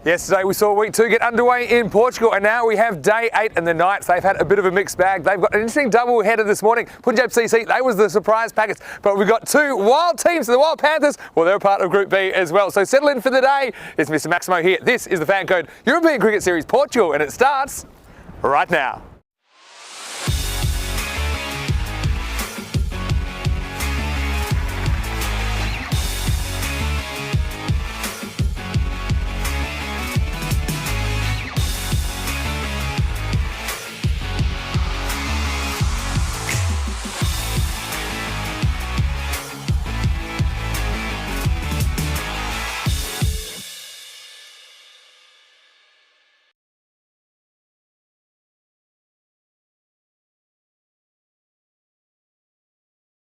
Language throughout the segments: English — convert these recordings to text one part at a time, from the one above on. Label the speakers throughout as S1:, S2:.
S1: Yesterday we saw week 2 get underway in Portugal, and now we have day 8 and the Knights. They've had a bit of a mixed bag. They've got an interesting double header this morning. Punjab CC, they was the surprise packets, but we've got 2 wild teams. The Wild Panthers, well, they're a part of Group B as well. So settle in for the day. It's Mr. Maximo here. This is the FanCode European Cricket Series Portugal, and it starts right now.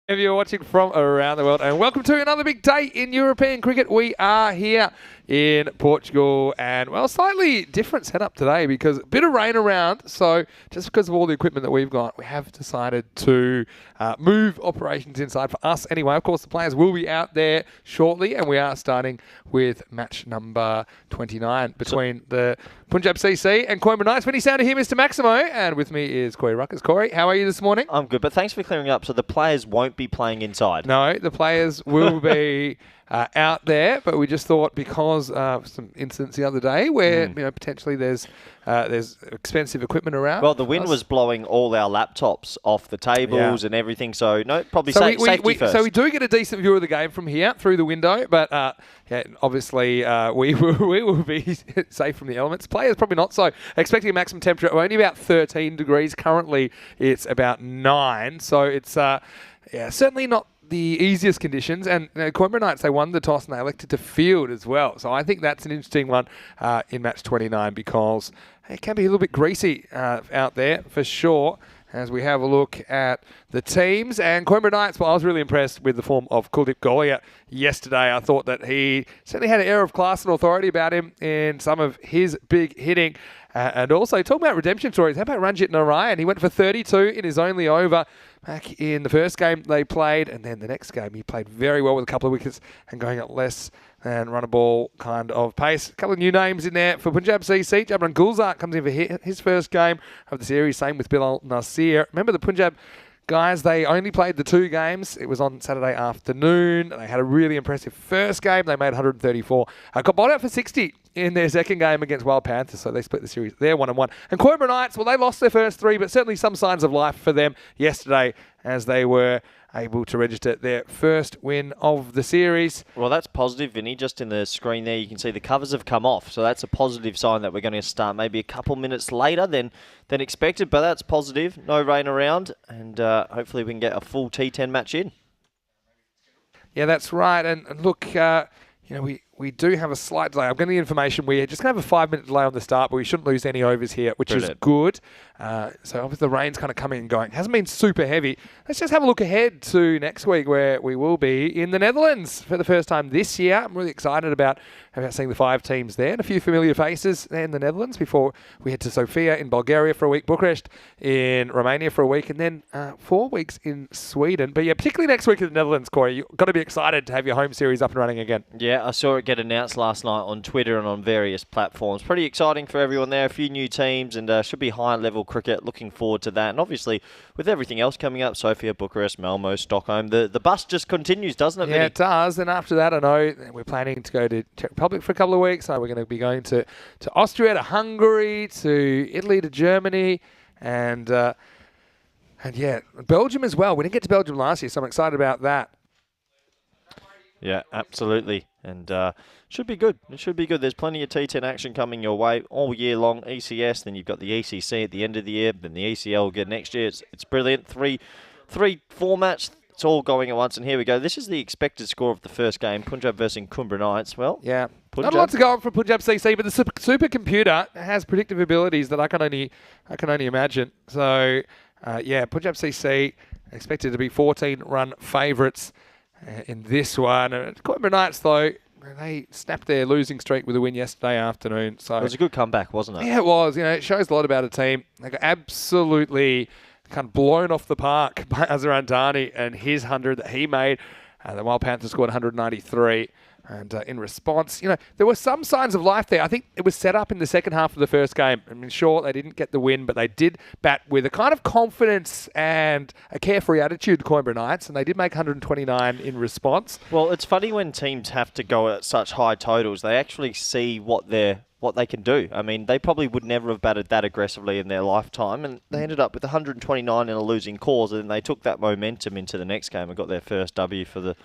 S1: If you're watching from around the world, and welcome to another big day in European cricket. We are here in Portugal, and well, slightly different setup today because a bit of rain around. So just because of all the equipment that we've got, we have decided to move operations inside for us anyway. Of course, the players will be out there shortly, and we are starting with match number 29 between the Punjab CC and Coimbra Knights. When you sound here, Mr. Maximo, and with me is Corey Ruckers. Corey, how are you this morning?
S2: I'm good, but thanks for clearing up. So the players won't be playing inside?
S1: No, the players will be out there, but we just thought because some incidents the other day where potentially there's expensive equipment around.
S2: Well, the wind was blowing all our laptops off the tables and everything, so no, probably safety first.
S1: So we do get a decent view of the game from here through the window, but obviously we will be safe from the elements. Players probably not so. Expecting a maximum temperature of only about 13 degrees. Currently it's about 9, so it's certainly not the easiest conditions, and Coimbra Knights, they won the toss and they elected to field as well. So I think that's an interesting one in match 29 because it can be a little bit greasy out there for sure. As we have a look at the teams, and Coimbra Knights, well, I was really impressed with the form of Kuldeep Golia yesterday. I thought that he certainly had an air of class and authority about him in some of his big hitting. And also, talking about redemption stories, how about Ranjit Narayan? He went for 32 in his only over back in the first game they played, and then the next game he played very well with a couple of wickets and going at less than run a ball kind of pace. A couple of new names in there for Punjab CC. Jabran Gulzar comes in for his first game of the series. Same with Bilal Nasir. Remember the Punjab guys, they only played the 2 games. It was on Saturday afternoon. They had a really impressive first game. They made 134. Got bowled out for 60 in their second game against Wild Panthers, so they split the series. They're 1-1. And Coimbra Knights, well, they lost their first 3, but certainly some signs of life for them yesterday as they were able to register their first win of the series.
S2: Well, that's positive, Vinny. Just in the screen there, you can see the covers have come off, so that's a positive sign that we're going to start maybe a couple minutes later than expected, but that's positive. No rain around, and hopefully we can get a full T10 match in.
S1: Yeah, that's right. And look, we do have a slight delay. I'm getting the information. We're just going to have a 5-minute delay on the start, but we shouldn't lose any overs here, which is good. So obviously the rain's kind of coming and going. It hasn't been super heavy. Let's just have a look ahead to next week where we will be in the Netherlands for the first time this year. I'm really excited about seeing the 5 teams there and a few familiar faces in the Netherlands before we head to Sofia in Bulgaria for a week, Bucharest in Romania for a week, and then 4 weeks in Sweden. But yeah, particularly next week in the Netherlands, Corey, you've got to be excited to have your home series up and running again.
S2: Yeah, I saw it get announced last night on Twitter and on various platforms. Pretty exciting for everyone there. A few new teams and should be high-level cricket. Looking forward to that. And obviously, with everything else coming up, Sofia, Bucharest, Malmo, Stockholm, the bus just continues, doesn't it, Vinny?
S1: Yeah, it does. And after that, I know we're planning to go to Czech Republic for a couple of weeks. So we're going to be going to Austria, to Hungary, to Italy, to Germany, and yeah, Belgium as well. We didn't get to Belgium last year, so I'm excited about that.
S2: Yeah, absolutely. And should be good. It should be good. There's plenty of T10 action coming your way all year long. ECS, then you've got the ECC at the end of the year, then the ECL again next year. It's brilliant. Three formats. It's all going at once. And here we go. This is the expected score of the first game, Punjab versus Coimbra Knights. Well,
S1: yeah,
S2: Punjab.
S1: Not a lot to go on for Punjab CC, but the supercomputer has predictive abilities that I can only imagine. So, Punjab CC expected to be 14-run favourites in this one. Coimbra Knights, though, they snapped their losing streak with a win yesterday afternoon. So
S2: it was a good comeback, wasn't it?
S1: Yeah, it was. It shows a lot about a team. They got absolutely kind of blown off the park by Azhar Andani and his 100 that he made. The Wild Panthers scored 193. And in response, there were some signs of life there. I think it was set up in the second half of the first game. I mean, sure, they didn't get the win, but they did bat with a kind of confidence and a carefree attitude, the Coimbra Knights, and they did make 129 in response.
S2: Well, it's funny when teams have to go at such high totals. They actually see what they can do. I mean, they probably would never have batted that aggressively in their lifetime, and they ended up with 129 in a losing cause, and they took that momentum into the next game and got their first W for the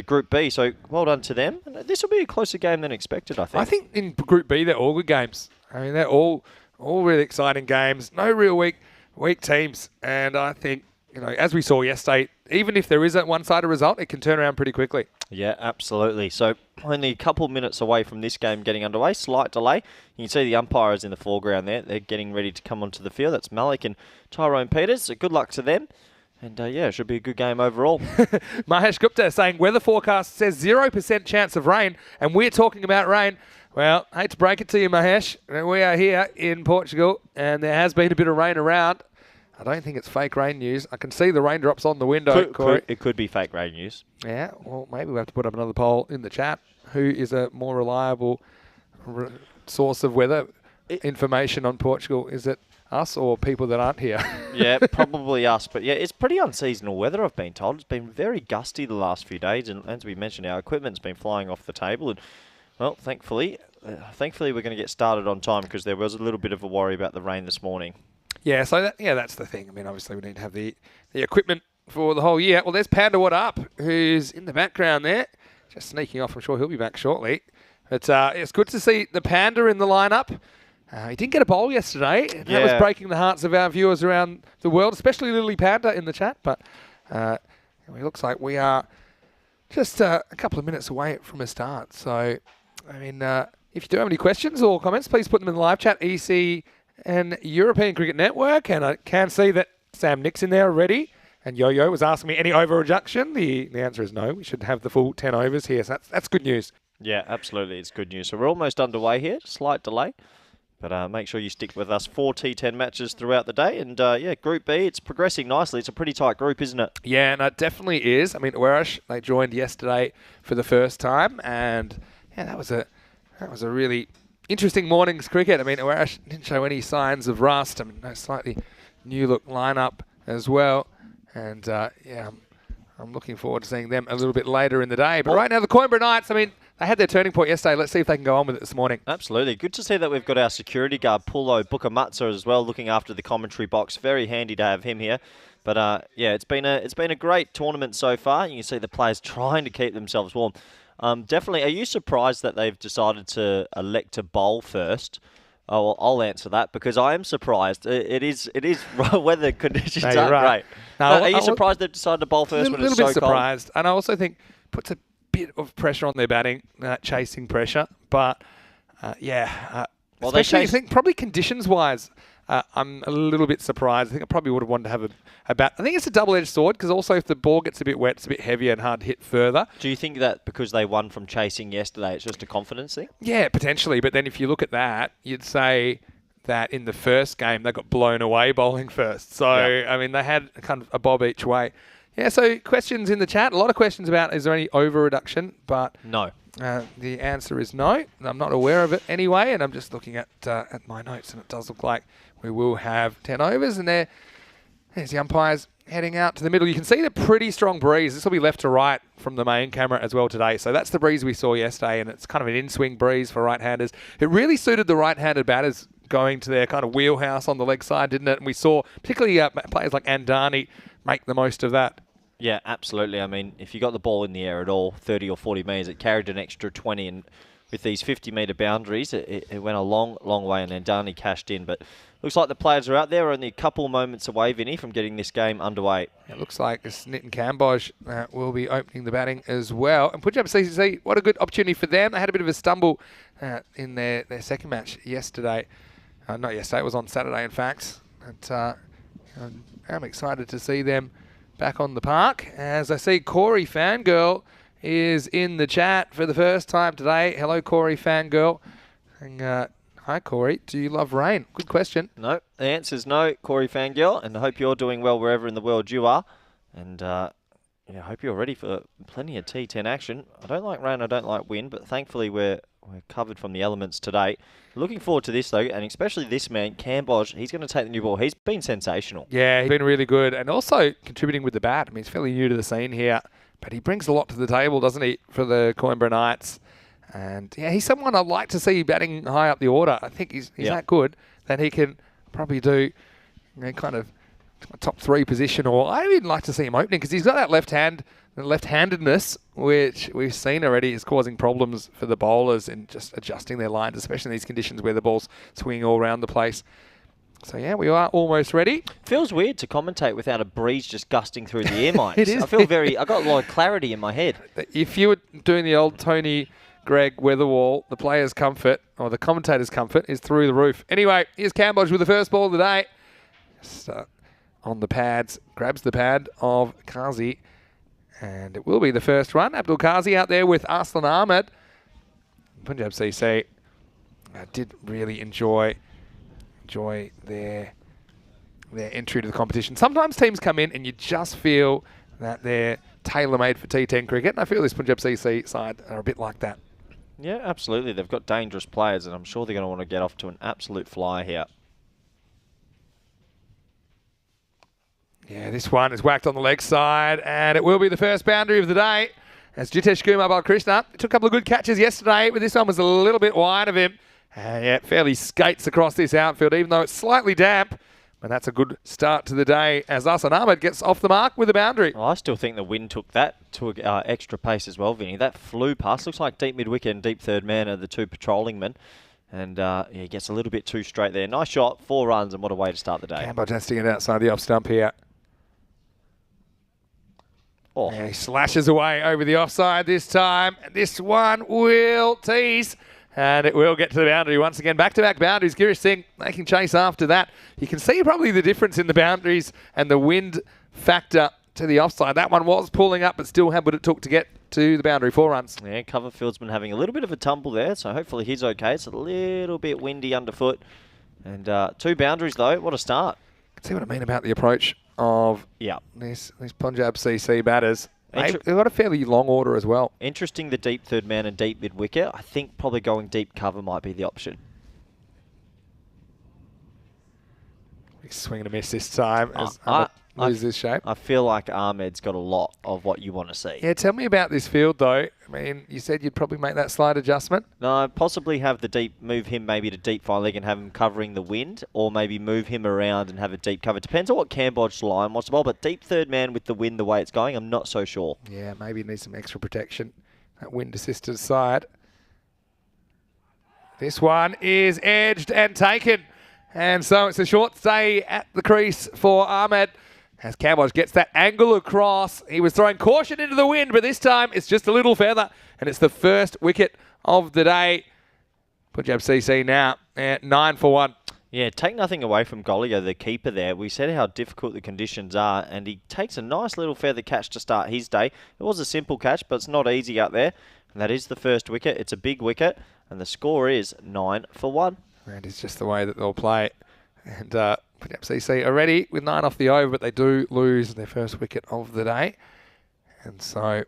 S2: Group B. So well done to them. And this will be a closer game than expected, I think.
S1: I think in Group B they're all good games. I mean, they're all really exciting games. No real weak teams, and I think as we saw yesterday, even if there is a one-sided result, it can turn around pretty quickly.
S2: Yeah, absolutely. So only a couple minutes away from this game getting underway. Slight delay. You can see the umpires in the foreground there. They're getting ready to come onto the field. That's Malik and Tyrone Peters. So good luck to them. And it should be a good game overall.
S1: Mahesh Gupta saying weather forecast says 0% chance of rain, and we're talking about rain. Well, I hate to break it to you, Mahesh. We are here in Portugal, and there has been a bit of rain around. I don't think it's fake rain news. I can see the raindrops on the window, Corey.
S2: It could be fake rain news.
S1: Yeah, well, maybe we'll have to put up another poll in the chat. Who is a more reliable source of weather information on Portugal? Is it us or people that aren't here?
S2: Yeah, probably us. But yeah, it's pretty unseasonal weather, I've been told. It's been very gusty the last few days. And as we mentioned, our equipment's been flying off the table. And, well, thankfully we're going to get started on time because there was a little bit of a worry about the rain this morning.
S1: Yeah, so that's the thing. I mean, obviously we need to have the equipment for the whole year. Well, there's Panda What Up, who's in the background there, just sneaking off. I'm sure he'll be back shortly. But it's good to see the Panda in the lineup. He didn't get a bowl yesterday. And that was breaking the hearts of our viewers around the world, especially Lily Panda in the chat. But it looks like we are just a couple of minutes away from a start. So, I mean, if you do have any questions or comments, please put them in the live chat. EC and European Cricket Network, and I can see that Sam Nick's in there already. And Yo-Yo was asking me any over reduction. The answer is no. We should have the full 10 overs here. So that's good news.
S2: Yeah, absolutely. It's good news. So we're almost underway here. Slight delay. But make sure you stick with us. 4 T10 matches throughout the day. And Group B, it's progressing nicely. It's a pretty tight group, isn't it?
S1: Yeah, and it definitely is. I mean, Werash, they joined yesterday for the first time. And that was a really interesting morning's cricket. I mean, Werash didn't show any signs of rust. I mean, a slightly new look lineup as well. And I'm looking forward to seeing them a little bit later in the day. But right now, the Coimbra Knights, I mean, they had their turning point yesterday. Let's see if they can go on with it this morning.
S2: Absolutely. Good to see that we've got our security guard, Pulo Bukamatsa, as well, looking after the commentary box. Very handy to have him here. But, it's been a great tournament so far. You can see the players trying to keep themselves warm. Definitely. Are you surprised that they've decided to elect to bowl first? Oh, well, I'll answer that because I am surprised. It is weather conditions aren't great.
S1: No,
S2: are you surprised they've decided to bowl first when it's so cold?
S1: A little bit surprised. And I also think puts a bit of pressure on their batting, chasing pressure. But, especially I think probably conditions-wise, I'm a little bit surprised. I think I probably would have wanted to have a bat. I think it's a double-edged sword because also if the ball gets a bit wet, it's a bit heavier and hard to hit further.
S2: Do you think that because they won from chasing yesterday, it's just a confidence thing?
S1: Yeah, potentially. But then if you look at that, you'd say that in the first game, they got blown away bowling first. So, I mean, they had kind of a bob each way. Yeah, so questions in the chat. A lot of questions about is there any over-reduction? But
S2: no.
S1: The answer is no. I'm not aware of it anyway, and I'm just looking at my notes, and it does look like we will have 10 overs, and there's the umpires heading out to the middle. You can see the pretty strong breeze. This will be left to right from the main camera as well today. So that's the breeze we saw yesterday, and it's kind of an in-swing breeze for right-handers. It really suited the right-handed batters going to their kind of wheelhouse on the leg side, didn't it? And we saw particularly players like Andani make the most of that.
S2: Yeah, absolutely. I mean, if you got the ball in the air at all, 30 or 40 metres, it carried an extra 20. And with these 50-metre boundaries, it went a long, long way. And then Darnay cashed in. But looks like the players are out there. We're only a couple moments away, Vinny, from getting this game underway. It
S1: looks like Nitin Kamboj will be opening the batting as well. And Punjab CCC, what a good opportunity for them. They had a bit of a stumble in their second match yesterday. Not yesterday, it was on Saturday, in fact. And I'm excited to see them back on the park. As I see Corey Fangirl is in the chat for the first time today. Hello, Corey Fangirl. And, hi, Corey. Do you love rain? Good question.
S2: No, the answer is no, Corey Fangirl. And I hope you're doing well wherever in the world you are. And Yeah, I hope you're ready for plenty of T10 action. I don't like rain, I don't like wind, but thankfully we're covered from the elements today. Looking forward to this, though, and especially this man, Cambodge. He's going to take the new ball. He's been sensational.
S1: Yeah, he's been really good, and also contributing with the bat. I mean, he's fairly new to the scene here, but he brings a lot to the table, doesn't he, for the Coimbra Knights? And yeah, he's someone I'd like to see batting high up the order. I think he's that good that he can probably do, kind of a top 3 position, or I'd even like to see him opening because he's got that left-handedness, which we've seen already is causing problems for the bowlers in just adjusting their lines, especially in these conditions where the ball's swinging all around the place. So yeah, we are almost ready.
S2: Feels weird to commentate without a breeze just gusting through the air mics.
S1: It is.
S2: I got a lot of clarity in my head.
S1: If you were doing the old Tony Greg Weatherwall, the player's comfort, or the commentator's comfort, is through the roof. Anyway, here's Cambodge with the first ball of the day. Just on the pads, grabs the pad of Kazi, and it will be the first run. Abdul Kazi out there with Arslan Ahmed. Punjab CC did really enjoy their entry to the competition. Sometimes teams come in and you just feel that they're tailor-made for T10 cricket, and I feel this Punjab CC side are a bit like that.
S2: Yeah, absolutely. They've got dangerous players, and I'm sure they're going to want to get off to an absolute flyer here.
S1: Yeah, this one is whacked on the leg side, and it will be the first boundary of the day. As Jitesh Kumar Balkrishna took a couple of good catches yesterday, but this one was a little bit wide of him. Yeah, fairly skates across this outfield, even though it's slightly damp. But that's a good start to the day as Arslan Ahmed gets off the mark with a boundary.
S2: Well, I still think the wind took that to extra pace as well, Vinny. That flew past. Looks like deep mid-wicket and deep third man are the 2 patrolling men. And he gets a little bit too straight there. Nice shot, 4 runs, and what a way to start the day.
S1: Cambodge testing it outside the off stump here.
S2: Oh.
S1: Yeah, he slashes away over the offside this time. This one will tease. And it will get to the boundary once again. Back-to-back boundaries. Girish Singh making chase after that. You can see probably the difference in the boundaries and the wind factor to the offside. That one was pulling up, but still had what it took to get to the boundary. 4 runs.
S2: Yeah, Coverfield's been having a little bit of a tumble there, so hopefully he's okay. It's a little bit windy underfoot. And 2 boundaries, though. What a start.
S1: You can see what I mean about the approach of these Punjab CC batters. They've got a fairly long order as well.
S2: Interesting, the deep third man and deep mid-wicket. I think probably going deep cover might be the option.
S1: Big swing and a miss this time as Ahmed loses his shape.
S2: I feel like Ahmed's got a lot of what you want to see.
S1: Yeah, tell me about this field though. I mean, you said you'd probably make that slight adjustment.
S2: No, possibly have the deep, move him maybe to deep fine leg and have him covering the wind, or maybe move him around and have a deep cover. Depends on what Cambodge line wants to bowl, but deep third man with the wind the way it's going, I'm not so sure.
S1: Yeah, maybe needs some extra protection. That wind assisted side. This one is edged and taken. And so it's a short stay at the crease for Ahmed. As Cambodge gets that angle across. He was throwing caution into the wind, but this time it's just a little feather. And it's the first wicket of the day. Punjab CC now at 9 for 1.
S2: Yeah, take nothing away from Gollier, the keeper there. We said how difficult the conditions are, and he takes a nice little feather catch to start his day. It was a simple catch, but it's not easy out there. And that is the first wicket. It's a big wicket, and the score is 9 for 1.
S1: And it's just the way that they'll play. And Punjab CC are ready with 9 off the over, but they do lose their first wicket of the day. And so,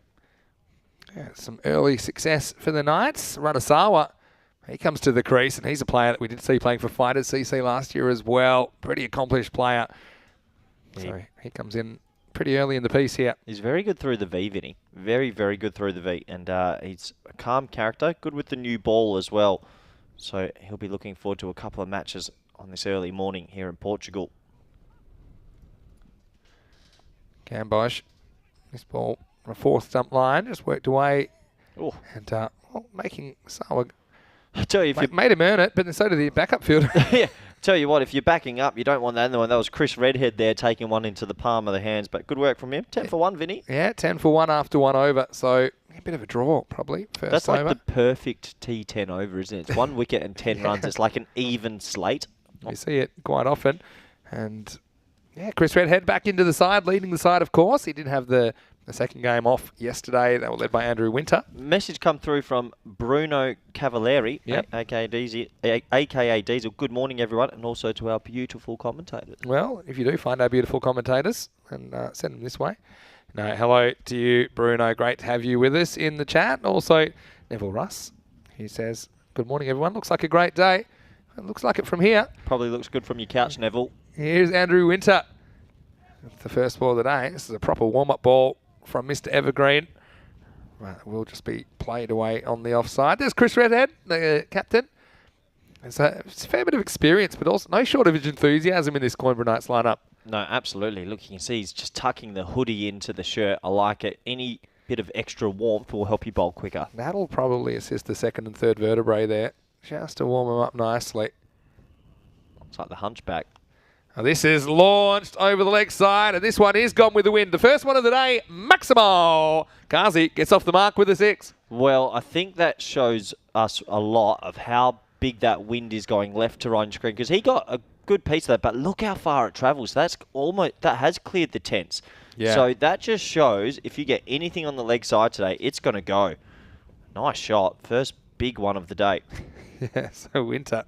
S1: yeah, some early success for the Knights. Ranasawa, he comes to the crease, and he's a player that we did see playing for Fighters CC last year as well. Pretty accomplished player. So he comes in pretty early in the piece here.
S2: He's very good through the V, Vinny. Very, very good through the V. And he's a calm character, good with the new ball as well. So he'll be looking forward to a couple of matches on this early morning here in Portugal.
S1: Cambodge, this ball on a 4th stump line, just worked away.
S2: Ooh.
S1: And making Sawa...
S2: I tell you, if
S1: made him earn it, but so did the backup fielder.
S2: Yeah, tell you what, if you're backing up, you don't want that other one. That was Chris Redhead there taking one into the palm of the hands, but good work from him. 10 for 1, Vinny.
S1: Yeah, 10 for 1 after 1 over, so a bit of a draw probably.
S2: That's like the perfect T10 over, isn't it? It's 1 wicket and 10 runs. It's like an even slate.
S1: We see it quite often. And yeah, Chris Redhead back into the side, leading the side, of course. He did have the second game off yesterday. They were led by Andrew Winter.
S2: Message come through from Bruno Cavalieri, aka Diesel. Good morning, everyone, and also to our beautiful commentators.
S1: Well, if you do find our beautiful commentators, then send them this way. No, hello to you, Bruno. Great to have you with us in the chat. Also, Neville Russ, he says, good morning, everyone. Looks like a great day. It looks like it from here.
S2: Probably looks good from your couch, Neville.
S1: Here's Andrew Winter. The first ball of the day. This is a proper warm-up ball from Mr. Evergreen. Right, it will just be played away on the offside. There's Chris Redhead, the captain. It's a fair bit of experience, but also no shortage of enthusiasm in this Coimbra Knights lineup.
S2: No, absolutely. Look, you can see he's just tucking the hoodie into the shirt. I like it. Any bit of extra warmth will help you bowl quicker.
S1: That'll probably assist the second and third vertebrae there, just to warm them up nicely.
S2: It's like the hunchback.
S1: Now this is launched over the leg side, and this one is gone with the wind. The first one of the day, Maximo. Kazi gets off the mark with a 6.
S2: Well, I think that shows us a lot of how big that wind is going left to right on screen, because he got a good piece of that, but look how far it travels. That has cleared the tents.
S1: Yeah.
S2: So that just shows if you get anything on the leg side today, it's going to go. Nice shot. First big one of the day.
S1: Yeah, so Winter,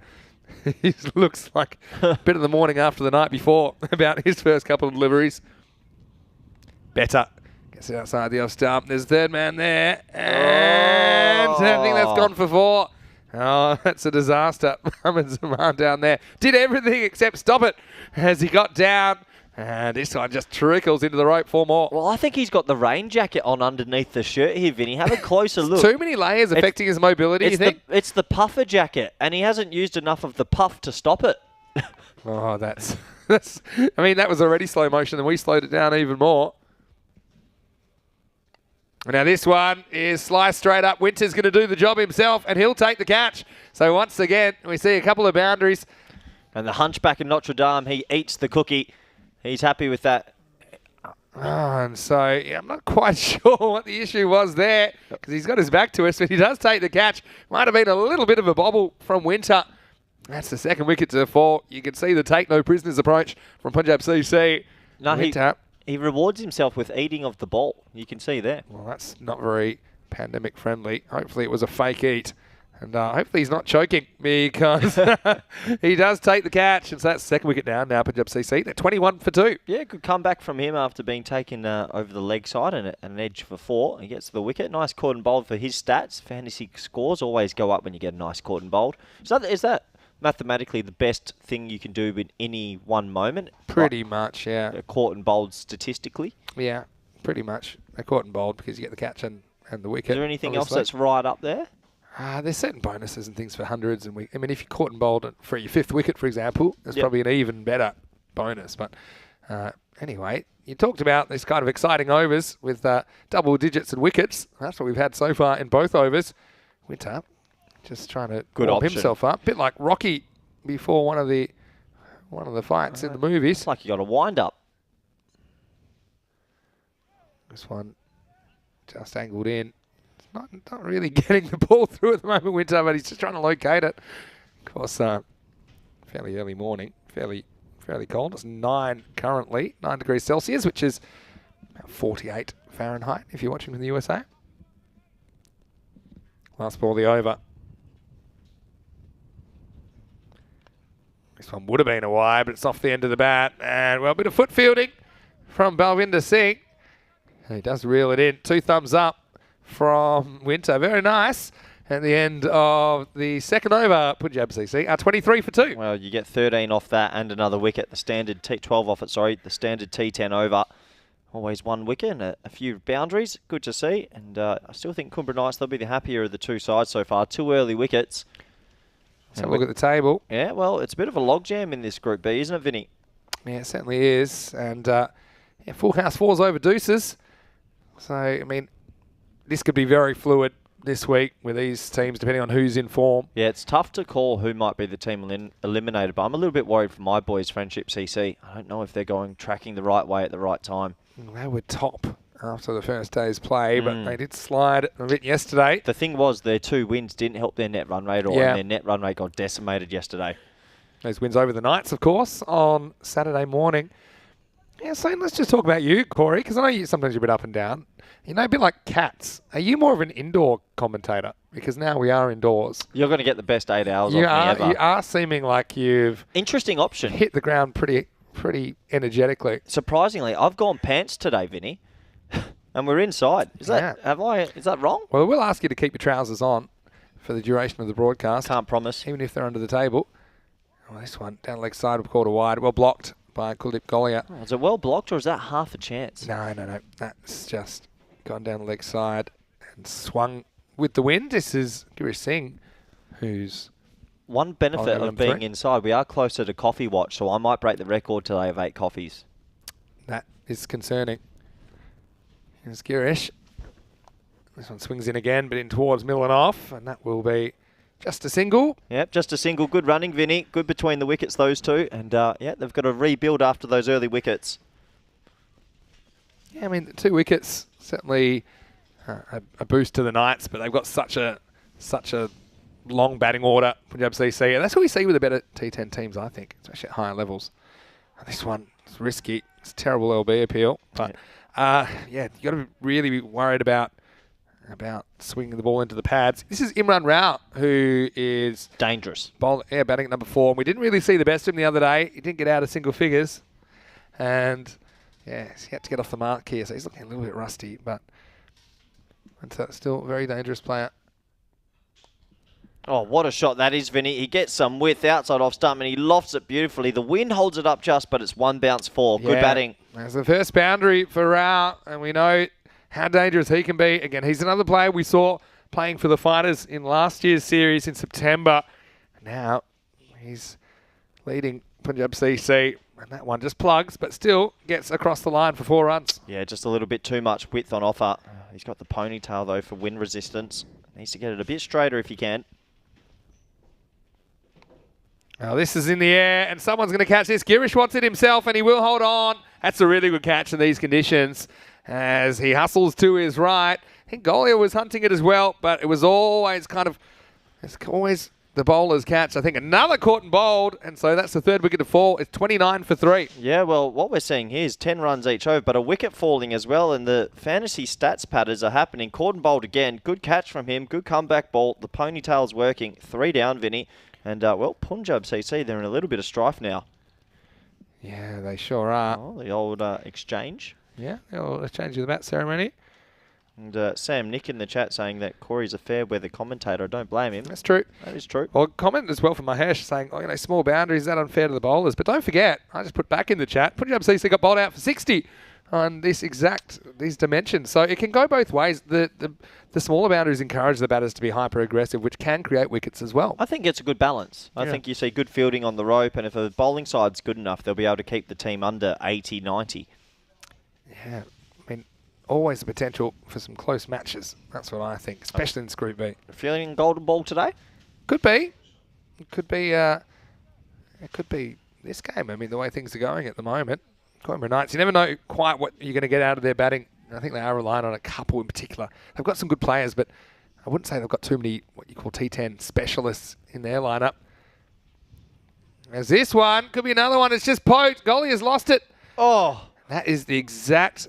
S1: he looks like a bit of the morning after the night before about his first couple of deliveries. Better gets it outside the off stump. There's third man there, and I think that's gone for 4. Oh, that's a disaster. Mohamed Zaman down there did everything except stop it as he got down. And this one just trickles into the rope for more.
S2: Well, I think he's got the rain jacket on underneath the shirt here, Vinny. Have a closer look.
S1: Too many layers affecting his mobility, you think?
S2: It's the puffer jacket, and he hasn't used enough of the puff to stop it.
S1: Oh, that's... I mean, that was already slow motion, and we slowed it down even more. Now this one is sliced straight up. Winter's going to do the job himself, and he'll take the catch. So once again, we see a couple of boundaries.
S2: And the hunchback in Notre Dame, he eats the cookie. He's happy with that.
S1: Oh, and so yeah, I'm not quite sure what the issue was there, because he's got his back to us, but he does take the catch. Might have been a little bit of a bobble from Winter. That's the second wicket to fall. You can see the take no prisoners approach from Punjab CC.
S2: No, he rewards himself with eating of the ball. You can see there.
S1: Well, that's not very pandemic friendly. Hopefully it was a fake eat. And hopefully he's not choking, because he does take the catch. And so that's second wicket down now, Punjab CC. They're 21 for 2.
S2: Yeah, good comeback from him after being taken over the leg side and an edge for 4. He gets the wicket. Nice caught and bowled for his stats. Fantasy scores always go up when you get a nice caught and bowled. So is that mathematically the best thing you can do in any one moment?
S1: Pretty much, yeah.
S2: Caught and bowled statistically?
S1: Yeah, pretty much. They're caught and bowled because you get the catch and the wicket.
S2: Is there anything
S1: obviously
S2: else that's right up there?
S1: There's certain bonuses and things for hundreds. And I mean, if you caught and bowled for your 5th wicket, for example, there's probably an even better bonus. But anyway, you talked about this kind of exciting overs with double digits and wickets. That's what we've had so far in both overs. Winter just trying to warm himself up. Bit like Rocky before one of the fights in the movies.
S2: It's like you got a wind up.
S1: This one just angled in. It's not really getting the ball through at the moment, Winter, but he's just trying to locate it. Of course, fairly early morning, fairly cold. It's 9 currently, 9 degrees Celsius, which is about 48 Fahrenheit if you're watching from the USA. Last ball of the over. This one would have been a wide, but it's off the end of the bat. And, well, a bit of foot fielding from Balvinder Singh. He does reel it in. 2 thumbs up from Winter. Very nice. At the end of the second over, Punjab CC 23 for 2.
S2: Well, you get 13 off that and another wicket. The standard 12 off it, sorry. The standard T10 over. Always 1 wicket and a few boundaries. Good to see. And I still think Coimbra Knights, they'll be the happier of the 2 sides so far. 2 early wickets.
S1: Let's have a look at the table.
S2: Yeah, well, it's a bit of a logjam in this Group B, isn't it, Vinny?
S1: Yeah, it certainly is. And full house 4s over deuces. So, I mean, this could be very fluid this week with these teams, depending on who's in form.
S2: Yeah, it's tough to call who might be the team eliminated, but I'm a little bit worried for my boys, Friendship CC. I don't know if they're tracking the right way at the right time.
S1: They were top after the first day's play, but they did slide a bit yesterday.
S2: The thing was, their 2 wins didn't help their net run rate, and their net run rate got decimated yesterday.
S1: Those wins over the Knights, of course, on Saturday morning. Yeah, so let's just talk about you, Corey, because I know sometimes you're a bit up and down. You know, a bit like Cats. Are you more of an indoor commentator? Because now we are indoors.
S2: You're going to get the best 8 hours of me ever.
S1: You are seeming like you've
S2: interesting option.
S1: Hit the ground pretty energetically.
S2: Surprisingly, I've gone pants today, Vinny. And we're inside. Is that wrong?
S1: Well, we'll ask you to keep your trousers on for the duration of the broadcast.
S2: Can't promise.
S1: Even if they're under the table. Oh, this one, down leg side, we've called a wide. Well blocked by Kuldeep Golia.
S2: Oh, is it well blocked or is that half a chance?
S1: No. That's just gone down the leg side and swung with the wind. This is Girish Singh, who's...
S2: One benefit of being inside, we are closer to coffee watch, so I might break the record today of 8 coffees.
S1: That is concerning. Here's Girish. This one swings in again, but in towards middle and off, and that will be just a single.
S2: Yep, just a single. Good running, Vinny. Good between the wickets, those two. And, yeah, they've got to rebuild after those early wickets.
S1: Yeah, I mean, 2 wickets, certainly a boost to the Knights, but they've got such a long batting order, Punjab CC. And that's what we see with the better T10 teams, I think, especially at higher levels. And this one is risky. It's a terrible LB appeal. But, yeah, you've got to really be worried about swinging the ball into the pads. This is Imran Rao, who is...
S2: dangerous.
S1: Batting at number 4. And we didn't really see the best of him the other day. He didn't get out of single figures. And, yeah, he had to get off the mark here. So he's looking a little bit rusty, but it's still a very dangerous player.
S2: Oh, what a shot that is, Vinny. He gets some width outside off stump and he lofts it beautifully. The wind holds it up just, but it's 1 bounce 4. Good batting.
S1: That's the first boundary for Rao, and we know how dangerous he can be. Again, he's another player we saw playing for the Fighters in last year's series in September. Now he's leading Punjab CC, and that one just plugs, but still gets across the line for 4 runs.
S2: Yeah, just a little bit too much width on offer. He's got the ponytail, though, for wind resistance. Needs to get it a bit straighter if he can.
S1: Now this is in the air, and someone's going to catch this. Girish wants it himself, and he will hold on. That's a really good catch in these conditions as he hustles to his right. I think Golia was hunting it as well, but it was always it's always the bowler's catch. I think another caught and bowled, and so that's the 3rd wicket to fall. It's 29 for 3.
S2: Yeah, well, what we're seeing here is 10 runs each over, but a wicket falling as well, and the fantasy stats patterns are happening. Caught and bowled again. Good catch from him. Good comeback ball. The ponytail's working. 3 down, Vinny. And, well, Punjab CC, they're in a little bit of strife now.
S1: Yeah, they sure are.
S2: Oh, the old exchange.
S1: Yeah, the old exchange of the bat ceremony.
S2: And Sam Nick in the chat saying that Corey's a fair weather commentator. I don't blame him.
S1: That's true.
S2: That is true.
S1: Well, comment as well from Mahesh saying, small boundaries, is that unfair to the bowlers? But don't forget, I just put back in the chat, Punjab CC got bowled out for 60 on these dimensions. So it can go both ways. The smaller boundaries encourage the batters to be hyper-aggressive, which can create wickets as well.
S2: I think it's a good balance. I think you see good fielding on the rope, and if a bowling side's good enough, they'll be able to keep the team under 80, 90.
S1: Yeah, I mean, always the potential for some close matches. That's what I think, especially in Group B.
S2: Feeling golden ball today?
S1: Could be. It could be this game. I mean, the way things are going at the moment. Coimbra Knights, you never know quite what you're going to get out of their batting. I think they are relying on a couple in particular. They've got some good players, but I wouldn't say they've got too many what you call T10 specialists in their lineup. There's this one. Could be another one. It's just poked. Goalie has lost it.
S2: Oh.
S1: That is the exact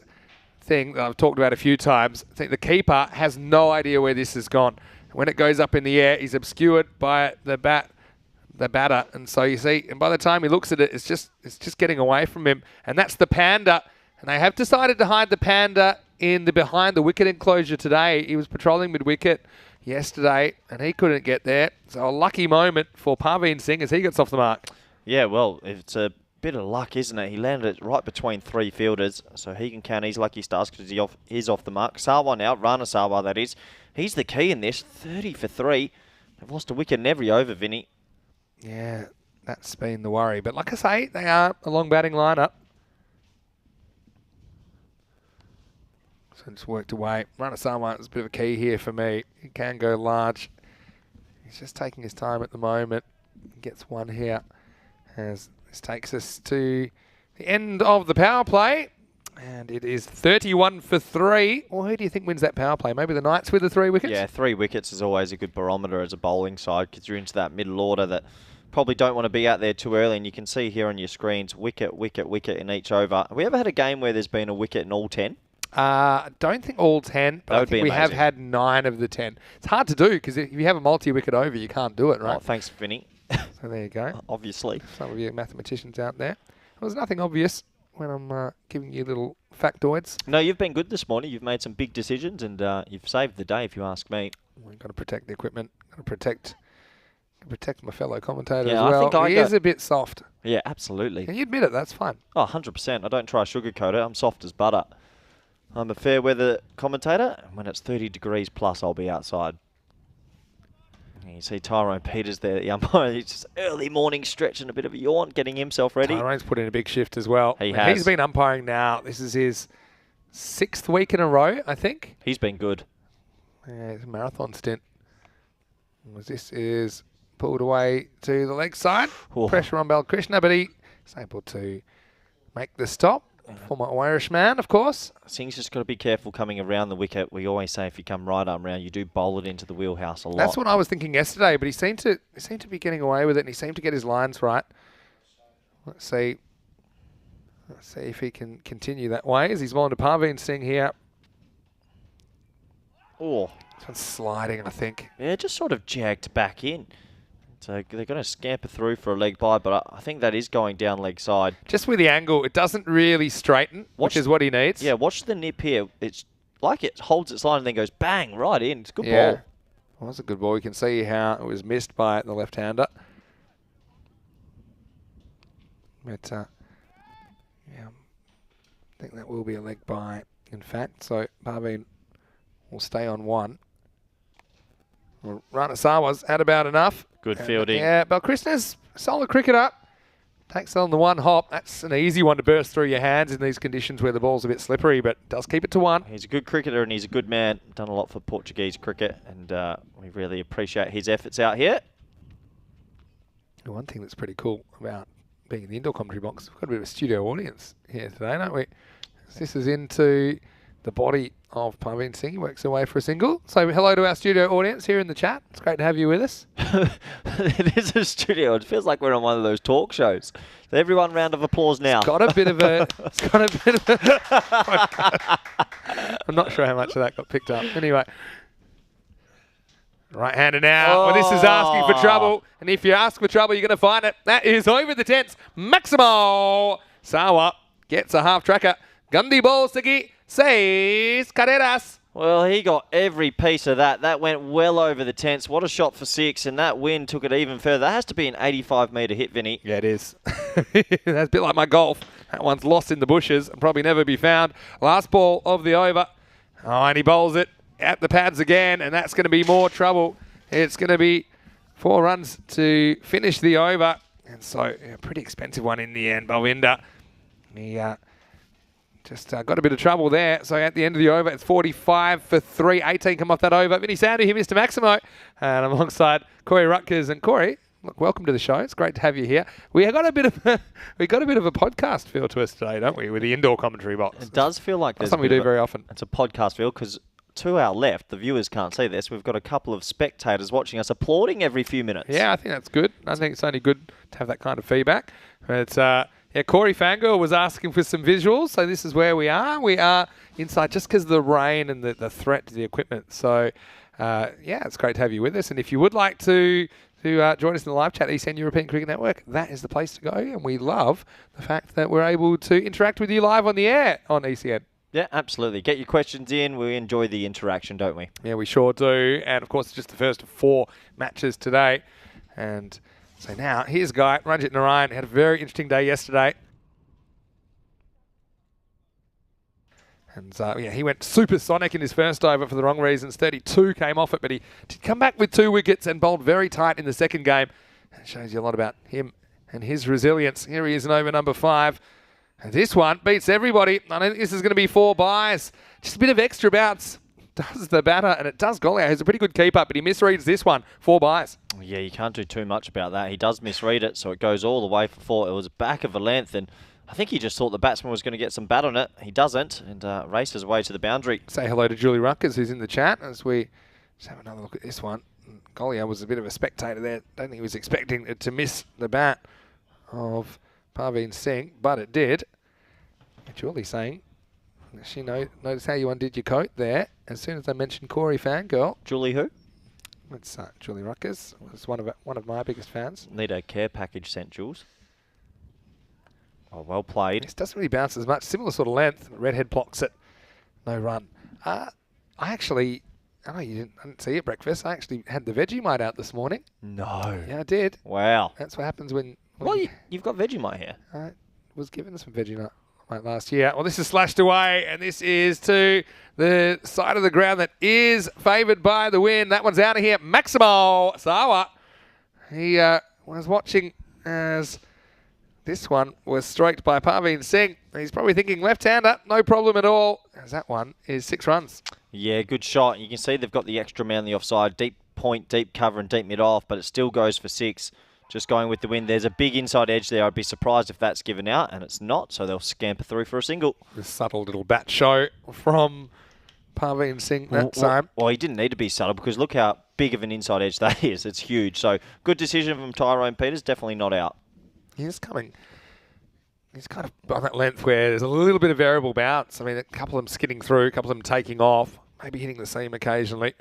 S1: thing that I've talked about a few times. I think the keeper has no idea where this has gone. When it goes up in the air, he's obscured by the batter. And so you see, and by the time he looks at it, it's just getting away from him. And that's the panda. And they have decided to hide the panda in the behind the wicket enclosure today. He was patrolling mid-wicket yesterday, and he couldn't get there. So a lucky moment for Parveen Singh as he gets off the mark.
S2: Yeah, well, it's a bit of luck, isn't it? He landed it right between 3 fielders, so he can count his lucky stars because he's off the mark. Sarwar now, Rana Sarwar that is. He's the key in this, 30 for 3. They've lost a wicket in every over, Vinny.
S1: Yeah, that's been the worry. But like I say, they are a long batting lineup. So it's worked away. Rana Sarwar is a bit of a key here for me. He can go large. He's just taking his time at the moment. He gets one here as this takes us to the end of the power play. And it is 31 for 3. Well, who do you think wins that power play? Maybe the Knights with the 3 wickets?
S2: Yeah, 3 wickets is always a good barometer as a bowling side because you're into that middle order that probably don't want to be out there too early. And you can see here on your screens, wicket, wicket, wicket in each over. Have we ever had a game where there's been a wicket in all 10?
S1: I don't think all 10, but I think we have had 9 of the 10. It's hard to do because if you have a multi-wicket over, you can't do it, right?
S2: Oh, thanks, Vinny.
S1: So there you go.
S2: Obviously.
S1: Some of you mathematicians out there. There was nothing obvious. when I'm giving you little factoids.
S2: No, you've been good this morning. You've made some big decisions, and you've saved the day, if you ask me.
S1: We've got to protect the equipment. Got to protect my fellow commentator
S2: Yeah,
S1: as well.
S2: I think
S1: He is a bit soft.
S2: Yeah, absolutely.
S1: Can you admit it? That's fine.
S2: Oh, 100%. I don't try sugarcoat it. I'm soft as butter. I'm a fair weather commentator, and when it's 30 degrees plus, I'll be outside. You see Tyrone Peters there, the umpire. He's just early morning stretch and a bit of a yawn, getting himself ready.
S1: Tyrone's put in a big shift as well.
S2: He has.
S1: He's been umpiring now. This is his 6th week in a row, I think.
S2: He's been good.
S1: Yeah, it's a marathon stint. This is pulled away to the leg side.
S2: Oh.
S1: Pressure on Balkrishna, but he's able to make the stop. Former Irishman, of course.
S2: Singh's just got to be careful coming around the wicket. We always say if you come right arm round, you do bowl it into the wheelhouse a lot.
S1: That's what I was thinking yesterday, but he seemed to be getting away with it, and he seemed to get his lines right. Let's see if he can continue that way as he's on to Parveen Singh here.
S2: Oh,
S1: This one's sliding, I think.
S2: yeah, just sort of jagged back in. So they're going to scamper through for a leg by, but I think that is going down leg side.
S1: Just with the angle, it doesn't really straighten, which is what he needs.
S2: Yeah, watch the nip here. It's like it holds its line and then goes bang right in. It's a good ball.
S1: Well, that's a good ball. You can see how it was missed by the left-hander. But, yeah, I think that will be a leg by, in fact. So Parveen will stay on 1. Well, Ranasawa's had about enough.
S2: Good fielding.
S1: Yeah, Balkrishna's a solid cricketer. Takes it on the 1 hop. That's an easy one to burst through your hands in these conditions where the ball's a bit slippery, but does keep it to 1.
S2: He's a good cricketer and he's a good man. Done a lot for Portuguese cricket, and we really appreciate his efforts out here.
S1: The one thing that's pretty cool about being in the indoor commentary box, we've got a bit of a studio audience here today, don't we? This is into the body of Parveen Singh. He works away for a single. So hello to our studio audience here in the chat. It's great to have you with us.
S2: It is a studio. It feels like we're on one of those talk shows. So everyone, round of applause now.
S1: It's got a bit of a... I'm not sure how much of that got picked up. Anyway. Right-hander now. Well, this is asking for trouble. And if you ask for trouble, you're going to find it. That is over the 10s. Maximo Sawa gets a half-tracker. Gandhi ball, Sigi. 6 carreras.
S2: Well, he got every piece of that. That went well over the 10s. What a shot for 6, and that wind took it even further. That has to be an 85-metre hit, Vinny.
S1: Yeah, it is. That's a bit like my golf. That one's lost in the bushes and probably never be found. Last ball of the over. Oh, and he bowls it at the pads again, and that's going to be more trouble. It's going to be 4 runs to finish the over. And so, yeah, pretty expensive one in the end. Balwinder, he just got a bit of trouble there. So at the end of the over, it's 45 for 3. 18 come off that over. Vinny Sandy, he Mr. Maximo. And alongside Corey Rutgers. And Corey, look, welcome to the show. It's great to have you here. We got a bit of a podcast feel to us today, don't we, with the indoor commentary box?
S2: It does feel like
S1: that's something we do very often.
S2: It's a podcast feel because to our left, the viewers can't see this, we've got a couple of spectators watching us applauding every few minutes.
S1: Yeah, I think that's good. I think it's only good to have that kind of feedback. But yeah, Corey FanCode was asking for some visuals, so this is where we are. We are inside just because of the rain and the threat to the equipment. So, yeah, it's great to have you with us. And if you would like to join us in the live chat, Eastern European Cricket Network, that is the place to go. And we love the fact that we're able to interact with you live on the air on ECN.
S2: Yeah, absolutely. Get your questions in. We enjoy the interaction, don't we?
S1: Yeah, we sure do. And, of course, it's just the first of 4 matches today. And so now, here's a guy, Ranjit Narayan, had a very interesting day yesterday. And yeah, he went supersonic in his first over for the wrong reasons. 32 came off it, but he did come back with 2 wickets and bowled very tight in the second game. It shows you a lot about him and his resilience. Here he is in over number 5. And this one beats everybody. I think this is going to be 4 byes. Just a bit of extra bounce does the batter, and it does Gollier, who's a pretty good keeper, but he misreads this one. 4 byes.
S2: Yeah, you can't do too much about that. He does misread it, so it goes all the way for 4. It was back of a length, and I think he just thought the batsman was going to get some bat on it. He doesn't, and races away to the boundary.
S1: Say hello to Julie Ruckers, who's in the chat, as we just have another look at this one. Gollier was a bit of a spectator there. Don't think he was expecting it to miss the bat of Parveen Singh, but it did. And Julie saying, she notice how you undid your coat there. As soon as I mentioned Corey FanCode.
S2: Julie who?
S1: It's Julie Ruckers. Was one of my biggest fans.
S2: Need a care package sent, Jules. Oh, well played.
S1: This doesn't really bounce as much. Similar sort of length. Redhead blocks it. No run. I know I didn't see it breakfast. I actually had the Vegemite out this morning.
S2: No.
S1: Yeah, I did.
S2: Wow.
S1: That's what happens when
S2: Well, you've got Vegemite here.
S1: I was given some Vegemite last year. Well, this is slashed away, and this is to the side of the ground that is favoured by the wind. That one's out of here. Maximo Sawa. He was watching as this one was stroked by Parveen Singh. He's probably thinking left-hander, no problem at all, as that one is 6 runs.
S2: Yeah, good shot. You can see they've got the extra man on the offside. Deep point, deep cover, and deep mid-off, but it still goes for 6. Just going with the wind. There's a big inside edge there. I'd be surprised if that's given out, and it's not, so they'll scamper through for a single.
S1: The subtle little bat show from Parveen Singh that time.
S2: Well, he didn't need to be subtle because look how big of an inside edge that is. It's huge. So good decision from Tyrone Peters. Definitely not out.
S1: He's coming. He's kind of on that length where there's a little bit of variable bounce. I mean, a couple of them skidding through, a couple of them taking off, maybe hitting the seam occasionally.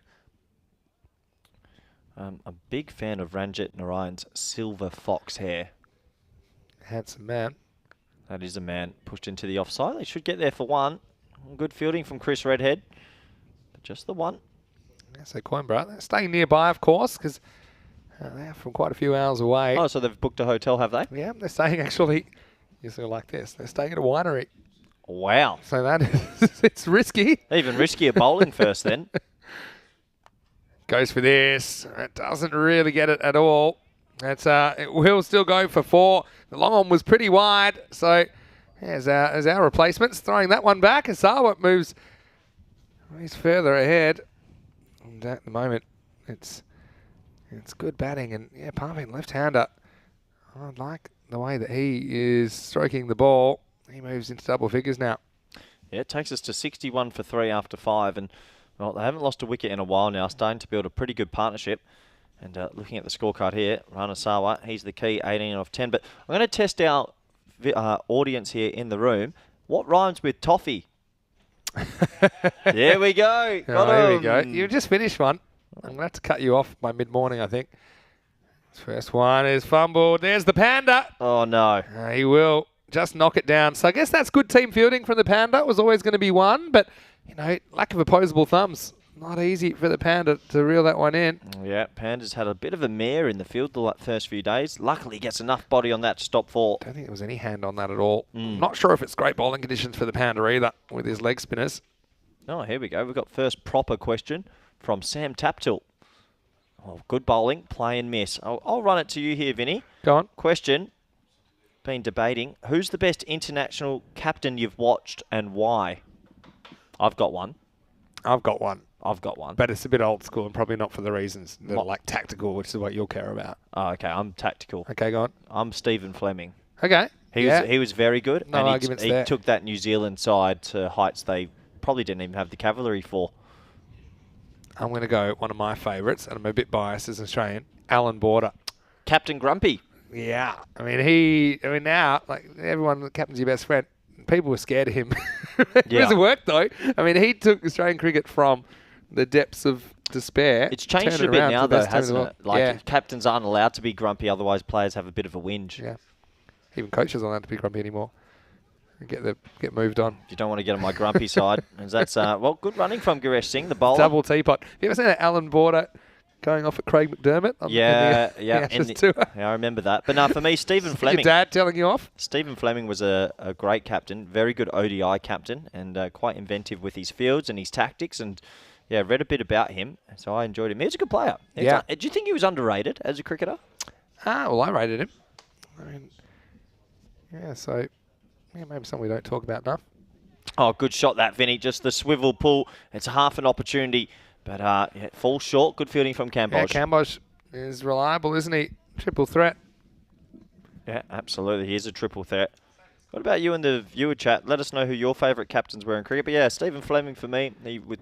S2: A big fan of Ranjit Narayan's silver fox hair.
S1: Handsome man.
S2: That is a man pushed into the offside. They should get there for 1. Good fielding from Chris Redhead. But just the 1.
S1: Yeah, so Coimbra, they're staying nearby, of course, because they're from quite a few hours away.
S2: Oh, so they've booked a hotel, have they?
S1: Yeah, they're staying actually, you see like this, they're staying at a winery.
S2: Wow.
S1: So that is, it's risky.
S2: Even riskier bowling first then.
S1: Goes for this. It doesn't really get it at all. That's it will still go for 4. The long one was pretty wide, so as our replacements throwing that one back. Asawa moves further ahead. And at the moment, it's good batting, and yeah, Parveen left-hander. I like the way that he is stroking the ball. He moves into double figures now.
S2: Yeah, it takes us to 61 for 3 after 5, and well, they haven't lost a wicket in a while now, starting to build a pretty good partnership. And looking at the scorecard here, Ranasawa, he's the key, 18 off 10. But I'm going to test our audience here in the room. What rhymes with toffee? There we go.
S1: There we go. You just finished one. I'm going to have to cut you off by mid-morning, I think. This first one is fumbled. There's the Panda.
S2: Oh, no.
S1: He will just knock it down. So I guess that's good team fielding from the Panda. It was always going to be 1, but, you know, lack of opposable thumbs. Not easy for the Panda to reel that one in.
S2: Yeah, Panda's had a bit of a mare in the field the first few days. Luckily, gets enough body on that to stop 4.
S1: Don't think there was any hand on that at all. Not sure if it's great bowling conditions for the Panda either with his leg spinners.
S2: Oh, here we go. We've got first proper question from Sam Taptil. Oh, good bowling, play and miss. I'll run it to you here, Vinny.
S1: Go on.
S2: Question. Been debating. Who's the best international captain you've watched and why? I've got one.
S1: I've got one.
S2: But
S1: But it's a bit old school and probably not for the reasons that are like tactical, which is what you'll care about.
S2: Oh, okay, I'm tactical.
S1: Okay, go on.
S2: I'm Stephen Fleming.
S1: Okay.
S2: He was very good.
S1: No
S2: and
S1: arguments
S2: he
S1: there.
S2: took that New Zealand side to heights they probably didn't even have the cavalry for.
S1: I'm going to go one of my favourites, and I'm a bit biased as an Australian, Alan Border.
S2: Captain Grumpy.
S1: Yeah. I mean, now, like, everyone, the captain's your best friend. People were scared of him. It doesn't work, though. I mean, he took Australian cricket from the depths of despair.
S2: It's changed a bit now, though, hasn't it? Like, captains aren't allowed to be grumpy, otherwise players have a bit of a whinge.
S1: Yeah. Even coaches aren't allowed to be grumpy anymore. Get moved on.
S2: You don't want to get on my grumpy side. And that's, well, good running from Giresh Singh, the bowler.
S1: Double teapot. Have you ever seen that Alan Border going off at Craig McDermott?
S2: Yeah.
S1: Tour?
S2: Yeah, I remember that. But no, for me, Stephen Fleming.
S1: Your dad telling you off?
S2: Stephen Fleming was a great captain, very good ODI captain, and quite inventive with his fields and his tactics. And yeah, read a bit about him, so I enjoyed him. He was a good player. Do you think he was underrated as a cricketer?
S1: Well, I rated him. I mean, yeah, so maybe something we don't talk about enough.
S2: Oh, good shot that, Vinny. Just the swivel pull. It's half an opportunity, but it falls short. Good fielding from Cambodge.
S1: Yeah, Cambodge is reliable, isn't he? Triple threat.
S2: Yeah, absolutely. He is a triple threat. What about you in the viewer chat? Let us know who your favourite captains were in cricket. But yeah, Stephen Fleming for me. He with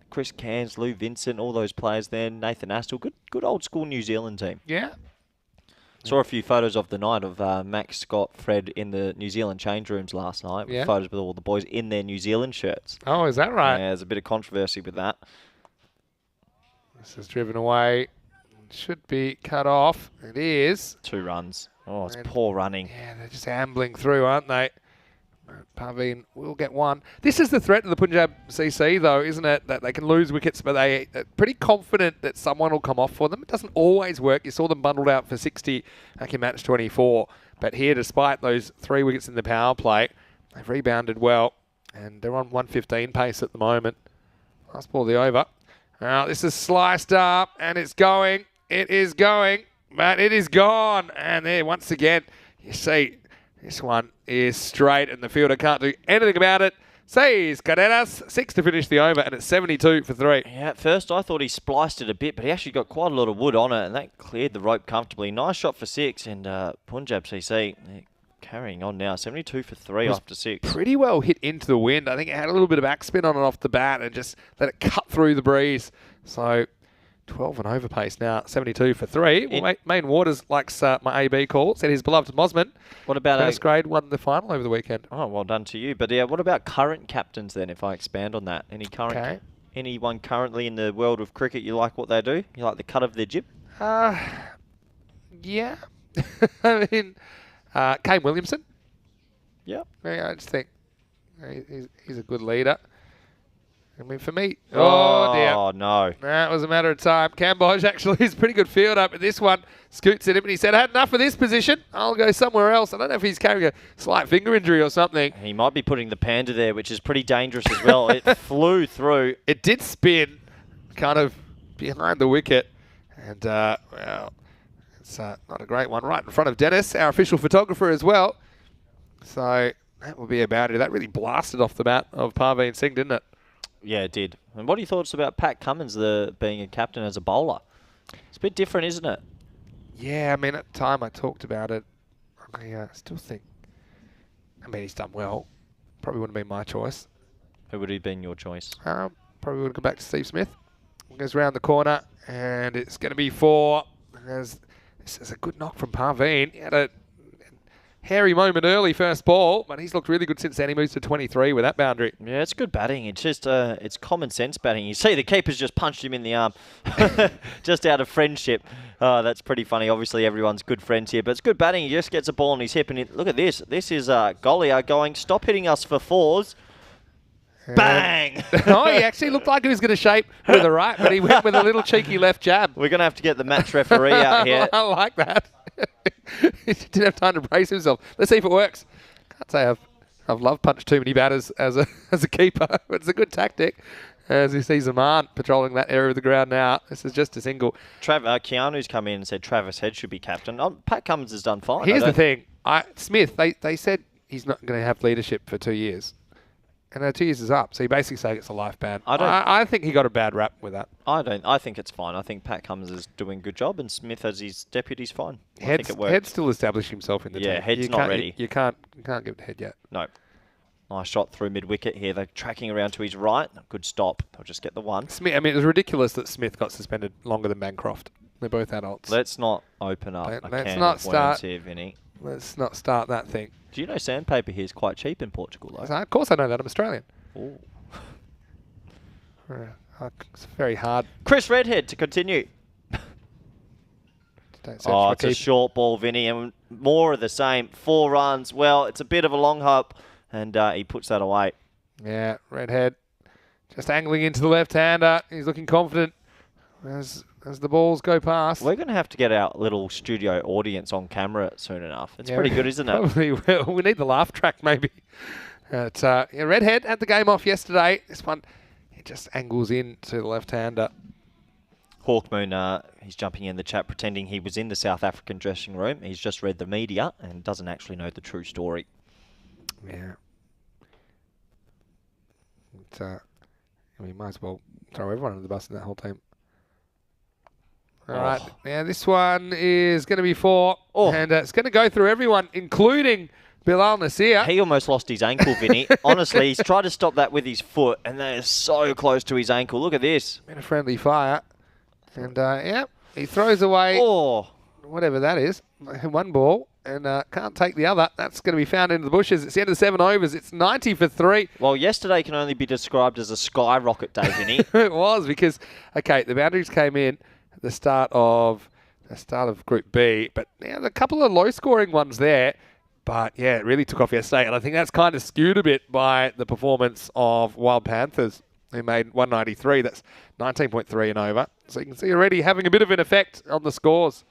S2: Chris Cairns, Lou Vincent, all those players there. Nathan Astle. Good old school New Zealand team.
S1: Yeah.
S2: Saw a few photos of the night of Max, Scott, Fred in the New Zealand change rooms last night.
S1: Yeah.
S2: Photos with all the boys in their New Zealand shirts.
S1: Oh, is that right?
S2: Yeah, there's a bit of controversy with that.
S1: This is driven away. Should be cut off. It is.
S2: 2 runs. Oh, it's poor running.
S1: Yeah, they're just ambling through, aren't they? Parveen will get one. This is the threat to the Punjab CC, though, isn't it? That they can lose wickets, but they're pretty confident that someone will come off for them. It doesn't always work. You saw them bundled out for 60 back in match 24. But here, despite those 3 wickets in the power play, they've rebounded well. And they're on 115 pace at the moment. Last ball of the over. Now, this is sliced up, and it's going. It is going, but it is gone. And there, once again, you see, this one is straight, and the fielder can't do anything about it. Says Carreras, 6 to finish the over, and it's 72 for 3.
S2: Yeah, at first I thought he spliced it a bit, but he actually got quite a lot of wood on it, and that cleared the rope comfortably. Nice shot for 6, and Punjab CC carrying on now, 72 for 3 after 6.
S1: Pretty well hit into the wind. I think it had a little bit of backspin on it off the bat and just let it cut through the breeze. So 12 and over pace now, 72 for 3. Well, Main Waters likes my AB call. Said his beloved Mosman.
S2: What about
S1: first grade won the final over the weekend.
S2: Oh, well done to you. But yeah, what about current captains then? If I expand on that, anyone currently in the world of cricket you like what they do? You like the cut of their jib?
S1: Yeah. I mean, Kane Williamson.
S2: Yeah.
S1: I just think he's a good leader. I mean, for me... Oh, dear.
S2: Oh, no.
S1: That was a matter of time. Cambodge actually is a pretty good fielder, but this one scoots at him and he said, I had enough of this position. I'll go somewhere else. I don't know if he's carrying a slight finger injury or something.
S2: He might be putting the panda there, which is pretty dangerous as well. It flew through.
S1: It did spin kind of behind the wicket. And, well, it's not a great one. Right in front of Dennis, our official photographer as well. So that will be about it. That really blasted off the bat of Parveen Singh, didn't it?
S2: Yeah, it did. And what are your thoughts about Pat Cummins being a captain as a bowler? It's a bit different, isn't it?
S1: Yeah, I mean, at the time I talked about it, I still think, I mean, he's done well. Probably wouldn't have been my choice.
S2: Who would have been your choice?
S1: Probably would have gone back to Steve Smith. Goes round the corner, and it's going to be 4. This is a good knock from Parveen. He had a hairy moment early first ball, but he's looked really good since then. He moves to 23 with that boundary.
S2: Yeah, it's good batting. It's just it's common sense batting. You see the keeper's just punched him in the arm just out of friendship. That's pretty funny. Obviously, everyone's good friends here, but it's good batting. He just gets a ball on his hip, and look at this. This is Gollier going, stop hitting us for 4s. Bang!
S1: Oh, he actually looked like he was going to shape with the right, but he went with a little cheeky left jab.
S2: We're going to have to get the match referee out here.
S1: I like that. He didn't have time to brace himself. Let's see if it works. Can't say I've love punched too many batters as a keeper, but it's a good tactic. As you see Zaman patrolling that area of the ground now. This is just a single.
S2: Keanu's come in and said Travis Head should be captain. Pat Cummins has done fine.
S1: Here's the thing. Smith, they said he's not going to have leadership for 2 years. And 2 years is up, so he basically saying it's a life ban. I think he got a bad rap with that.
S2: I think it's fine. I think Pat Cummins is doing a good job, and Smith as his deputy's fine. I think it works.
S1: Head's still established himself in the team.
S2: Yeah, Head's not ready.
S1: You can't give it to Head yet.
S2: No. Nice shot through mid-wicket here. They're tracking around to his right. Good stop. They'll just get the one.
S1: Smith, I mean, it was ridiculous that Smith got suspended longer than Bancroft. They're both adults.
S2: Let's not open up a can of worms here, Vinny. Let's not
S1: start that thing.
S2: Do you know sandpaper here is quite cheap in Portugal, though?
S1: Of course I know that. I'm Australian.
S2: Ooh.
S1: It's very hard.
S2: Chris Redhead to continue. It's a short ball, Vinny, and more of the same. 4 runs. Well, it's a bit of a long hop, and he puts that away.
S1: Yeah, Redhead just angling into the left-hander. He's looking confident as the balls go past.
S2: We're going to have to get our little studio audience on camera soon enough. It's pretty good, isn't it?
S1: Probably will. We need the laugh track, maybe. But, Redhead had the game off yesterday. This one, it just angles in to the left-hander.
S2: Hawkmoon, he's jumping in the chat pretending he was in the South African dressing room. He's just read the media and doesn't actually know the true story.
S1: Yeah. We might as well throw everyone under the bus in that whole team. All right. Now, this one is going to be 4. And it's going to go through everyone, including Bilal Nasir.
S2: He almost lost his ankle, Vinny. Honestly, he's tried to stop that with his foot, and they are so close to his ankle. Look at this.
S1: Been a friendly fire. And, he throws away whatever that is. One ball. And can't take the other. That's going to be found into the bushes. It's the end of the 7 overs. It's 90 for 3.
S2: Well, yesterday can only be described as a skyrocket day, Vinny.
S1: It was because, the boundaries came in at the start of the start of Group B. But yeah, a couple of low-scoring ones there. But yeah, it really took off yesterday. And I think that's kind of skewed a bit by the performance of Wild Panthers, who made 193. That's 19.3 and over. So you can see already having a bit of an effect on the scores.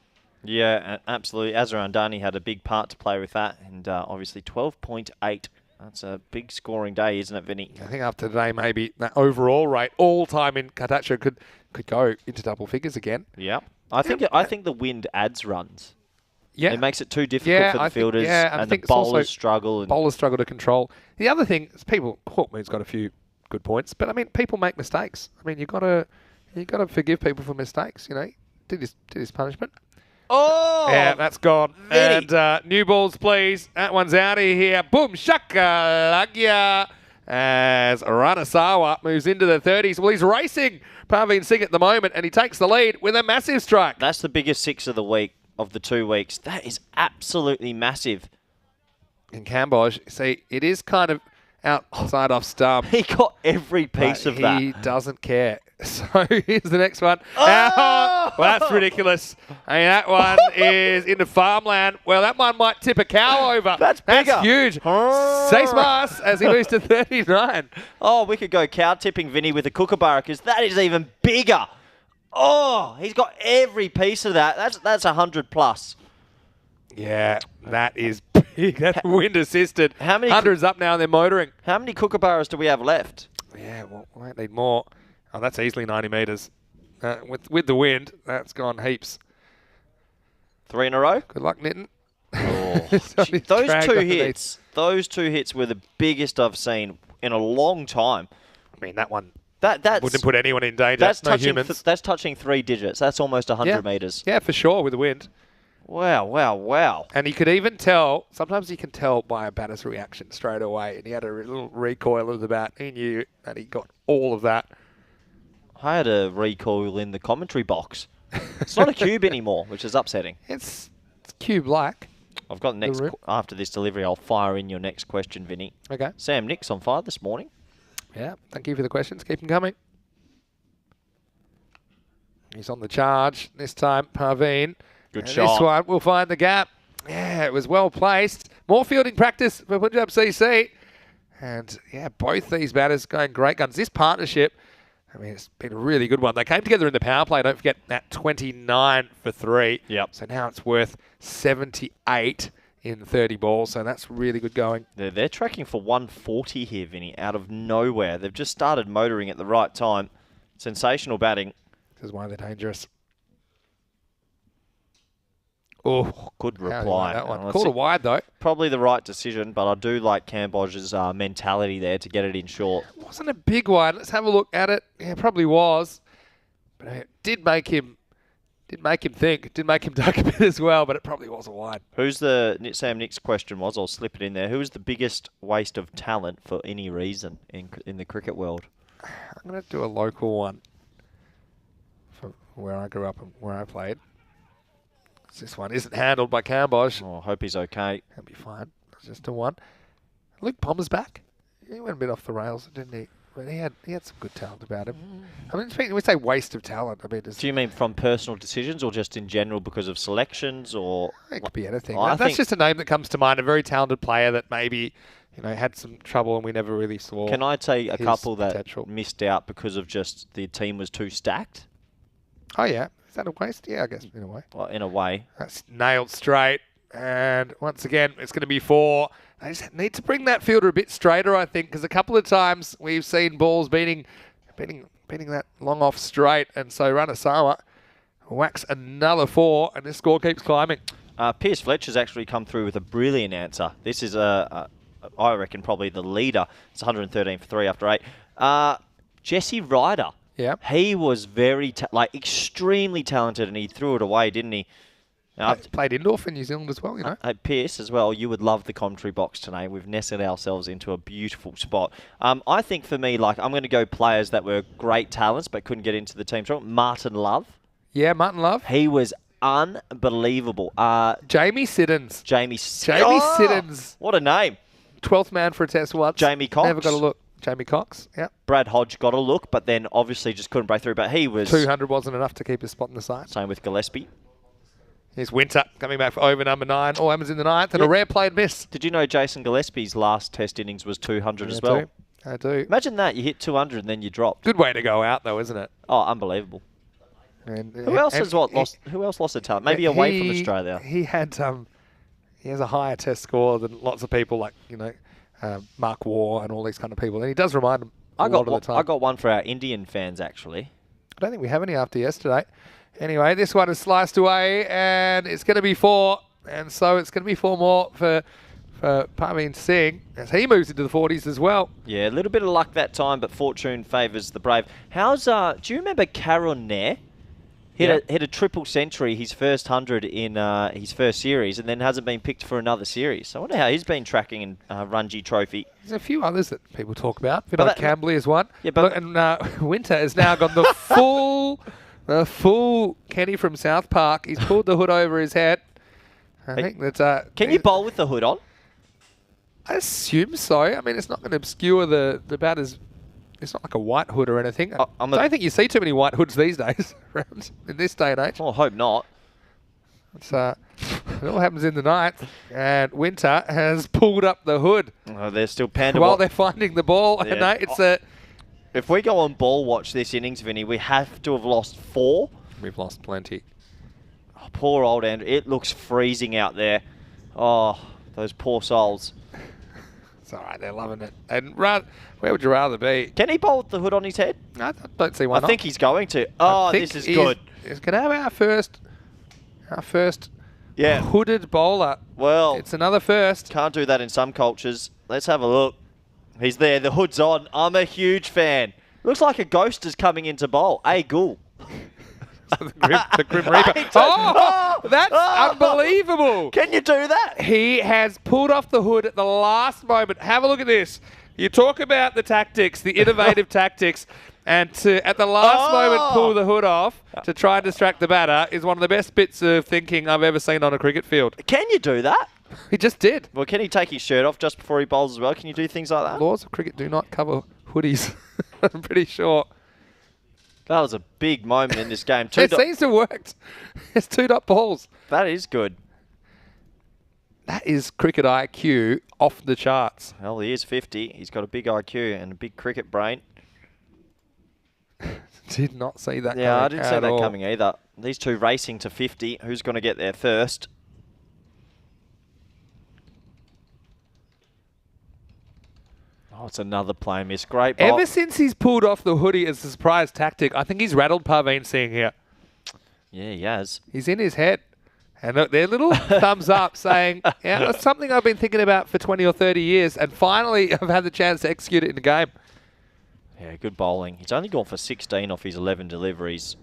S2: Yeah, absolutely. Azarandani had a big part to play with that. And obviously 12.8. That's a big scoring day, isn't it, Vinny?
S1: I think after today, maybe that overall rate all time in Cartaccio could go into double figures again.
S2: Yeah. I think the wind adds runs.
S1: Yeah.
S2: It makes it too difficult for the fielders, and the bowlers struggle.
S1: Bowlers struggle to control. The other thing is Hawkmoon's got a few good points, but I mean, people make mistakes. I mean, you got to forgive people for mistakes. You know, did his punishment.
S2: Oh!
S1: Yeah, that's gone.
S2: Vinny.
S1: And new balls, please. That one's out of here. Boom, shakalagya. As Ranasawa moves into the 30s. Well, he's racing Parveen Singh at the moment, and he takes the lead with a massive strike.
S2: That's the biggest six of the week, of the 2 weeks. That is absolutely massive.
S1: In Cambodge, see, it is kind of outside off stump.
S2: He got every piece of that.
S1: He doesn't care. So here's the next one.
S2: Oh!
S1: Well, that's ridiculous. I mean, that one is into farmland. Well, that one might tip a cow over.
S2: That's bigger.
S1: That's huge. Say smas as he moves to 39.
S2: Oh, we could go cow tipping, Vinny, with a kookaburra, because that is even bigger. Oh, he's got every piece of that. That's 100 plus.
S1: Yeah, that is big. That's wind assisted.
S2: How many
S1: 100's up now and they're motoring.
S2: How many kookaburras do we have left?
S1: Yeah, well, we might need more. Oh, that's easily 90 metres. With the wind, that's gone heaps.
S2: 3 in a row?
S1: Good luck, Nitton.
S2: Oh,
S1: Gee,
S2: those two hits were the biggest I've seen in a long time.
S1: I mean, that one
S2: that's
S1: wouldn't put anyone in danger.
S2: That's
S1: no
S2: touching.
S1: humans.
S2: That's touching 3 digits. That's almost 100 metres.
S1: Yeah, for sure, with the wind.
S2: Wow.
S1: And you could even tell, sometimes you can tell by a batter's reaction straight away. And he had a little recoil of the bat. He knew that he got all of that.
S2: I had a recoil in the commentary box. It's not a cube anymore, which is upsetting.
S1: It's cube-like.
S2: I've got next after this delivery. I'll fire in your next question, Vinny.
S1: Okay.
S2: Sam Nick's on fire this morning.
S1: Yeah, thank you for the questions. Keep them coming. He's on the charge this time, Parveen.
S2: Good shot.
S1: This one will find the gap. Yeah, it was well placed. More fielding practice for Punjab CC. And yeah, both these batters going great guns. This partnership, I mean, it's been a really good one. They came together in the power play. Don't forget that 29 for 3.
S2: Yep.
S1: So now it's worth 78 in 30 balls. So that's really good going.
S2: They're tracking for 140 here, Vinny, out of nowhere. They've just started motoring at the right time. Sensational batting.
S1: This is why they're dangerous. Oh,
S2: good reply.
S1: That one. Called it wide, though.
S2: Probably the right decision, but I do like Cambodge's mentality there to get it in short.
S1: It wasn't a big one. Let's have a look at it. Yeah, it probably was. But it did make him think. Did make him duck a bit as well, but it probably was a wide.
S2: Who's Sam Nick's question was, I'll slip it in there. Who is the biggest waste of talent for any reason in the cricket world?
S1: I'm going to do a local one from where I grew up and where I played. This one isn't handled by Cambodge.
S2: Oh, I hope he's okay.
S1: He'll be fine. It's just a one. Luke Palmer's back. He went a bit off the rails, didn't he? But he had some good talent about him. I mean, when we say waste of talent, I mean...
S2: Do you mean from personal decisions or just in general because of selections or...
S1: It could be anything. That's just a name that comes to mind. A very talented player that maybe, had some trouble and we never really saw.
S2: Can I take a couple
S1: potential
S2: that missed out because of just the team was too stacked?
S1: Oh, yeah. Is that a waste? Yeah, I guess, in a way.
S2: Well, in a way.
S1: That's nailed straight. And once again, it's going to be 4. They just need to bring that fielder a bit straighter, I think, because a couple of times we've seen balls beating that long off straight. And so Ranasawa whacks another 4, and this score keeps climbing.
S2: Pierce Fletcher's actually come through with a brilliant answer. This is, I reckon, probably the leader. It's 113 for 3 after 8. Jesse Ryder.
S1: Yeah,
S2: he was very, extremely talented, and he threw it away, didn't he?
S1: Played indoor for New Zealand as well,
S2: Pierce as well, you would love the commentary box today. We've nested ourselves into a beautiful spot. I think for me, I'm going to go players that were great talents but couldn't get into the team. Martin Love.
S1: Yeah, Martin Love.
S2: He was unbelievable.
S1: Jamie Siddons.
S2: Jamie
S1: Siddons.
S2: What a name.
S1: 12th man for a test once.
S2: Jamie Cox.
S1: Never got a look. Jamie Cox, yeah.
S2: Brad Hodge got a look, but then obviously just couldn't break through. But he was...
S1: 200 wasn't enough to keep his spot in the side.
S2: Same with Gillespie.
S1: Here's Winter coming back for over number 9. All happens in the 9th, and a rare play and miss.
S2: Did you know Jason Gillespie's last Test innings was 200 as well?
S1: I do.
S2: Imagine that. You hit 200 and then you dropped.
S1: Good way to go out, though, isn't it?
S2: Oh, unbelievable.
S1: And,
S2: Who else lost a talent? Maybe away from Australia.
S1: He had he has a higher Test score than lots of people like Mark Waugh and all these kind of people, and he does remind them a lot of the time.
S2: I got one for our Indian fans actually.
S1: I don't think we have any after yesterday. Anyway, this one is sliced away, and it's going to be 4, and so it's going to be 4 more for Parveen Singh as he moves into the 40s as well.
S2: Yeah, a little bit of luck that time, but fortune favours the brave. Do you remember Karun Nair? Hit a triple century, his first 100 in his first series, and then hasn't been picked for another series. So I wonder how he's been tracking in Ranji Trophy.
S1: There's a few others that people talk about. Vinod Kambli is one.
S2: Yeah, but
S1: Winter has now got the full Kenny from South Park. He's pulled the hood over his head. I think that's.
S2: Can you bowl with the hood on?
S1: I assume so. I mean, it's not going to obscure the batter's. It's not like a white hood or anything. I don't think you see too many white hoods these days around in this day and age.
S2: Well, I hope not.
S1: It all happens in the 9th, and Winter has pulled up the hood.
S2: Oh, they're still panda.
S1: While they're finding the ball.
S2: Yeah.
S1: No, it's
S2: if we go on ball watch this innings, Vinny, we have to have lost 4.
S1: We've lost plenty.
S2: Oh, poor old Andrew. It looks freezing out there. Oh, those poor souls.
S1: It's all right, they're loving it. And where would you rather be?
S2: Can he bowl with the hood on his head?
S1: I don't see why not.
S2: I think he's going to. Oh, this is good.
S1: He's going to have our first
S2: Yeah.
S1: hooded bowler.
S2: Well,
S1: it's another first.
S2: Can't do that in some cultures. Let's have a look. He's there. The hood's on. I'm a huge fan. Looks like a ghost is coming into bowl. A Ghoul.
S1: the Grim Reaper. That's unbelievable.
S2: Can you do that?
S1: He has pulled off the hood at the last moment. Have a look at this. You talk about the tactics, the innovative tactics, and to, at the last moment, pull the hood off to try and distract the batter is one of the best bits of thinking I've ever seen on a cricket field.
S2: Can you do that?
S1: He just did.
S2: Well, can he take his shirt off just before he bowls as well? Can you do things like that?
S1: Laws of cricket do not cover hoodies. I'm pretty sure.
S2: That was a big moment in this game.
S1: It seems to have worked. It's 2-dot balls.
S2: That is good.
S1: That is cricket IQ off the charts.
S2: Well, he is 50. He's got a big IQ and a big cricket brain.
S1: Did not see that coming.
S2: Yeah, I didn't see that coming either. These two racing to 50. Who's going to get there first? Oh, it's another play miss. Great ball.
S1: Ever since he's pulled off the hoodie as a surprise tactic, I think he's rattled Parveen Singh here.
S2: Yeah, he has.
S1: He's in his head. And look, they're little thumbs up saying, yeah, that's something I've been thinking about for 20 or 30 years, and finally I've had the chance to execute it in the game.
S2: Yeah, good bowling. He's only gone for 16 off his 11 deliveries.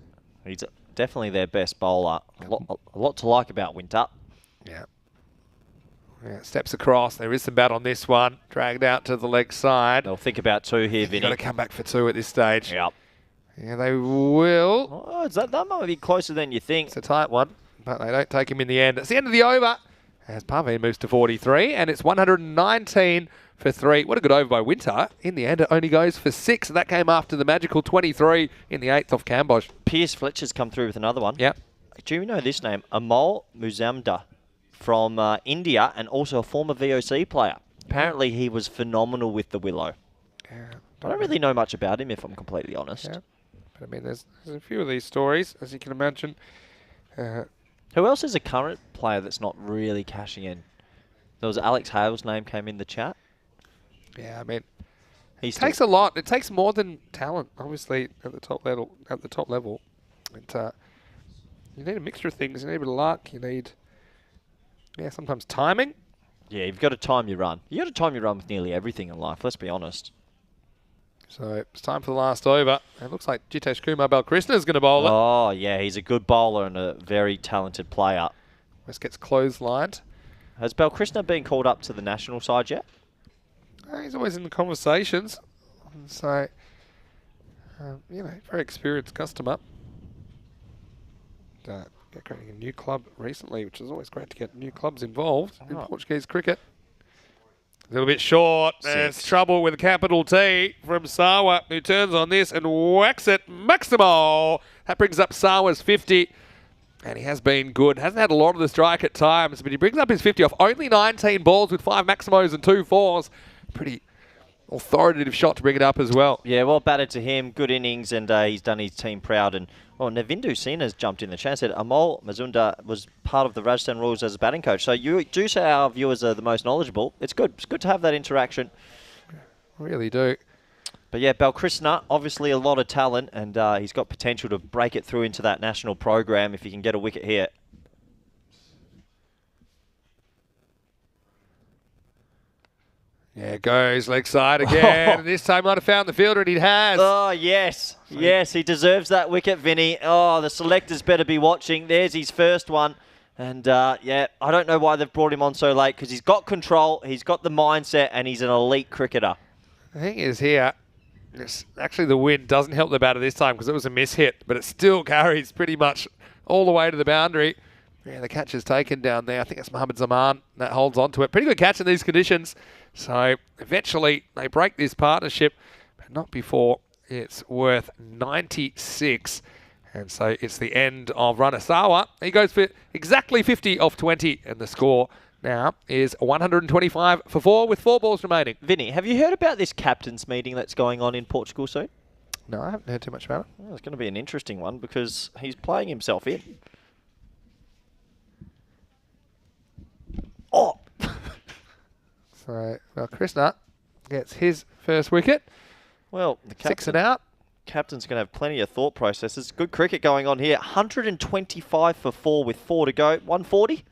S2: He's definitely their best bowler. A lot to like about Winter.
S1: Yeah. Steps across. There is some bat on this one. Dragged out to the leg side.
S2: They'll think about 2 here, Vinny.
S1: Got to come back for 2 at this stage.
S2: Yep.
S1: Yeah, they will.
S2: Oh, that might be closer than you think.
S1: It's a tight one, but they don't take him in the end. It's the end of the over as Parveen moves to 43, and it's 119 for 3. What a good over by Winter. In the end, it only goes for 6. That came after the magical 23 in the 8th off Kambosh.
S2: Pierce Fletcher's come through with another one.
S1: Yep.
S2: Do you know this name? Amol Muzamda from India, and also a former VOC player. Apparently, he was phenomenal with the Willow.
S1: Yeah,
S2: I don't really know much about him, if I'm completely honest.
S1: Yeah. But I mean, there's a few of these stories, as you can imagine.
S2: Who else is a current player that's not really cashing in? There was Alex Hale's name came in the chat.
S1: Yeah, I mean,
S2: it
S1: takes a lot. It takes more than talent, obviously, at the top level. You need a mixture of things. You need a bit of luck. You need, sometimes timing.
S2: Yeah, you've got to time your run. You've got to time your run with nearly everything in life, let's be honest.
S1: So it's time for the last over. It looks like Jitesh Kumar Balkrishna is going to bowl it.
S2: Oh, yeah, he's a good bowler and a very talented player.
S1: This gets clotheslined.
S2: Has Balkrishna been called up to the national side yet?
S1: He's always in the conversations. So, very experienced customer. Creating a new club recently, which is always great to get new clubs involved in Portuguese cricket. A little bit short. There's trouble with a capital T from Sawa, who turns on this and whacks it. Maximo. That brings up Sawa's 50. And he has been good. Hasn't had a lot of the strike at times, but he brings up his 50 off only 19 balls with 5 Maximos and 2 4s. Pretty authoritative shot to bring it up as well.
S2: Yeah, well batted to him. Good innings, and he's done his team proud. And Navindu Sina's jumped in the chat. Said Amol Mazumdar was part of the Rajasthan Royals as a batting coach. So you do say our viewers are the most knowledgeable. It's good. It's good to have that interaction.
S1: Really do.
S2: But yeah, Balkrishna, obviously a lot of talent, and he's got potential to break it through into that national program if he can get a wicket here.
S1: Yeah, goes leg side again. And this time might have found the fielder, and he has.
S2: Oh, yes. Yes, he deserves that wicket, Vinny. Oh, the selectors better be watching. There's his first one. And, yeah, I don't know why they've brought him on so late, because he's got control, he's got the mindset, and he's an elite cricketer.
S1: The thing is here, actually the wind doesn't help the batter this time because it was a mishit, but it still carries pretty much all the way to the boundary. Yeah, the catch is taken down there. I think it's Mohammad Zaman that holds on to it. Pretty good catch in these conditions. So eventually they break this partnership, but not before it's worth 96. And so it's the end of Ranasawa. He goes for exactly 50 off 20, and the score now is 125 for 4 with 4 balls remaining.
S2: Vinny, have you heard about this captain's meeting that's going on in Portugal soon?
S1: No, I haven't heard too much about it.
S2: Well, it's going to be an interesting one because he's playing himself in. Oh!
S1: So, well, Krishna gets his first wicket.
S2: Well, the
S1: 6 and out.
S2: Captain's going to have plenty of thought processes. Good cricket going on here. 125 for 4 with 4 to go. 140?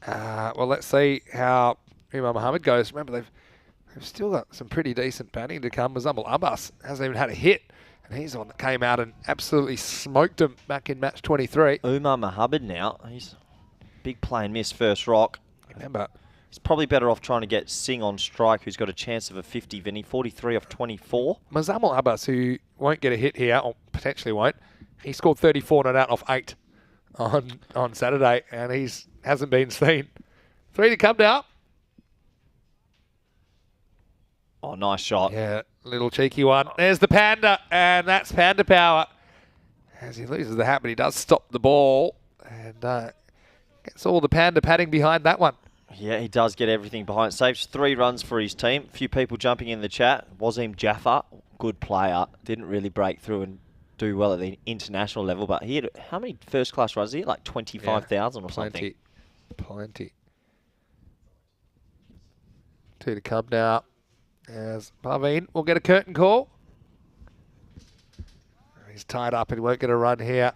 S1: Well, let's see how Umar Mohammed goes. Remember, they've still got some pretty decent batting to come. Mazumdar Abbas hasn't even had a hit, and he's the one that came out and absolutely smoked him back in match 23.
S2: Umar Mohammed now. He's big play and miss first rock.
S1: Remember,
S2: he's probably better off trying to get Singh on strike, who's got a chance of a 50, Vinny. 43 off 24.
S1: Mazumdar Abbas, who won't get a hit here, or potentially won't, he scored 34 not out off 8 on Saturday, and he's hasn't been seen. 3 to come now.
S2: Oh, nice shot.
S1: Yeah, little cheeky one. There's the Panda, and that's Panda power. As he loses the hat, but he does stop the ball, and gets all the Panda padding behind that one.
S2: Yeah, he does get everything behind. Saves 3 runs for his team. A few people jumping in the chat. Wasim Jaffa, good player. Didn't really break through and do well at the international level, but he had, how many first-class runs? He had like 25,000 or something.
S1: Plenty. 2 to come now. As Parveen will get a curtain call. He's tied up and he won't get a run here.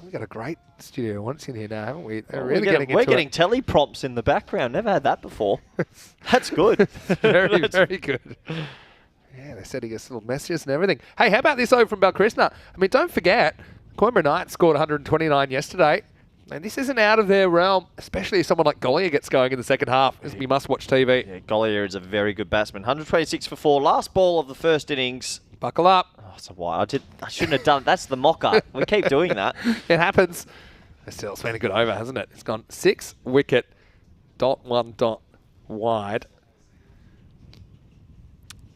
S1: We've got a great studio once in here now, haven't we?
S2: We're getting teleprompts in the background. Never had that before. That's good.
S1: Very good. Yeah, they're sending us little messages and everything. Hey, how about this over from Balkrishna? I mean, don't forget, Coimbra Knights scored 129 yesterday. And this isn't out of their realm, especially if someone like Gollier gets going in the second half. This will be must-watch TV.
S2: Yeah, Gollier is a very good batsman. 126 for 4. Last ball of the first innings.
S1: Buckle up.
S2: Oh, it's a wide. I shouldn't have done it. That's the mocker. We keep doing that.
S1: It happens. Still, it's been a good over, hasn't it? It's gone 6 wicket, .1 wide.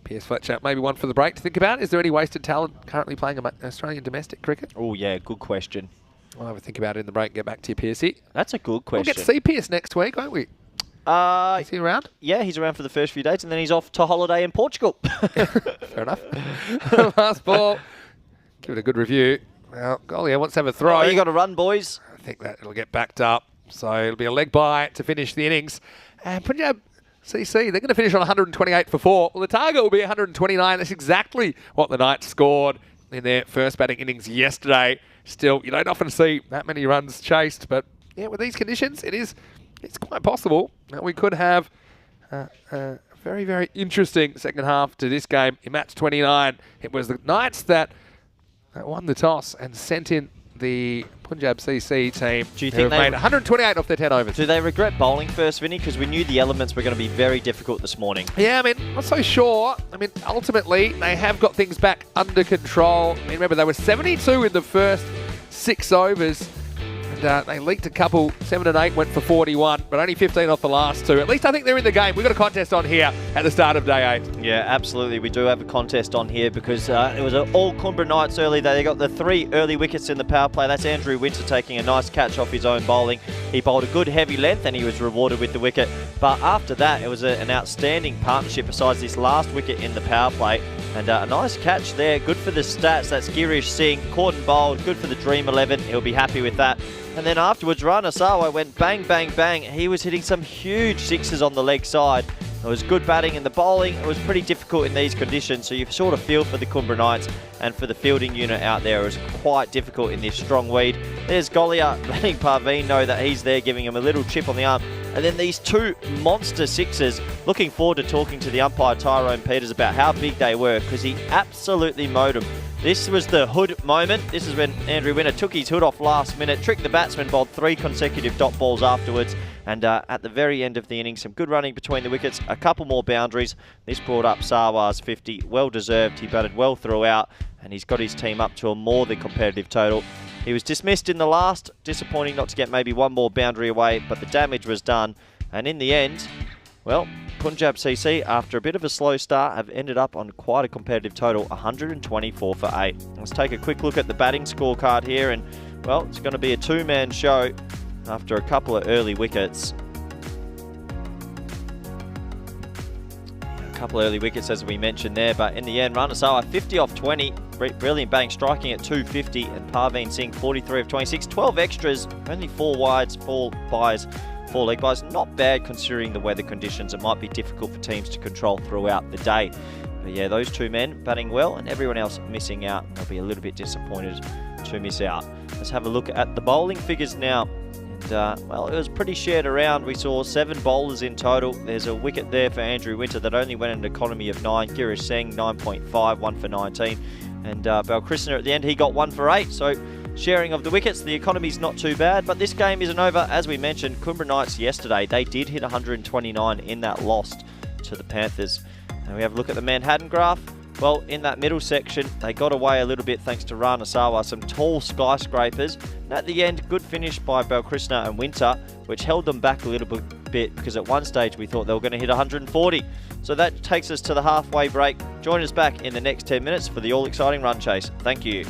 S1: Pierce Fletcher, maybe one for the break to think about. Is there any wasted talent currently playing Australian domestic cricket?
S2: Oh, yeah, good question.
S1: We'll have a think about it in the break and get back to you, Piercy.
S2: That's a good question.
S1: We'll get to see Pierce next week, won't we? Is he around?
S2: Yeah, he's around for the first few days, and then he's off to holiday in Portugal.
S1: Fair enough. Last ball. Give it a good review. Well, Gollier wants to have a throw.
S2: Oh, you got to run, boys.
S1: I think that it'll get backed up. So it'll be a leg bye to finish the innings. And Punjab CC, they're going to finish on 128 for 4. Well, the target will be 129. That's exactly what the Knights scored in their first batting innings yesterday. Still, you don't often see that many runs chased, but yeah, with these conditions, it's quite possible that we could have a very, very interesting second half to this game. In match 29, it was the Knights that won the toss and sent in the Punjab CC team.
S2: Do you think they
S1: made 128 off their 10 overs?
S2: Do they regret bowling first, Vinny? Because we knew the elements were going to be very difficult this morning.
S1: Yeah, I mean, not so sure. I mean, ultimately, they have got things back under control. I mean, remember, they were 72 in the first 6 overs. And they leaked a couple. 7 and 8 went for 41, but only 15 off the last two. At least I think they're in the game. We've got a contest on here at the start of day 8.
S2: Yeah, absolutely. We do have a contest on here because it was all Canberra Knights early. They got the 3 early wickets in the power play. That's Andrew Winter taking a nice catch off his own bowling. He bowled a good heavy length and he was rewarded with the wicket. But after that, it was an outstanding partnership besides this last wicket in the power play. And a nice catch there. Good for the stats. That's Girish Singh. Caught and bowled. Good for the Dream 11. He'll be happy with that. And then afterwards, Rana Sawa went bang, bang, bang. He was hitting some huge sixes on the leg side. It was good batting in the bowling. It was pretty difficult in these conditions, so you sort of feel for the Canberra Knights and for the fielding unit out there. It was quite difficult in this strong weed. There's Golia letting Parveen know that he's there, giving him a little chip on the arm. And then these 2 monster sixes. Looking forward to talking to the umpire, Tyrone Peters, about how big they were, because he absolutely mowed them. This was the hood moment. This is when Andrew Winter took his hood off last minute, tricked the batsman, bowled 3 consecutive dot balls afterwards. And at the very end of the innings, some good running between the wickets, a couple more boundaries. This brought up Sarwar's 50, well deserved. He batted well throughout, and he's got his team up to a more than competitive total. He was dismissed in the last, disappointing not to get maybe one more boundary away, but the damage was done. And in the end, well, Punjab CC, after a bit of a slow start, have ended up on quite a competitive total, 124 for 8. Let's take a quick look at the batting scorecard here, and, well, it's going to be a 2-man show after a couple of early wickets. A couple of early wickets, as we mentioned there, but in the end, Rana Sawa 50 off 20, brilliant batting, striking at 250, and Parveen Singh 43 of 26, 12 extras, only 4 wides, 4 byes, 4 leg byes. Not bad considering the weather conditions. It might be difficult for teams to control throughout the day. But yeah, those 2 men batting well and everyone else missing out. They'll be a little bit disappointed to miss out. Let's have a look at the bowling figures now. And, well, it was pretty shared around. We saw 7 bowlers in total. There's a wicket there for Andrew Winter that only went an economy of 9. Girish Singh, 9.5, 1 for 19. And Balkrishna at the end, he got 1 for 8. So sharing of the wickets, the economy's not too bad. But this game isn't over. As we mentioned, Canberra Knights yesterday, they did hit 129 in that loss to the Panthers. And we have a look at the Manhattan graph. Well, in that middle section, they got away a little bit thanks to Rana Sawa, some tall skyscrapers. And at the end, good finish by Balkrishna and Winter, which held them back a little bit because at one stage we thought they were going to hit 140. So that takes us to the halfway break. Join us back in the next 10 minutes for the all-exciting run chase. Thank you.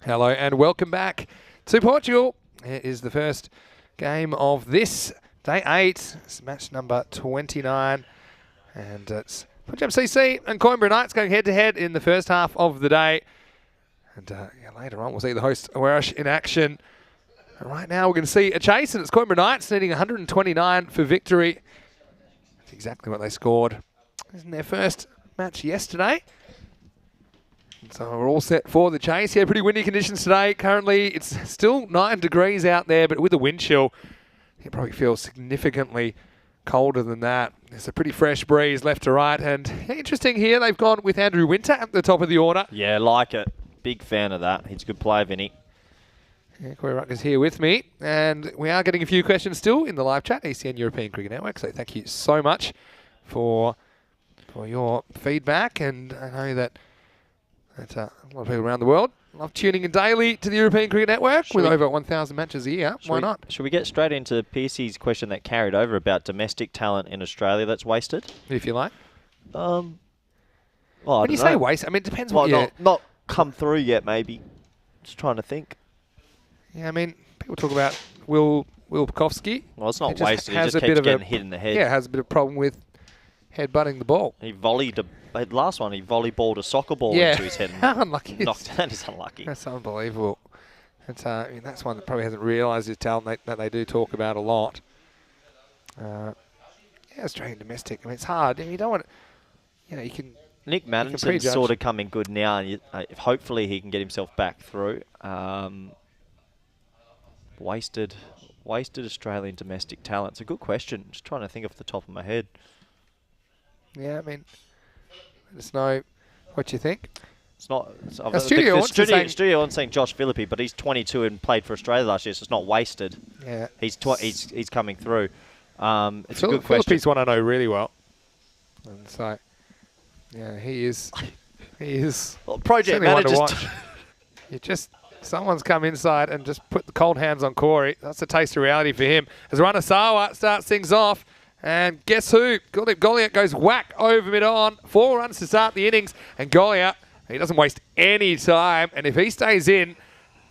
S1: Hello and welcome back to Portugal. It is the first game of this day 8. It's match number 29. And it's Punjab CC and Coimbra Knights going head-to-head in the first half of the day. And later on we'll see the host Awarish in action. And right now we're going to see a chase, and it's Coimbra Knights needing 129 for victory. That's exactly what they scored in their first match yesterday. So we're all set for the chase. Yeah, pretty windy conditions today. Currently, it's still 9 degrees out there, but with the wind chill, it probably feels significantly colder than that. There's a pretty fresh breeze left to right. And interesting here, they've gone with Andrew Winter at the top of the order.
S2: Yeah, like it. Big fan of that. He's a good player, Vinny.
S1: Yeah, Corey Rucker's here with me. And we are getting a few questions still in the live chat, ECN European Cricket Network. So thank you so much for your feedback. And I know that a lot of people around the world love tuning in daily to the European Cricket Network with over 1,000 matches a year. Why not?
S2: Should we get straight into Piercy's question that carried over about domestic talent in Australia that's wasted?
S1: If you like.
S2: Well,
S1: when you say waste, I mean, it depends what you...
S2: Not come through yet, maybe. Just trying to think.
S1: Yeah, I mean, people talk about Will Pukowski.
S2: Well, it's not wasted. He just keeps getting hit in the head.
S1: Yeah, has a bit of a problem with head-butting the ball.
S2: He last one, he volleyballed a soccer ball into his head.
S1: How unlucky.
S2: That is unlucky.
S1: That's unbelievable. It's, I mean, that's one that probably hasn't realised his talent that they do talk about a lot. Yeah, Australian domestic. I mean, it's hard. I mean, you don't want to, you can...
S2: Nick Maddison's sort of coming good now, and hopefully he can get himself back through. Wasted Australian domestic talent. It's a good question. Just trying to think off the top of my head.
S1: Yeah, I mean, let us know what you think.
S2: It's not.
S1: Studio
S2: One's saying Josh Philippi, but he's 22 and played for Australia last year, so it's not wasted.
S1: Yeah,
S2: he's coming through. It's a good question.
S1: Philippi's one I know really well, and so yeah, he is.
S2: Well, project managers.
S1: Someone's come inside and just put the cold hands on Corey. That's a taste of reality for him. As Ranasawa starts things off. And guess who? Goliath goes whack over mid-on. 4 runs to start the innings. And Goliath, he doesn't waste any time. And if he stays in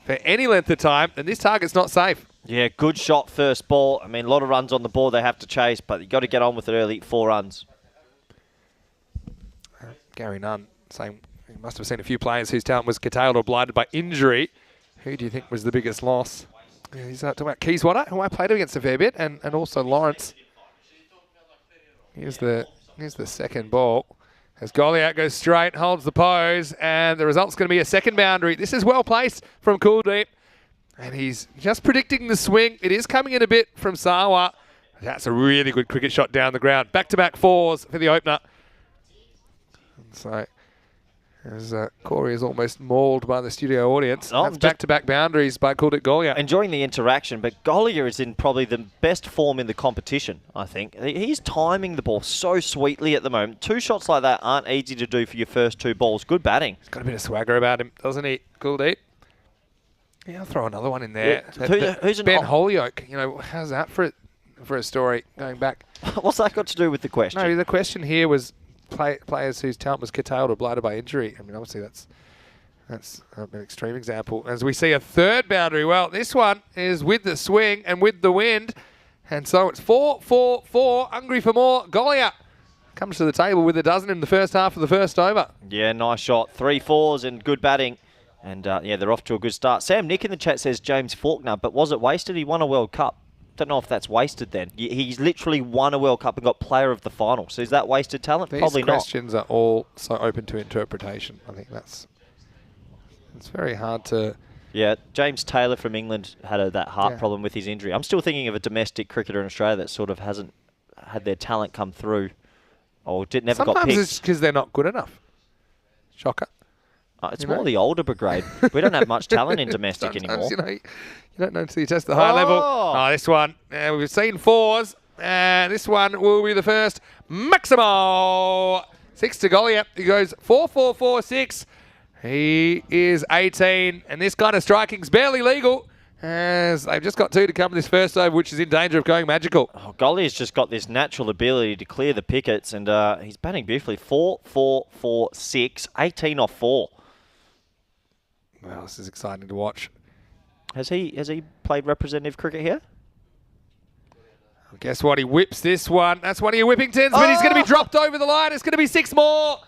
S1: for any length of time, then this target's not safe.
S2: Yeah, good shot first ball. I mean, a lot of runs on the board they have to chase, but you've got to get on with it early. 4 runs.
S1: Gary Nunn saying he must have seen a few players whose talent was curtailed or blighted by injury. Who do you think was the biggest loss? Yeah, he's talking about Keyswatter, who I played against a fair bit, and also Lawrence. Here's the second ball. As Goliath goes straight, holds the pose, and the result's going to be a second boundary. This is well placed from Kuldeep, and he's just predicting the swing. It is coming in a bit from Sawa. That's a really good cricket shot down the ground. Back-to-back 4s for the opener. And so, as Corey is almost mauled by the studio audience. That's back-to-back boundaries by Kuldeep Goliath.
S2: Enjoying the interaction, but Goliath is in probably the best form in the competition, I think. He's timing the ball so sweetly at the moment. 2 shots like that aren't easy to do for your first 2 balls. Good batting.
S1: He's got a bit of swagger about him, doesn't he, Kuldeep? Yeah, I'll throw another one in there.
S2: Yeah. Who's
S1: Ben Holyoke. How's that for a story going back?
S2: What's that got to do with the question?
S1: No, the question here was players whose talent was curtailed or blighted by injury. I mean, obviously that's an extreme example. As we see a third boundary. Well, this one is with the swing and with the wind. And so it's 4-4-4. Hungry for more. Goliath comes to the table with a dozen in the first half of the first over.
S2: Yeah, nice shot. 3 4s and good batting. And yeah, they're off to a good start. Sam Nick in the chat says James Faulkner, but was it wasted? He won a World Cup. Don't know if that's wasted then. He's literally won a World Cup and got player of the final. So is that wasted talent? Probably not.
S1: These questions are all so open to interpretation. I think it's very hard to...
S2: Yeah, James Taylor from England had that heart problem with his injury. I'm still thinking of a domestic cricketer in Australia that sort of hasn't had their talent come through or never got picked.
S1: Sometimes it's because they're not good enough. Shocker.
S2: It's more the older brigade. We don't have much talent in domestic anymore.
S1: You don't know until you test the high level. Oh, this one. We've seen 4s. And this one will be the first. Maximo. 6 to Goliath. He goes 4-4-4-6. He is 18. And this kind of striking's barely legal, as they've just got 2 to come in this first over, which is in danger of going magical.
S2: Oh, Goliath's just got this natural ability to clear the pickets, and he's batting beautifully. 4-4-4-6. 18 off 4.
S1: Well, this is exciting to watch.
S2: Has he played representative cricket here?
S1: Guess what? He whips this one. That's one of your Whippingtons, but he's going to be dropped over the line. It's going to be 6 more.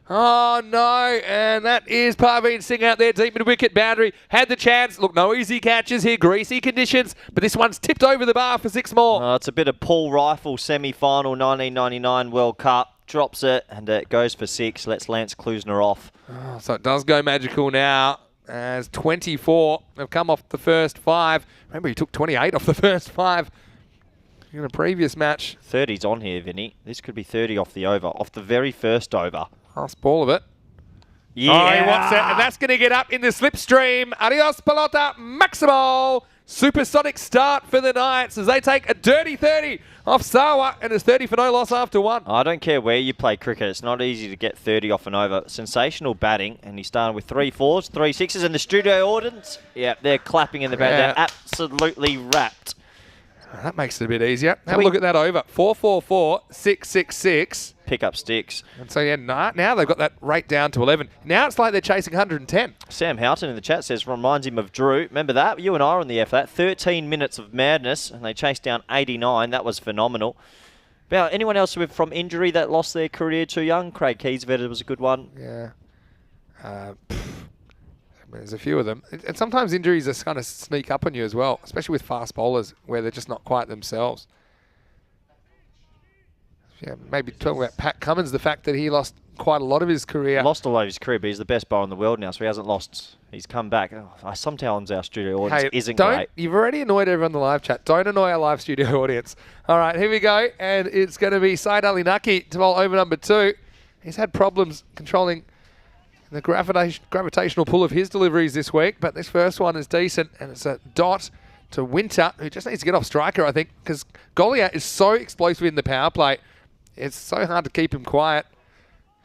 S1: Oh, no. And that is Parveen Singh out there, deep mid-wicket boundary. Had the chance. Look, no easy catches here. Greasy conditions. But this one's tipped over the bar for 6 more.
S2: It's a bit of Paul Rifle semi-final 1999 World Cup. Drops it, and it goes for 6. Lets Lance Klusner off.
S1: Oh, so it does go magical now, as 24 have come off the first 5. Remember, he took 28 off the first 5 in a previous match.
S2: 30's on here, Vinny. This could be 30 off the over, off the very first over.
S1: Last ball of it.
S2: Yeah.
S1: Oh, he wants it, and that's going to get up in the slipstream. Adios, pelota, Maximo. Supersonic start for the Knights as they take a dirty 30 off Sawa, and it's 30 for no loss after 1.
S2: I don't care where you play cricket. It's not easy to get 30 off and over. Sensational batting, and he started with 3 4s, 3 6s, and the studio audience, yeah, they're clapping in the back.
S1: Yeah.
S2: They're absolutely wrapped.
S1: That makes it a bit easier. Have a look at that over. 4-4-4, 6-6-6.
S2: Pick up sticks.
S1: And so, yeah, now they've got that rate down to 11. Now it's like they're chasing 110.
S2: Sam Houghton in the chat says, reminds him of Drew. Remember that? You and I were on the F that. 13 minutes of madness, and they chased down 89. That was phenomenal. About anyone else from injury that lost their career too young? Craig Keysved was a good one.
S1: Yeah. There's a few of them. And sometimes injuries just kind of sneak up on you as well, especially with fast bowlers where they're just not quite themselves. Yeah, maybe talking about Pat Cummins, the fact that he lost quite a lot of his career.
S2: Lost a lot of his career, but he's the best bowler in the world now, so he hasn't lost. He's come back. Sometimes our studio audience isn't great.
S1: You've already annoyed everyone in the live chat. Don't annoy our live studio audience. All right, here we go. And it's going to be Syed Ali Naki to bowl over number 2. He's had problems controlling the gravitational pull of his deliveries this week, but this first one is decent, and it's a dot to Winter, who just needs to get off striker, I think, because Goliath is so explosive in the power play. It's so hard to keep him quiet,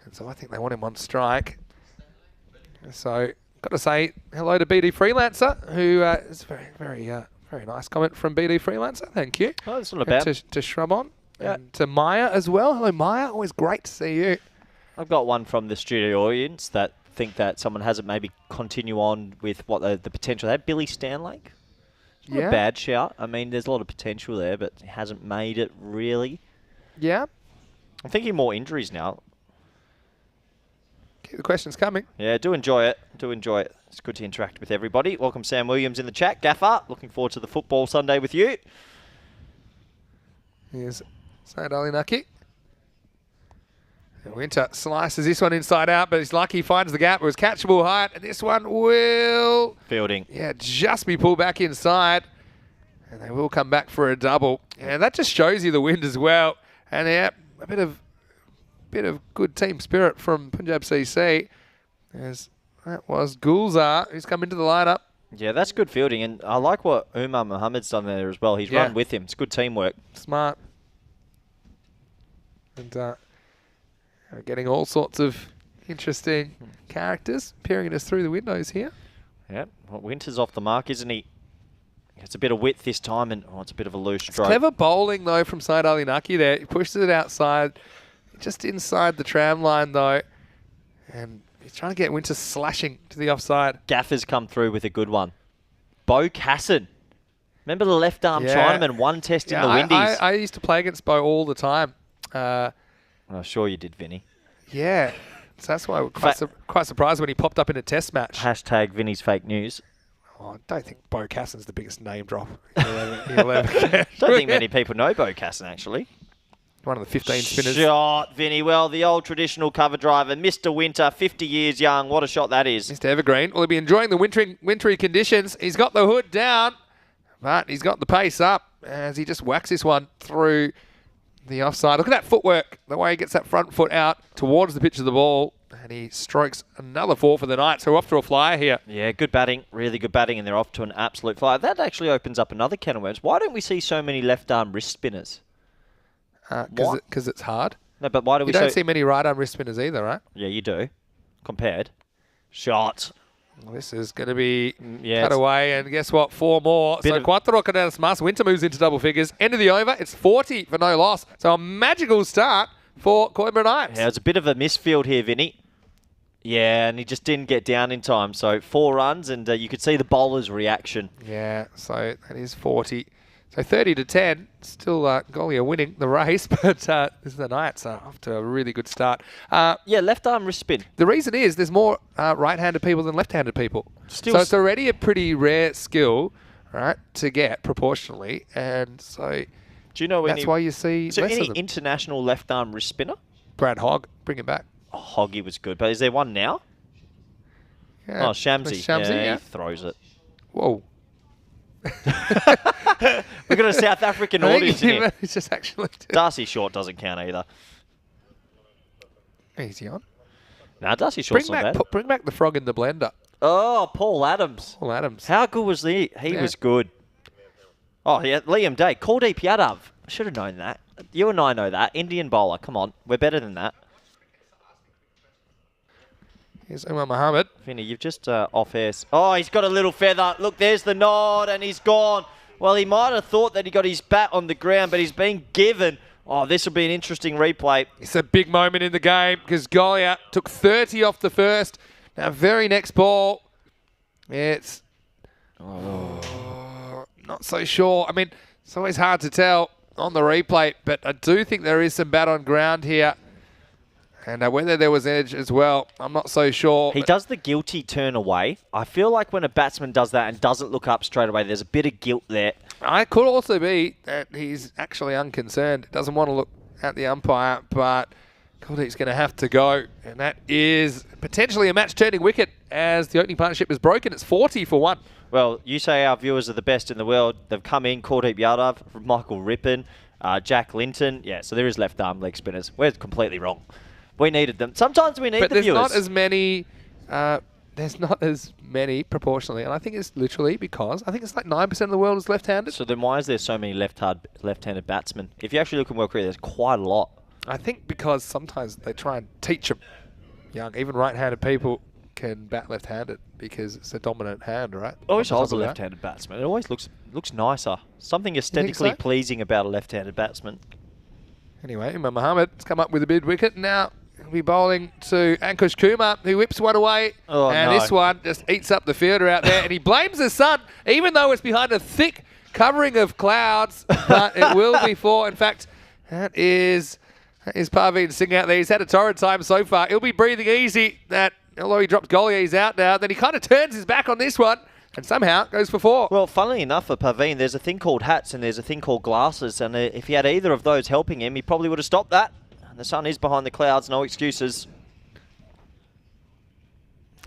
S1: and so I think they want him on strike. So, got to say hello to BD Freelancer, who is very nice comment from BD Freelancer. Thank you.
S2: Oh, that's not bad.
S1: To Shrubon, and to Maya as well. Hello, Maya. Always great to see you.
S2: I've got one from the studio audience that think that someone hasn't maybe continue on with what the potential they had. Billy Stanlake. Not a bad shout. I mean, there's a lot of potential there, but he hasn't made it really.
S1: Yeah.
S2: I'm thinking more injuries now.
S1: Keep the questions coming.
S2: Yeah, do enjoy it. Do enjoy it. It's good to interact with everybody. Welcome Sam Williams in the chat. Gaffer, looking forward to the football Sunday with you.
S1: Here's Syed Ali Naki. Winter slices this one inside out, but he's lucky he finds the gap. It was catchable height, and this one will...
S2: Fielding.
S1: Yeah, just be pulled back inside, and they will come back for a double. And that just shows you the wind as well. And yeah, a bit of good team spirit from Punjab CC, as that was Gulzar, who's come into the lineup.
S2: Yeah, that's good fielding, and I like what Umar Mohammad's done there as well. He's run with him. It's good teamwork.
S1: Smart. And we're getting all sorts of interesting characters peering at us through the windows here.
S2: Yeah, well, Winter's off the mark, isn't he? It's a bit of width this time, and it's a bit of a loose stroke.
S1: Clever bowling, though, from Syed Ali Naki there. He pushes it outside, just inside the tram line, though. And he's trying to get Winter slashing to the offside.
S2: Gaffer's come through with a good one. Bo Casson. Remember the left-arm Chinaman, one test in the Windies?
S1: I used to play against Bo all the time.
S2: I'm sure you did, Vinny.
S1: Yeah. So that's why we're quite surprised when he popped up in a test match.
S2: Hashtag Vinny's fake news.
S1: Oh, I don't think Bo Casson's the biggest name drop he'll ever get.
S2: Don't think many people know Bo Casson, actually.
S1: One of the 15 spinners.
S2: Shot, Vinny. Well, the old traditional cover driver, Mr. Winter, 50 years young. What a shot that is.
S1: Mr. Evergreen. Will he be enjoying the wintry conditions? He's got the hood down, but he's got the pace up as he just whacks this one through the offside. Look at that footwork, the way he gets that front foot out towards the pitch of the ball, and he strokes another 4 for the Knights, who are off to a flyer here.
S2: Yeah, good batting, really good batting, and they're off to an absolute flyer. That actually opens up another can of worms. Why don't we see so many left-arm wrist spinners?
S1: Because it's hard.
S2: No, but why do we?
S1: You don't see many right-arm wrist spinners either, right?
S2: Yeah, you do. Compared. Shot.
S1: Well, this is going to be cut away, and guess what? 4 more. So Quattro Cadenas Mas. Winter moves into double figures. End of the over. It's 40 for no loss. So a magical start for Coimbra Knights.
S2: Yeah, it's a bit of a misfield here, Vinny. Yeah, and he just didn't get down in time. So 4 runs, and you could see the bowler's reaction.
S1: Yeah, so that is 40. So 30-10, still Golia winning the race, but this is the Knights are off to a really good start.
S2: Yeah, left arm wrist spin.
S1: The reason is there's more right-handed people than left-handed people. So it's already a pretty rare skill, right, to get proportionally, and so
S2: do you know
S1: that's why you see
S2: so
S1: less
S2: any
S1: of them.
S2: international left arm wrist spinner?
S1: Brad Hogg, bring it back.
S2: Oh, Hoggy was good, but is there one now?
S1: Yeah,
S2: Oh, Shamsi.
S1: Yeah,
S2: He throws it.
S1: Whoa.
S2: We've got a South African audience in here.
S1: It's just actually
S2: Darcy Short doesn't count either.
S1: Easy on.
S2: Nah, Darcy Short's not bad.
S1: Bring back the frog in the blender.
S2: Oh, Paul Adams.
S1: Paul Adams.
S2: How good was he? He was good. Oh, yeah, Liam Day. Kuldeep Yadav. I should have known that. You and I know that. Indian bowler. Come on. We're better than that.
S1: Here's Umar Mohammed.
S2: Vinny, you've just off air. Oh, he's got a little feather. Look, there's the nod, and he's gone. Well, he might have thought that he got his bat on the ground, but he's been given. Oh, this will be an interesting replay.
S1: It's a big moment in the game because Golia took 30 off the first. Now, very next ball, it's not so sure. I mean, it's always hard to tell on the replay, but I do think there is some bat on ground here. And whether there was edge as well, I'm not so sure.
S2: He does the guilty turn away. I feel like when a batsman does that and doesn't look up straight away, there's a bit of guilt there.
S1: It could also be that he's actually unconcerned. Doesn't want to look at the umpire, but Kuldeep's going to have to go. And that is potentially a match-turning wicket as the opening partnership is broken. It's 40 for 1.
S2: Well, you say our viewers are the best in the world. They've come in, Kuldeep Yadav, Michael Rippon, Jack Linton. Yeah, so there is left-arm leg spinners. We're completely wrong. We needed them. Sometimes we need the viewers.
S1: But there's not as many. There's not as many proportionally, and I think it's literally because I think it's like 9% of the world is left-handed.
S2: So then why is there so many left-handed batsmen? If you actually look in World Cricket, there's quite a lot.
S1: I think because sometimes they try and teach them young, even right-handed people can bat left-handed because it's a dominant hand, right?
S2: I wish I was a left-handed batsman. It always looks nicer. Something aesthetically pleasing about a left-handed batsman.
S1: Anyway, Umar Mohammed has come up with a big wicket. Now he'll be bowling to Ankush Kumar, who whips one away. This one just eats up the fielder out there. And he blames the sun, even though it's behind a thick covering of clouds. But it will be 4. In fact, that is Parveen Singh out there. He's had a torrid time so far. He'll be breathing easy. Although he dropped Golia, he's out now. Then he kind of turns his back on this one. And somehow goes for 4.
S2: Well, funnily enough for Parveen, there's a thing called hats and there's a thing called glasses. And if he had either of those helping him, he probably would have stopped that. The sun is behind the clouds, no excuses.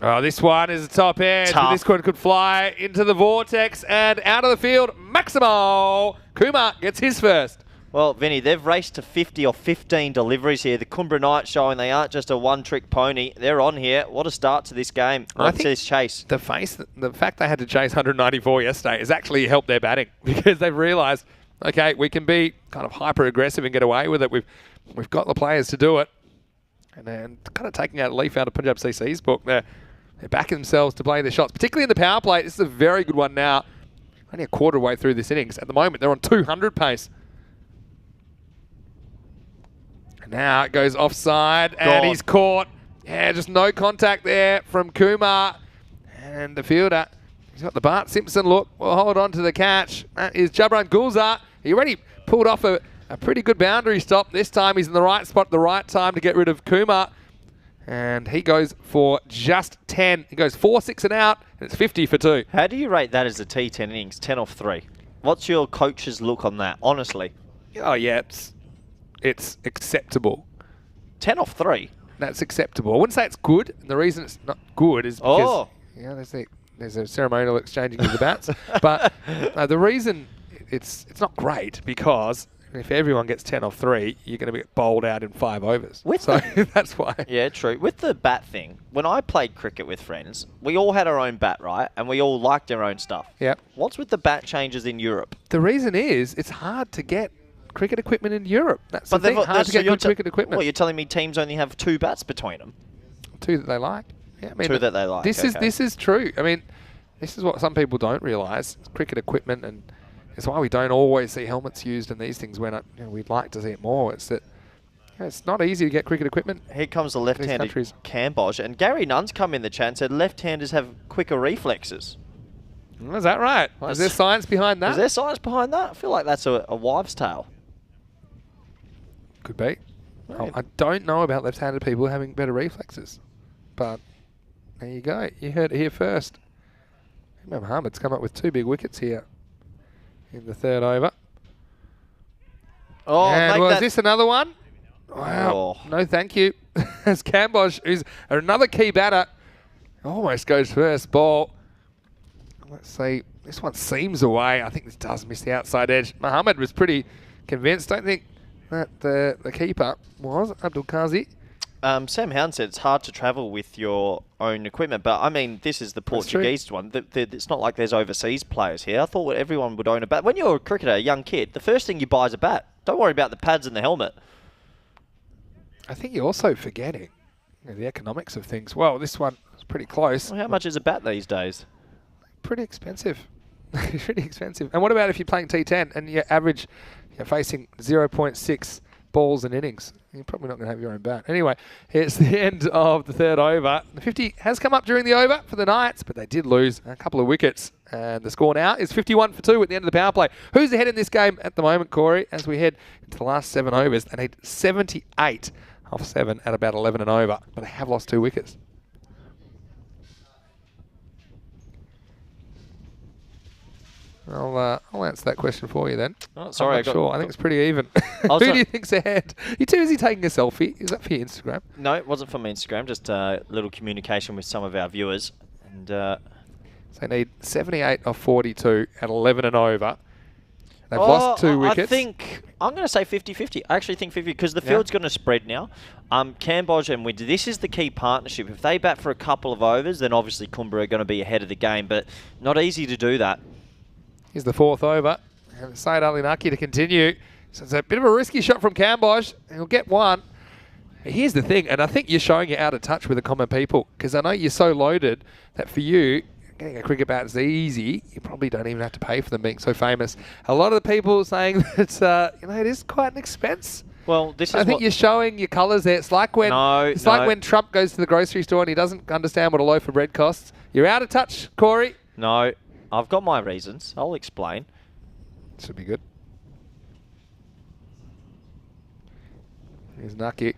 S1: Oh, this one is a top edge. This one could fly into the vortex and out of the field. Maximo Kumar gets his first.
S2: Well, Vinny, they've raced to 50 or 15 deliveries here. The Kumbra Knights showing they aren't just a one-trick pony. They're on here. What a start to this game. I think this chase.
S1: The fact they had to chase 194 yesterday has actually helped their batting because they've realised, okay, we can be kind of hyper-aggressive and get away with it. We've got the players to do it. And then kind of taking out a leaf out of Punjab CC's book. They're backing themselves to play their shots, particularly in the power play. This is a very good one now. Only a quarter way through this innings. At the moment, they're on 200 pace. And now it goes offside, and he's caught. Yeah, just no contact there from Kumar. And the fielder, he's got the Bart Simpson look. Will hold on to the catch. That is Jabran Gulzar. He already pulled off a pretty good boundary stop. This time he's in the right spot at the right time to get rid of Kumar. And he goes for just 10. He goes 4, 6 and out, and it's 50 for 2.
S2: How do you rate that as a T10 innings, 10 off 3? What's your coach's look on that, honestly?
S1: Oh, yeah, it's acceptable.
S2: 10 off 3?
S1: That's acceptable. I wouldn't say it's good. And the reason it's not good is because there's a ceremonial exchanging of the bats. But the reason it's not great because if everyone gets 10 off 3, you're going to get bowled out in 5 overs. So that's why.
S2: Yeah, true. With the bat thing, when I played cricket with friends, we all had our own bat, right? And we all liked our own stuff.
S1: Yep.
S2: What's with the bat changes in Europe?
S1: The reason is it's hard to get cricket equipment in Europe. That's the thing. Hard to get good cricket equipment.
S2: Well, you're telling me teams only have 2 bats between them?
S1: 2 that they like. Yeah, I mean,
S2: 2 that they like.
S1: This is true. I mean, this is what some people don't realise. Cricket equipment, and it's why we don't always see helmets used in these things when we'd like to see it more. It's that It's not easy to get cricket equipment.
S2: Here comes the
S1: these
S2: left-handed
S1: countries.
S2: Camboge. And Gary Nunn's come in the chat and said left-handers have quicker reflexes.
S1: Is that right? Is there science behind that?
S2: Is there science behind that? I feel like that's a wives' tale.
S1: Could be.
S2: Right.
S1: I don't know about left-handed people having better reflexes, but there you go. You heard it here first. Mohammed's come up with 2 big wickets here in the 3rd over.
S2: Oh,
S1: and
S2: make
S1: was
S2: that
S1: this another one? Wow.
S2: Oh.
S1: No, thank you. As Camboge, who's another key batter, almost goes first ball. Let's see. This one seems away. I think this does miss the outside edge. Mohammed was pretty convinced. Don't think that the keeper was Abdul Qazi.
S2: Sam Howden said it's hard to travel with your own equipment, but I mean, this is the Portuguese one. It's not like there's overseas players here. I thought everyone would own a bat. When you're a cricketer, a young kid, the first thing you buy is a bat. Don't worry about the pads and the helmet.
S1: I think you're also forgetting the economics of things. Well, this one is pretty close.
S2: Well, how much is a bat these days?
S1: Pretty expensive. Pretty expensive. And what about if you're playing T10 and you're facing 0.6 balls and innings? You're probably not going to have your own bat. Anyway, it's the end of the 3rd over. The 50 has come up during the over for the Knights, but they did lose a couple of wickets. And the score now is 51 for 2 at the end of the power play. Who's ahead in this game at the moment, Corey? As we head into the last 7 overs, they need 78 off 7 at about 11 and over. But they have lost 2 wickets. I'll answer that question for you then.
S2: Oh, sorry,
S1: I'm not sure. I think it's pretty even. Who
S2: Also,
S1: do you think's ahead? You're too busy taking a selfie. Is that for your Instagram?
S2: No, it wasn't for my Instagram. Just a little communication with some of our viewers. And
S1: So they need 78 off 42 at 11 and over. They've lost 2 wickets.
S2: I think I'm going to say 50-50. I actually think 50 because the field's going to spread now. Camboge and Winter, this is the key partnership. If they bat for a couple of overs, then obviously Kumbra are going to be ahead of the game, but not easy to do that.
S1: Here's the 4th over. And Syed Ali Naki to continue. So it's a bit of a risky shot from Camboge. He'll get one. But here's the thing, and I think you're showing you're out of touch with the common people because I know you're so loaded that for you, getting a cricket bat is easy. You probably don't even have to pay for them being so famous. A lot of the people saying that it is quite an expense.
S2: Well, this is
S1: I think you're showing your colours there. It's like when like when Trump goes to the grocery store and he doesn't understand what a loaf of bread costs. You're out of touch, Corey.
S2: No, I've got my reasons. I'll explain.
S1: Should be good. Here's Naki.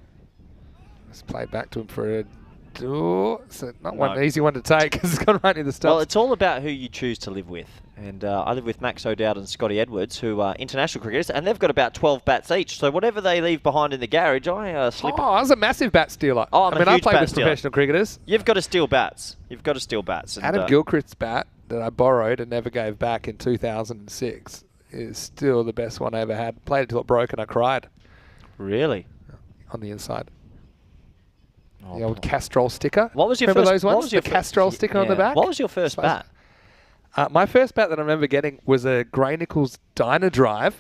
S1: Let's play back to him for a door. So not one easy one to take because it's gone right near the stumps.
S2: Well, it's all about who you choose to live with. And I live with Max O'Dowd and Scotty Edwards, who are international cricketers, and they've got about 12 bats each. So whatever they leave behind in the garage, I slip.
S1: Oh, I was a massive bat stealer.
S2: Oh, I
S1: played with professional cricketers.
S2: You've got to steal bats. You've got to steal bats. And,
S1: Adam Gilchrist's bat that I borrowed and never gave back in 2006 is still the best one I ever had. Played it till it broke and I cried.
S2: Really?
S1: On the inside.
S2: Oh,
S1: the old Castrol sticker.
S2: What was your
S1: Remember
S2: first,
S1: those ones? The Castrol sticker on the back?
S2: What was your first bat?
S1: My first bat that I remember getting was a Gray Nichols Dynadrive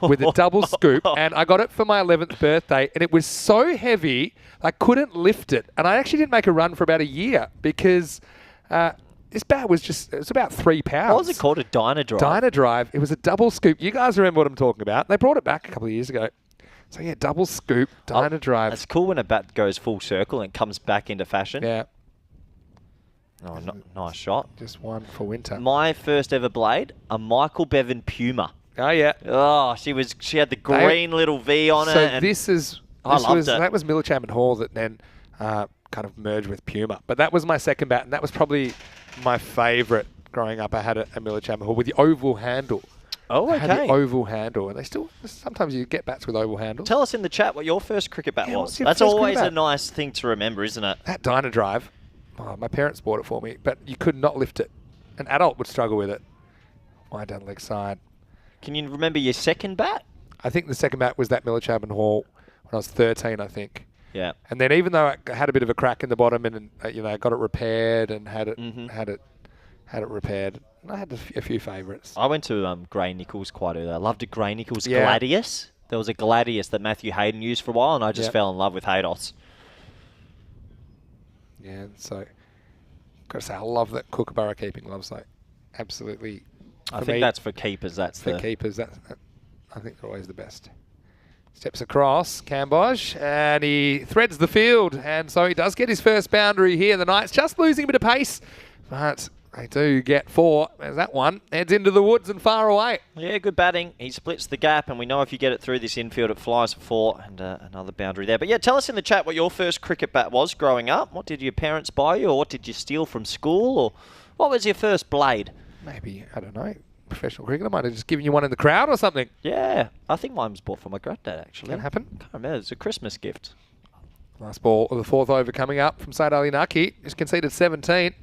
S1: with a double scoop, and I got it for my 11th birthday, and it was so heavy I couldn't lift it, and I actually didn't make a run for about a year because this bat was it was about 3 pounds.
S2: What was it called? A Dynadrive?
S1: Dynadrive. It was a double scoop. You guys remember what I'm talking about. They brought it back a couple of years ago. So yeah, double scoop, Dynadrive.
S2: It's cool when a bat goes full circle and comes back into fashion.
S1: Yeah.
S2: Oh, nice shot.
S1: Just one for Winter.
S2: My first ever blade, a Michael Bevan Puma.
S1: Oh yeah.
S2: Oh, she had the green little V on it.
S1: So this is
S2: I loved it.
S1: That was Miller Chapman Hall that then kind of merged with Puma. But that was my second bat, and that was probably my favourite growing up. I had a Miller Chapman Hall with the oval handle.
S2: Oh, okay.
S1: I had the oval handle, and they still sometimes you get bats with oval handles.
S2: Tell us in the chat what your first cricket bat was.
S1: That's
S2: always a nice thing to remember, isn't it?
S1: That Dynadrive. Oh, my parents bought it for me, but you could not lift it. An adult would struggle with it. Wide down leg side.
S2: Can you remember your second bat?
S1: I think the second bat was that Miller Chapman Hall when I was 13, I think.
S2: Yeah.
S1: And then even though I had a bit of a crack in the bottom and I got it repaired and had it repaired, and I had a few favourites.
S2: I went to Gray Nichols quite early. I loved a Gray Nichols Gladius. There was a Gladius that Matthew Hayden used for a while, and I just fell in love with Haydos.
S1: Yeah, so got to say I love that Kookaburra keeping gloves. Like absolutely.
S2: I think that's for keepers. That's
S1: for keepers. I think they're always the best. Steps across, Cambodge, and he threads the field. And so he does get his first boundary here. The Knights just losing a bit of pace, but they do get 4. There's that one. Heads into the woods and far away.
S2: Yeah, good batting. He splits the gap, and we know if you get it through this infield, it flies for 4, and another boundary there. But yeah, tell us in the chat what your first cricket bat was growing up. What did your parents buy you, or what did you steal from school, or what was your first blade?
S1: Maybe, I don't know, professional cricketer might have just given you one in the crowd or something.
S2: Yeah, I think mine was bought for my granddad, actually.
S1: Can happen.
S2: Can't remember. It's a Christmas gift.
S1: Last ball of the 4th over coming up from Said Ali Naki. He's conceded 17.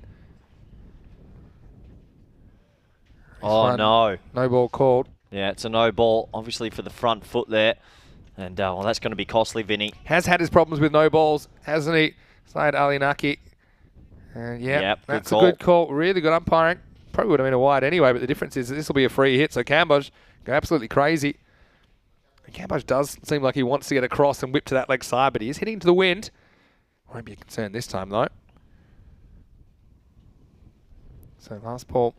S2: Oh, no.
S1: No ball called.
S2: Yeah, it's a no ball, obviously, for the front foot there. And, well, that's going to be costly, Vinny.
S1: Has had his problems with no balls, hasn't he? Said Ali Naki. Yeah, that's a good call. Really good umpiring. Probably would have been a wide anyway, but the difference is that this will be a free hit, so Cambodge go absolutely crazy. And Cambodge does seem like he wants to get across and whip to that leg side, but he is hitting to the wind. Won't be a concern this time, though. So last ball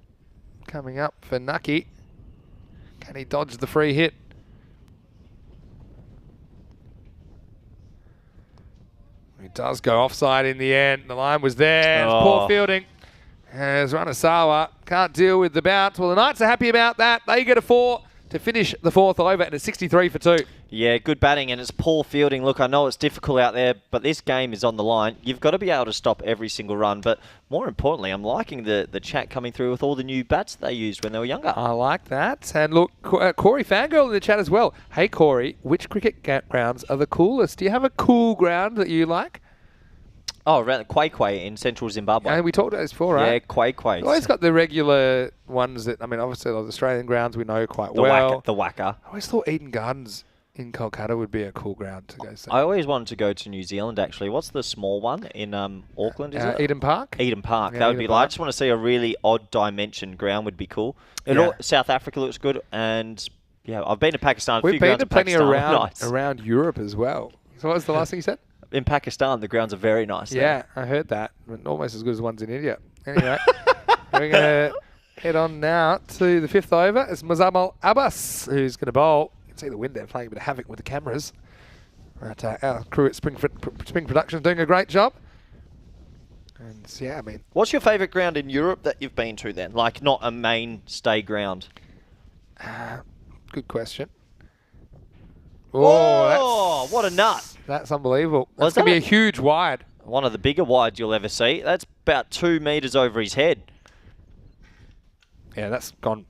S1: coming up for Nucky. Can he dodge the free hit? He does go offside in the end. The line was there.
S2: Oh.
S1: Poor fielding. As Ranasawa can't deal with the bounce. Well, the Knights are happy about that. They get a 4 to finish the 4th over, and it's 63 for 2.
S2: Yeah, good batting, and it's poor fielding. Look, I know it's difficult out there, but this game is on the line. You've got to be able to stop every single run, but more importantly, I'm liking the chat coming through with all the new bats they used when they were younger.
S1: I like that. And look, Corey FanCode in the chat as well. Hey, Corey, which cricket grounds are the coolest? Do you have a cool ground that you like?
S2: Oh, around Kwai in central Zimbabwe.
S1: And we talked about this before, right?
S2: Yeah, Kwai.
S1: We've always got the regular ones that, I mean, obviously those Australian grounds we know quite well.
S2: The Wacker.
S1: I always thought Eden Gardens in Kolkata would be a cool ground to go see.
S2: I always wanted to go to New Zealand, actually. What's the small one in Auckland, is it?
S1: Eden Park?
S2: Eden Park.
S1: Yeah,
S2: that would
S1: Eden
S2: be
S1: Park.
S2: like, I just want to see a really odd dimension ground would be cool.
S1: Yeah.
S2: South Africa looks good, and yeah, I've been to Pakistan.
S1: We've been to plenty
S2: around
S1: around Europe as well. So what was the last thing you said?
S2: In Pakistan, the grounds are very nice.
S1: Yeah, I heard that. Almost as good as ones in India. Anyway, we're going to head on now to the 5th over. It's Muzammil Abbas who's going to bowl. You can see the wind there playing a bit of havoc with the cameras. But our crew at Spring Productions doing a great job. And yeah, I mean,
S2: what's your favourite ground in Europe that you've been to then? Like, not a mainstay ground.
S1: Good question.
S2: Oh, what a nut.
S1: That's unbelievable. That's going to be a huge wide.
S2: One of the bigger wides you'll ever see. That's about 2 metres over his head.
S1: Yeah, that's gone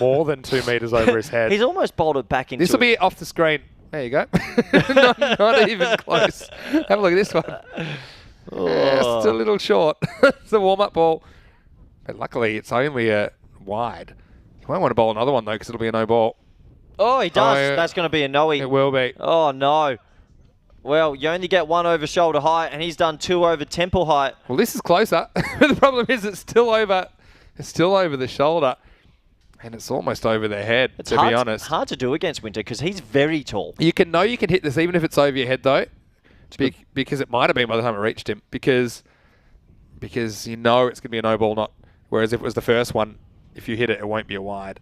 S1: more than 2 metres over his head.
S2: He's almost bowled it back into
S1: This will be off the screen. There you go. not even close. Have a look at this one.
S2: Oh.
S1: Yeah, it's a little short. It's a warm-up ball. But luckily, it's only a wide. You won't want to bowl another one, though, because it'll be a no ball.
S2: Oh, he does. That's going to be a no-y.
S1: It will be.
S2: Oh, no. Well, you only get 1 over shoulder height, and he's done 2 over temple height.
S1: Well, this is closer. But the problem is it's still over the shoulder. And it's almost over their head, to be honest.
S2: It's hard to do against Winter because he's very tall.
S1: You can hit this even if it's over your head, though. Because it might have been by the time it reached him. Because you know it's going to be a no ball, not. Whereas if it was the first one, if you hit it, it won't be a wide.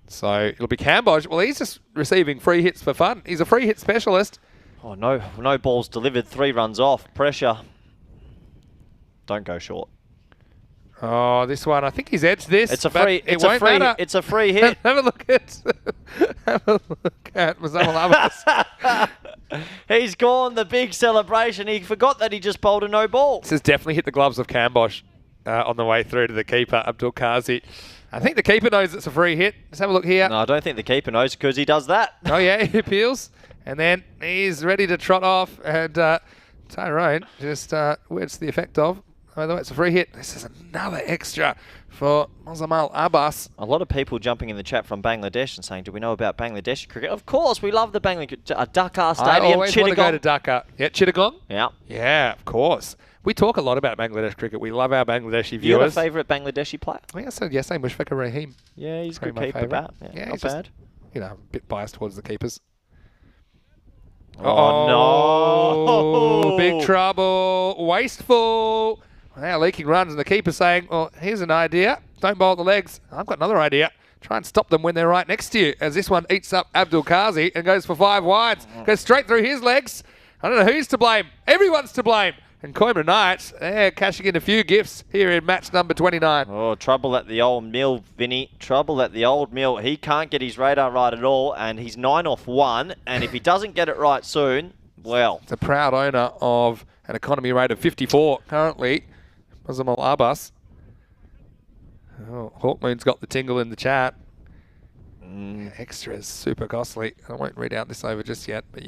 S1: So it'll be Cambodge. Well, he's just receiving free hits for fun. He's a free hit specialist.
S2: Oh, no balls delivered. 3 runs off. Pressure. Don't go short.
S1: Oh, this one. I think he's edged this.
S2: It's a free. It's a free hit.
S1: Have a look at Muzammil Abbas.
S2: He's gone. The big celebration. He forgot that he just bowled a no ball.
S1: This has definitely hit the gloves of Cambodge on the way through to the keeper, Abdul Qazi. I think the keeper knows it's a free hit. Let's have a look here.
S2: No, I don't think the keeper knows because he does that.
S1: Oh, yeah, he appeals. And then he's ready to trot off. And Tyrone just where's the effect of. By the way, it's a free hit. This is another extra for Muzammil Abbas.
S2: A lot of people jumping in the chat from Bangladesh and saying, do we know about Bangladeshi cricket? Of course, we love the Dhaka Stadium.
S1: I always want to go to Dhaka. Yeah, Chittagong?
S2: Yeah.
S1: Yeah, of course. We talk a lot about Bangladesh cricket. We love our Bangladeshi viewers.
S2: You have a favourite Bangladeshi player?
S1: I think I said yesterday, Mushfiqur Rahim.
S2: Yeah, he's a good
S1: my
S2: keeper.
S1: favourite.
S2: Yeah,
S1: not
S2: bad.
S1: You know, a bit biased towards the keepers.
S2: Oh, no.
S1: Big trouble. Wasteful. Now leaking runs and the keeper saying, well, here's an idea. Don't bowl the legs. I've got another idea. Try and stop them when they're right next to you, as this one eats up Abdul Qazi and goes for 5 wides. Goes straight through his legs. I don't know who's to blame. Everyone's to blame. And Coimbra Knights, they're cashing in a few gifts here in match number 29.
S2: Oh, trouble at the old mill, Vinny. Trouble at the old mill. He can't get his radar right at all, and he's 9 off 1. And if he doesn't get it right soon, well.
S1: It's a proud owner of an economy rate of 54 currently. Muslim Al Abbas. Oh, Hawkmoon's got the tingle in the chat. Extras, super costly. I won't read out this over just yet, but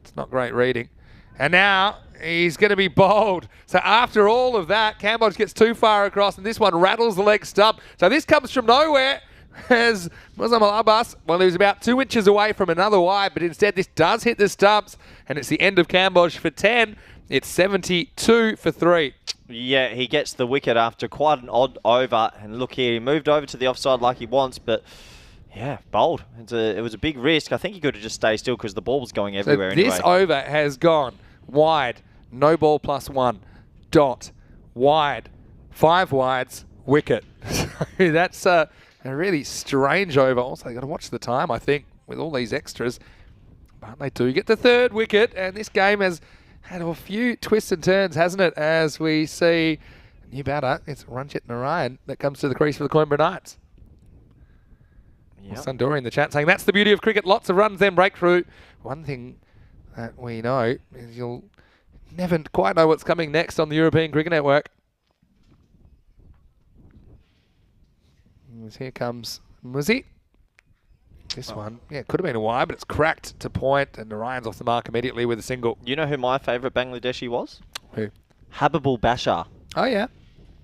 S1: it's not great reading. And now he's going to be bowled. So after all of that, Cambodge gets too far across, and this one rattles the leg stump. So this comes from nowhere, as Muslim Al Abbas, well, he was about 2 inches away from another wide, but instead this does hit the stumps, and it's the end of Cambodge for 10. It's 72 for 3.
S2: Yeah, he gets the wicket after quite an odd over. And look here, he moved over to the offside like he wants, but yeah, bowled. It was a big risk. I think he could have just stayed still because the ball was going everywhere anyway.
S1: This over has gone wide, no ball +1, dot, wide, 5 wides, wicket. So that's a really strange over. Also, got to watch the time, I think, with all these extras. But they do get the 3rd wicket, and this game has had a few twists and turns, hasn't it? As we see new batter, it's Ranjit Narayan that comes to the crease for the Coimbra Knights. Yep. Sundori in the chat saying that's the beauty of cricket. Lots of runs, then breakthrough. One thing that we know is you'll never quite know what's coming next on the European Cricket Network. Here comes Muzi. This one, yeah, it could have been a wide, but it's cracked to point, and Narayan's off the mark immediately with a single.
S2: You know who my favourite Bangladeshi was?
S1: Who?
S2: Habibul Bashar.
S1: Oh, yeah.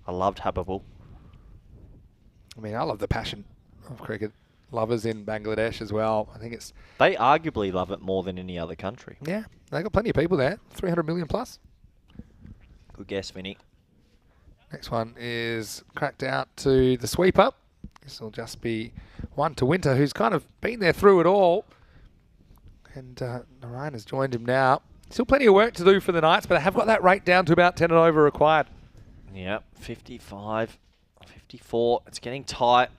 S2: I loved Habibul.
S1: I mean, I love the passion of cricket. Lovers in Bangladesh as well. I think it's...
S2: They arguably love it more than any other country.
S1: Yeah, they got plenty of people there. 300 million plus.
S2: Good guess, Vinny.
S1: Next one is cracked out to the sweeper. This will just be one to Winter, who's kind of been there through it all. And Narayan has joined him now. Still plenty of work to do for the Knights, but they have got that rate down to about 10 and over required.
S2: Yep, 55, 54. It's getting tight.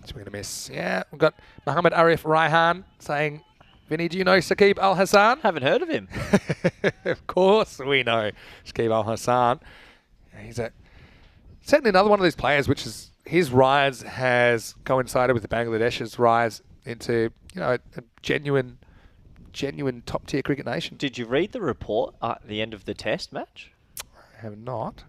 S1: So we're going to miss. Yeah, we've got Muhammad Arif Raihan saying, Vinny, do you know Shakib Al Hassan?
S2: Haven't heard of him.
S1: Of course we know Shakib Al Hassan. He's certainly another one of these players which is his rise has coincided with the Bangladesh's rise into, you know, a genuine top tier cricket nation.
S2: Did you read the report at the end of the test match?
S1: I have not.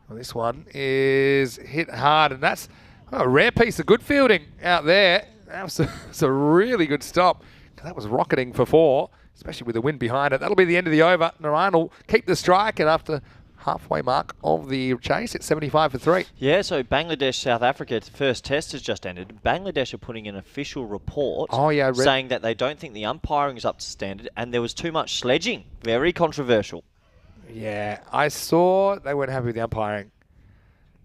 S1: Well, this one is hit hard, and that's a rare piece of good fielding out there. That was a really good stop. That was rocketing for 4, especially with the wind behind it. That'll be the end of the over. Narayan will keep the strike, and after halfway mark of the chase, it's 75 for 3.
S2: Yeah, so Bangladesh, South Africa, the first test has just ended. Bangladesh are putting an official report saying that they don't think the umpiring is up to standard and there was too much sledging. Very controversial.
S1: Yeah, I saw they weren't happy with the umpiring.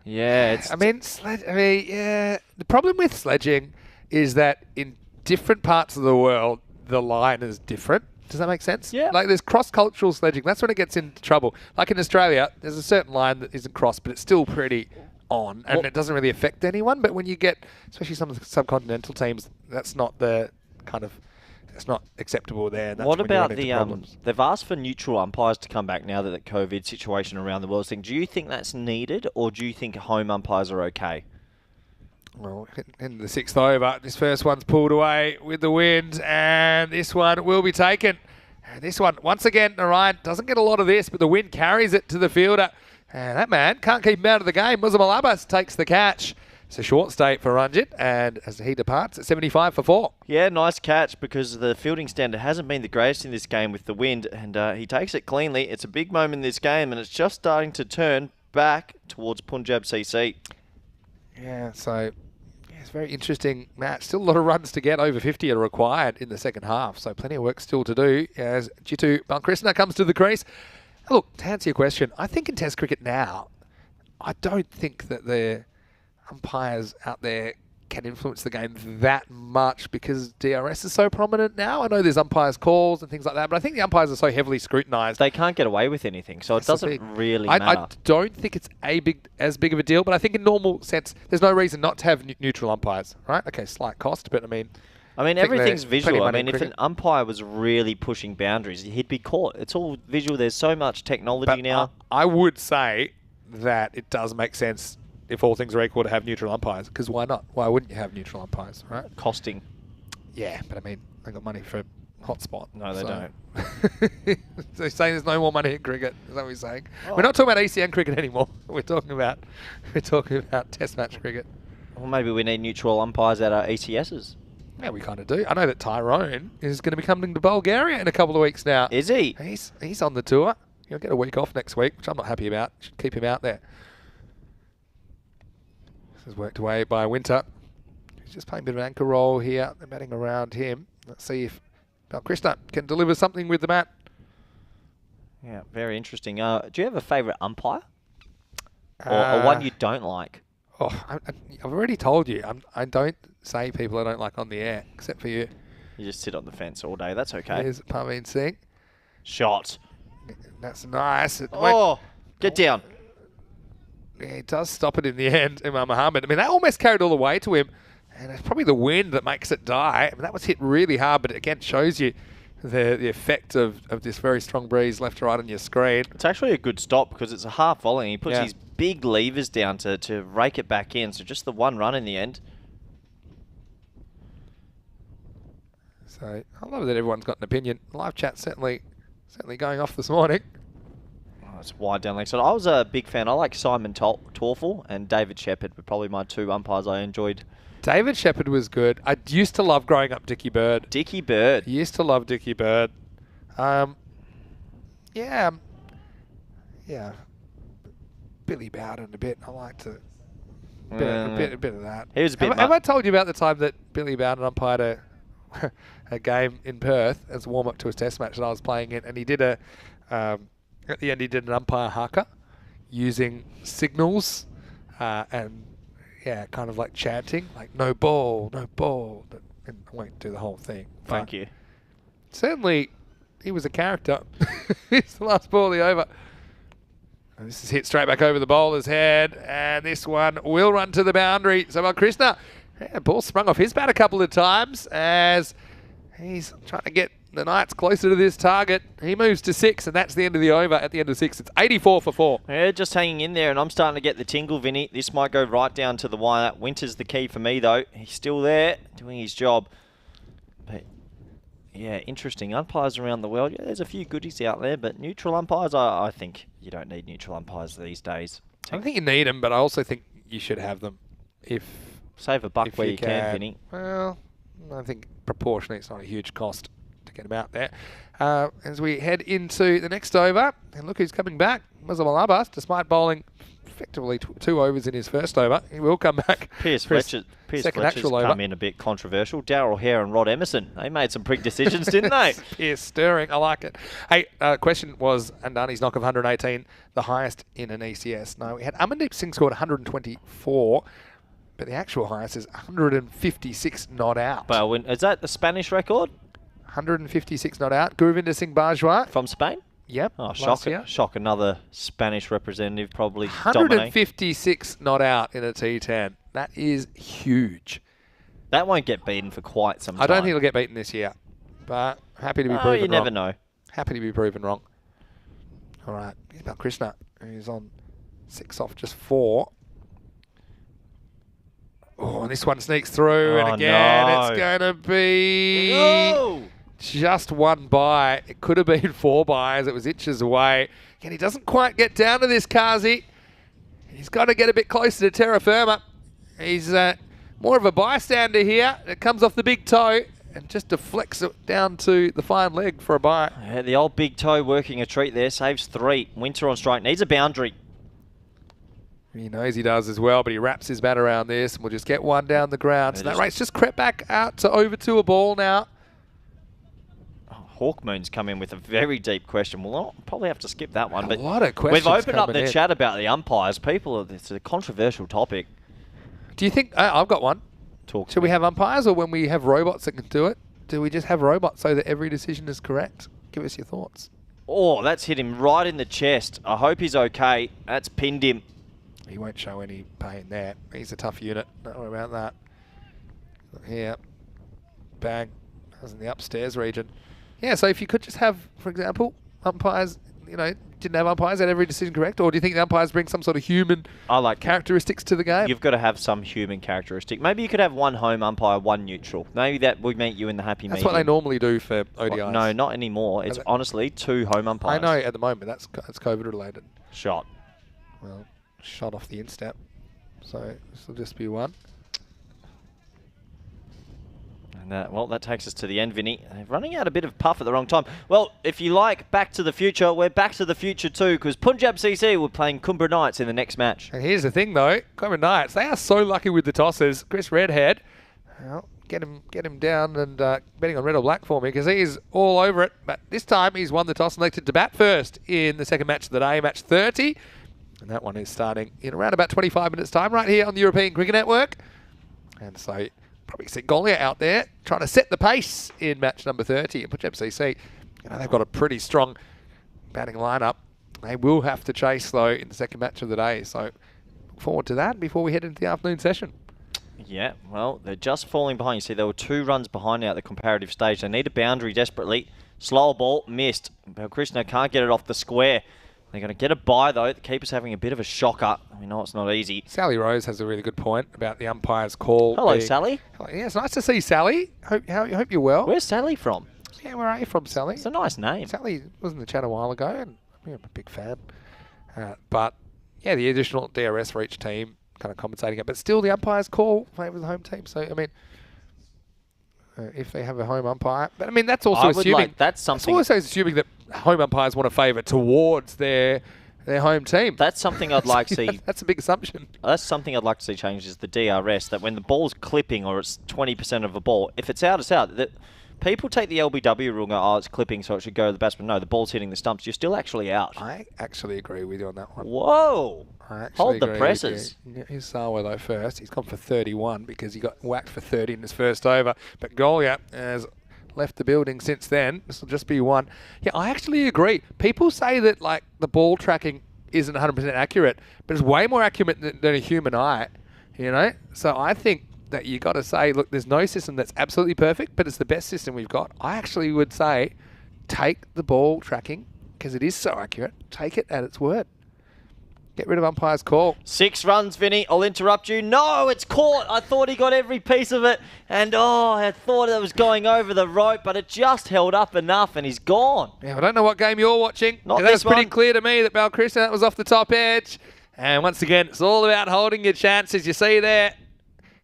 S2: Yeah,
S1: yeah. The problem with sledging is that in different parts of the world, the line is different. Does that make sense?
S2: Yeah.
S1: Like there's cross-cultural sledging. That's when it gets into trouble. Like in Australia, there's a certain line that isn't crossed, but it's still pretty on, and it doesn't really affect anyone. But when you get, especially some of the subcontinental teams, that's not it's not acceptable there. And that's
S2: what
S1: when
S2: about
S1: you run into problems.
S2: they've asked for neutral umpires to come back now that the COVID situation around the world is thing. Do you think that's needed, or do you think home umpires are okay?
S1: Well, in the 6th over, this first one's pulled away with the wind, and this one will be taken. And this one, once again, Narayan doesn't get a lot of this, but the wind carries it to the fielder. And that man can't keep him out of the game. Muslim Al Abbas takes the catch. It's a short stay for Ranjit, and as he departs, it's 75 for 4.
S2: Yeah, nice catch, because the fielding standard hasn't been the greatest in this game with the wind, and he takes it cleanly. It's a big moment in this game, and it's just starting to turn back towards Punjab CC. Yeah,
S1: so it's a very interesting match. Still a lot of runs to get. Over 50 are required in the second half, so plenty of work still to do as Jitu Balkrishna comes to the crease. Look, to answer your question, I think in Test cricket now, I don't think that the umpires out there can influence the game that much because DRS is so prominent now. I know there's umpires' calls and things like that, but I think the umpires are so heavily scrutinised.
S2: They can't get away with anything, so it doesn't really
S1: I
S2: matter.
S1: don't think it's as big of a deal, but I think in normal sense, there's no reason not to have neutral umpires, right? Okay, slight cost, but I mean,
S2: everything's visual. I mean, if an umpire was really pushing boundaries, he'd be caught. It's all visual. There's so much technology now.
S1: I would say that it does make sense if all things are equal to have neutral umpires, because why not? Why wouldn't you have neutral umpires, right?
S2: Costing.
S1: Yeah, but I mean, they got money for hotspot.
S2: No, they don't.
S1: So you're saying there's no more money in cricket? Is that what you're saying? Oh. We're not talking about ECN cricket anymore. We're talking about Test match cricket.
S2: Well, maybe we need neutral umpires at our ECSs.
S1: Yeah, we kind of do. I know that Tyrone is going to be coming to Bulgaria in a couple of weeks now.
S2: Is he?
S1: He's on the tour. He'll get a week off next week, which I'm not happy about. Should keep him out there. This is worked away by Winter. He's just playing a bit of an anchor role here. They're batting around him. Let's see if Balkrishna can deliver something with the bat.
S2: Yeah, very interesting. Do you have a favourite umpire? Or one you don't like?
S1: Oh, I've already told you. I don't say people I don't like on the air, except for you.
S2: You just sit on the fence all day. That's okay.
S1: Here's Parveen Singh.
S2: Shot.
S1: That's nice.
S2: Get down.
S1: Yeah, he does stop it in the end, Imam Muhammad. I mean, that almost carried all the way to him. And it's probably the wind that makes it die. I mean, that was hit really hard, but it again shows you the effect of this very strong breeze left to right on your screen.
S2: It's actually a good stop because it's a half volley. He puts these big levers down to rake it back in. So just the one run in the end.
S1: So I love that everyone's got an opinion. Live chat certainly going off this morning.
S2: It's wide down leg side. I was a big fan. I like Simon Torfel and David Shepherd were probably my two umpires I enjoyed.
S1: David Shepherd was good. I used to love growing up Dickie Bird.
S2: Dickie Bird.
S1: Used to love Dickie Bird. Yeah. Billy Bowden a bit. I liked it. A bit of that.
S2: He was a bit
S1: have I told you about the time that Billy Bowden umpired a game in Perth as a warm-up to his test match that I was playing in, and he did at the end he did an umpire haka using signals and kind of like chanting, like no ball, no ball. And I won't do the whole thing.
S2: Thank you.
S1: Certainly, he was a character. It's the last ball of the over. And this is hit straight back over the bowler's head, and this one will run to the boundary. So Balkrishna, ball sprung off his bat a couple of times as he's trying to get the Knights closer to this target. He moves to 6, and that's the end of the over. At the end of 6, it's 84 for 4.
S2: Yeah, just hanging in there, and I'm starting to get the tingle, Vinny. This might go right down to the wire. Winter's the key for me, though. He's still there, doing his job. But, yeah, interesting. Umpires around the world. Yeah, there's a few goodies out there, but neutral umpires, I think you don't need neutral umpires these days.
S1: I don't think you need them, but I also think you should have them.
S2: Save a buck where you can, Vinny.
S1: Well, I think proportionally it's not a huge cost to get him out there. As we head into the next over, and look who's coming back. Muzzle Abbas, despite bowling effectively 2 overs in his first over, he will come back.
S2: Pierce Fletcher's come in a bit controversial. Darryl Hare and Rod Emerson, they made some big decisions, didn't they?
S1: Pierce stirring, I like it. Hey, question was Andani's knock of 118 the highest in an ECS? No, we had Amandeep Singh scored 124. But the actual highest is 156 not out.
S2: Well, is that the Spanish record?
S1: 156 not out. Gurvinder Singh Bajwa.
S2: From Spain?
S1: Yep.
S2: Oh, shock. Another Spanish representative probably
S1: 156 not out in a T10. That is huge.
S2: That won't get beaten for quite some time.
S1: I don't think it'll get beaten this year. But happy to be proven wrong.
S2: You never know.
S1: Happy to be proven wrong. All right. Here's Balkrishna, who's on 6 off just 4. Oh, and this one sneaks through, and again, it's going to be just 1 by. It could have been 4 byes. It was inches away. Again, he doesn't quite get down to this, Kazi. He's got to get a bit closer to terra firma. He's more of a bystander here. It comes off the big toe and just deflects it down to the fine leg for a bye.
S2: Yeah, the old big toe working a treat there. Saves 3. Winter on strike. Needs a boundary.
S1: He knows he does as well, but he wraps his bat around this, and we'll just get 1 down the ground. So that rate's just crept back out to over to a ball now.
S2: Hawkmoon's come in with a very deep question. We'll probably have to skip that one.
S1: A lot of questions.
S2: We've opened up the chat about the umpires. It's a controversial topic.
S1: Do you think... I've got one. Should we have umpires, or when we have robots that can do it, do we just have robots so that every decision is correct? Give us your thoughts.
S2: Oh, that's hit him right in the chest. I hope he's okay. That's pinned him.
S1: He won't show any pain there. He's a tough unit. Don't worry about that. Here. Bang. That was in the upstairs region. Yeah, so if you could just have, for example, umpires, didn't have umpires, had every decision correct, or do you think the umpires bring some sort of human characteristics to the game?
S2: You've got to have some human characteristic. Maybe you could have one home umpire, one neutral. Maybe that would meet you in the happy medium.
S1: That's what they normally do for ODIs.
S2: Well, no, not anymore. It's honestly 2 home umpires.
S1: I know at the moment that's COVID related.
S2: Shot.
S1: Well, shot off the instep. So this will just be 1.
S2: And well, that takes us to the end, Vinny. They're running out a bit of puff at the wrong time. Well, if you like Back to the Future, we're Back to the Future too, because Punjab CC were playing Cumbra Knights in the next match.
S1: And here's the thing, though. Cumbra Knights, they are so lucky with the tosses. Chris Redhead, well, get him down and betting on red or black for me, because he's all over it. But this time, he's won the toss and elected to bat first in the second match of the day, match 30. And that one is starting in around about 25 minutes' time, right here on the European Cricket Network. And so probably see Golia out there trying to set the pace in match number 30 and Punjab CC. They've got a pretty strong batting lineup. They will have to chase, though, in the second match of the day. So look forward to that before we head into the afternoon session.
S2: Yeah, well, they're just falling behind. You see, they were 2 runs behind now at the comparative stage. They need a boundary desperately. Slow ball, missed. Balkrishna can't get it off the square. They're going to get a bye, though. The keeper's having a bit of a shocker. We know it's not easy.
S1: Sally Rose has a really good point about the umpire's call.
S2: Hello, Sally.
S1: Yeah, it's nice to see Sally. Hope you're well.
S2: Where's Sally from?
S1: Yeah, where are you from, Sally?
S2: It's a nice name.
S1: Sally was in the chat a while ago, and I'm a big fan. But, yeah, the additional DRS for each team kind of compensating it. But still, the umpire's call favours the home team. So, I mean, if they have a home umpire. But, I mean, that's also assuming...
S2: That's
S1: also assuming that home umpires want to favour towards their home team.
S2: That's something I'd like to see.
S1: That's a big assumption.
S2: That's something I'd like to see change is the DRS, that when the ball's clipping or it's 20% of a ball, if it's out, it's out. That people take the LBW rule and go, oh, it's clipping, so it should go to the batsman. No, the ball's hitting the stumps. You're still actually out.
S1: I actually agree with you on that one.
S2: Whoa. Hold the presses.
S1: Here's Sawa, though, first. He's gone for 31 because he got whacked for 30 in his first over. But Golia has left the building since then. This will just be 1. Yeah, I actually agree. People say that like the ball tracking isn't 100% accurate, but it's way more accurate than a human eye, So I think that you got to say, look, there's no system that's absolutely perfect, but it's the best system we've got. I actually would say take the ball tracking because it is so accurate. Take it at its word. Get rid of umpire's call.
S2: 6 runs, Vinny. I'll interrupt you. No, it's caught. I thought he got every piece of it. And, I thought it was going over the rope, but it just held up enough and he's gone.
S1: Yeah, I don't know what game you're watching.
S2: Not
S1: this one. Pretty clear to me that Balkrishna, that was off the top edge. And once again, it's all about holding your chances. You see there.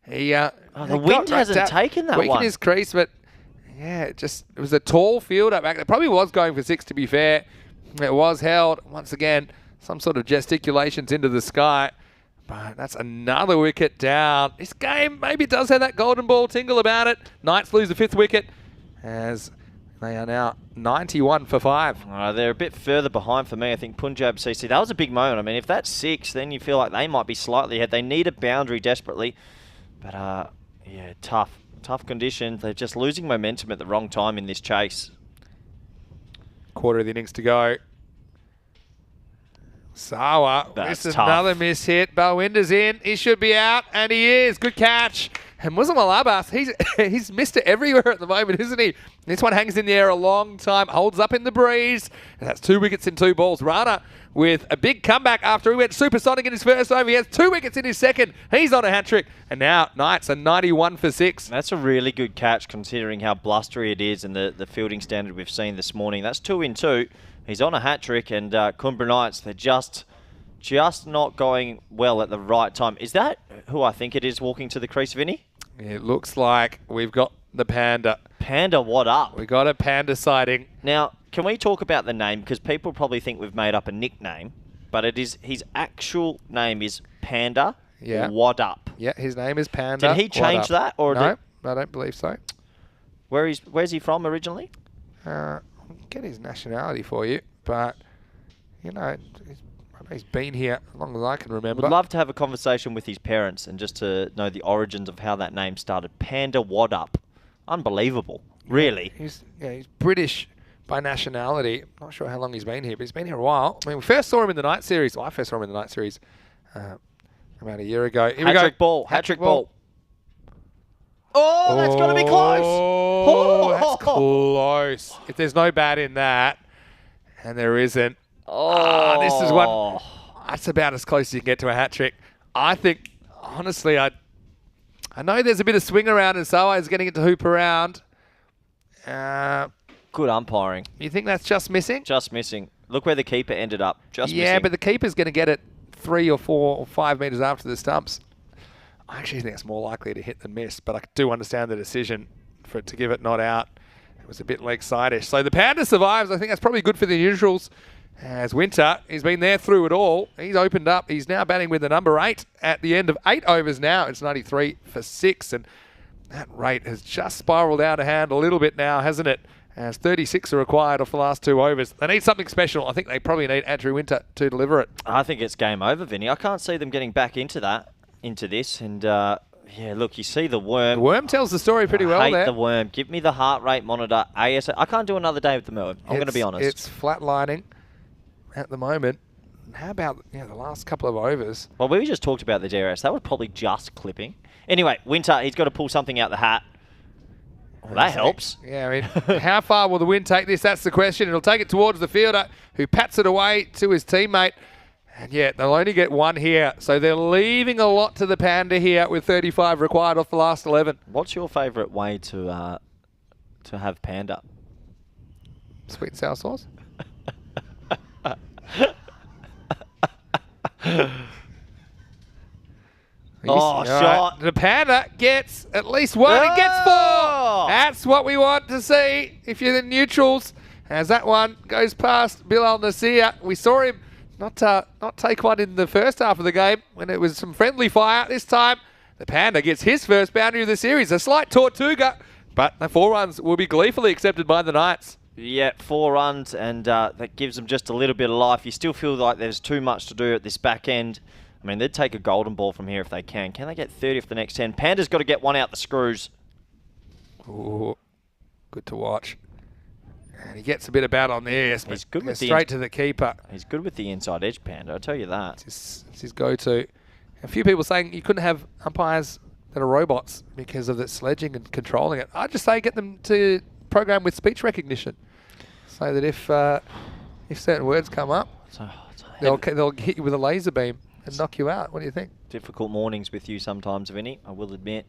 S1: The
S2: wind hasn't taken that one.
S1: Weakened his crease, but, yeah, it was a tall fielder back there. Probably was going for 6, to be fair. It was held. Once again, some sort of gesticulations into the sky. But that's another wicket down. This game maybe does have that golden ball tingle about it. Knights lose the 5th wicket as they are now 91 for 5.
S2: They're a bit further behind for me. I think Punjab CC, that was a big moment. I mean, if that's 6, then you feel like they might be slightly ahead. They need a boundary desperately. But, yeah, tough conditions. They're just losing momentum at the wrong time in this chase.
S1: Quarter of the innings to go. Sawa, this is another miss hit. Balwinder's in. He should be out, and he is. Good catch. And Muslim Al-Abbas, he's missed it everywhere at the moment, isn't he? This one hangs in the air a long time, holds up in the breeze. And that's 2 wickets in 2 balls. Rana with a big comeback after he went supersonic in his first over. He has 2 wickets in his second. He's on a hat-trick. And now Knights are 91 for 6.
S2: That's a really good catch considering how blustery it is and the fielding standard we've seen this morning. That's 2 in 2. He's on a hat-trick, and Cumbra Knights, they're just not going well at the right time. Is that who I think it is walking to the crease, Vinny?
S1: It looks like we've got the panda.
S2: Panda, what up?
S1: We got a panda sighting.
S2: Now, can we talk about the name? Because people probably think we've made up a nickname, but it is his actual name is Panda.
S1: Yeah.
S2: What up?
S1: Yeah, his name is Panda.
S2: Did he change that? Or
S1: no, I don't believe so.
S2: Where's he from originally?
S1: I'll get his nationality for you, but, I'm He's been here as long as I can remember.
S2: Would love to have a conversation with his parents and just to know the origins of how that name started. Panda Wadup. Unbelievable. Really.
S1: He's British by nationality. I'm not sure how long he's been here, but he's been here a while. I mean, we first saw him in the night series. Well, I first saw him in the night series about a year ago. Here
S2: Hat-trick ball. Hat-trick ball. Oh, that's got to be close.
S1: Oh, that's close. If there's no bat in that, and there isn't, this is one. That's about as close as you can get to a hat-trick. I think, honestly, I know there's a bit of swing around and so is getting it to hoop around.
S2: Good umpiring.
S1: You think that's just missing?
S2: Just missing. Look where the keeper ended up. Just missing.
S1: Yeah, but the keeper's going to get it 3 or 4 or 5 metres after the stumps. I actually think it's more likely to hit than miss, but I do understand the decision for it to give it not out. It was a bit leg side-ish. So the Panda survives. I think that's probably good for the neutrals. As Winter, he's been there through it all. He's opened up. He's now batting with the number 8 at the end of 8 overs now. It's 93 for 6, and that rate has just spiralled out of hand a little bit now, hasn't it? As 36 are required off the last 2 overs. They need something special. I think they probably need Andrew Winter to deliver it.
S2: I think it's game over, Vinny. I can't see them getting back into this. And, yeah, look, you see the worm.
S1: The worm tells the story pretty well there.
S2: I hate the worm. Give me the heart rate monitor. ASA. I can't do another day with the worm. I'm going to be honest.
S1: It's flatlining at the moment. How about the last couple of overs?
S2: Well, we just talked about the DRS. That was probably just clipping. Anyway, Winter, he's got to pull something out the hat. Well, that helps.
S1: Yeah, I mean, how far will the wind take this? That's the question. It'll take it towards the fielder, who pats it away to his teammate. And yet, they'll only get 1 here. So they're leaving a lot to the Panda here with 35 required off the last 11.
S2: What's your favourite way to have Panda?
S1: Sweet and sour sauce?
S2: Shot.
S1: The Panda gets at least 1. It gets 4. That's what we want to see if you're the neutrals. As that one goes past Bill Al-Nasir. We saw him not take one in the first half of the game when it was some friendly fire. This time, the Panda gets his first boundary of the series. A slight Tortuga, but the 4 runs will be gleefully accepted by the Knights.
S2: Yeah, 4 runs, and that gives them just a little bit of life. You still feel like there's too much to do at this back end. I mean, they'd take a golden ball from here if they can. Can they get 30 off the next 10? Panda's got to get 1 out the screws.
S1: Ooh, good to watch. And he gets a bit of bat on there.
S2: He's good with
S1: straight to the keeper.
S2: He's good with the inside edge, Panda. I'll tell you that.
S1: It's his go-to. A few people saying you couldn't have umpires that are robots because of the sledging and controlling it. I'd just say get them to program with speech recognition, so that if certain words come up, they'll hit you with a laser beam and knock you out. What do you think?
S2: Difficult mornings with you sometimes, Vinny, I will admit.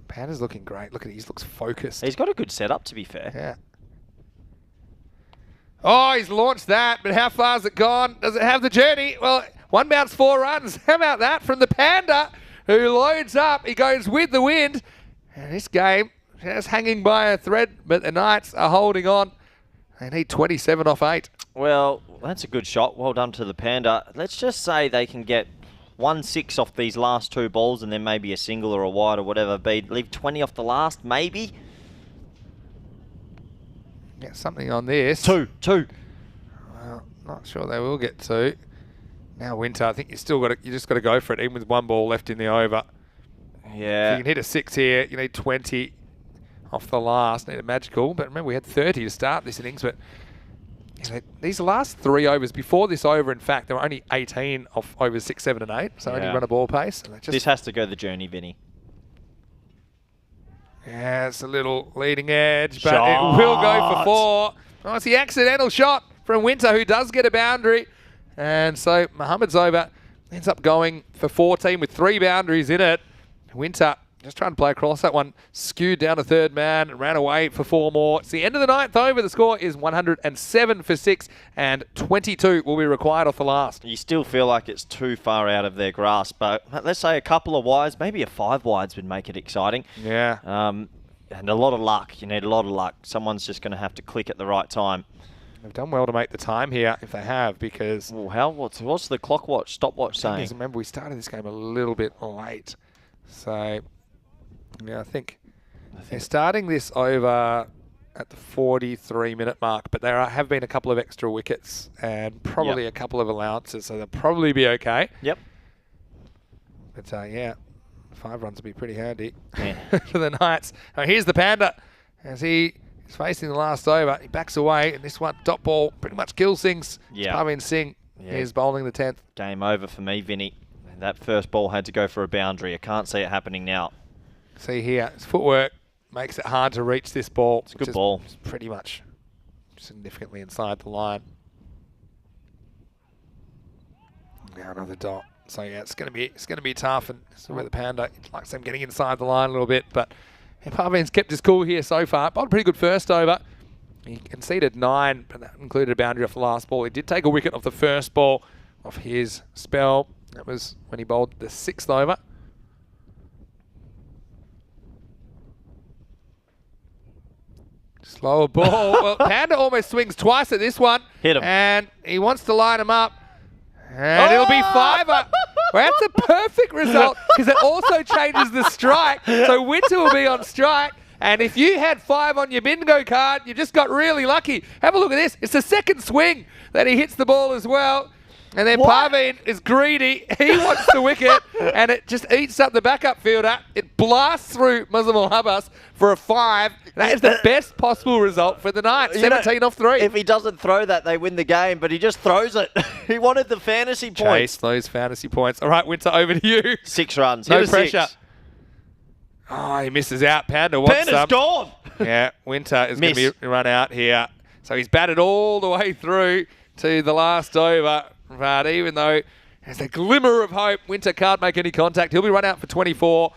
S1: Panda's looking great. Look at it. He looks focused.
S2: He's got a good setup, to be fair.
S1: Yeah. Oh, he's launched that, but how far's it gone? Does it have the journey? Well, 1 bounce, 4 runs. How about that from the Panda, who loads up. He goes with the wind. And this game just hanging by a thread, but the Knights are holding on. They need 27 off 8.
S2: Well, that's a good shot. Well done to the Panda. Let's just say they can get 1-6 off these last 2 balls and then maybe a single or a wide or whatever. Leave 20 off the last, maybe.
S1: Get something on this.
S2: 2.
S1: Well, not sure they will get 2. Now Winter, I think you just got to go for it, even with 1 ball left in the over.
S2: Yeah.
S1: If you can hit a 6 here, you need 20 off the last. Need a magical, but remember we had 30 to start this innings. But these last 3 overs before this over, in fact, there were only 18 off overs 6, 7, and 8. So only run a ball pace. And
S2: this has to go the journey, Vinny.
S1: Yeah, it's a little leading edge, but it will go for 4. Oh, it's the accidental shot from Winter, who does get a boundary. And so Mohammed's over ends up going for 14 with 3 boundaries in it. Winter just trying to play across that one, skewed down to third man and ran away for 4 more. It's the end of the 9th over. The score is 107 for 6, and 22 will be required off the last.
S2: You still feel like it's too far out of their grasp, but let's say a couple of wides, maybe a 5 wides would make it exciting.
S1: Yeah.
S2: And a lot of luck. You need a lot of luck. Someone's just going to have to click at the right time.
S1: They've done well to make the time here, if they have, because...
S2: Well, what's the stopwatch saying?
S1: Remember, we started this game a little bit late. So, yeah, I think they're starting this over at the 43-minute mark, but there have been a couple of extra wickets and probably a couple of allowances, so they'll probably be okay.
S2: Yep.
S1: But yeah, 5 runs would be pretty handy
S2: Yeah.
S1: for the Knights. Now, here's the Panda as he is facing the last over. He backs away, and this one, dot ball, pretty much kills things.
S2: Yeah.
S1: Parveen Singh is bowling the 10th.
S2: Game over for me, Vinny. That first ball had to go for a boundary. I can't see it happening now.
S1: See here, his footwork makes it hard to reach this ball.
S2: It's a good ball.
S1: It's pretty much significantly inside the line. Now another dot. So yeah, it's gonna be tough, and this is where the Panda likes them getting inside the line a little bit. But Parveen's kept his cool here so far. Bowled a pretty good first over. He conceded 9, but that included a boundary off the last ball. He did take a wicket off the first ball of his spell. That was when he bowled the 6th over. Slower ball. Well, Panda almost swings twice at this one.
S2: Hit him.
S1: And he wants to line him up. And it'll be 5 up. Well, that's a perfect result because it also changes the strike. So Winter will be on strike. And if you had 5 on your bingo card, you just got really lucky. Have a look at this. It's the second swing that he hits the ball as well. And then Parveen is greedy. He wants the wicket, and it just eats up the backup fielder. It blasts through Muzamil Habas for a 5. That is the best possible result for the Knights. 17 off 3.
S2: If he doesn't throw that, they win the game, but he just throws it. He wanted the fantasy points.
S1: Chase those fantasy points. All right, Winter, over to you.
S2: 6 runs.
S1: No
S2: Hit a
S1: pressure.
S2: 6.
S1: Oh, he misses out. Panda wants
S2: Panda's
S1: some.
S2: gone.
S1: Yeah, Winter is going to be run out here. So he's batted all the way through to the last over. But even though there's a glimmer of hope, Winter can't make any contact. He'll be run out for 24.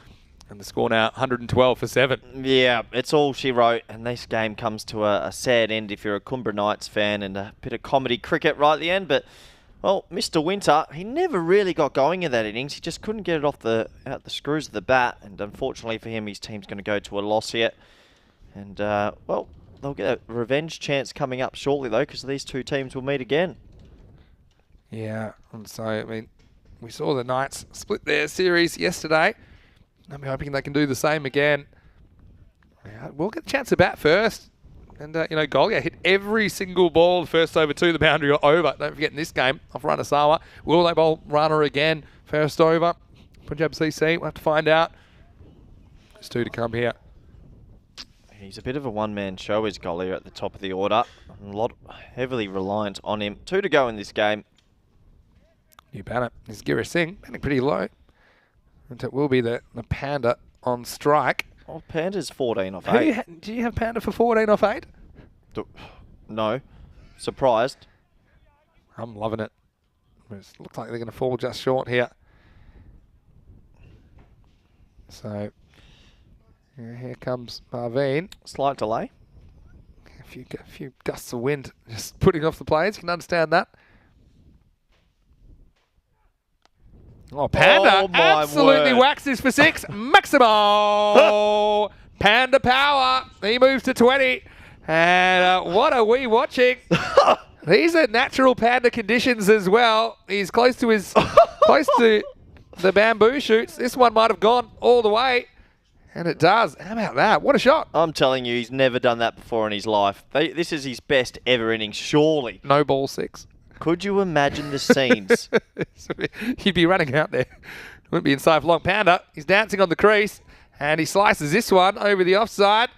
S1: And the score now 112 for 7.
S2: Yeah, it's all she wrote. And this game comes to a sad end if you're a Cumbria Knights fan, and a bit of comedy cricket right at the end. But, well, Mr. Winter, he never really got going in that innings. He just couldn't get it out the screws of the bat. And unfortunately for him, his team's going to go to a loss here. And, well, they'll get a revenge chance coming up shortly, though, because these two teams will meet again.
S1: Yeah, and so, I mean, we saw the Knights split their series yesterday. I'm hoping they can do the same again. Yeah, we'll get a chance to bat first. And, you know, Golia hit every single ball first over to the boundary or over. Don't forget in this game, off Ranasawa. Will they bowl runner again first over? Punjab CC, we'll have to find out. There's 2 to come here.
S2: He's a bit of a one-man show, is Golia at the top of the order. A lot heavily reliant on him. 2 to go in this game.
S1: New batter is Girish Singh, batting pretty low. And it will be the Panda on strike.
S2: Oh, Panda's 14 off 8.
S1: Do you have Panda for 14 off 8?
S2: No. Surprised.
S1: I'm loving it. It looks like they're going to fall just short here. So, yeah, here comes Parveen.
S2: Slight delay.
S1: A few gusts of wind just putting off the players. You can understand that. Oh, Panda absolutely waxes for 6. Maximo! Panda power. He moves to 20. And what are we watching? These are natural Panda conditions as well. He's close to the bamboo shoots. This one might have gone all the way. And it does. How about that? What a shot.
S2: I'm telling you, he's never done that before in his life. This is his best ever innings, surely.
S1: No ball 6.
S2: Could you imagine the scenes?
S1: He'd be running out there. Wouldn't be inside for long. Panda, he's dancing on the crease, and he slices this one over the offside.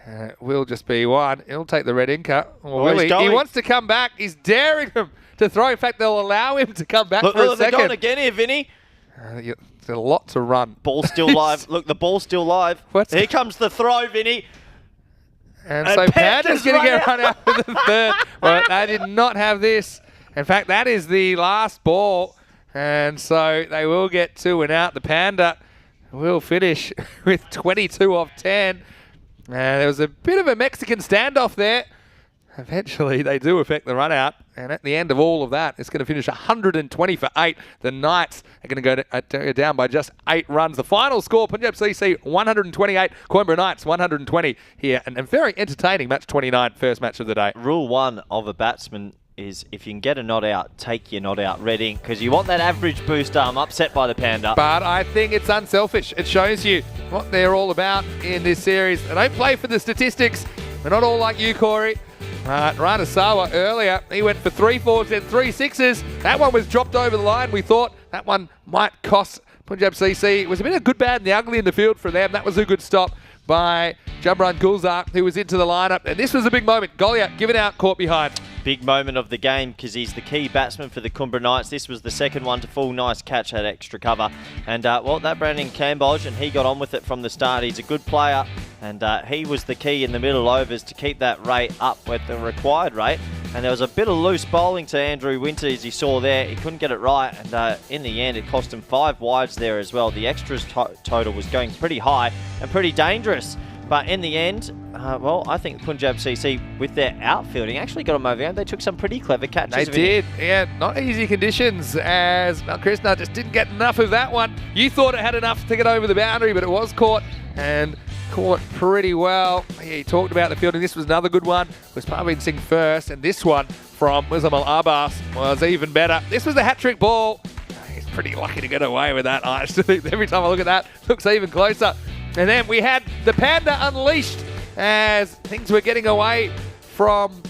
S1: It will just be 1. He'll take the red inker. Or will he? He wants to come back. He's daring him to throw. In fact, they'll allow him to come back for a second.
S2: They're going again here, Vinny.
S1: It's a lot to run.
S2: Ball's still live. Look, the ball's still live. Here comes the throw, Vinny.
S1: And so Panda's going to get run out for the 3rd. Well, they did not have this. In fact, that is the last ball. And so they will get 2 and out. The Panda will finish with 22 off 10. And there was a bit of a Mexican standoff there. Eventually, they do affect the run out. And at the end of all of that, it's going to finish 120 for 8. The Knights are going to go down by just 8 runs. The final score, Punjab CC 128, Coimbra Knights 120 here. And a very entertaining match 29, first match of the day.
S2: Rule 1 of a batsman is if you can get a not out, take your not out red ink, because you want that average boost arm upset by the Panda.
S1: But I think it's unselfish. It shows you what they're all about in this series. They don't play for the statistics. We're not all like you, Corey. Ranasawa earlier, he went for 3 4s and 3 6s. That one was dropped over the line. We thought that one might cost Punjab CC. It was a bit of good, bad, and the ugly in the field for them. That was a good stop by Jamran Gulzar, who was into the lineup. And this was a big moment. Goliath given out, caught behind.
S2: Big moment of the game because he's the key batsman for the Kumbra Knights. This was the second one to fall. Nice catch, had extra cover. And, that Brandon Cambodge, and he got on with it from the start. He's a good player, and he was the key in the middle overs to keep that rate up with the required rate. And there was a bit of loose bowling to Andrew Winter, as you saw there. He couldn't get it right, and in the end, it cost him 5 wides there as well. The extras total was going pretty high and pretty dangerous. But in the end, I think Punjab CC, with their outfielding, actually got them over there. They took some pretty clever catches.
S1: They did. Yeah, not easy conditions, as Krishna just didn't get enough of that one. You thought it had enough to get over the boundary, but it was caught, and caught pretty well. Yeah, he talked about the fielding. This was another good one. It was Parveen Singh first, and this one from Muzammil Abbas was even better. This was the hat-trick ball. He's pretty lucky to get away with that. I actually think every time I look at that, it looks even closer. And then we had the Panda unleashed as things were getting away from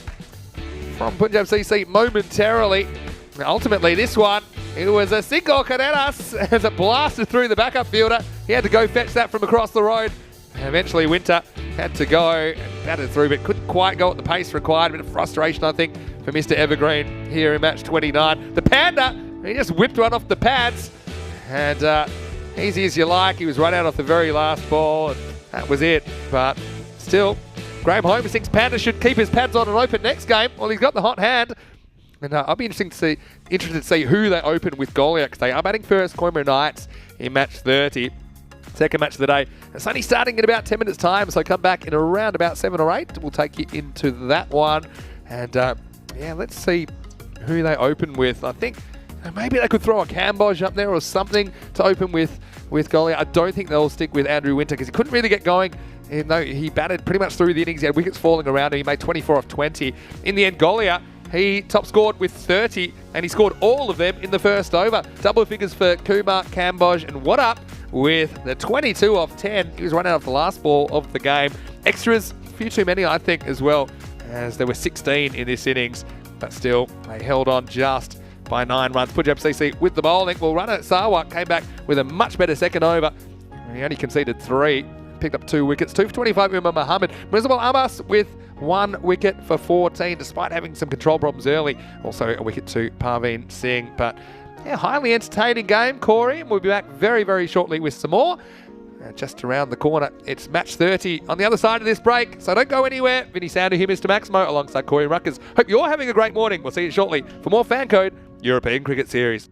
S1: Punjab CC momentarily. Ultimately, this one, it was a single Carreras as it blasted through the backup fielder. He had to go fetch that from across the road. And eventually, Winter had to go and batted through, but couldn't quite go at the pace required. A bit of frustration, I think, for Mr. Evergreen here in match 29. The Panda, he just whipped one off the pads. And easy as you like, he was run out off the very last ball, and that was it. But still, Graham Holmes thinks Panda should keep his pads on and open next game. Well, he's got the hot hand. And I'll be interested to see who they open with Goliath, because they are batting first, Coimbra Knights, in match 30. Second match of the day. It's only starting in about 10 minutes time, so come back in around about 7 or 8. We'll take you into that one. And let's see who they open with. I think maybe they could throw a Cambodge up there or something to open with Goliath. I don't think they'll stick with Andrew Winter because he couldn't really get going. Even though he batted pretty much through the innings, he had wickets falling around him. He made 24 off 20. In the end, Goliath, he top scored with 30, and he scored all of them in the first over. Double figures for Kumar, Cambodge, and What Up with the 22 off 10. He was run out of the last ball of the game. Extras, a few too many, I think, as well, as there were 16 in this innings. But still, they held on just by 9 runs. Punjab CC with the bowling. Well, Rana Sawa came back with a much better second over. He only conceded 3. Picked up 2 wickets. 2 for 25, Umar Mohammed. Muzammil Abbas with 1 wicket for 14, despite having some control problems early. Also a wicket to Parveen Singh. But yeah, highly entertaining game, Corey. And we'll be back very, very shortly with some more. Just around the corner, it's match 30 on the other side of this break. So don't go anywhere. Vinny Sandu here, Mr. Maximo, alongside Corey Ruckers. Hope you're having a great morning. We'll see you shortly for more FanCode European Cricket Series.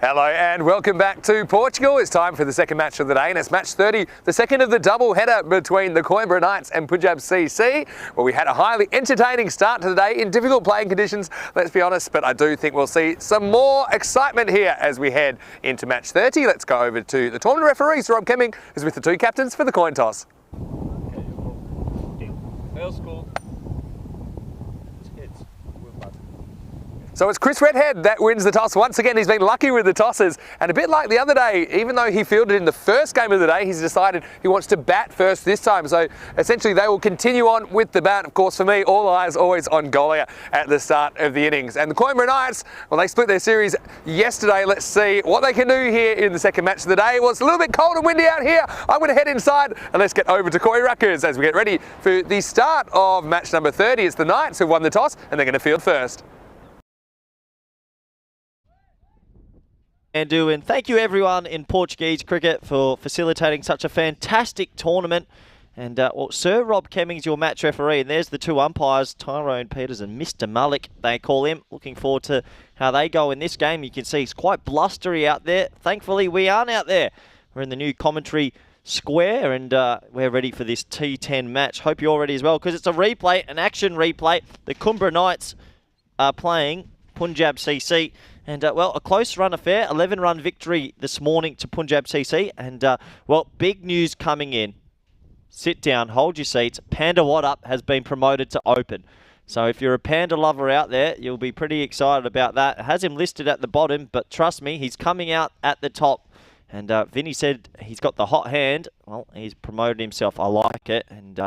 S1: Hello and welcome back to Portugal. It's time for the second match of the day, and it's match 30, the second of the double header between the Coimbra Knights and Punjab CC, where we had a highly entertaining start to the day in difficult playing conditions, let's be honest, but I do think we'll see some more excitement here as we head into match 30. Let's go over to the tournament referee, Sir Rob Kemming, who's with the two captains for the coin toss.
S3: Hale score.
S1: So it's Chris Redhead that wins the toss. Once again, he's been lucky with the tosses. And a bit like the other day, even though he fielded in the first game of the day, he's decided he wants to bat first this time. So essentially they will continue on with the bat. Of course, for me, all eyes always on Golia at the start of the innings. And the Coimbra Knights, well, they split their series yesterday. Let's see what they can do here in the second match of the day. Well, it's a little bit cold and windy out here. I'm going to head inside and let's get over to Koi Ruckers as we get ready for the start of match number 30. It's the Knights who won the toss and they're going to field first.
S2: And thank you everyone in Portuguese cricket for facilitating such a fantastic tournament. And Sir Rob Kemming's your match referee, and there's the two umpires, Tyrone Peters and Mr. Malik, they call him. Looking forward to how they go in this game. You can see it's quite blustery out there. Thankfully, we aren't out there. We're in the new commentary square, and we're ready for this T10 match. Hope you're ready as well, because it's a replay, an action replay. The Coimbra Knights are playing Punjab CC. And, well, a close run affair, 11-run victory this morning to Punjab CC. And, well, big news coming in. Sit down, hold your seats. Panda What Up has been promoted to open. So if you're a panda lover out there, you'll be pretty excited about that. It has him listed at the bottom, but trust me, he's coming out at the top. And Vinny said he's got the hot hand. Well, he's promoted himself. I like it. And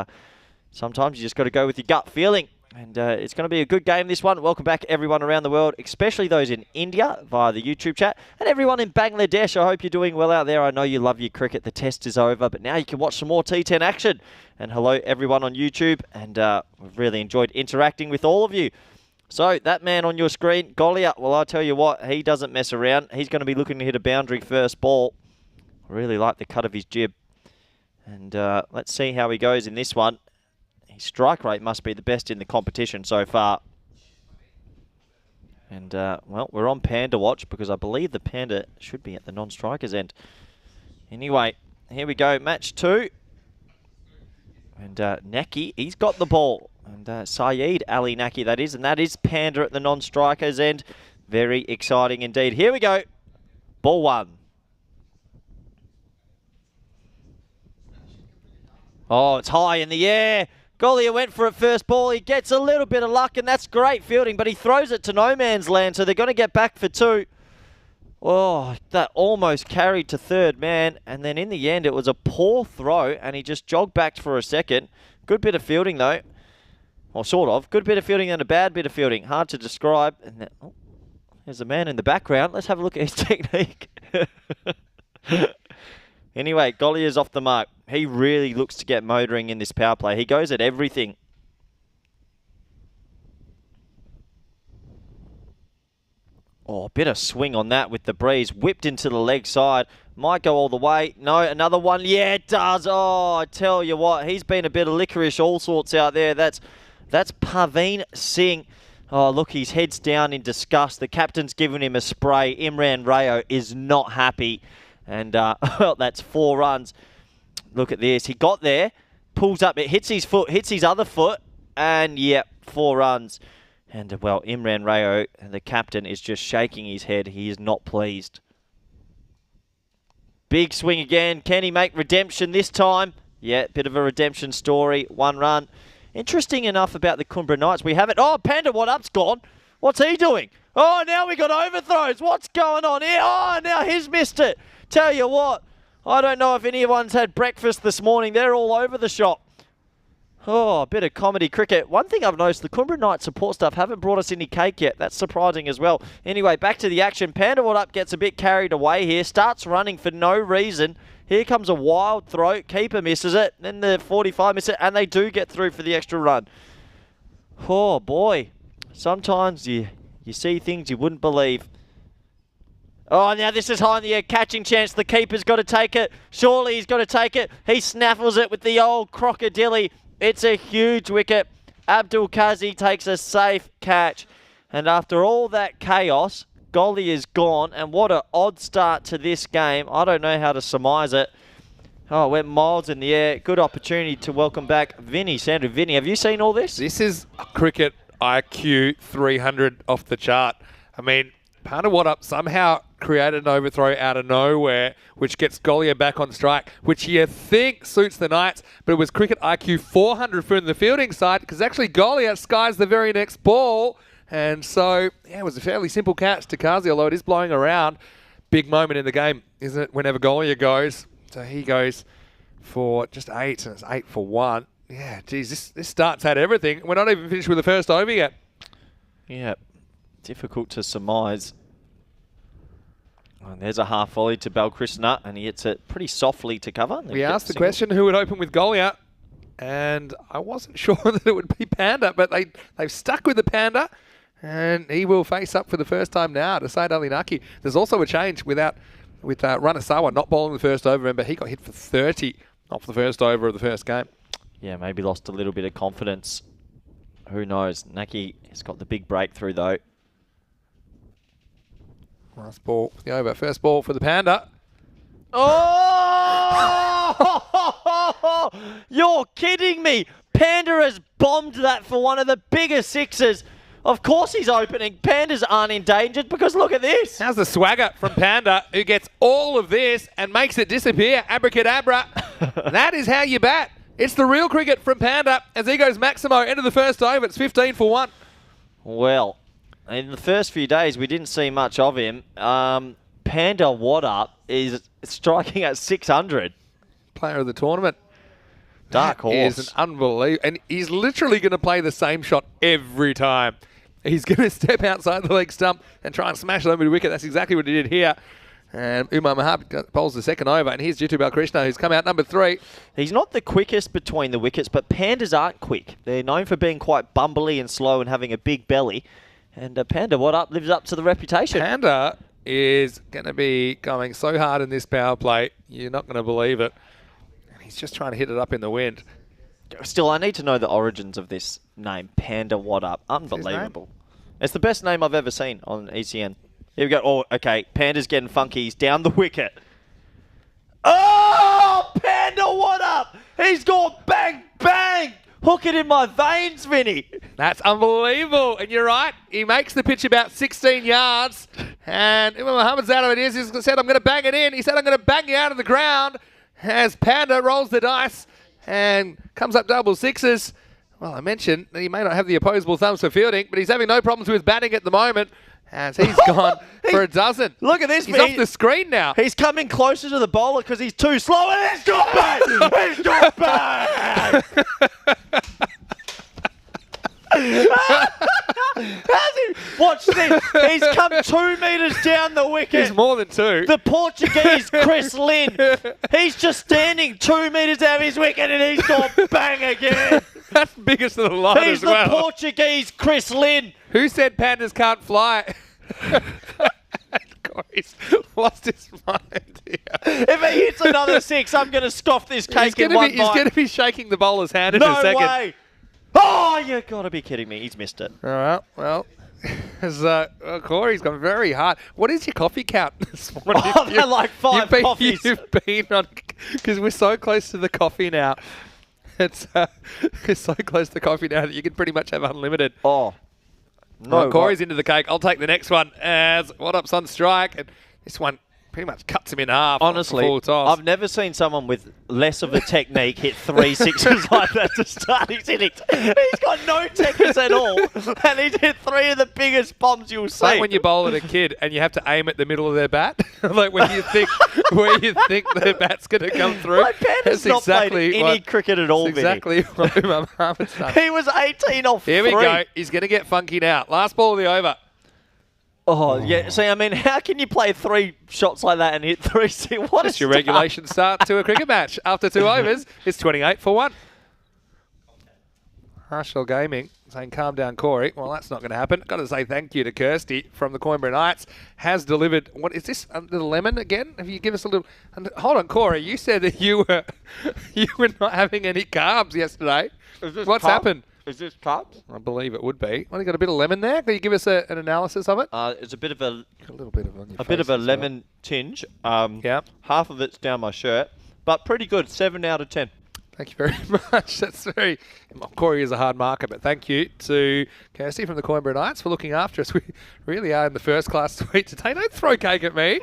S2: sometimes you just got to go with your gut feeling. And it's going to be a good game, this one. Welcome back, everyone around the world, especially those in India via the YouTube chat. And everyone in Bangladesh, I hope you're doing well out there. I know you love your cricket. The test is over, but now you can watch some more T10 action. And hello, everyone on YouTube. And we've really enjoyed interacting with all of you. So that man on your screen, Golia, well, I'll tell you what, he doesn't mess around. He's going to be looking to hit a boundary first ball. I really like the cut of his jib. And let's see how he goes in this one. His strike rate must be the best in the competition so far. And, well, we're on Panda Watch because I believe the Panda should be at the non-strikers end. Anyway, here we go, match 2. And Naki, he's got the ball. And Saeed Ali Naki, that is. And that is Panda at the non-strikers end. Very exciting indeed. Here we go. Ball 1. Oh, it's high in the air. Golia went for it first ball. He gets a little bit of luck, and that's great fielding, but he throws it to no man's land, so they're going to get back for 2. Oh, that almost carried to third man, and then in the end, it was a poor throw, and he just jogged back for a second. Good bit of fielding, though. Or sort of. Good bit of fielding and a bad bit of fielding. Hard to describe. And then, oh, there's a man in the background. Let's have a look at his technique. Anyway, Golia's off the mark. He really looks to get motoring in this power play. He goes at everything. Oh, a bit of swing on that with the breeze. Whipped into the leg side. Might go all the way. No, another one. Yeah, it does. Oh, I tell you what. He's been a bit of licorice all sorts out there. That's Parveen Singh. Oh, look, his head's down in disgust. The captain's given him a spray. Imran Rayo is not happy. And, well, that's 4 runs. Look at this. He got there, pulls up, it hits his foot, hits his other foot, and, yep, 4 runs. And, well, Imran Rayo, the captain, is just shaking his head. He is not pleased. Big swing again. Can he make redemption this time? Yeah, bit of a redemption story. 1 run. Interesting enough about the Coimbra Knights. We have it. Oh, Panda What Up's gone. What's he doing? Oh, now we got overthrows. What's going on here? Oh, now he's missed it. Tell you what, I don't know if anyone's had breakfast this morning. They're all over the shop. Oh, a bit of comedy cricket. One thing I've noticed, the Coimbra Knight support staff haven't brought us any cake yet. That's surprising as well. Anyway, back to the action. Panda What Up gets a bit carried away here. Starts running for no reason. Here comes a wild throw. Keeper misses it. Then the 45 miss it. And they do get through for the extra run. Oh, boy. Sometimes you see things you wouldn't believe. Oh, now this is high in the air. Catching chance. The keeper's got to take it. Surely he's got to take it. He snaffles it with the old crocodile. It's a huge wicket. Abdul Kazi takes a safe catch. And after all that chaos, Goldie is gone, and what an odd start to this game. I don't know how to surmise it. Oh, it went miles in the air. Good opportunity to welcome back Vinny. Sandra, Vinny, have you seen all this?
S1: This is cricket IQ 300 off the chart. I mean, Panawat somehow created an overthrow out of nowhere, which gets Golia back on strike, which you think suits the Knights, but it was cricket IQ 400 from the fielding side, because actually Golia skies the very next ball. And so, yeah, it was a fairly simple catch to Kazi, although it is blowing around. Big moment in the game, isn't it, whenever Golia goes? So he goes for just 8, and it's 8 for 1. Yeah, geez, this start's had everything. We're not even finished with the first over yet.
S2: Yeah, difficult to surmise. And there's a half volley to Balkrishna, and he hits it pretty softly to cover.
S1: We asked the question who would open with Golia, and I wasn't sure that it would be Panda, but they've stuck with the Panda, and he will face up for the first time now to Said Ali Naki. There's also a change with Ranasawa not bowling the first over, remember he got hit for 30 off the first over of the first game.
S2: Yeah, maybe lost a little bit of confidence. Who knows? Naki has got the big breakthrough though.
S1: Last ball for the over. First ball for the Panda.
S2: Oh! You're kidding me! Panda has bombed that for one of the biggest sixes. Of course he's opening. Pandas aren't endangered because look at this.
S1: How's the swagger from Panda, who gets all of this and makes it disappear? Abracadabra. That is how you bat. It's the real cricket from Panda as he goes Maximo into the first over. It's 15 for 1.
S2: Well, in the first few days, we didn't see much of him. Panda What is striking at 600.
S1: Player of the tournament.
S2: Dark horse.
S1: Is an unbelievable. And he's literally going to play the same shot every time. He's going to step outside the leg stump and try and smash it over the wicket. That's exactly what he did here. And Umar Mahab bowls the second over. And here's Jitu Balkrishna, who's come out number 3.
S2: He's not the quickest between the wickets, but Pandas aren't quick. They're known for being quite bumbly and slow and having a big belly. And Panda What lives up to the reputation.
S1: Panda is going to be going so hard in this power play, you're not going to believe it. And he's just trying to hit it up in the wind.
S2: Still, I need to know the origins of this name, Panda What. Unbelievable. It's the best name I've ever seen on ECN. Here we go. Oh, okay. Panda's getting funky. He's down the wicket. Oh, Panda What? He's gone bang, bang. Hook it in my veins, Vinny.
S1: That's unbelievable. And you're right. He makes the pitch about 16 yards. And Muhammad's out of it. He said, I'm going to bang it in. He said, I'm going to bang you out of the ground. As Panda rolls the dice and comes up double sixes. Well, I mentioned that he may not have the opposable thumbs for fielding, but he's having no problems with batting at the moment. As he's gone for a dozen.
S2: Look at this.
S1: He's off the screen now.
S2: He's coming closer to the bowler because he's too slow. And he's got back. He's got back. Watch this. He's come 2 metres down the wicket.
S1: He's more than 2.
S2: The Portuguese Chris Lynn. He's just standing 2 metres out of his wicket and he's gone bang again.
S1: That's biggest of the lot
S2: He's
S1: as well.
S2: the Portuguese Chris Lynn.
S1: Who said pandas can't fly? Corey's lost his mind here.
S2: If he hits another 6, I'm going to scoff this cake in one bite.
S1: He's going to be shaking the bowler's hand in a second.
S2: No way. Oh, you got to be kidding me. He's missed it.
S1: All right, well, Corey's gone very hard. What is your coffee count this morning?
S2: Oh, they're like 5 coffees.
S1: You've been on, because we're so close to the coffee now. It's so close to coffee now that you can pretty much have unlimited.
S2: Oh, no.
S1: Well, Corey's into the cake. I'll take the next one as What on strike. And this one pretty much cuts him in half.
S2: Honestly,
S1: full toss.
S2: I've never seen someone with less of a technique hit 3 sixes like that to start his innings. He's got no technique at all, and he's hit 3 of the biggest bombs you'll see.
S1: Like when you bowl at a kid and you have to aim at the middle of their bat, like when you think where you think their bat's going to come through.
S2: Like Panda's not played any cricket at all,
S1: That's exactly what Umar Mohammad's done.
S2: He was 18 off 3.
S1: Here we go. He's going to get funky now. Last ball of the over.
S2: Oh, yeah. See, I mean, how can you play 3 shots like that and hit 3? What is
S1: your regulation start to a cricket match? After 2 overs, it's 28 for 1. Harshal Gaming saying, calm down, Corey. Well, that's not going to happen. Got to say thank you to Kirsty from the Coimbra Knights. Has delivered. What is this? The lemon again? Have you given us a little? Hold on, Corey. You said that you were not having any carbs yesterday. What's happened?
S2: Is this cut?
S1: I believe it would be. Well, you got a bit of lemon there. Can you give us an analysis of it?
S2: It's a bit of a
S1: little bit of on your
S2: a bit of a lemon tinge.
S1: Yeah.
S2: Half of it's down my shirt, but pretty good. 7 out of 10.
S1: Thank you very much. That's very... Corey is a hard marker, but thank you to Kirsty from the Coimbra Knights for looking after us. We really are in the first class suite today. Don't throw cake at me.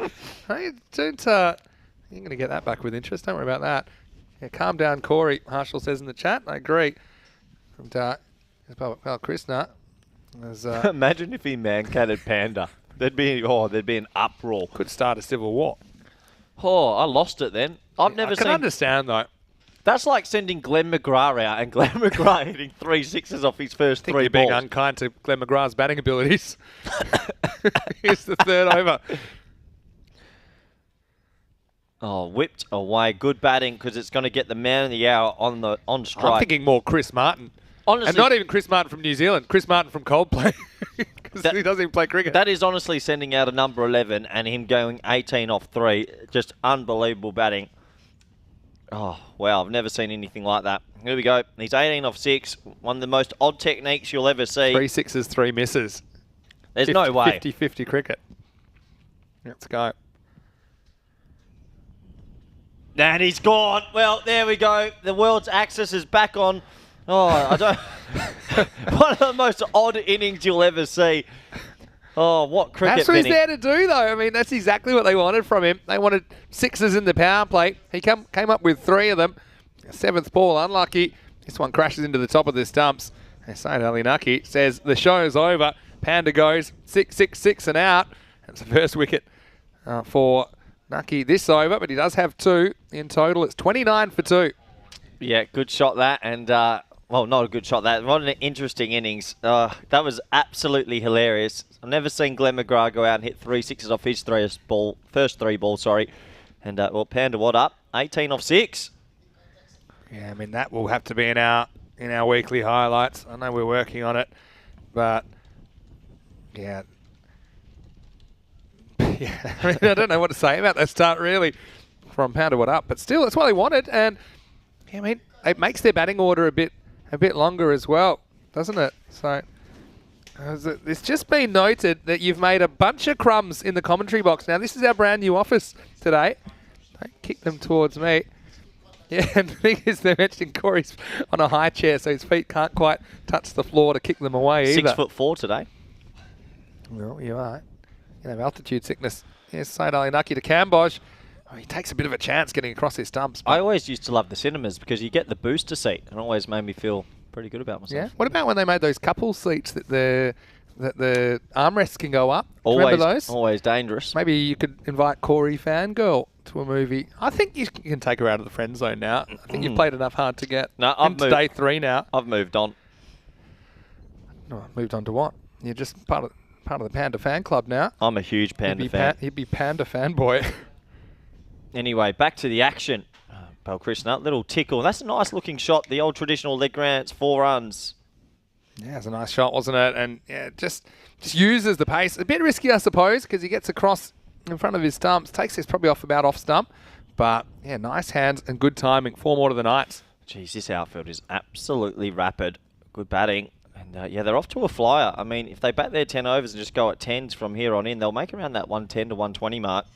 S1: Hey, don't... you're going to get that back with interest. Don't worry about that. Yeah, calm down, Corey. Marshall says in the chat. I agree. And, well, Chris Nutt.
S2: Imagine if he man-catted Panda. There'd be an uproar.
S1: Could start a civil war.
S2: Oh, I lost it then. I can
S1: understand, though.
S2: That's like sending Glenn McGrath out and Glenn McGrath hitting 3 sixes off his first 3 balls.
S1: You're being unkind to Glenn McGrath's batting abilities. Here's the third over.
S2: Oh, whipped away. Good batting because it's going to get the man of the hour on strike.
S1: I'm thinking more Chris Martin.
S2: Honestly,
S1: and not even Chris Martin from New Zealand. Chris Martin from Coldplay. Because he doesn't even play cricket.
S2: That is honestly sending out a number 11 and him going 18 off 3. Just unbelievable batting. Oh, wow. I've never seen anything like that. Here we go. He's 18 off 6. One of the most odd techniques you'll ever see.
S1: 3 sixes, 3 misses.
S2: There's no way.
S1: 50-50 cricket. Let's go.
S2: And he's gone. Well, there we go. The world's axis is back on. Oh, I don't... One of the most odd innings you'll ever see. Oh, what cricket,
S1: That's what he's
S2: Benny.
S1: there to do, though. I mean, that's exactly what they wanted from him. They wanted 6s in the power play. He came up with 3 of them. 7th ball, unlucky. This one crashes into the top of the stumps. And Saeed Ali Nucky says the show's over. Panda goes 6-6-6 and out. That's the first wicket for Nucky this over, but he does have 2 in total. It's 29 for 2.
S2: Yeah, good shot that. And, well, not a good shot that. What an interesting innings. That was absolutely hilarious. I've never seen Glenn McGrath go out and hit 3 sixes off his first 3 balls, And, well, Panda, what up? 18 off 6.
S1: Yeah, I mean, that will have to be in our weekly highlights. I know we're working on it, but, yeah. Yeah, I mean, I don't know what to say about that start, really, from Panda, what up. But still, that's what they wanted. And, yeah, I mean, it makes their batting order a bit longer as well, doesn't it? So it's just been noted that you've made a bunch of crumbs in the commentary box. Now, this is our brand new office today. Don't kick them towards me. Yeah, and the thing is, they're mentioning Corey's on a high chair, so his feet can't quite touch the floor to kick them away either.
S2: 6'4" today.
S1: Well, you are. You have altitude sickness. Here's Saeed Ali Nucky to Cambodge. Oh, he takes a bit of a chance getting across his stumps.
S2: I always used to love the cinemas because you get the booster seat, and it always made me feel pretty good about myself.
S1: Yeah. What about when they made those couple seats that the armrests can go up?
S2: Always,
S1: remember those?
S2: Always dangerous.
S1: Maybe you could invite Corey Fangirl to a movie. I think you can take her out of the friend zone now. I think you've played enough hard to get.
S2: No, I've moved.
S1: Day 3 now.
S2: I've moved on.
S1: No, moved on to what? You're just part of the Panda fan club now.
S2: I'm a huge Panda fan.
S1: He'd be Panda fanboy.
S2: Anyway, back to the action. Balkrishna, little tickle. That's a nice looking shot. The old traditional leg grants, 4 runs.
S1: Yeah, it's a nice shot, wasn't it? And yeah, just uses the pace. A bit risky, I suppose, because he gets across in front of his stumps. Takes this probably about off stump. But yeah, nice hands and good timing. 4 more to the Knights.
S2: Geez, this outfield is absolutely rapid. Good batting. And yeah, they're off to a flyer. I mean, if they bat their 10 overs and just go at 10s from here on in, they'll make around that 110 to 120 mark.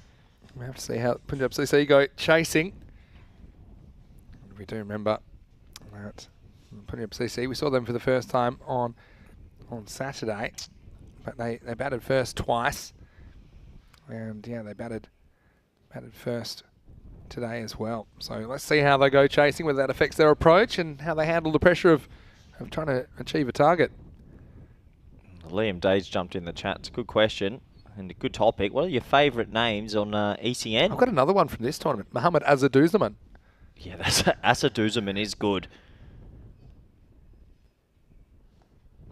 S1: We have to see how Punjab CC go chasing. We do remember that Punjab CC. We saw them for the first time on Saturday, but they batted first twice, and yeah, they batted first today as well. So let's see how they go chasing, whether that affects their approach and how they handle the pressure of trying to achieve a target.
S2: Liam Days jumped in the chat. It's a good question. And a good topic. What are your favourite names on ECN?
S1: I've got another one from this tournament. Mohammad Azaduzaman.
S2: Yeah, Azaduzaman is good.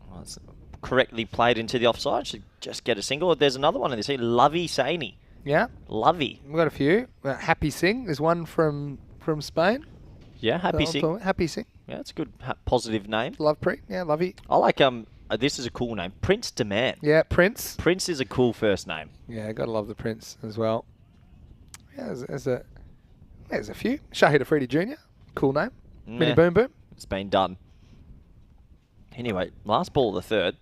S2: Well, it's correctly played into the offside. Should just get a single. There's another one in this here. Lovey Saini.
S1: Yeah.
S2: Lovey.
S1: We've got a few. Happy Singh. There's one from Spain.
S2: Yeah, Happy Singh.
S1: Happy Singh.
S2: Yeah, it's a good positive name.
S1: Lovepreet. Yeah, Lovey.
S2: I like this is a cool name. Prince Demand.
S1: Yeah, Prince.
S2: Prince is a cool first name.
S1: Yeah, gotta love the Prince as well. Yeah, there's a few. Shahid Afridi Jr. Cool name. Mini Boom Boom.
S2: It's been done. Anyway, last ball of the third.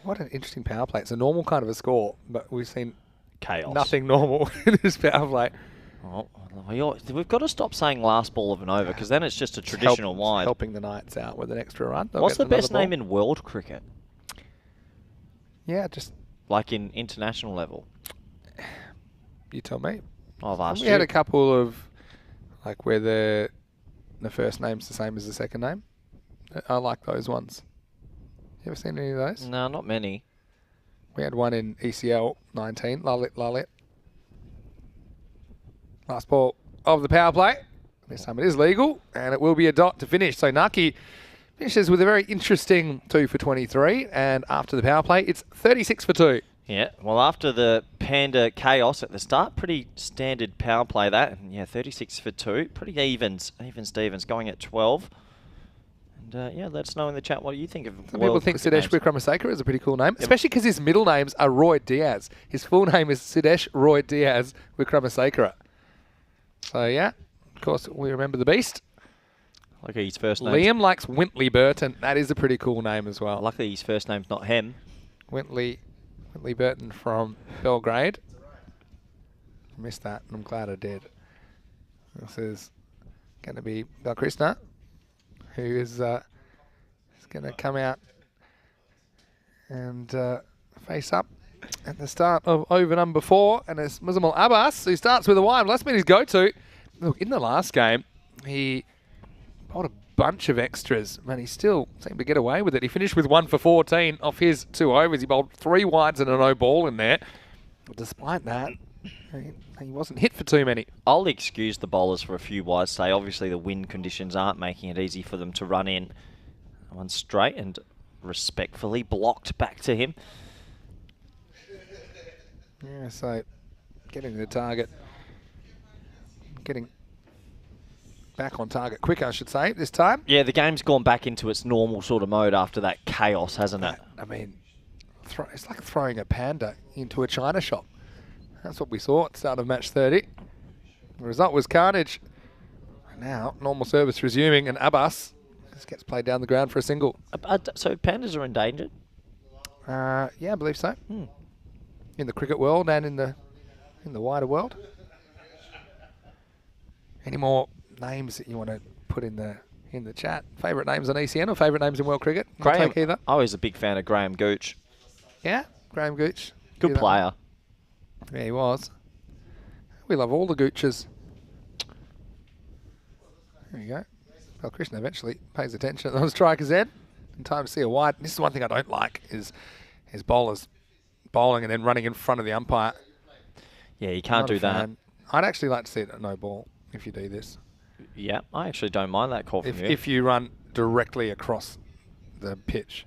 S1: What an interesting power play. It's a normal kind of a score, but we've seen
S2: Chaos.
S1: nothing normal in this power play.
S2: Oh, we've got to stop saying last ball of an over, because then it's just a traditional wide.
S1: Helping the Knights out with an extra run.
S2: What's the best name in world cricket?
S1: Yeah, just...
S2: Like in international level?
S1: You tell me.
S2: I've asked you.
S1: We had a couple of, like, where the first name's the same as the second name. I like those ones. You ever seen any of those?
S2: No, not many.
S1: We had one in ECL 19, Lalit. Last ball of the power play. This time it is legal, and it will be a dot to finish. So Naki finishes with a very interesting 2 for 23, and after the power play, it's 36 for 2.
S2: Yeah, well, after the Panda chaos at the start, pretty standard power play that. And yeah, 36 for 2. Pretty even Stevens going at 12. And yeah, let us know in the chat what you think of
S1: Some people think Sidesh Wickramaseka is a pretty cool name, especially because his middle names are Roy Diaz. His full name is Sidesh Roy Diaz Wickramaseka. So yeah, of course, we remember the beast.
S2: Luckily his first name.
S1: Liam likes Wintley Burton. That is a pretty cool name as well.
S2: Luckily his first name's not Hem.
S1: Wintley Burton from Belgrade. I missed that, and I'm glad I did. This is going to be Balkrishna, who is going to come out and face up at the start of over number 4, and it's Muzammil Abbas, who starts with a wide. Well, that's been his go-to. Look, in the last game, he bowled a bunch of extras, and he still seemed to get away with it. He finished with 1 for 14 off his 2 overs. He bowled 3 wides and a no ball in there. But despite that, he wasn't hit for too many.
S2: I'll excuse the bowlers for a few wides. Say, obviously the wind conditions aren't making it easy for them to run in. One straight and respectfully blocked back to him.
S1: Yeah, so getting the target, getting back on target quicker, I should say, this time.
S2: Yeah, the game's gone back into its normal sort of mode after that chaos, hasn't it?
S1: I mean, it's like throwing a panda into a china shop. That's what we saw at the start of match 30. The result was carnage. And now, normal service resuming, and Abbas just gets played down the ground for a single.
S2: So pandas are endangered?
S1: Yeah, I believe so. In the cricket world and in the wider world. Any more names that you want to put in the chat? Favourite names on ECN or favourite names in world cricket? I'll take either.
S2: I was a big fan of Graham Gooch.
S1: Yeah, Graham Gooch.
S2: Good player.
S1: Yeah, he was. We love all the Gooches. There you go. Well, Krishna eventually pays attention on the striker's end. In time to see a wide. This is one thing I don't like is bowlers bowling and then running in front of the umpire.
S2: Yeah, you can't do that.
S1: I'd actually like to see it at no ball if you do this.
S2: Yeah, I actually don't mind that call from you.
S1: If you run directly across the pitch,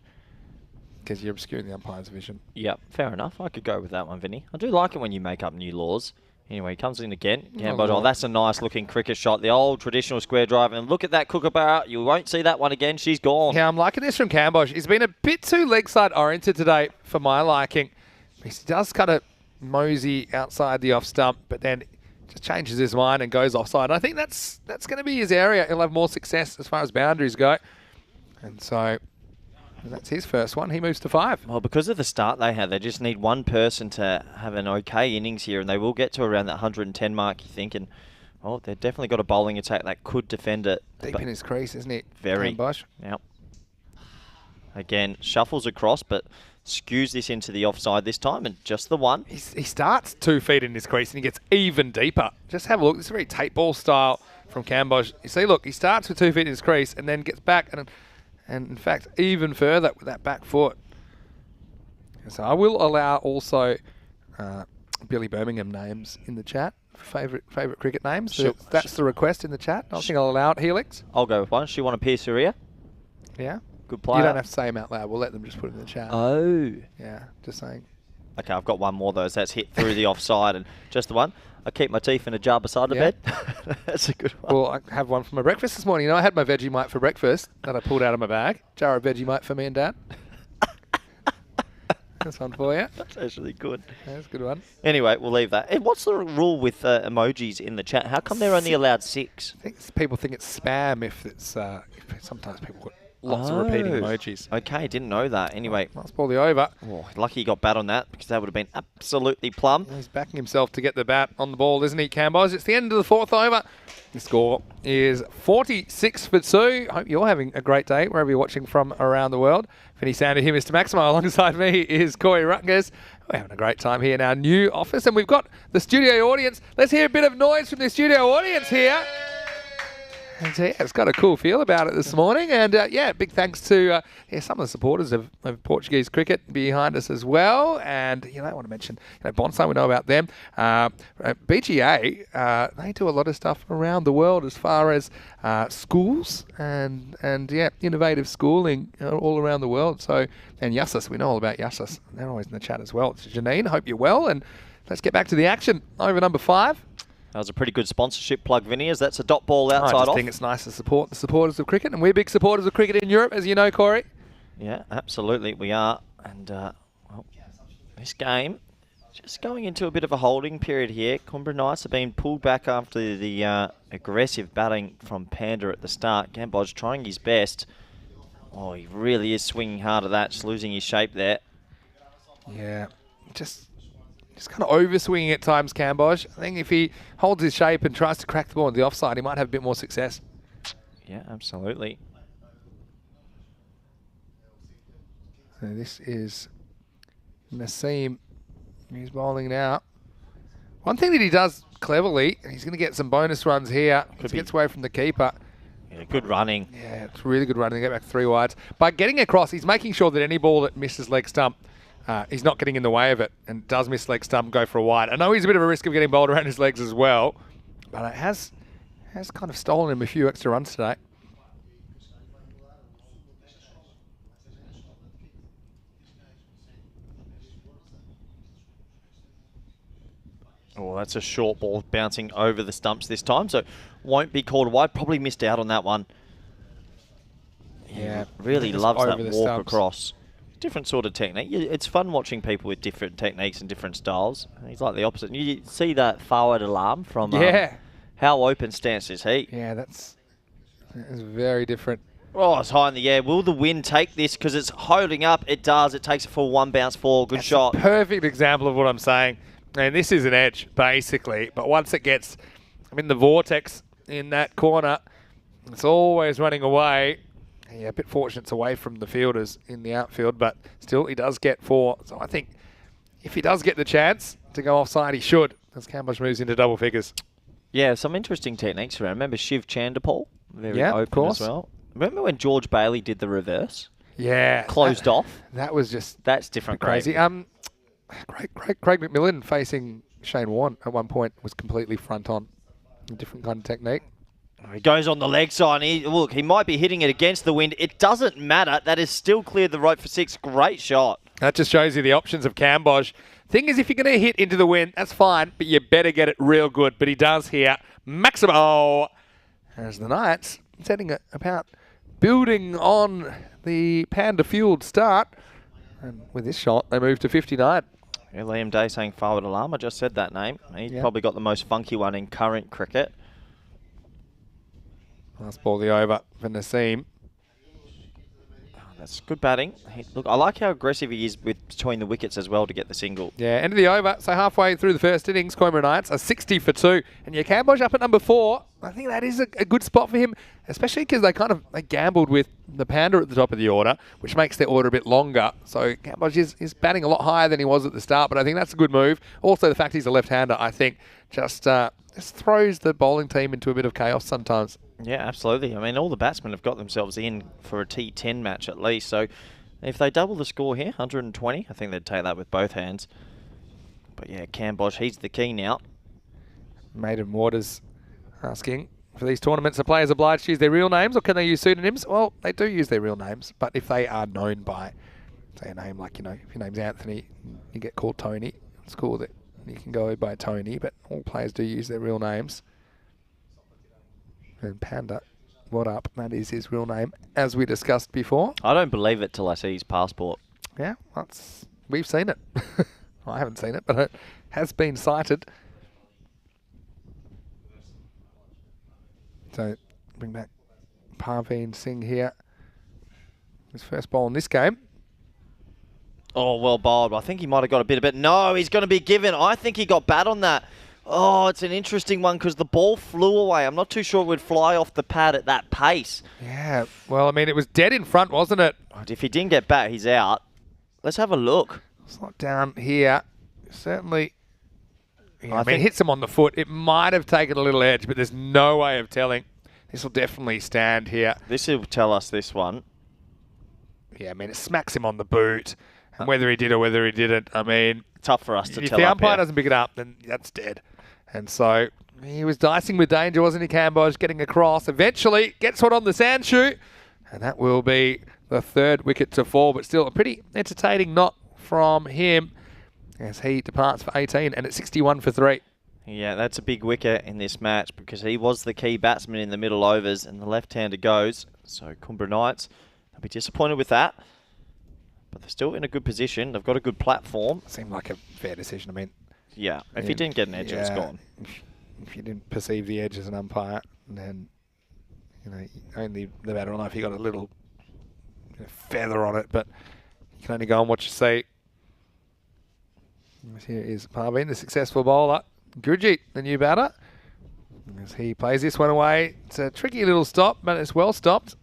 S1: because you're obscuring the umpire's vision.
S2: Yep, fair enough. I could go with that one, Vinny. I do like it when you make up new laws. Anyway, he comes in again. Oh, that's a nice looking cricket shot. The old traditional square drive. And look at that Kookaburra. You won't see that one again. She's gone.
S1: Yeah, I'm liking this from Cambosh. He's been a bit too leg side oriented today for my liking. He does kind of mosey outside the off stump, but then just changes his mind and goes offside. And I think that's going to be his area. He'll have more success as far as boundaries go. And so that's his first one. He moves to 5.
S2: Well, because of the start they had, they just need one person to have an okay innings here, and they will get to around that 110 mark, you think. And, oh, they've definitely got a bowling attack that could defend it.
S1: Deep in his crease, isn't it?
S2: Very.
S1: Bosch.
S2: Yep. Again, shuffles across, but skews this into the offside this time, and just the one.
S1: He starts 2 feet in his crease, and he gets even deeper. Just have a look. This is very tape ball style from Cambosh. You see, look, he starts with 2 feet in his crease, and then gets back and in fact, even further with that back foot. So I will allow also Billy Birmingham names in the chat. Favourite cricket names.
S2: Sure.
S1: That's the request in the chat. I think I'll allow it. Helix.
S2: I'll go with one. She won a Pierce Surya.
S1: Yeah.
S2: Good player.
S1: You don't have to say them out loud. We'll let them just put it in the chat.
S2: Oh.
S1: Yeah, just saying.
S2: Okay, I've got one more though. That's hit through the offside, and just the one. I keep my teeth in a jar beside the bed. That's a good one.
S1: Well, I have one for my breakfast this morning. You know, I had my Vegemite for breakfast that I pulled out of my bag. Jar of Vegemite for me and Dad. That's one for you.
S2: That's actually good.
S1: That's a good one.
S2: Anyway, we'll leave that. And what's the rule with emojis in the chat? How come they're only allowed 6?
S1: I think people think it's spam if it's. Sometimes people put lots of repeating emojis.
S2: Okay, didn't know that. Anyway.
S1: Last ball the over.
S2: Oh, lucky he got bat on that because that would have been absolutely plumb.
S1: He's backing himself to get the bat on the ball, isn't he, Cambos? It's the end of the 4th over. The score is 46 for 2. Hope you're having a great day wherever you're watching from around the world. Vinny Sander here, Mr. Maximo. Alongside me is Corey Rutgers. We're having a great time here in our new office, and we've got the studio audience. Let's hear a bit of noise from the studio audience here. And yeah, it's got a cool feel about it this morning. And yeah, big thanks to some of the supporters of Portuguese cricket behind us as well. And I want to mention Bonsai, we know about them. BGA, they do a lot of stuff around the world as far as schools and yeah, innovative schooling all around the world. So, and Yassus, we know all about Yassus. They're always in the chat as well. It's Janine, hope you're well. And let's get back to the action. Over number 5.
S2: That was a pretty good sponsorship plug, Vinny, as that's a dot ball outside off.
S1: I just think it's nice to support the supporters of cricket, and we're big supporters of cricket in Europe, as you know, Corey.
S2: Yeah, absolutely, we are. And well, this game just going into a bit of a holding period here. Canberra Knights have been pulled back after the aggressive batting from Panda at the start. Gambodge trying his best. Oh, he really is swinging hard at that, just losing his shape there.
S1: Yeah, just kind of over-swinging at times, Cambodge. I think if he holds his shape and tries to crack the ball on the offside, he might have a bit more success.
S2: Yeah, absolutely.
S1: So this is Nassim. He's bowling now. One thing that he does cleverly, and he's going to get some bonus runs here. He gets away from the keeper.
S2: Yeah, good running.
S1: Yeah, it's really good running. They get back 3 wides. By getting across, he's making sure that any ball that misses leg stump, he's not getting in the way of it, and does miss leg stump, go for a wide. I know he's a bit of a risk of getting bowled around his legs as well, but it has kind of stolen him a few extra runs today.
S2: Oh, that's a short ball bouncing over the stumps this time, so won't be called wide. Probably missed out on that one.
S1: Yeah,
S2: really loves that walk
S1: stumps.
S2: Across. Different sort of technique. It's fun watching people with different techniques and different styles. He's like the opposite. You see that forward alarm from how open stance is he?
S1: Yeah, that's very different.
S2: Oh, it's high in the air. Will the wind take this? Because it's holding up. It does. It takes it for 1 bounce 4. Good shot.
S1: A perfect example of what I'm saying. And this is an edge, basically. But once it gets, the vortex in that corner, it's always running away. Yeah, a bit fortunate it's away from the fielders in the outfield, but still he does get 4. So I think if he does get the chance to go offside, he should, as Cambridge moves into double figures.
S2: Yeah, some interesting techniques around. Remember Shiv Chandapal? Very
S1: open
S2: of course. As well. Remember when George Bailey did the reverse?
S1: Yeah.
S2: Closed off?
S1: That was just...
S2: That's different.
S1: Crazy. Craig McMillan facing Shane Warne at one point was completely front on. A different kind of technique.
S2: He goes on the leg side. Look, he might be hitting it against the wind. It doesn't matter. That has still cleared the rope for 6. Great shot. That
S1: just shows you the options of Cambodge. Thing is, if you're going to hit into the wind, that's fine, but you better get it real good. But he does here. Maximo. As the Knights setting about building on the Panda-fueled start. And with this shot, they move to 59.
S2: Yeah, Liam Day saying forward alarm. I just said that name. He's probably got the most funky one in current cricket.
S1: Last ball the over for Nassim.
S2: Oh, that's good batting. Look, I like how aggressive he is between the wickets as well to get the single.
S1: Yeah, end of the over. So halfway through the first innings, Coimbra Knights are 60 for 2. And yeah, Cambodge up at number 4. I think that is a good spot for him, especially because they gambled with the Panda at the top of the order, which makes their order a bit longer. So Cambodge is batting a lot higher than he was at the start, but I think that's a good move. Also, the fact he's a left-hander, I think, just throws the bowling team into a bit of chaos sometimes.
S2: Yeah, absolutely. All the batsmen have got themselves in for a T10 match at least. So if they double the score here, 120, I think they'd take that with both hands. But yeah, Cambodge, he's the key now.
S1: Maiden Waters asking, for these tournaments, are players obliged to use their real names or can they use pseudonyms? Well, they do use their real names, but if they are known by, say, a name like, if your name's Anthony, you get called Tony, it's cool that you can go by Tony, but all players do use their real names. And Panda, what up? That is his real name, as we discussed before.
S2: I don't believe it till I see his passport.
S1: Yeah, we've seen it. I haven't seen it, but it has been cited. So, bring back Parveen Singh here. His first ball in this game.
S2: Oh, well bowled. I think he might have got a bit of it. No, he's going to be given. I think he got bat on that. Oh, it's an interesting one because the ball flew away. I'm not too sure it would fly off the pad at that pace.
S1: Yeah, well, I mean, it was dead in front, wasn't it?
S2: If he didn't get bat, he's out. Let's have a look.
S1: Slot down here. Certainly, yeah, I mean,
S2: think
S1: it hits him on the foot. It might have taken a little edge, but there's no way of telling. This will definitely stand here.
S2: This will tell us this one.
S1: Yeah, I mean, it smacks him on the boot. And whether he did or whether he didn't, I mean...
S2: Tough for us to tell.
S1: If the umpire
S2: here.
S1: doesn't pick it up, then that's dead. And so he was dicing with danger, wasn't he, Cambodge? Getting across. Eventually gets one on the sand shoe. And that will be the third wicket to fall. But still a pretty entertaining knot from him as he departs for 18 and it's 61 for 3.
S2: Yeah, that's a big wicket in this match because he was the key batsman in the middle overs and the left-hander goes. So Cumbria Knights, they'll be disappointed with that. But they're still in a good position. They've got a good platform.
S1: Seemed like a fair decision. I mean...
S2: Yeah, if he didn't get an edge, it was gone.
S1: If you didn't perceive the edge as an umpire, then only the batter will know if you got a little feather on it, but you can only go on what you see. Here is Parveen, the successful bowler. Gurjeet, the new batter, as he plays this one away. It's a tricky little stop, but it's well stopped.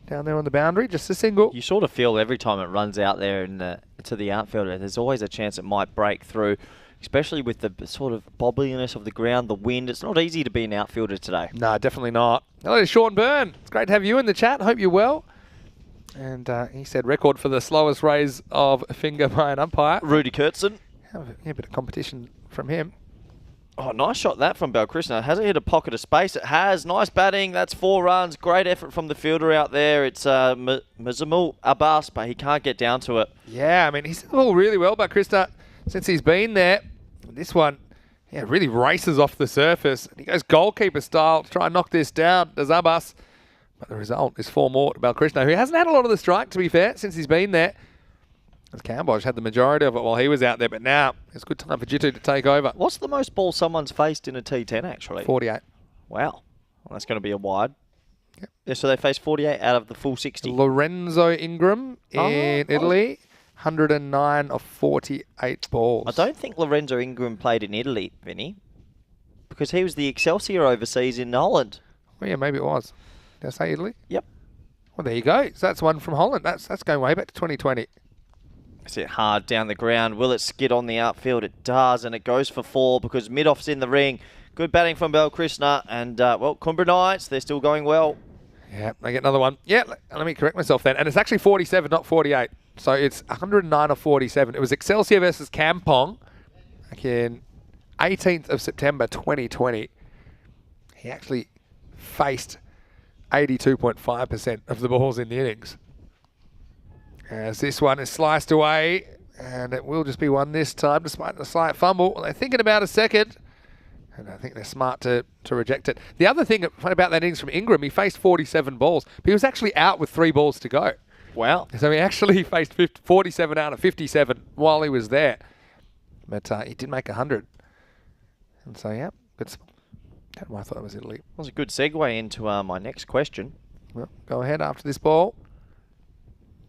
S1: Down there on the boundary, just a single.
S2: You sort of feel every time it runs out there to the outfielder, there's always a chance it might break through. Especially with the sort of bobbliness of the ground, the wind. It's not easy to be an outfielder today.
S1: No, definitely not. Hello to Sean Byrne. It's great to have you in the chat. Hope you're well. And he said record for the slowest raise of a finger by an umpire.
S2: Rudy Kurtzen.
S1: Yeah, a bit of competition from him.
S2: Oh, nice shot that from Balkrishna. Has it hit a pocket of space? It has. Nice batting. That's 4 runs. Great effort from the fielder out there. It's Muzamul Abbas, but he can't get down to it.
S1: Yeah, I mean, he's done all really well, Balkrishna, since he's been there. This one, yeah, really races off the surface. He goes goalkeeper style to try and knock this down, does Abbas. But the result is 4 more to Balkrishna, who hasn't had a lot of the strike, to be fair, since he's been there. As Cambodge had the majority of it while he was out there, but now it's a good time for Jitu to take over.
S2: What's the most balls someone's faced in a T10, actually?
S1: 48.
S2: Wow. Well, that's going to be a wide.
S1: Yep.
S2: Yeah, so they faced 48 out of the full 60.
S1: Lorenzo Ingram in Italy. 109 of 48 balls.
S2: I don't think Lorenzo Ingram played in Italy, Vinny, because he was the Excelsior overseas in Holland.
S1: Well, yeah, maybe it was. Did I say Italy?
S2: Yep.
S1: Well, there you go. So that's one from Holland. That's going way back to 2020.
S2: It's it hard down the ground. Will it skid on the outfield? It does, and it goes for 4 because Midoff's in the ring. Good batting from Balkrishna, and, well, Cumbria Knights, they're still going well.
S1: Yeah, they get another one. Yeah, let me correct myself then. And it's actually 47, not 48. So it's 109 of 47. It was Excelsior versus Kampong back in 18th of September 2020. He actually faced 82.5% of the balls in the innings. As this one is sliced away, and it will just be one this time, despite the slight fumble. Well, they're thinking about a second, and I think they're smart to reject it. The other thing about that innings from Ingram, he faced 47 balls, but he was actually out with 3 balls to go.
S2: Wow.
S1: So he actually faced 47 out of 57 while he was there. But he did make 100. And so, yeah, good. That's why I thought it was Italy.
S2: That was a good segue into my next question.
S1: Well, go ahead after this ball.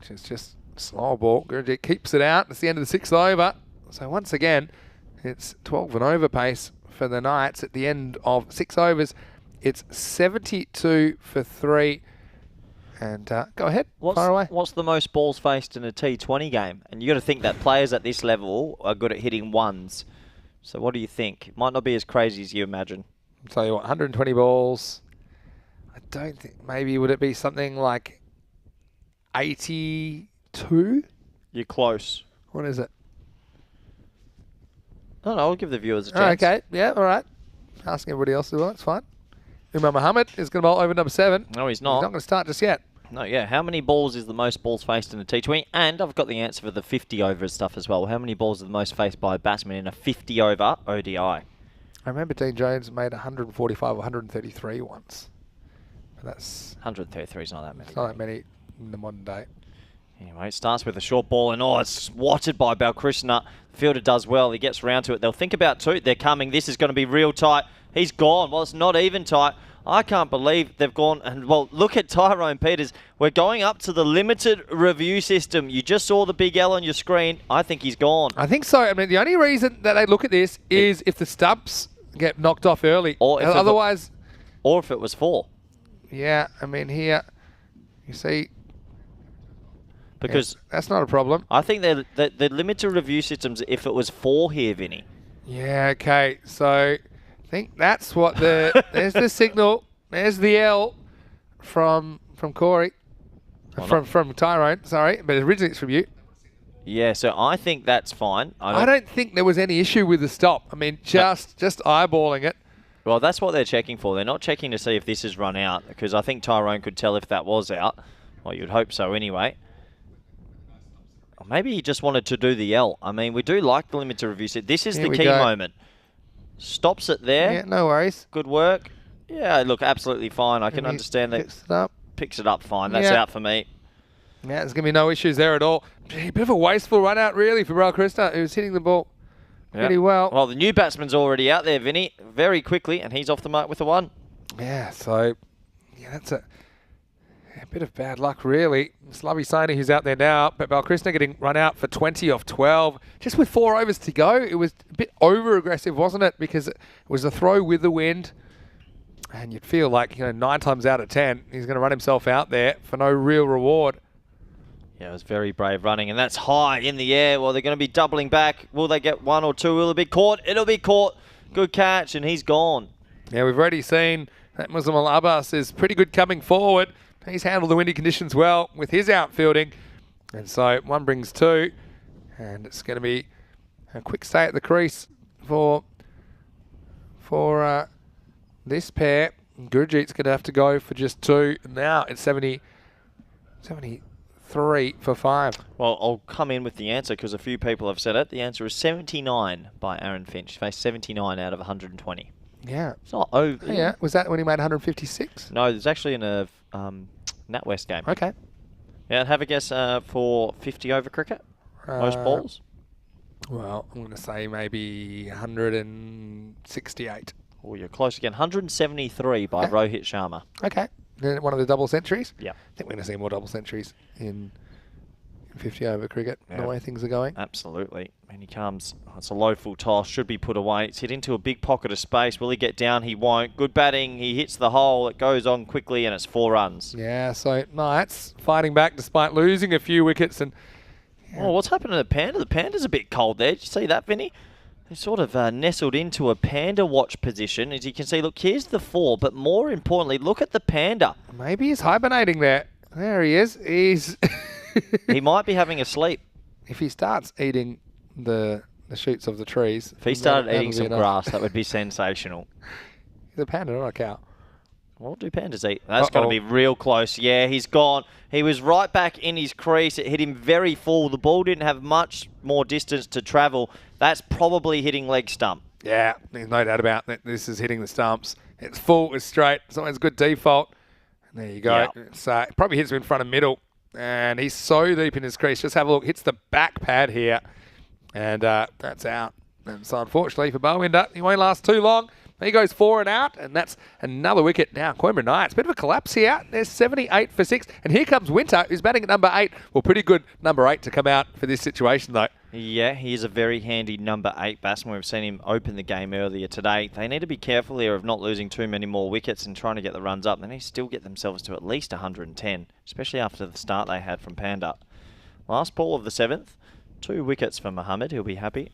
S1: Which is just a slow ball. Gurjeet keeps it out. It's the end of the 6th over. So once again, it's 12 and over pace for the Knights at the end of 6 overs. It's 72 for 3. And go ahead, fire away.
S2: What's the most balls faced in a T20 game? And you got to think that players at this level are good at hitting ones. So what do you think? It might not be as crazy as you imagine.
S1: I'll tell you what, 120 balls. I don't think, maybe would it be something like 82?
S2: You're close.
S1: What is it?
S2: No, I'll give the viewers a chance.
S1: Okay, yeah, all right. Asking everybody else as well, that's fine. Umar Mohammed is going to bowl over number 7.
S2: No, he's not.
S1: He's not going to start just yet.
S2: No, yeah. How many balls is the most balls faced in a T20? And I've got the answer for the 50 over stuff as well. How many balls are the most faced by a batsman in a 50 over ODI?
S1: I remember Dean Jones made 145 or 133 once. But that's
S2: 133 is not that many.
S1: It's not that many in the modern day.
S2: Anyway, it starts with a short ball, and it's swatted by Balkrishna. The fielder does well. He gets round to it. They'll think about 2. They're coming. This is going to be real tight. He's gone. Well, it's not even tight. I can't believe they've gone and, well, look at Tyrone Peters. We're going up to the limited review system. You just saw the big L on your screen. I think he's gone.
S1: I think so. I mean, the only reason that they look at this is if the stumps get knocked off early.
S2: Or if
S1: otherwise...
S2: Or if it was 4.
S1: Yeah, I mean, here, you see...
S2: Because...
S1: Yeah, that's not a problem.
S2: I think the limited review systems, if it was 4 here, Vinny.
S1: Yeah, okay. So... I think that's what the... There's the signal. There's the L from Corey. From Tyrone, sorry. But originally it's from you.
S2: Yeah, so I think that's fine.
S1: I don't think there was any issue with the stop. I mean, just eyeballing it.
S2: Well, that's what they're checking for. They're not checking to see if this is run out, because I think Tyrone could tell if that was out. Well, you'd hope so anyway. Or maybe he just wanted to do the L. I mean, we do like the limited review set. This is the key moment. Stops it there.
S1: Yeah, no worries.
S2: Good work. Yeah, look, absolutely fine. I can understand that. Picks it up fine. That's out for me.
S1: Yeah, there's going to be no issues there at all. A bit of a wasteful run out, really, for Balkrista, who's hitting the ball pretty well.
S2: Well, the new batsman's already out there, Vinny, very quickly, and he's off the mark with a 1.
S1: Yeah, so that's a bit of bad luck, really. Slubby Saini, who's out there now, but Balkrishna getting run out for 20 off 12. Just with 4 overs to go, it was a bit over-aggressive, wasn't it? Because it was a throw with the wind. And you'd feel like, 9 times out of 10, he's going to run himself out there for no real reward.
S2: Yeah, it was very brave running, and that's high in the air. Well, they're going to be doubling back. Will they get 1 or 2? Will it be caught? It'll be caught. Good catch, and he's gone.
S1: Yeah, we've already seen that Muslim Al-Abbas is pretty good coming forward. He's handled the windy conditions well with his outfielding. And so 1 brings 2. And it's going to be a quick stay at the crease for this pair. Gurjeet's going to have to go for just 2. Now it's 73 for 5.
S2: Well, I'll come in with the answer because a few people have said it. The answer is 79 by Aaron Finch. Faced 79 out of 120.
S1: Yeah.
S2: It's not over.
S1: Yeah. Was that when he made 156?
S2: No, there's actually in a NatWest game.
S1: Okay.
S2: Yeah, have a guess for 50 over cricket. Most balls.
S1: Well, I'm going to say maybe 168.
S2: Oh, you're close again. 173 by Rohit Sharma.
S1: Okay. One of the double centuries?
S2: Yeah.
S1: I think we're going to see more double centuries in 50 over cricket, the way things are going.
S2: Absolutely. And he comes, it's a low full toss, should be put away. It's hit into a big pocket of space. Will he get down? He won't. Good batting. He hits the hole. It goes on quickly, and it's 4 runs.
S1: Yeah, so Knights fighting back despite losing a few wickets. And
S2: Oh, what's happened to the Panda? The Panda's a bit cold there. Did you see that, Vinny? They sort of nestled into a Panda watch position. As you can see, look, here's the 4, but more importantly, look at the Panda.
S1: Maybe he's hibernating there. There he is. He's...
S2: He might be having a sleep.
S1: If he starts eating the shoots of the trees...
S2: If he started eating some grass, that would be sensational.
S1: He's a panda, not a cow.
S2: What do pandas eat? That's got to be real close. Yeah, he's gone. He was right back in his crease. It hit him very full. The ball didn't have much more distance to travel. That's probably hitting leg stump.
S1: Yeah, there's no doubt about that. This is hitting the stumps. It's full, it's straight. It's always a good default. And there you go.
S2: Yep.
S1: So it probably hits him in front of middle. And he's so deep in his crease. Just have a look. Hits the back pad here. And that's out. And so unfortunately for Bowinder, he won't last too long. He goes 4 and out, and that's another wicket. Now, Coimbra Knights, bit of a collapse here. There's 78 for 6. And here comes Winter, who's batting at number 8. Well, pretty good number 8 to come out for this situation, though.
S2: Yeah, he is a very handy number 8 batsman. We've seen him open the game earlier today. They need to be careful here of not losing too many more wickets and trying to get the runs up. They need to still get themselves to at least 110, especially after the start they had from Panda. Last ball of the 7th. 2 wickets for Mohammed. He'll be happy.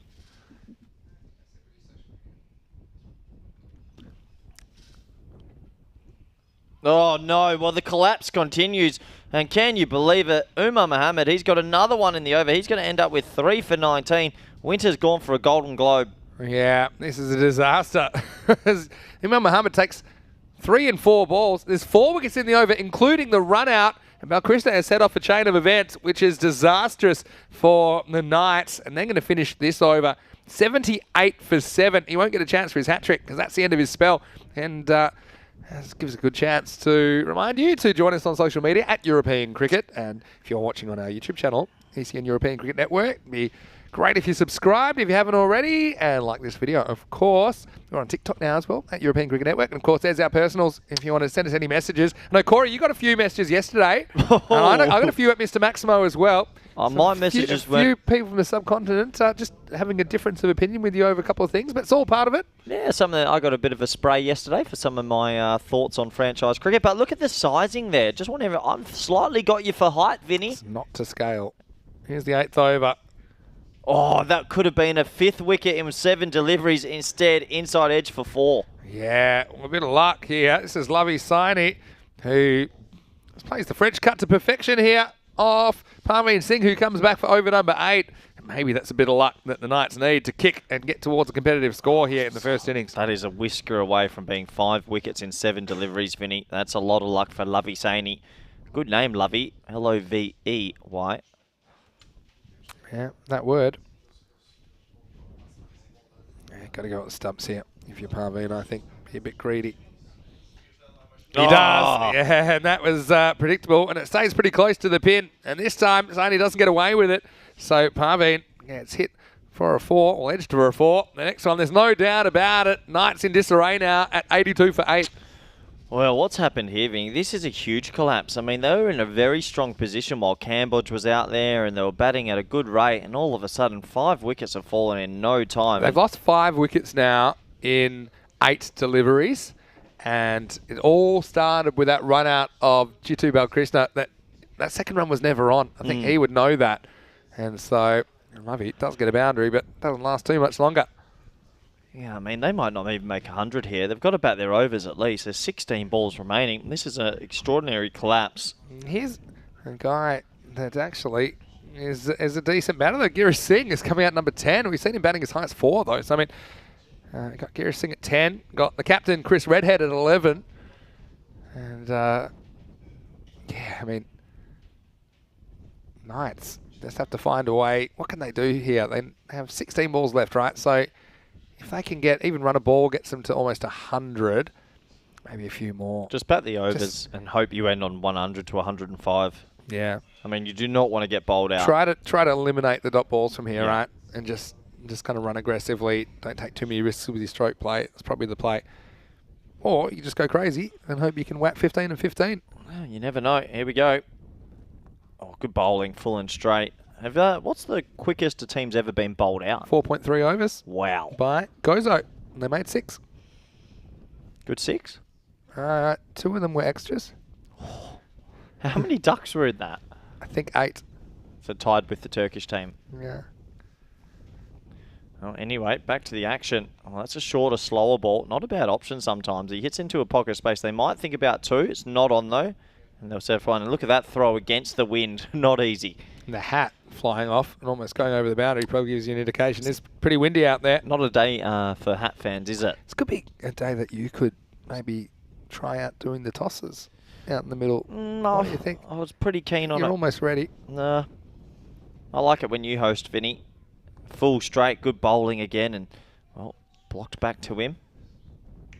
S2: Oh, no. Well, the collapse continues. And can you believe it? Umar Mohammed, he's got another one in the over. He's going to end up with 3 for 19. Winter's gone for a Golden Globe.
S1: Yeah, this is a disaster. Umar Mohammed takes 3 and 4 balls. There's 4 wickets in the over, including the run out. And Balkrishna has set off a chain of events, which is disastrous for the Knights. And they're going to finish this over 78 for 7. He won't get a chance for his hat trick because that's the end of his spell. And this gives a good chance to remind you to join us on social media at European Cricket. And if you're watching on our YouTube channel, ECN European Cricket Network, it'd be Great if you subscribed if you haven't already, and like this video, of course. We're on TikTok now as well, at European Cricket Network. And of course, there's our personals if you want to send us any messages. No, Corey, you got a few messages yesterday. And I got a few at Mr. Maximo as well.
S2: My messages went...
S1: A few people from the subcontinent just having a difference of opinion with you over a couple of things, but it's all part of it.
S2: Yeah, I got a bit of a spray yesterday for some of my thoughts on franchise cricket. But look at the sizing there. Just whenever I've slightly got you for height, Vinny.
S1: It's not to scale. Here's the 8th over.
S2: Oh, that could have been a 5th wicket in 7 deliveries. Instead, inside edge for 4.
S1: Yeah, a bit of luck here. This is Lovey Saini, who plays the French cut to perfection here off Parveen Singh, who comes back for over number 8. And maybe that's a bit of luck that the Knights need to kick and get towards a competitive score here in the first innings.
S2: That is a whisker away from being 5 wickets in 7 deliveries, Vinny. That's a lot of luck for Lovey Saini. Good name, Lovey. Lovey.
S1: Yeah, that word. Yeah, got to go with the stumps here. If you're Parveen, I think be a bit greedy. He does. Yeah, and that was predictable. And it stays pretty close to the pin. And this time, Saini doesn't get away with it. So Parveen gets hit for a 4, or edged for a 4. The next one, there's no doubt about it. Knights in disarray now at 82 for 8.
S2: Well, what's happened here, Vinny? This is a huge collapse. I mean, they were in a very strong position while Cambodge was out there and they were batting at a good rate, and all of a sudden 5 wickets have fallen in no time.
S1: They've lost 5 wickets now in 8 deliveries, and it all started with that run out of Jitu Balkrishna. That second run was never on. I think he would know that. And so, Lovey does get a boundary, but doesn't last too much longer.
S2: Yeah, I mean, they might not even make 100 here. They've got to bat their overs at least. There's 16 balls remaining. This is an extraordinary collapse.
S1: Here's a guy that actually is a decent batter. Girish Singh is coming out number 10. We've seen him batting as high as 4, though. So, I mean, got Girish Singh at 10. Got the captain, Chris Redhead, at 11. And, yeah, I mean, Knights just have to find a way. What can they do here? They have 16 balls left, right? So, if they can even run a ball, gets them to almost 100, maybe a few more.
S2: Just bat the overs and hope you end on 100 to 105.
S1: Yeah.
S2: I mean, you do not want to get bowled out.
S1: Try to eliminate the dot balls from here, right? And just kind of run aggressively. Don't take too many risks with your stroke play. That's probably the play. Or you just go crazy and hope you can whack 15 and 15.
S2: Well, you never know. Here we go. Oh, good bowling, full and straight. What's the quickest a team's ever been bowled out?
S1: 4.3 overs.
S2: Wow.
S1: By Gozo. They made 6.
S2: Good 6?
S1: 2 of them were extras.
S2: How many ducks were in that?
S1: I think 8.
S2: So tied with the Turkish team.
S1: Yeah.
S2: Well, anyway, back to the action. Oh, that's a shorter, slower ball. Not a bad option sometimes. He hits into a pocket space. They might think about 2. It's not on, though. And they'll set fine. And look at that throw against the wind. Not easy.
S1: And the hat flying off and almost going over the boundary probably gives you an indication. It's pretty windy out there.
S2: Not a day for hat fans, is it?
S1: This could be a day that you could maybe try out doing the tosses out in the middle.
S2: No,
S1: what do you think?
S2: I was pretty keen on it.
S1: You're almost ready.
S2: Nah. I like it when you host, Vinny. Full straight, good bowling again, and, well, blocked back to him.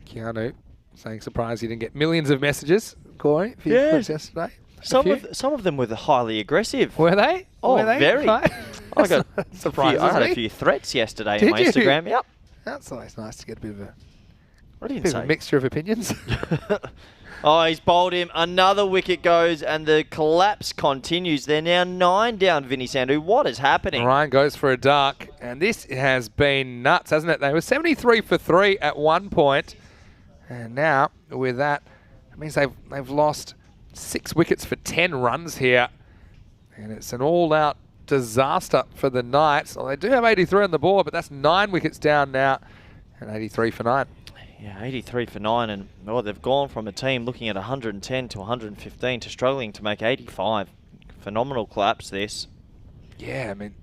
S1: Keanu saying surprised he didn't get millions of messages, Corey, for your quiz yesterday.
S2: Some of them were highly aggressive.
S1: Were they?
S2: Oh,
S1: were they?
S2: very. I got
S1: surprised.
S2: I had a few threats yesterday on my Instagram. Yep.
S1: That's always nice to get a bit of
S2: a
S1: mixture of opinions.
S2: Oh, he's bowled him. Another wicket goes, and the collapse continues. They're now 9 down, Vinny Sandhu. What is happening?
S1: Ryan goes for a duck, and this has been nuts, hasn't it? They were 73 for 3 at one point, and now with that, it means they've lost 6 wickets for 10 runs here, and it's an all-out disaster for the Knights. Well, they do have 83 on the board, but that's 9 wickets down now, and 83 for 9.
S2: Yeah, 83 for 9, and they've gone from a team looking at 110 to 115 to struggling to make 85. Phenomenal collapse, this.
S1: Yeah, I mean,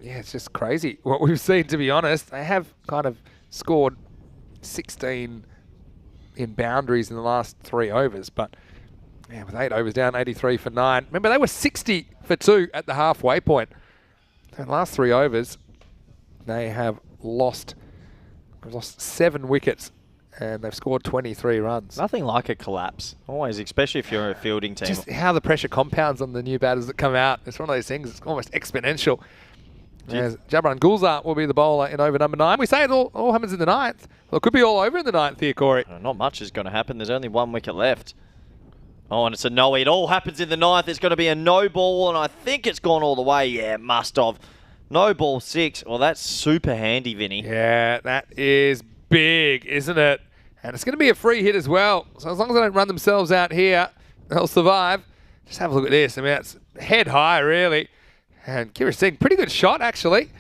S1: yeah, it's just crazy what we've seen, to be honest. They have kind of scored 16 in boundaries in the last 3 overs, but yeah, with 8 overs down, 83 for 9. Remember, they were 60 for 2 at the halfway point. In the last 3 overs, they have lost 7 wickets, and they've scored 23 runs.
S2: Nothing like a collapse. Always, especially if you're a fielding team.
S1: Just how the pressure compounds on the new batters that come out. It's one of those things, it's almost exponential. As Jabran Gulzar will be the bowler in over number 9. We say it all happens in the 9th. Well, it could be all over in the 9th here, Corey.
S2: Not much is going to happen. There's only 1 wicket left. Oh, and it's a no. It all happens in the 9th. It's going to be a no ball, and I think it's gone all the way. Yeah, it must have. No ball 6. Well, that's super handy, Vinny.
S1: Yeah, that is big, isn't it? And it's going to be a free hit as well. So as long as they don't run themselves out here, they'll survive. Just have a look at this. I mean, it's head high, really. And Kira Singh, pretty good shot, actually.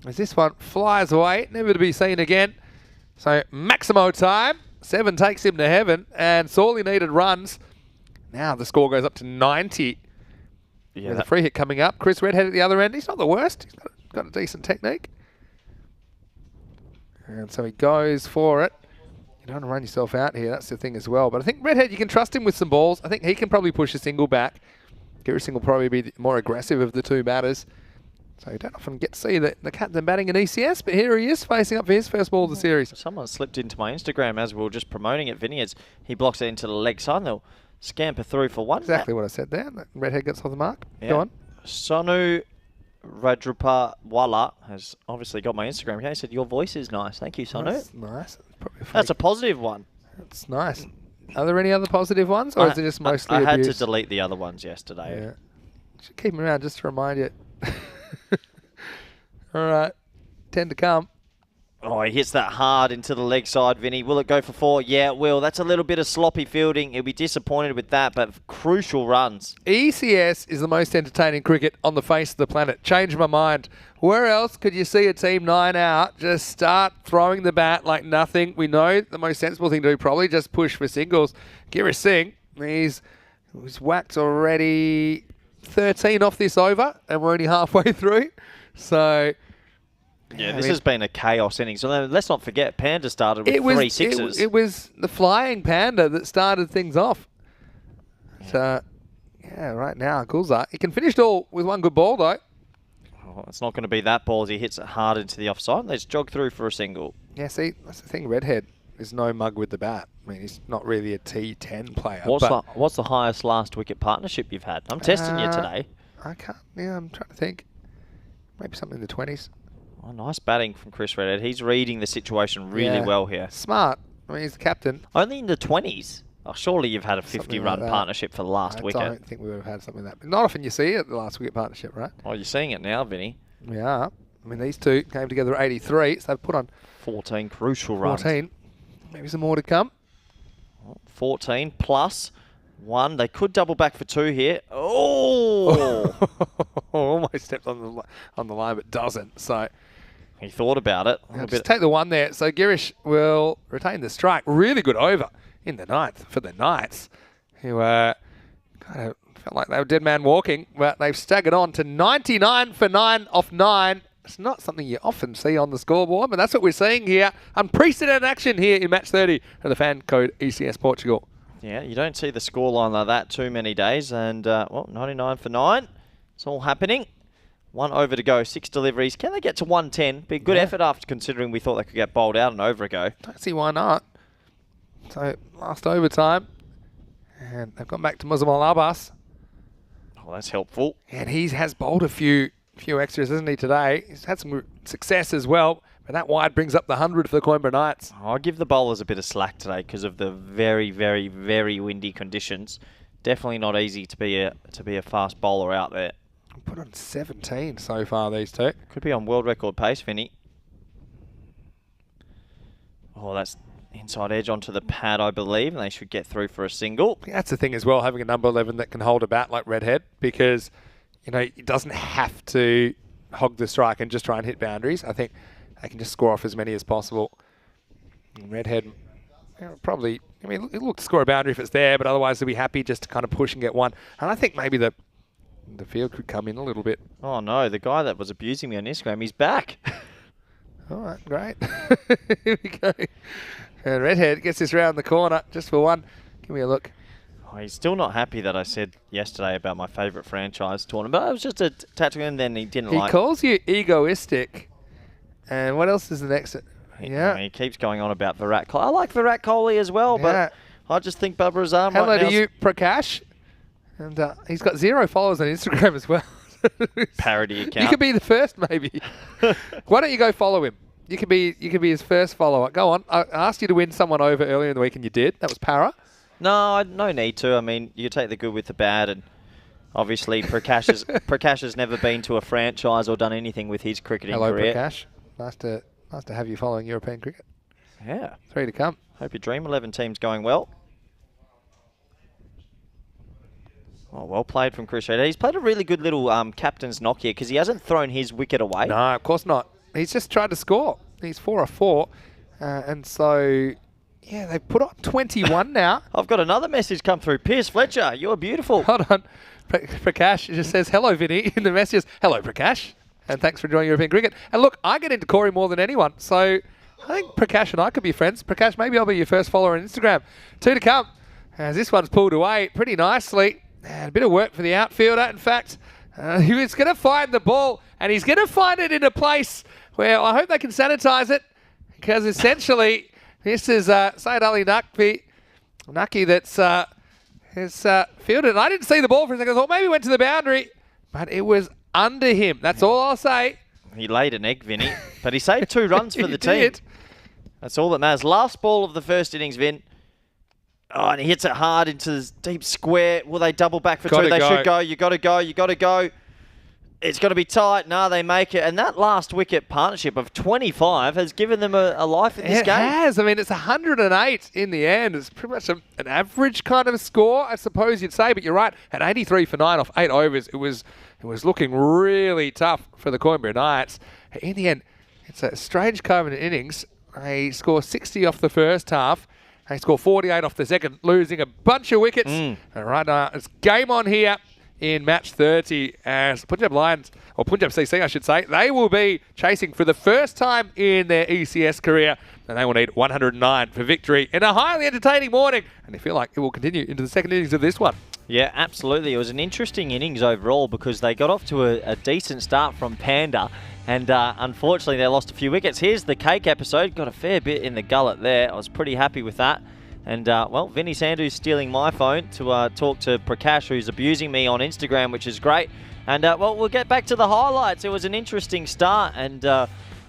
S1: As this one flies away, never to be seen again. So Maximo time. 7 takes him to heaven, and sorely needed runs. Now the score goes up to 90.
S2: Yeah,
S1: with a free hit coming up. Chris Redhead at the other end. He's not the worst. He's got a decent technique. And so he goes for it. You don't want to run yourself out here. That's the thing as well. But I think Redhead, you can trust him with some balls. I think he can probably push a single back. Kira Singh will probably be the more aggressive of the 2 batters. So you don't often get to see the captain batting in ECS, but here he is facing up for his first ball of the series.
S2: Someone slipped into my Instagram as we were just promoting it, Vinny. He blocks it into the leg side and they'll scamper through for 1.
S1: Exactly what I said there. That Redhead gets off the mark.
S2: Yeah.
S1: Go on.
S2: Sonu Rajrupawala has obviously got my Instagram here. He said, your voice is nice. Thank you, Sonu.
S1: That's nice.
S2: That's a positive one.
S1: That's nice. Are there any other positive ones, or is it just mostly
S2: I had
S1: abuse?
S2: to delete the other ones yesterday.
S1: Yeah. Should keep them around just to remind you. All right. 10 to come.
S2: Oh, he hits that hard into the leg side, Vinny. Will it go for 4? Yeah, it will. That's a little bit of sloppy fielding. He'll be disappointed with that, but crucial runs.
S1: ECS is the most entertaining cricket on the face of the planet. Changed my mind. Where else could you see a team 9 out just start throwing the bat like nothing? We know the most sensible thing to do probably just push for singles. Kira Singh, he's whacked already 13 off this over, and we're only halfway through. So...
S2: Yeah, this has been a chaos inning. So let's not forget, Panda started with 3 sixes.
S1: It was the flying Panda that started things off. Yeah. So, yeah, right now, Gulzar. He can finish it all with 1 good ball, though.
S2: Oh, it's not going to be that ball as he hits it hard into the offside. Let's jog through for a single.
S1: Yeah, see, that's the thing. Redhead is no mug with the bat. I mean, he's not really a T10 player.
S2: What's the highest last wicket partnership you've had? I'm testing you today.
S1: I can't. Yeah, I'm trying to think. Maybe something in the 20s.
S2: Oh, nice batting from Chris Redhead. He's reading the situation really well here.
S1: Smart. I mean, he's the captain.
S2: Only in the 20s. Oh, surely you've had a 50-run partnership for the last wicket.
S1: I don't think we would have had something like that. But not often you see it, the last wicket partnership, right?
S2: Oh, you're seeing it now, Vinny.
S1: We are. I mean, these two came together at 83, so they've put on
S2: 14 crucial runs.
S1: 14. Maybe some more to come.
S2: 14 plus 1. They could double back for 2 here. Oh!
S1: Almost stepped on the line, but doesn't. So
S2: he thought about it.
S1: Just take the 1 there. So Girish will retain the strike. Really good over in the 9th for the Knights, who kind of felt like they were dead man walking, but they've staggered on to 99 for 9 off 9. It's not something you often see on the scoreboard, but that's what we're seeing here. Unprecedented action here in match 30 of the FanCode ECS Portugal.
S2: Yeah, you don't see the scoreline like that too many days. And, well, 99 for 9. It's all happening. 1 over to go, 6 deliveries. Can they get to 110? Be a good effort after considering we thought they could get bowled out and over ago.
S1: Don't see why not. So, last overtime. And they've gone back to Muzammil Abbas.
S2: Oh, that's helpful.
S1: And he has bowled a few extras, hasn't he, today? He's had some success as well. But that wide brings up the 100 for the Coimbra Knights.
S2: I'll give the bowlers a bit of slack today because of the very, very, very windy conditions. Definitely not easy to be a fast bowler out there.
S1: Put on 17 so far, these two.
S2: Could be on world record pace, Vinny. Oh, that's inside edge onto the pad, I believe, and they should get through for a single.
S1: That's the thing as well, having a number 11 that can hold a bat like Redhead, because, you know, it doesn't have to hog the strike and just try and hit boundaries. I think they can just score off as many as possible. And Redhead, probably, I mean, it'll look to score a boundary if it's there, but otherwise they'll be happy just to kind of push and get 1. And I think maybe the field could come in a little bit.
S2: Oh no, the guy that was abusing me on Instagram, he's back.
S1: All right, great. Here we go. And Redhead gets this round the corner just for 1. Give me a look.
S2: Oh, he's still not happy that I said yesterday about my favourite franchise tournament, but it was just a tactical and then he didn't like it.
S1: He calls you egoistic. And what else is the next?
S2: Yeah. He keeps going on about Virat Kohli. I like Virat Kohli as well, but I just think Bubba Azam
S1: Hello
S2: right now.
S1: to you, Prakash. And he's got 0 followers on Instagram as well.
S2: Parody account.
S1: You could be the first, maybe. Why don't you go follow him? You could be his first follower. Go on. I asked you to win someone over earlier in the week, and you did. That was Para.
S2: No, no need to. I mean, you take the good with the bad, and obviously Prakash has never been to a franchise or done anything with his cricketing career.
S1: Hello, Prakash. Nice to have you following European cricket.
S2: Yeah.
S1: 3 to come.
S2: Hope your Dream 11 team's going well. Oh, well played from Chris Reed. He's played a really good little captain's knock here because he hasn't thrown his wicket away.
S1: No, of course not. He's just tried to score. He's 4 off 4. And so, yeah, they've put on 21 now.
S2: I've got another message come through. Piers Fletcher, you're beautiful.
S1: Hold on. Prakash just says, hello, Vinny, in the messages. Hello, Prakash. And thanks for joining European cricket. And look, I get into Corey more than anyone. So I think Prakash and I could be friends. Prakash, maybe I'll be your first follower on Instagram. 2 to come. As this one's pulled away pretty nicely. And a bit of work for the outfielder. In fact, he was going to find the ball, and he's going to find it in a place where I hope they can sanitize it, because essentially this is Syed Ali Naki that's fielded. And I didn't see the ball for a second. I thought maybe it went to the boundary, but it was under him. That's all I'll say.
S2: He laid an egg, Vinny, but he saved 2 runs for the team.
S1: Did.
S2: That's all that matters. Last ball of the first innings, Vin. Oh, and he hits it hard into the deep square. Will they double back for 2? They should go. You got to go. You got to go. It's got to be tight. No, they make it. And that last wicket partnership of 25 has given them a life in this game.
S1: It has. I mean, it's 108 in the end. It's pretty much an average kind of score, I suppose you'd say. But you're right. At 83 for 9 off 8 overs, it was looking really tough for the Coimbra Knights. In the end, it's a strange kind of innings. They score 60 off the first half. They score 48 off the second, losing a bunch of wickets. And right now, it's game on here in match 30 as Punjab Lions, or Punjab CC, I should say, they will be chasing for the first time in their ECS career, and they will need 109 for victory in a highly entertaining morning. And they feel like it will continue into the second innings of this one.
S2: Yeah, absolutely. It was an interesting innings overall because they got off to a decent start from Panda. And unfortunately, they lost a few wickets. Here's the cake episode. Got a fair bit in the gullet there. I was pretty happy with that. And, well, Vinny Sandhu's stealing my phone to talk to Prakash, who's abusing me on Instagram, which is great. And, well, we'll get back to the highlights. It was an interesting start. And,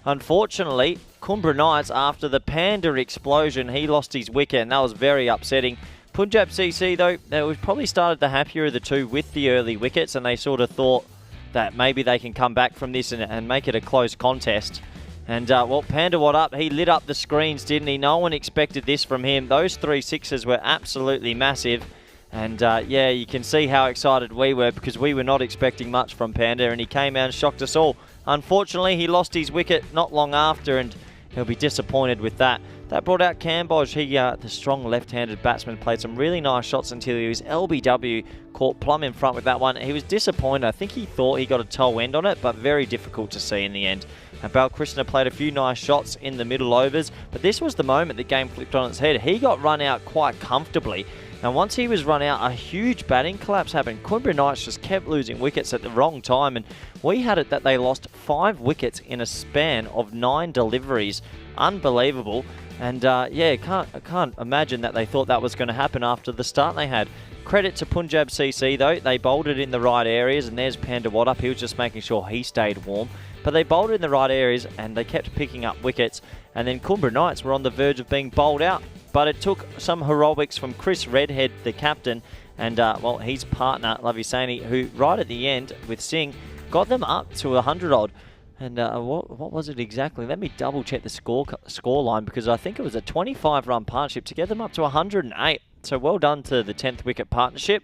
S2: unfortunately, Coimbra Knights, after the Panda explosion, he lost his wicket. And that was very upsetting. Punjab CC, though, they probably started the happier of the two with the early wickets. And they sort of thought that maybe they can come back from this and make it a close contest. And, well, Panda What Up, he lit up the screens, didn't he? No one expected this from him. Those 3 sixes were absolutely massive. And, yeah, you can see how excited we were because we were not expecting much from Panda, and he came out and shocked us all. Unfortunately, he lost his wicket not long after, and he'll be disappointed with that. That brought out Cambodge. He, the strong left-handed batsman, played some really nice shots until he was LBW, caught plumb in front with that one. He was disappointed. I think he thought he got a toe end on it, but very difficult to see in the end. And Balkrishna played a few nice shots in the middle overs, but this was the moment the game flipped on its head. He got run out quite comfortably, and once he was run out, a huge batting collapse happened. Coimbra Knights just kept losing wickets at the wrong time, and we had it that they lost 5 wickets in a span of 9 deliveries. Unbelievable. And yeah, I can't imagine that they thought that was going to happen after the start they had. Credit to Punjab CC though, they bowled it in the right areas, and there's Panda What Up, he was just making sure he stayed warm. But they bowled it in the right areas and they kept picking up wickets, and then Coimbra Knights were on the verge of being bowled out. But it took some heroics from Chris Redhead, the captain, and well, his partner, Lavi Saini, who right at the end with Singh, got them up to 100 odd. And what was it exactly? Let me double check the score line, because I think it was a 25-run partnership to get them up to 108. So well done to the 10th wicket partnership,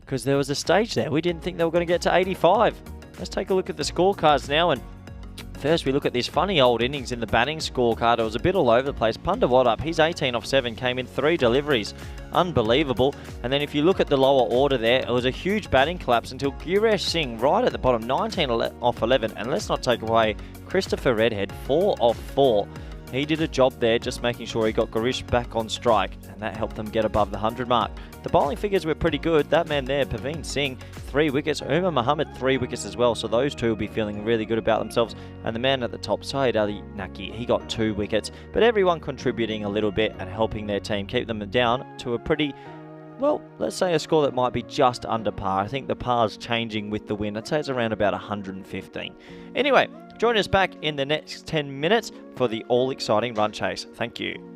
S2: because there was a stage there we didn't think they were going to get to 85. Let's take a look at the scorecards now, and first we look at this funny old innings in the batting scorecard. It was a bit all over the place. Panda What Up, he's 18 off 7, came in 3 deliveries. Unbelievable. And then if you look at the lower order there, it was a huge batting collapse until Giresh Singh right at the bottom, 19 off 11. And let's not take away Christopher Redhead, 4 off 4. He did a job there, just making sure he got Garish back on strike, and that helped them get above the 100 mark. The bowling figures were pretty good. That man there, Paveen Singh, 3 wickets. Umar Muhammad, 3 wickets as well. So those two will be feeling really good about themselves. And the man at the top, Syed Ali Naki, he got 2 wickets. But everyone contributing a little bit and helping their team keep them down to a pretty well, let's say a score that might be just under par. I think the par's changing with the wind. I'd say it's around about 115. Anyway, join us back in the next 10 minutes for the all-exciting run chase. Thank you.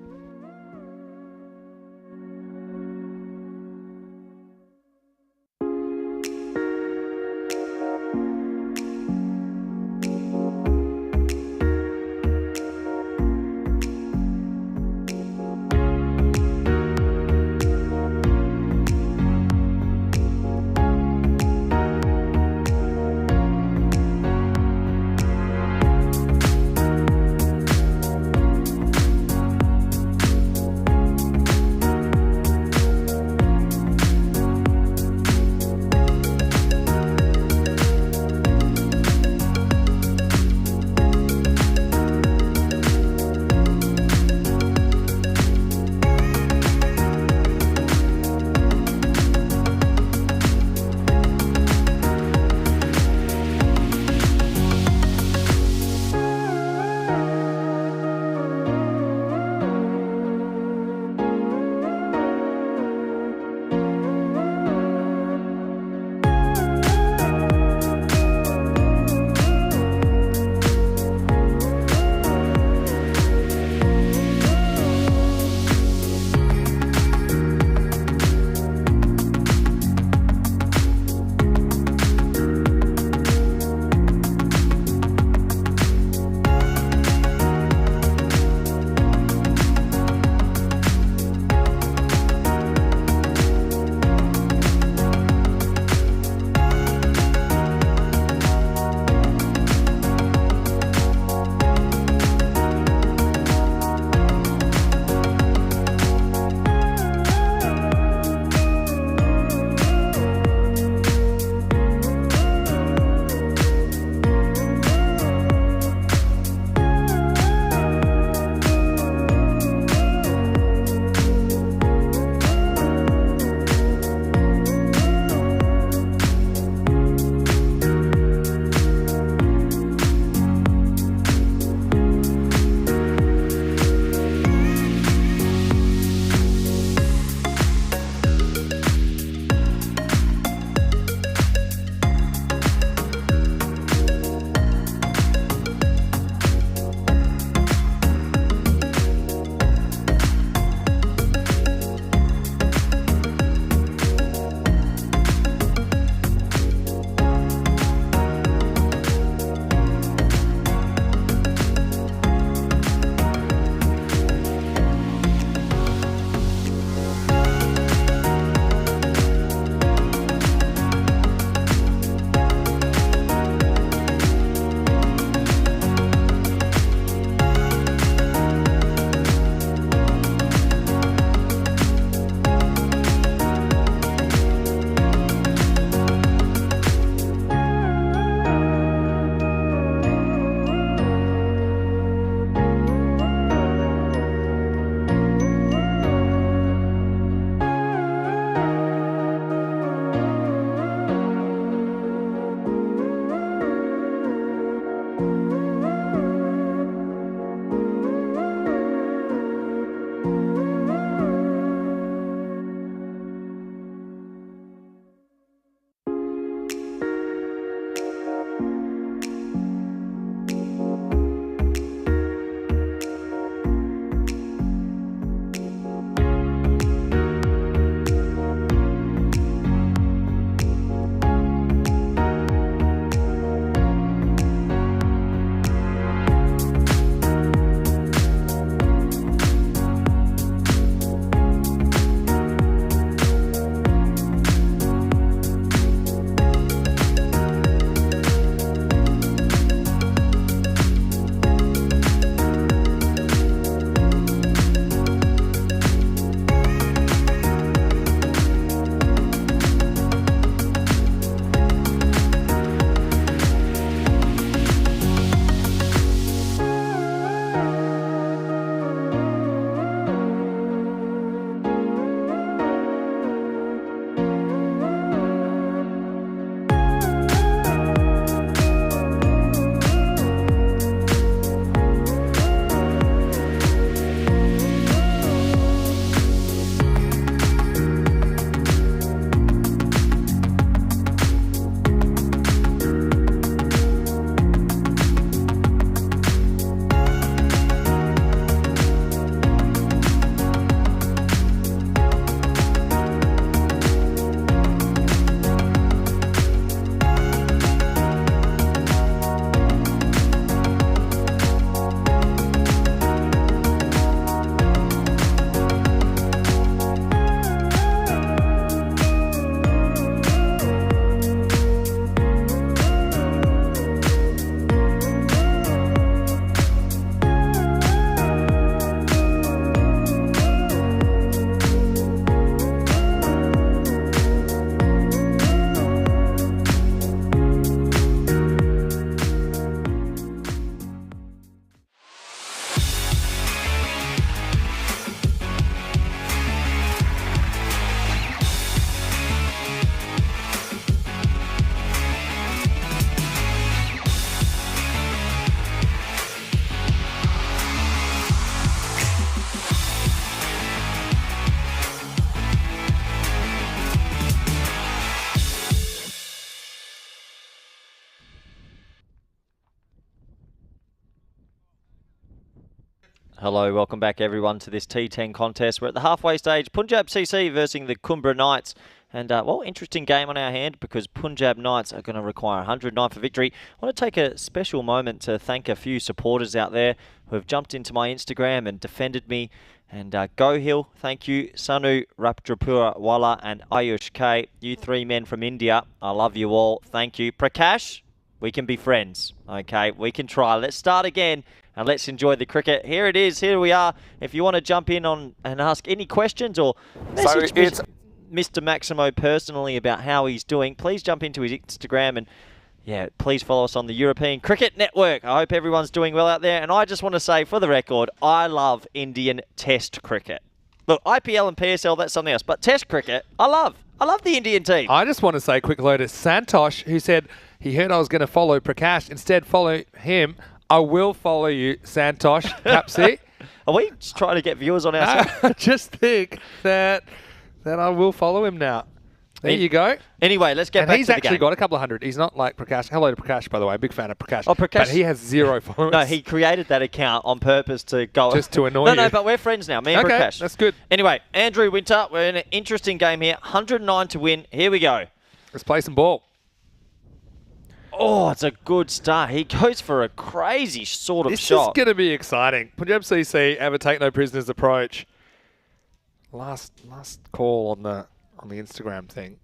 S2: Hello, welcome back everyone to this T10 contest. We're at the halfway stage. Punjab CC versus the Kumbra Knights. And, well, interesting game on our hand because Punjab Knights are going to require 109 for victory. I want to take a special moment to thank a few supporters out there who have jumped into my Instagram and defended me. And Go Hale, thank you. Sanu, Rapdrapura Wala and Ayush K. You three men from India, I love you all. Thank you. Prakash, we can be friends. Okay, we can try. Let's start again. And let's enjoy the cricket. Here it is. Here we are. If you want to jump in on and ask any questions or message Mr. Maximo personally about how he's doing, please jump into his Instagram and, yeah, please follow us on the European Cricket Network. I hope everyone's doing well out there. And I just want to say, for the record, I love Indian Test cricket. Look, IPL and PSL, that's something else. But Test cricket, I love the Indian team.
S1: I just want to say, quick hello to Santosh, who said he heard I was going to follow Prakash. Instead, follow him. I will follow you, Santosh, Capsy.
S2: Are we just trying to get viewers on our side?
S1: I just think that I will follow him now. There you go.
S2: Anyway, let's get back to the game.
S1: He's actually got a couple of hundred. He's not like Prakash. Hello to Prakash, by the way. Big fan of Prakash.
S2: Oh, Prakash.
S1: But he has 0 followers.
S2: No, he created that account on purpose to go...
S1: Just to annoy you.
S2: No, but we're friends now. Me and
S1: okay,
S2: Prakash.
S1: That's good.
S2: Anyway, Andrew Winter, we're in an interesting game here. 109 to win. Here we go.
S1: Let's play some ball.
S2: Oh, it's a good start. He goes for a crazy sort of shot.
S1: This is going to be exciting. Punjab CC have a take no prisoners approach. Last call on the Instagram thing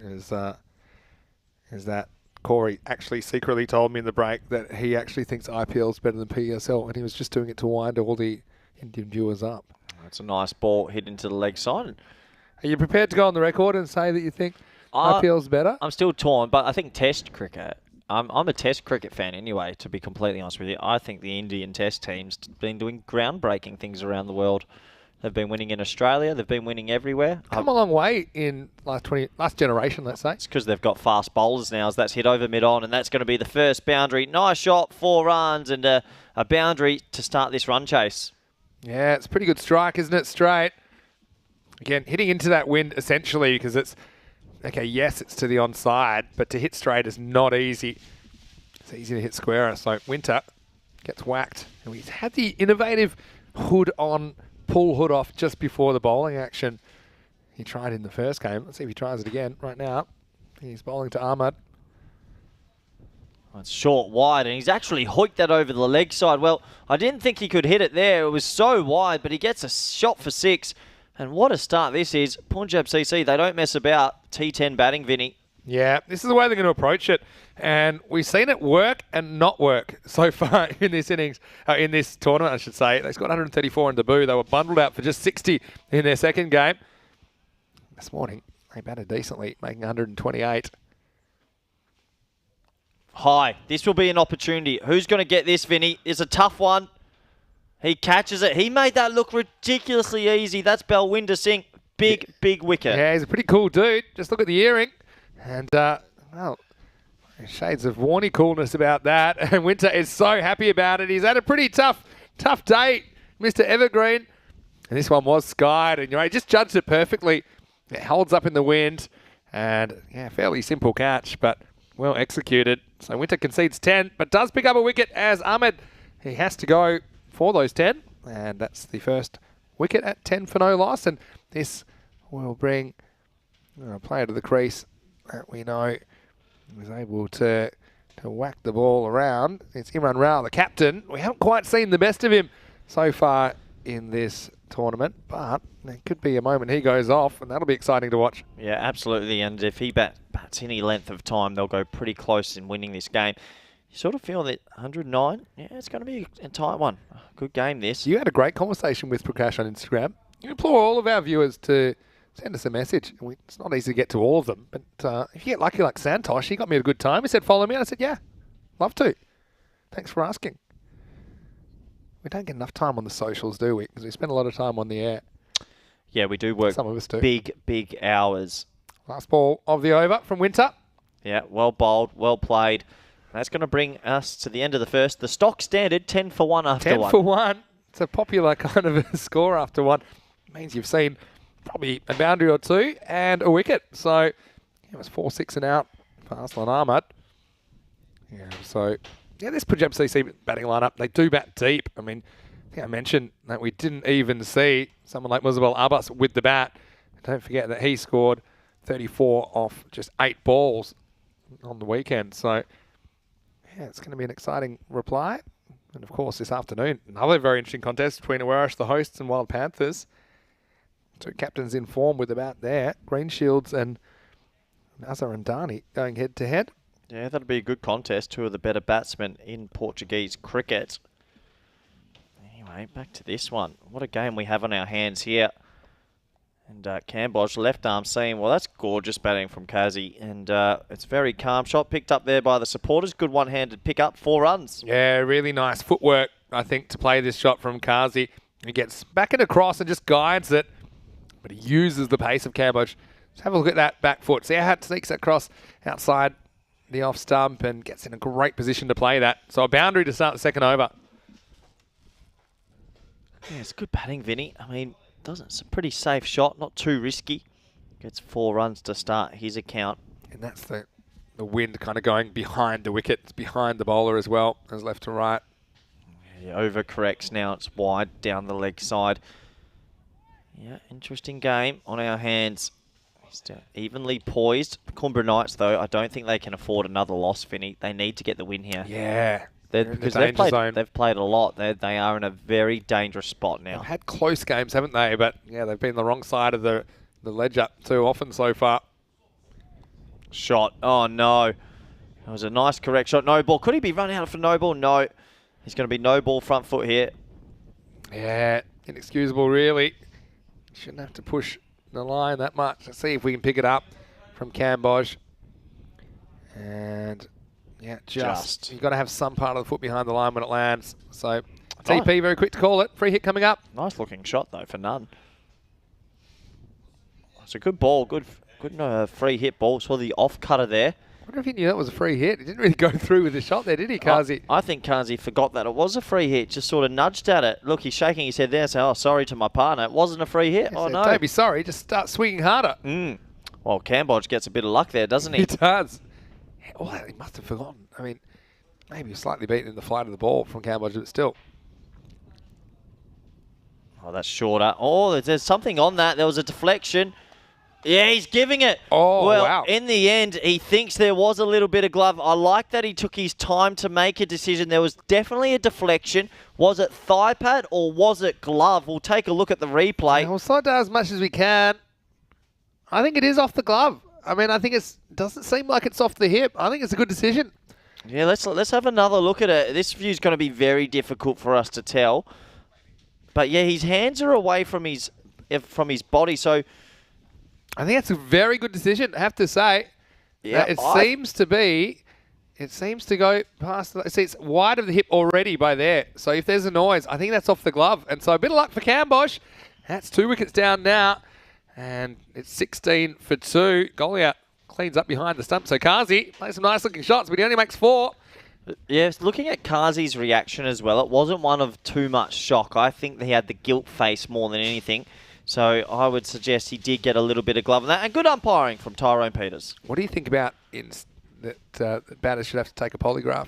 S1: is that Corey actually secretly told me in the break that he actually thinks IPL is better than PSL, and he was just doing it to wind all the Indian viewers up.
S2: That's a nice ball hit into the leg side.
S1: Are you prepared to go on the record and say that you think IPL is better?
S2: I'm still torn, but I think Test cricket. I'm a Test cricket fan anyway, to be completely honest with you. I think the Indian Test team's been doing groundbreaking things around the world. They've been winning in Australia. They've been winning everywhere.
S1: Come a long way in last generation, let's say.
S2: It's because they've got fast bowlers now. As that's hit over mid-on, and that's going to be the first boundary. Nice shot, 4 runs, and a boundary to start this run chase.
S1: Yeah, it's a pretty good strike, isn't it? Straight. Again, hitting into that wind, essentially, because it's... Okay, yes, it's to the onside, but to hit straight is not easy. It's easy to hit squarer. So Winter gets whacked. And he's had the innovative hood on, pull hood off just before the bowling action. He tried in the first game. Let's see if he tries it again right now. He's bowling to Ahmad.
S2: It's short, wide, and he's actually hoiked that over the leg side. Well, I didn't think he could hit it there. It was so wide, but he gets a shot for 6. And what a start this is. Punjab CC, they don't mess about. T10 batting, Vinny.
S1: Yeah, this is the way they're going to approach it. And we've seen it work and not work so far in this innings, in this tournament, I should say. They scored 134 in debut. They were bundled out for just 60 in their second game. This morning, they batted decently, making 128.
S2: High. This will be an opportunity. Who's going to get this, Vinny? It's a tough one. He catches it. He made that look ridiculously easy. That's Balwinder Singh. Big wicket.
S1: Yeah, he's a pretty cool dude. Just look at the earring. And, well, shades of Warney coolness about that. And Winter is so happy about it. He's had a pretty tough day, Mr. Evergreen. And this one was skied. And he just judged it perfectly. It holds up in the wind. And, yeah, fairly simple catch, but well executed. So Winter concedes 10, but does pick up a wicket as Ahmed, he has to go for those 10, and that's the first wicket at 10 for no loss, and this will bring a player to the crease that we know was able to whack the ball around. It's Imran Rao, the captain. We haven't quite seen the best of him so far in this tournament, but there could be a moment he goes off, and that'll be exciting to watch.
S2: Yeah, absolutely, and if he bats any length of time, they'll go pretty close in winning this game. You sort of feel that 109, yeah, it's going to be a tight one. Good game, this.
S1: You had a great conversation with Prakash on Instagram. You implore all of our viewers to send us a message. It's not easy to get to all of them, but if you get lucky like Santosh, he got me at a good time. He said, follow me, and I said, yeah, love to. Thanks for asking. We don't get enough time on the socials, do we? Because we spend a lot of time on the air.
S2: Yeah, we do work.
S1: Some of us do.
S2: Big hours.
S1: Last ball of the over from Winter.
S2: Yeah, well bowled, well played. That's going to bring us to the end of the first. The stock standard, 10 for 1 after 1.
S1: 10 for 1. It's a popular kind of a score after 1. It means you've seen probably a boundary or 2 and a wicket. So it was 4, 6 and out for Aslan Ahmad. Yeah, so yeah, this Punjab CC batting lineup, they do bat deep. I mean, I think I mentioned that we didn't even see someone like Muzabel Abbas with the bat. Don't forget that he scored 34 off just 8 balls on the weekend. So, yeah, it's going to be an exciting reply. And, of course, this afternoon, another very interesting contest between Awarish, the hosts, and Wild Panthers. 2 captains in form with the bat there. Greenshields and Nazar and Dani going head-to-head.
S2: Yeah, that'll be a good contest. 2 of the better batsmen in Portuguese cricket. Anyway, back to this one. What a game we have on our hands here. And Cambosh, left arm seam. Well, that's gorgeous batting from Kazi. And it's very calm. Shot picked up there by the supporters. Good one-handed pick up. 4 runs.
S1: Yeah, really nice footwork, I think, to play this shot from Kazi. He gets back and across and just guides it. But he uses the pace of Cambosh. Just have a look at that back foot. See how it sneaks across outside the off stump and gets in a great position to play that. So a boundary to start the second over.
S2: Yeah, it's good batting, Vinny. I mean, it's a pretty safe shot, not too risky. Gets 4 runs to start his account.
S1: And that's the wind kind of going behind the wicket. It's behind the bowler as well, as left to right.
S2: He overcorrects now. It's wide down the leg side. Yeah, interesting game on our hands. Still evenly poised. Canberra Knights, though, I don't think they can afford another loss, Vinny. They need to get the win here.
S1: Yeah.
S2: Because they've played a lot. They are in a very dangerous spot now.
S1: They've had close games, haven't they? But, yeah, they've been the wrong side of the ledger too often so far.
S2: Shot. Oh, no. That was a nice correct shot. No ball. Could he be run out for no ball? No. He's going to be no ball front foot here.
S1: Yeah, inexcusable, really. Shouldn't have to push the line that much. Let's see if we can pick it up from Cambosh. And, yeah, just. You've got to have some part of the foot behind the line when it lands. So, TP, very quick to call it. Free hit coming up.
S2: Nice looking shot, though, for none. It's a good ball. Good free hit ball. Saw the off cutter there.
S1: I wonder if he knew that was a free hit. He didn't really go through with the shot there, did he, Kazi?
S2: I think Kazi forgot that it was a free hit. Just sort of nudged at it. Look, he's shaking his head there and saying, oh, sorry to my partner. It wasn't a free hit. Oh, no.
S1: Don't be sorry. Just start swinging harder.
S2: Well, Cambosh gets a bit of luck there, doesn't he?
S1: He does. Oh, he must have forgotten. I mean, maybe he was slightly beaten in the flight of the ball from Cambosh, but still.
S2: Oh, that's shorter. Oh, there's something on that. There was a deflection. Yeah, he's giving it.
S1: Oh,
S2: well,
S1: wow.
S2: In the end, he thinks there was a little bit of glove. I like that he took his time to make a decision. There was definitely a deflection. Was it thigh pad or was it glove? We'll take a look at the replay.
S1: We'll sort out as much as we can. I think it is off the glove. I mean, I think it doesn't seem like it's off the hip. I think it's a good decision.
S2: Yeah, let's have another look at it. This view's going to be very difficult for us to tell. But yeah, his hands are away from his body, so
S1: I think that's a very good decision, I have to say.
S2: Yeah,
S1: it seems to go past. See, it's wide of the hip already by there. So if there's a noise, I think that's off the glove. And so a bit of luck for Cambosh. That's 2 wickets down now. And it's 16 for 2. Goliath cleans up behind the stump. So Kazi plays some nice looking shots, but he only makes 4.
S2: Yes, looking at Kazi's reaction as well, it wasn't one of too much shock. I think he had the guilt face more than anything. So I would suggest he did get a little bit of glove on that. And good umpiring from Tyrone Peters.
S1: What do you think about that batters should have to take a polygraph?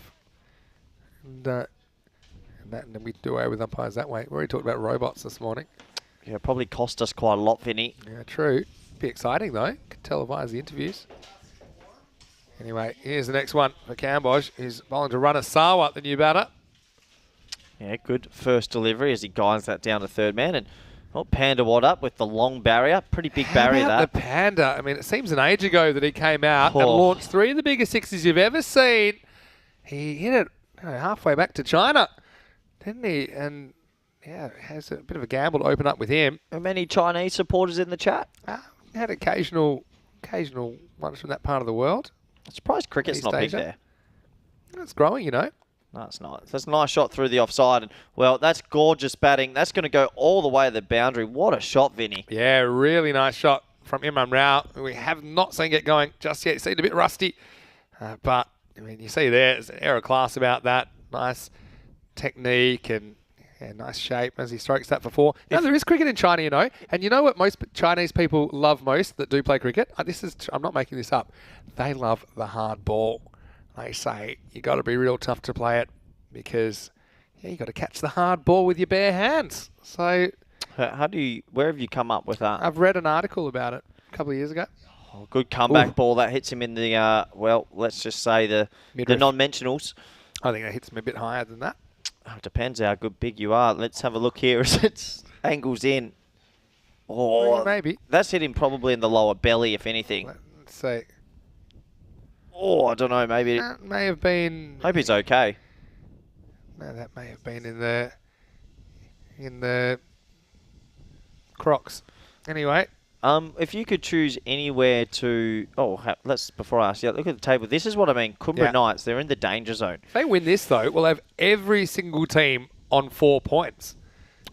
S1: And then we do away with umpires that way. We already talked about robots this morning.
S2: Yeah, probably cost us quite a lot, Vinny.
S1: Yeah, true. Be exciting, though. Could televise the interviews. Anyway, here's the next one for Cambosh, who's bowling to Runner Sawa, the new batter.
S2: Yeah, good first delivery as he guides that down to third man. And Panda Watt up with the long barrier. Pretty big barrier, that.
S1: The Panda. I mean, it seems an age ago that he came out and launched 3 of the biggest sixes you've ever seen. He hit it halfway back to China, didn't he? And yeah, has a bit of a gamble to open up with him.
S2: How many Chinese supporters in the chat?
S1: Had occasional ones from that part of the world.
S2: I'm surprised cricket's not big there.
S1: It's growing, you know.
S2: No, it's not. That's a nice shot through the offside. And, well, that's gorgeous batting. That's going to go all the way to the boundary. What a shot, Vinny.
S1: Yeah, really nice shot from Imran Rao. We have not seen it going just yet. It seemed a bit rusty. But, I mean, you see there's an air of class about that. Nice technique and nice shape as he strokes that for 4. Now, there is cricket in China, you know. And you know what most Chinese people love most that do play cricket? I'm not making this up. They love the hard ball. They say you got to be real tough to play it because Yeah, you got to catch the hard ball with your bare hands. So
S2: Where have you come up with that?
S1: I've read an article about it a couple of years ago.
S2: Oh, good comeback
S1: Ooh.
S2: ball that hits him in the well, let's just say the
S1: Midriff.
S2: non-mentionals.
S1: I think that hits him a bit higher than that.
S2: Oh, it depends how big you are. Let's have a look here as it's angles in. Oh,
S1: maybe.
S2: That's hit him probably in the lower belly, if anything.
S1: Let's see.
S2: Oh, I don't know. Maybe.
S1: That may have been.
S2: Hope he's okay.
S1: No, that may have been in the Crocs. Anyway.
S2: If you could choose anywhere to... before I ask you, look at the table. This is what I mean. Cumbria Knights, they're in the danger zone.
S1: If they win this, though, we'll have every single team on 4 points.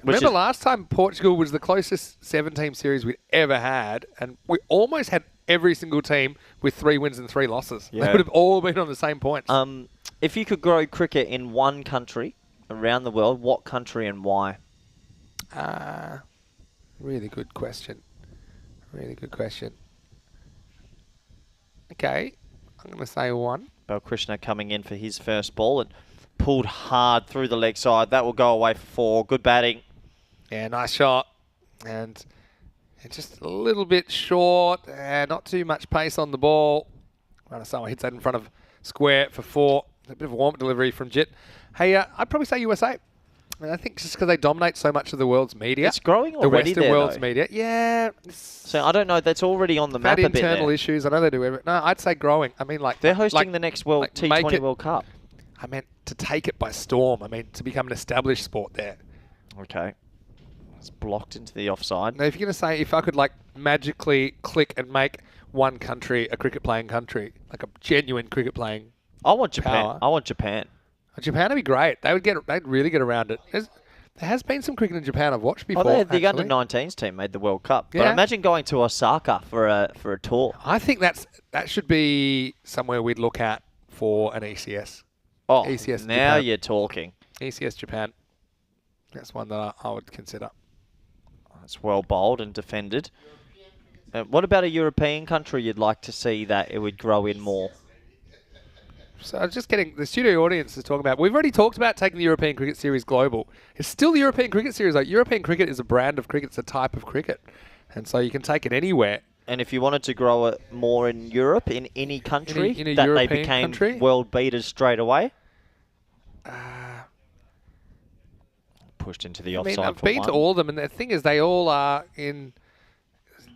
S1: Remember last time Portugal was the closest 7-team series we'd ever had, and we almost had every single team with 3 wins and 3 losses. Yeah. They would have all been on the same points.
S2: If you could grow cricket in one country around the world, what country and why?
S1: Really good question. Really good question. Okay, I'm going to say 1.
S2: Balkrishna coming in for his first ball and pulled hard through the leg side. That will go away for 4. Good batting.
S1: Yeah, nice shot. And just a little bit short. Not too much pace on the ball. Someone hits that in front of square for 4. A bit of a warm delivery from Jit. Hey, I'd probably say USA. I think just because they dominate so much of the world's media.
S2: It's growing already
S1: the Western world's media. Yeah.
S2: So I don't know. That's already on the map a bit there.
S1: Internal issues. I know they do everything. No, I'd say growing. I mean, like...
S2: They're hosting the next T20 World Cup.
S1: I meant to take it by storm. I mean, to become an established sport there.
S2: Okay. It's blocked into the offside.
S1: Now, if you're going to say, if I could, like, magically click and make one country a cricket-playing country, like a genuine cricket-playing
S2: I want Japan.
S1: power.
S2: I want Japan.
S1: Japan would be great. They'd really get around it. There has been some cricket in Japan I've watched before.
S2: The under-19s team made the World Cup. Yeah. But imagine going to Osaka for a tour.
S1: I think that should be somewhere we'd look at for an ECS.
S2: Oh,
S1: ECS
S2: now
S1: Japan.
S2: You're talking.
S1: ECS Japan. That's one that I would consider.
S2: That's well bowled and defended. What about a European country you'd like to see that it would grow in more?
S1: So I was just getting the studio audience is talking about. We've already talked about taking the European Cricket Series global. It's still the European Cricket Series. Like European cricket is a brand of cricket. It's a type of cricket, and so you can take it anywhere.
S2: And if you wanted to grow it more in Europe, in any country,
S1: in a
S2: that
S1: European
S2: they became
S1: country?
S2: world beaters straight away. Pushed into the offside.
S1: I've been to all of them, and the thing is, they all are in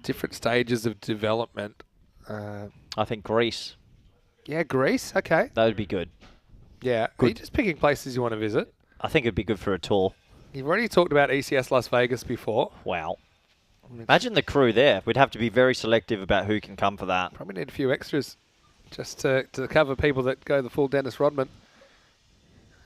S1: different stages of development.
S2: I think Greece.
S1: Yeah, Greece. Okay.
S2: That would be good.
S1: Yeah. Good. Are you just picking places you want to visit?
S2: I think it'd be good for a tour.
S1: You've already talked about ECS Las Vegas before.
S2: Wow. Imagine the crew there. We'd have to be very selective about who can come for that.
S1: Probably need a few extras just to cover people that go the full Dennis Rodman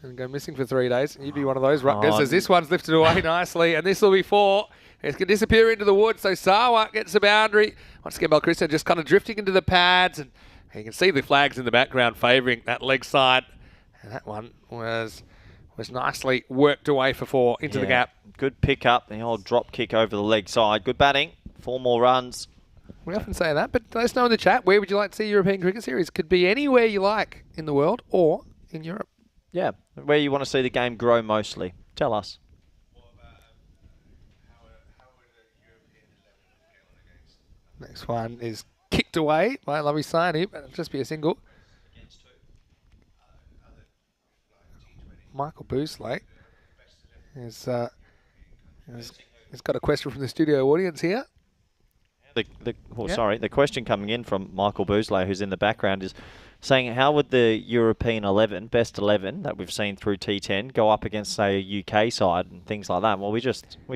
S1: and go missing for 3 days. You'd be one of those ruckers as this one's lifted away nicely, and this will be 4. It's going to disappear into the woods, so Sawa gets the boundary. Once again, Balkrishna just kind of drifting into the pads, and you can see the flags in the background favouring that leg side. And that one was nicely worked away for 4 into the gap.
S2: Good pick up, the old drop kick over the leg side. Good batting, 4 more runs.
S1: We often say that, but let us know in the chat, where would you like to see European Cricket Series? Could be anywhere you like in the world or in Europe.
S2: Yeah, where you want to see the game grow mostly. Tell us.
S1: Next one is kicked away by Lovey Saini, but it'll just be a single. Michael Boosley has got a question from the studio audience here.
S2: The question coming in from Michael Boosley, who's in the background, is saying how would the European 11, best 11 that we've seen through T10 go up against, say, a UK side and things like that? Well, we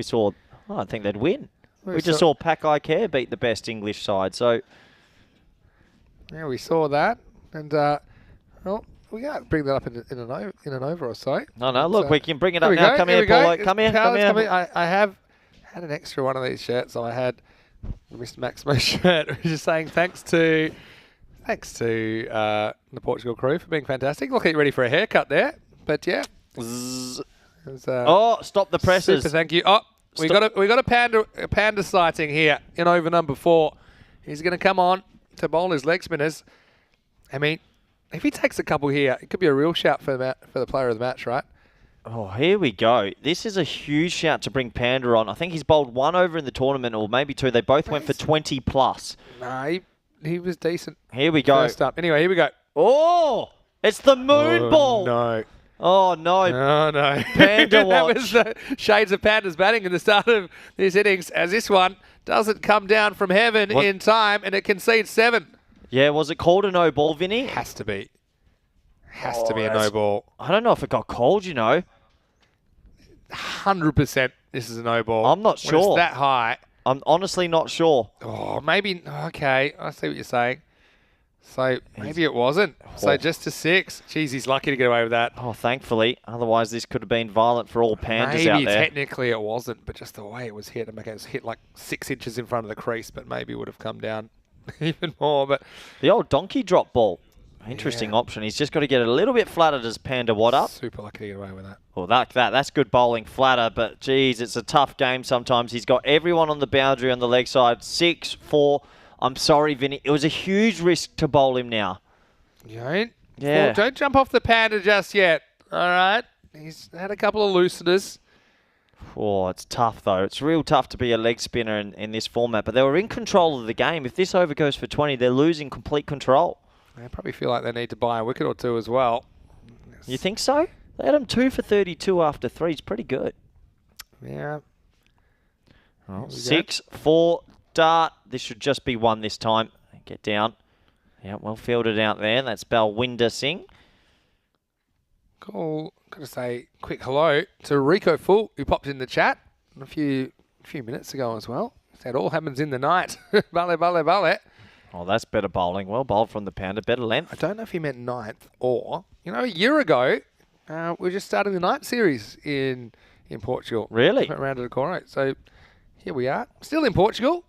S2: saw, I think they'd win. We just saw Pack I Care beat the best English side, so...
S1: Yeah, we saw that, and, well, we can't bring that up in an over or so.
S2: No, look, we can bring it up now. Come here, Paulo. Come here.
S1: I have had an extra one of these shirts, so I had the Mr. Maximo shirt, which is saying thanks to the Portugal crew for being fantastic. Look, you ready for a haircut there, but yeah.
S2: Stop the presses.
S1: Super thank you. Oh, we got a panda sighting here in over number 4. He's going to come on to bowl his leg spinners. I mean, if he takes a couple here, it could be a real shout for the player of the match, right?
S2: Oh, here we go. This is a huge shout to bring Panda on. I think he's bowled 1 over in the tournament, or maybe 2. They both went for 20 plus.
S1: Nah, he was decent.
S2: Here we go.
S1: First up. Anyway, here we go.
S2: Oh, it's the moon ball.
S1: No.
S2: Oh, no.
S1: Oh, no.
S2: Panda watch.
S1: That was the shades of Panda's batting in the start of this innings, as this one doesn't come down from heaven in time, and it concedes 7.
S2: Yeah, was it called a no ball, Vinny?
S1: Has to be. Has to be a no ball.
S2: I don't know if it got called,
S1: 100% this is a no ball.
S2: I'm not
S1: When it's
S2: sure.
S1: that high.
S2: I'm honestly not sure.
S1: Oh, maybe. Okay, I see what you're saying. So maybe it wasn't. So just to 6. Jeez, he's lucky to get away with that.
S2: Oh, thankfully. Otherwise, this could have been violent for all pandas
S1: Maybe
S2: out there.
S1: technically it wasn't, but just the way it was hit. I mean, it was hit like 6 inches in front of the crease, but maybe it would have come down even more. But
S2: The old donkey drop ball. Interesting option. He's just got to get it a little bit flatter. Does Panda what up?
S1: super lucky to get away with that.
S2: Well, that's good bowling flatter, but geez, it's a tough game sometimes. He's got everyone on the boundary on the leg side. 6-4. I'm sorry, Vinny. It was a huge risk to bowl him now.
S1: Yeah.
S2: Yeah.
S1: Don't jump off the Panda just yet. All right. He's had a couple of looseners.
S2: Oh, it's tough, though. It's real tough to be a leg spinner in this format, but they were in control of the game. If this over goes for 20, they're losing complete control.
S1: They probably feel like they need to buy a wicket or 2 as well.
S2: You think so? They had him 2 for 32 after 3. It's pretty good.
S1: Yeah.
S2: Well, 6-4 dart. This should just be 1 this time. Get down. Yeah, well fielded out there. That's Balwinder Singh.
S1: Cool. Got to say quick hello to Rico Full, who popped in the chat a few minutes ago as well. Said all happens in the night. Bale, bale, bale.
S2: Oh, that's better bowling. Well bowled from the Panda. Better length.
S1: I don't know if he meant 9th or, a year ago, we were just starting the night series in Portugal.
S2: Really?
S1: Went round to the corner. So here we are. Still in Portugal.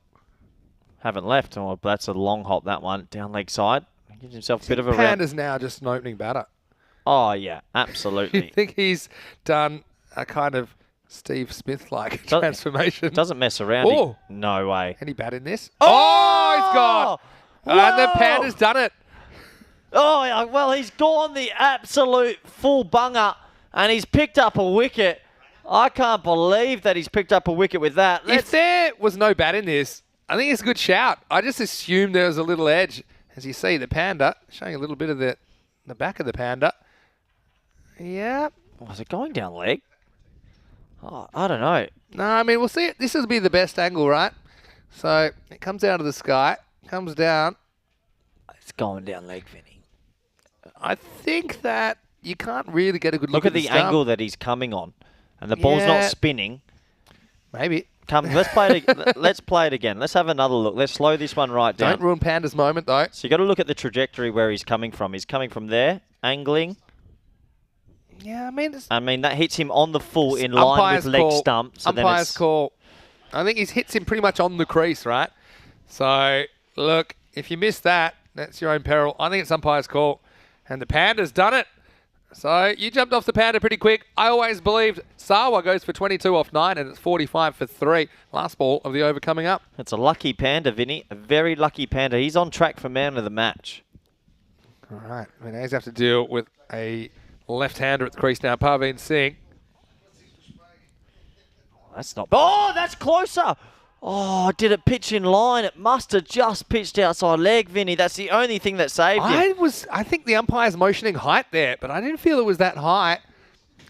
S2: Haven't left. Oh, that's a long hop, that one. Down leg side. Gives himself a bit of a round.
S1: Panda's now just an opening batter.
S2: Oh, yeah.
S1: You
S2: Absolutely.
S1: think he's done a kind of Steve Smith-like transformation?
S2: Doesn't mess around.
S1: Oh.
S2: No way.
S1: Any bat in this? Oh, he's gone. And the Panda's done it.
S2: Oh, yeah, well, he's gone the absolute full bunger, and he's picked up a wicket. I can't believe that he's picked up a wicket with that.
S1: If there was no bat in this, I think it's a good shout. I just assumed there was a little edge. As you see, the Panda, showing a little bit of the back of the Panda. Yeah.
S2: Was it going down leg? Oh, I don't know.
S1: No, I mean, we'll see it. This will be the best angle, right? So it comes out of the sky, comes down.
S2: It's going down leg, Vinny.
S1: I think that you can't really get a good
S2: Look
S1: look
S2: at the
S1: stump.
S2: angle that he's coming on. And the ball's not spinning.
S1: Maybe.
S2: Come, let's play it. Let's play it again. Let's have another look. Let's slow this one right down.
S1: Don't ruin Panda's moment, though.
S2: So you got to look at the trajectory where he's coming from. He's coming from there, angling.
S1: Yeah, I mean,
S2: that hits him on the full in line with leg stump. So
S1: umpire's call. I think he hits him pretty much on the crease, right? So, look, if you miss that, that's your own peril. I think it's umpire's call. And the Panda's done it. So, you jumped off the Panda pretty quick. I always believed Sawa goes for 22 off 9, and it's 45 for 3. Last ball of the over coming up.
S2: It's a lucky Panda, Vinny. A very lucky Panda. He's on track for man of the match.
S1: All right. I mean, he's have to deal with a left-hander at the crease now. Parveen Singh.
S2: That's not... Oh, that's closer! Oh, did it pitch in line? It must have just pitched outside leg, Vinny. That's the only thing that saved him.
S1: I think the umpire's motioning height there, but I didn't feel it was that high.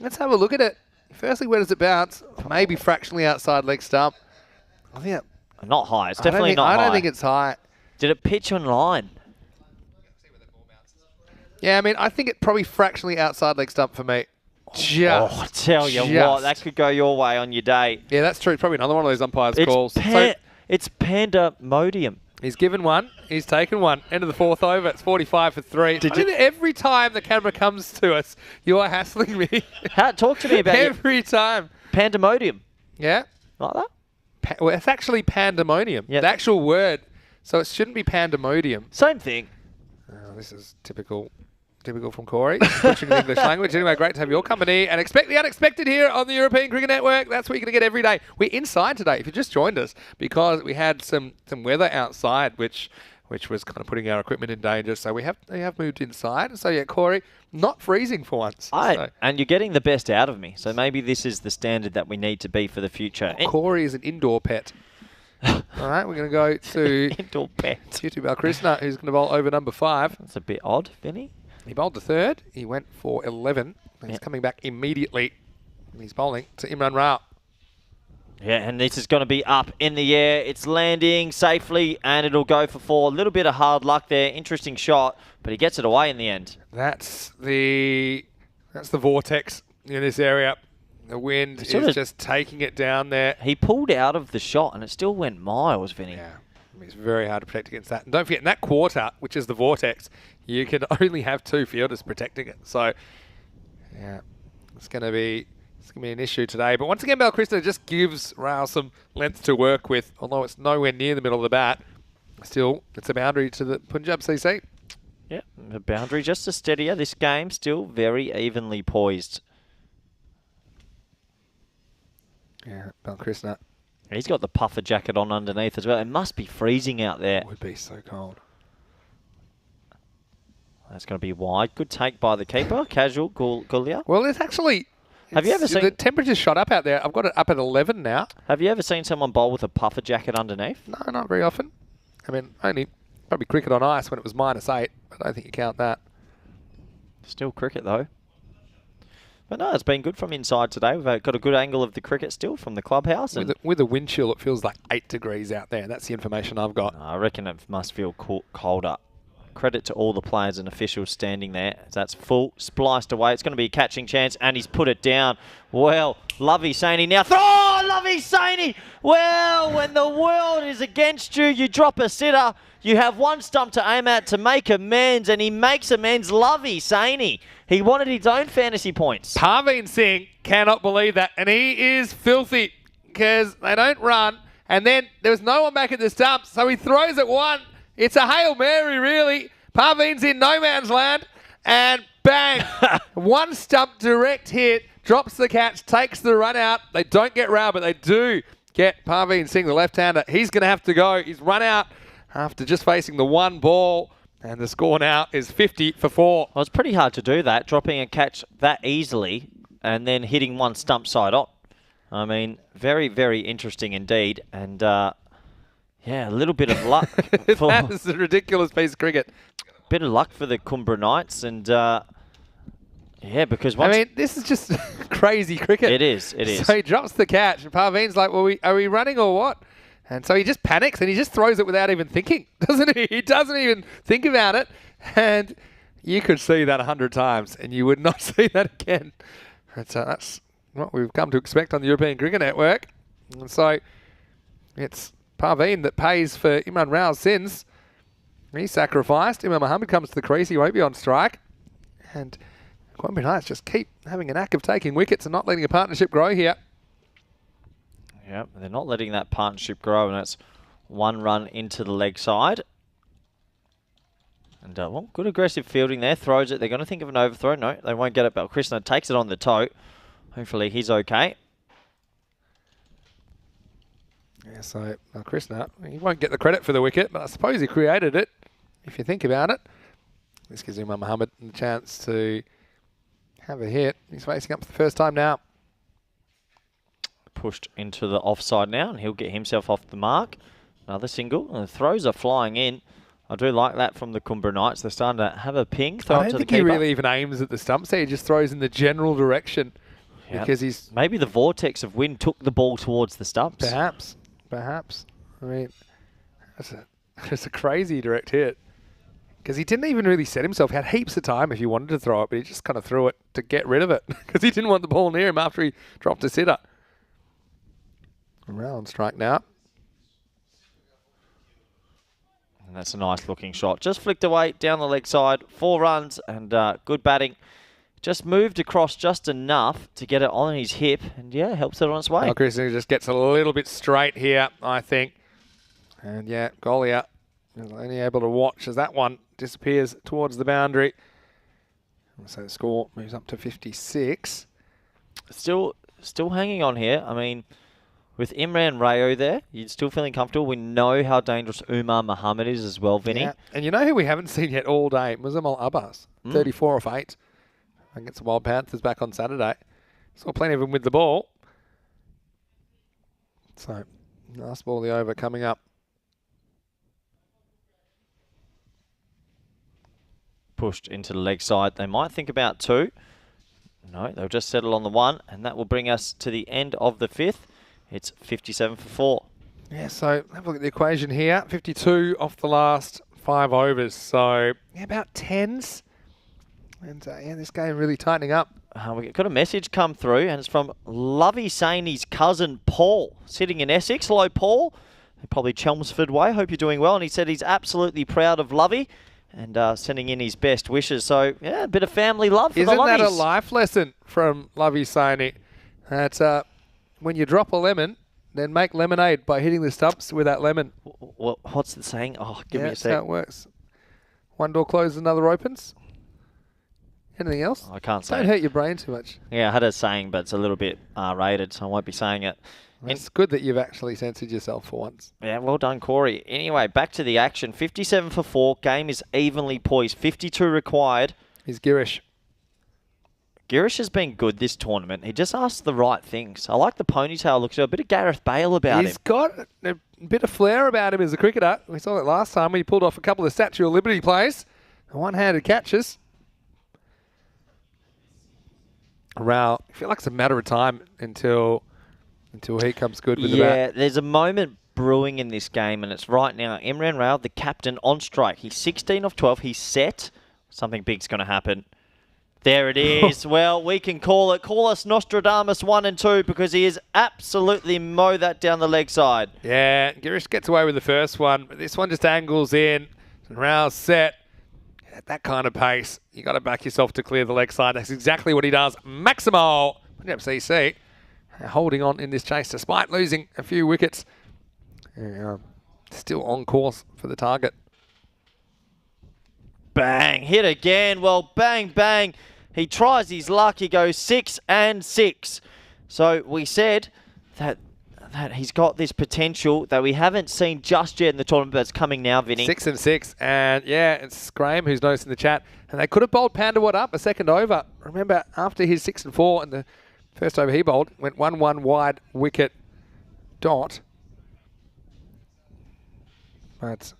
S1: Let's have a look at it. Firstly, where does it bounce? Maybe fractionally outside leg stump. I think
S2: not high. It's definitely not high.
S1: I don't think it's high.
S2: Did it pitch in line?
S1: Yeah, I mean, I think it probably fractionally outside leg stump for me.
S2: I tell you what, that could go your way on your day.
S1: Yeah, that's true. It's probably another one of those umpires' calls.
S2: It's pandemonium.
S1: He's given one. He's taken one. End of the 4th over. It's 45 for 3. Every time the camera comes to us, you are hassling me.
S2: Talk to me about
S1: every time.
S2: Pandemonium.
S1: Yeah.
S2: Like that?
S1: Well, it's actually pandemonium.
S2: Yep.
S1: The actual word. So it shouldn't be pandemonium.
S2: Same thing.
S1: Oh, this is typical from Corey, switching the English language. Anyway, great to have your company. And expect the unexpected here on the European Cricket Network. That's what you're going to get every day. We're inside today, if you just joined us, because we had some weather outside, which which was kind of putting our equipment in danger. So we have moved inside. So yeah, Corey, not freezing for once.
S2: And you're getting the best out of me. So maybe this is the standard that we need to be for the future.
S1: Corey is an indoor pet. All right, we're going to go to
S2: indoor pet.
S1: Tutu Balkrishna, who's going to bowl over number 5.
S2: That's a bit odd, Vinny.
S1: He bowled the third. He went for 11. He's coming back immediately. He's bowling to Imran Rao.
S2: Yeah, and this is going to be up in the air. It's landing safely, and it'll go for 4. A little bit of hard luck there. Interesting shot, but he gets it away in the end.
S1: That's the vortex in this area. The wind is just taking it down there.
S2: He pulled out of the shot, and it still went miles, Vinny.
S1: Yeah, I mean, it's very hard to protect against that. And don't forget, in that quarter, which is the vortex, you can only have 2 fielders protecting it. So, yeah, it's going to be an issue today. But once again, Balkrishna just gives Rao some length to work with, although it's nowhere near the middle of the bat. Still, it's a boundary to the Punjab CC.
S2: Yeah, the boundary just a steadier. This game still very evenly poised.
S1: Yeah, Balkrishna.
S2: He's got the puffer jacket on underneath as well. It must be freezing out there.
S1: It would be so cold.
S2: That's going to be wide. Good take by the keeper. Casual, Gulia.
S1: Well, it's actually...
S2: Have you ever seen...
S1: The temperature's shot up out there. I've got it up at 11 now.
S2: Have you ever seen someone bowl with a puffer jacket underneath?
S1: No, not very often. I mean, only probably cricket on ice when it was -8. I don't think you count that.
S2: Still cricket, though. But no, it's been good from inside today. We've got a good angle of the cricket still from the clubhouse. And
S1: with the wind chill, it feels like 8 degrees out there. That's the information I've got.
S2: I reckon it must feel colder. Credit to all the players and officials standing there. That's full, spliced away. It's going to be a catching chance, and he's put it down. Well, Lovey Saini now. Oh, Lovey Saini! Well, when the world is against you, you drop a sitter. You have one stump to aim at to make amends, and he makes amends. Lovey Saini. He wanted his own fantasy points.
S1: Parveen Singh cannot believe that, and he is filthy because they don't run, and then there was no one back at the stump, so he throws it one. It's a Hail Mary, really. Parveen's in no man's land, and bang, one stump direct hit, drops the catch, takes the run out. They don't get Rao, but they do get Parveen Singh, the left-hander. He's going to have to go. He's run out after just facing the one ball, and the score now is 50 for 4.
S2: Well, it's pretty hard to do that, dropping a catch that easily and then hitting one stump side on. I mean, very, very interesting indeed, and... yeah, a little bit of luck.
S1: That is a ridiculous piece of cricket.
S2: Bit of luck for the Cumbra Knights, and yeah, because
S1: I mean, this is just crazy cricket.
S2: It is.
S1: So he drops the catch, and Parveen's like, "Well, are we running or what?" And so he just panics and he just throws it without even thinking, doesn't he? He doesn't even think about it, and you could see that 100 times, and you would not see that again. And so that's what we've come to expect on the European Cricket Network, and so it's Parveen that pays for Imran Rao's sins. He's sacrificed. Imam Mohammed comes to the crease. He won't be on strike. And Cumbra Knights just keep having a knack of taking wickets and not letting a partnership grow here.
S2: Yep, they're not letting that partnership grow, and it's 1 run into the leg side. And well, good aggressive fielding there. Throws it. They're going to think of an overthrow. No, they won't get it. But Krishna takes it on the toe. Hopefully he's okay.
S1: Yeah, so Krishna, he won't get the credit for the wicket, but I suppose he created it, if you think about it. This gives Imam Mohammed the chance to have a hit. He's facing up for the first time now.
S2: Pushed into the offside now, and he'll get himself off the mark. Another single, and the throws are flying in. I do like that from the Cumbra Knights. They're starting to have a ping, throw it to the keeper. I don't think he
S1: really even aims at the stumps there. He just throws in the general direction. Yep. Because he's...
S2: Maybe the vortex of wind took the ball towards the stumps.
S1: Perhaps. I mean, that's a crazy direct hit. Because he didn't even really set himself. He had heaps of time if he wanted to throw it, but he just kind of threw it to get rid of it. Because he didn't want the ball near him after he dropped a sitter. Round strike now.
S2: And that's a nice looking shot. Just flicked away down the leg side. 4 runs and good batting. Just moved across just enough to get it on his hip, and yeah, helps it on its way.
S1: Well, Chris just gets a little bit straight here, I think. And yeah, Golia is only able to watch as that one disappears towards the boundary. So the score moves up to 56.
S2: Still hanging on here. I mean, With Imran Rayo there, you're still feeling comfortable. We know how dangerous Umar Muhammad is as well, Vinny.
S1: Yeah. And you know who we haven't seen yet all day? Muzammil Abbas, 34 off 8 against the Wild Panthers back on Saturday. Saw plenty of him with the ball. So, last ball of the over coming up.
S2: Pushed into the leg side. They might think about 2. No, they'll just settle on the 1, and that will bring us to the end of the 5th. It's 57 for 4.
S1: Yeah, so have a look at the equation here. 52 off the last 5 overs. So, yeah, about 10s. And, yeah, this game really tightening up.
S2: We've got a message come through, and it's from Lovey Saini's cousin, Paul, sitting in Essex. Hello, Paul. Probably Chelmsford way. Hope you're doing well. And he said he's absolutely proud of Lovey and sending in his best wishes. So, yeah, a bit of family love for the Loveys.
S1: Isn't that a life lesson from Lovey Saini? That's when you drop a lemon, then make lemonade by hitting the stumps with that lemon.
S2: What's the saying? Oh, give me a sec.
S1: That's how it works. One door closes, another opens. Anything else?
S2: I can't say.
S1: Don't hurt your brain too much.
S2: Yeah, I had a saying, but it's a little bit R-rated, so I won't be saying it.
S1: It's good that you've actually censored yourself for once.
S2: Yeah, well done, Corey. Anyway, back to the action. 57 for 4. Game is evenly poised. 52 required.
S1: He's Girish.
S2: Girish has been good this tournament. He just asks the right things. I like the ponytail look. So a bit of Gareth Bale about him.
S1: He's got a bit of flair about him as a cricketer. We saw it last time when he pulled off a couple of Statue of Liberty plays. One-handed catches. Rao, I feel like it's a matter of time until he comes good with the bat.
S2: Yeah, there's a moment brewing in this game, and it's right now. Imran Rao, the captain, on strike. He's 16 off 12. He's set. Something big's going to happen. There it is. Well, we can call it. Call us Nostradamus 1 and 2 because he is absolutely mow that down the leg side.
S1: Yeah, Girish gets away with the first one, but this one just angles in. And Rao's set. At that kind of pace, you got to back yourself to clear the leg side. That's exactly what he does. Maximo, Punjab CC, holding on in this chase despite losing a few wickets. Still on course for the target.
S2: Bang, hit again. Well, bang, bang. He tries his luck. He goes 6 and 6. So we said that he's got this potential that we haven't seen just yet in the tournament, but it's coming now, Vinny.
S1: 6 and 6. And yeah, it's Graham who's noticed in the chat. And they could have bowled Pandawat up a second over. Remember, after his 6 and 4 and the first over he bowled, went 1-1 wide wicket dot. But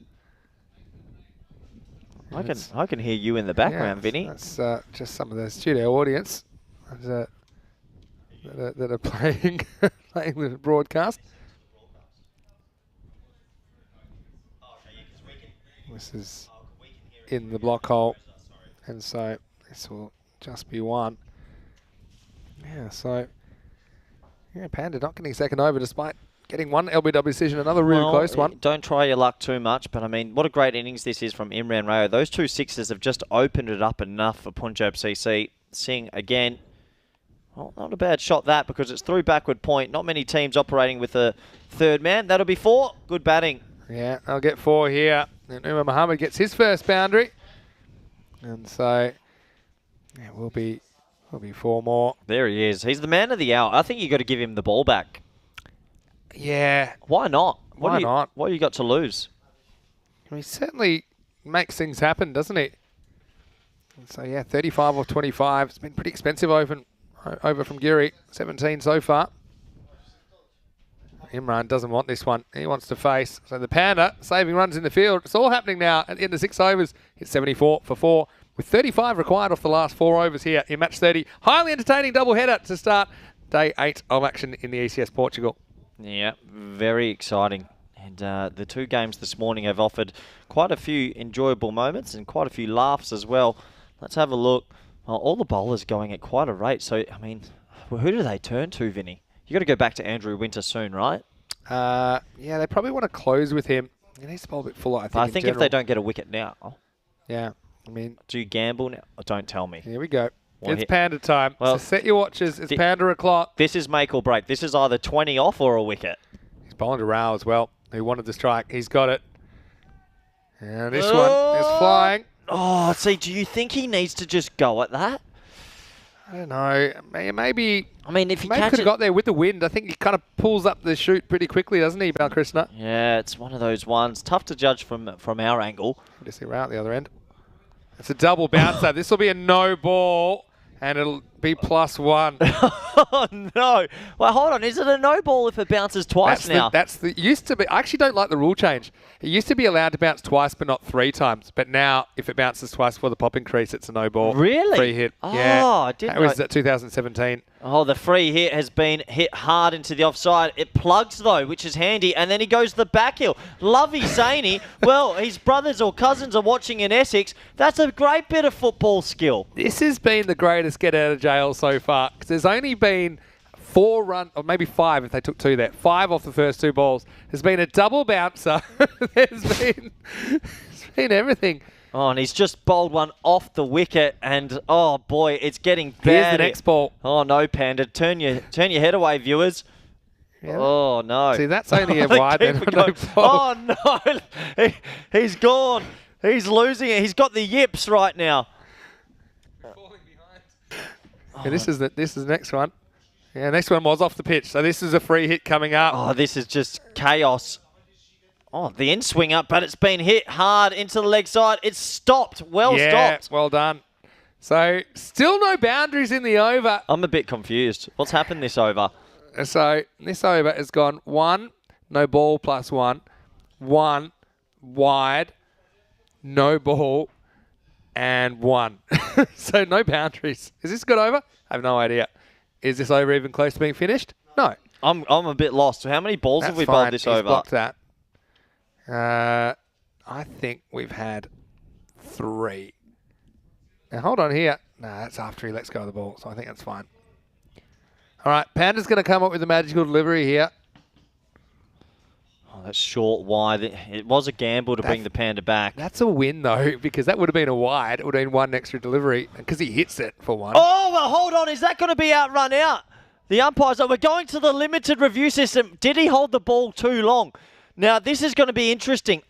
S2: I can hear you in the background,
S1: yeah,
S2: Vinny.
S1: That's just some of the studio audience that are playing the broadcast. This is in the block hole, and so this will just be one. Yeah, so yeah, Panda not getting second over despite getting one LBW decision, another really close one.
S2: Don't try your luck too much, but I mean, what a great innings this is from Imran Rayo. Those 2 sixes have just opened it up enough for Punjab CC. Singh again. Well, not a bad shot that because it's through backward point. Not many teams operating with a third man. That'll be 4. Good batting.
S1: Yeah, I'll get 4 here. And Umar Muhammad gets his first boundary. And so, yeah, we'll be 4 more.
S2: There he is. He's the man of the hour. I think you got to give him the ball back.
S1: Yeah.
S2: Why not?
S1: Why not?
S2: What you got to lose?
S1: He certainly makes things happen, doesn't he? And so, yeah, 35 or 25. It's been pretty expensive over from Giri. 17 so far. Imran doesn't want this one. He wants to face. So the Panda saving runs in the field. It's all happening now at the end of 6 overs. It's 74 for 4 with 35 required off the last 4 overs here in match 30. Highly entertaining doubleheader to start day 8 of action in the ECS Portugal.
S2: Yeah, very exciting. And the 2 games this morning have offered quite a few enjoyable moments and quite a few laughs as well. Let's have a look. Well, all the bowlers going at quite a rate. So, I mean, who do they turn to, Vinny? You got to go back to Andrew Winter soon, right?
S1: Yeah, they probably want to close with him. He needs to bowl a bit fuller, I think.
S2: If they don't get a wicket now.
S1: Yeah, I mean.
S2: Do you gamble now? Oh, don't tell me.
S1: Here we go. It's Panda time.
S2: Well,
S1: so set your watches. It's Panda o'clock.
S2: This is make or break. This is either 20 off or a wicket.
S1: He's bowling to Rao as well, who wanted the strike. He's got it. And this one is flying.
S2: Oh, see, do you think he needs to just go at that?
S1: I don't know. Maybe.
S2: I mean, if you
S1: maybe
S2: catch
S1: could
S2: it,
S1: have got there with the wind. I think he kind of pulls up the chute pretty quickly, doesn't he, Balkrishna?
S2: yeah, it's one of those ones. Tough to judge from our angle.
S1: Just see right at the other end. It's a double bouncer. This will be a no ball, and it'll be +1.
S2: Oh, no. Well, hold on. Is it a no ball if it bounces twice now?
S1: Used to be. I actually don't like the rule change. It used to be allowed to bounce twice, but not 3 times. But now, if it bounces twice for the popping crease, it's a no ball.
S2: Really?
S1: Free hit.
S2: Oh,
S1: yeah.
S2: I didn't know.
S1: That was 2017.
S2: Oh, the free hit has been hit hard into the offside. It plugs, though, which is handy. And then he goes the back heel. Lovey Zaney. Well, his brothers or cousins are watching in Essex. That's a great bit of football skill.
S1: This has been the greatest get out of jail so far. Because there's only been 4 runs, or maybe 5 if they took 2 there. 5 off the first 2 balls. There's been a double bouncer. there's been everything.
S2: Oh, and he's just bowled one off the wicket, and oh boy, it's getting bad.
S1: Here's the next ball.
S2: Oh no, Panda, turn your head away, viewers. Yeah. Oh no.
S1: See, that's only a wide then. No ball.
S2: Oh no, he's gone. He's losing it. He's got the yips right now.
S1: Falling behind. Yeah, this is the next one. Yeah, next one was off the pitch. So this is a free hit coming up.
S2: Oh, this is just chaos. Oh, the end swing up, but it's been hit hard into the leg side. It's stopped. Well stopped.
S1: Well done. So still no boundaries in the over.
S2: I'm a bit confused. What's happened this over?
S1: So this over has gone 1, no ball +1, 1, wide, no ball, and 1. So no boundaries. Is this good over? I have no idea. Is this over even close to being finished? No.
S2: I'm a bit lost. How many balls have we bowled this over?
S1: Blocked that. I think we've had 3. Now hold on here. No, that's after he lets go of the ball, so I think that's fine. All right, Panda's going to come up with a magical delivery here.
S2: Oh, that's short wide. It was a gamble to bring the Panda back.
S1: That's a win, though, because that would have been a wide. It would have been 1 extra delivery, because he hits it for 1.
S2: Oh, well, hold on. Is that going to be outrun out? The umpires are, we're going to the limited review system. Did he hold the ball too long? Now, this is going to be interesting.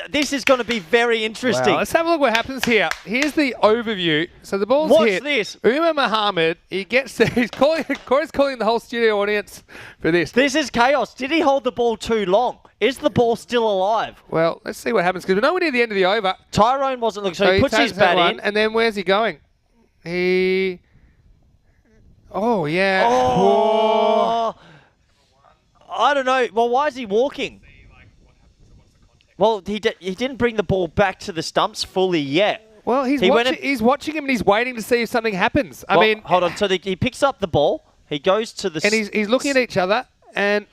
S2: This is going to be very interesting.
S1: Well, let's have a look what happens here. Here's the overview. So the ball's hit.
S2: Watch this.
S1: Umar Mohammed, he gets there. Corey's calling the whole studio audience for this.
S2: This is chaos. Did he hold the ball too long? Is the ball still alive?
S1: Well, let's see what happens, because we're nowhere near the end of the over.
S2: Tyrone wasn't looking, so he puts his bat in.
S1: And then where's he going? Oh, yeah.
S2: Oh. I don't know. Well, why is he walking? Well, he didn't bring the ball back to the stumps fully yet.
S1: Well, he's watching him and he's waiting to see if something happens. I mean,
S2: hold on. So he picks up the ball. He goes to the...
S1: And he's looking at each other and...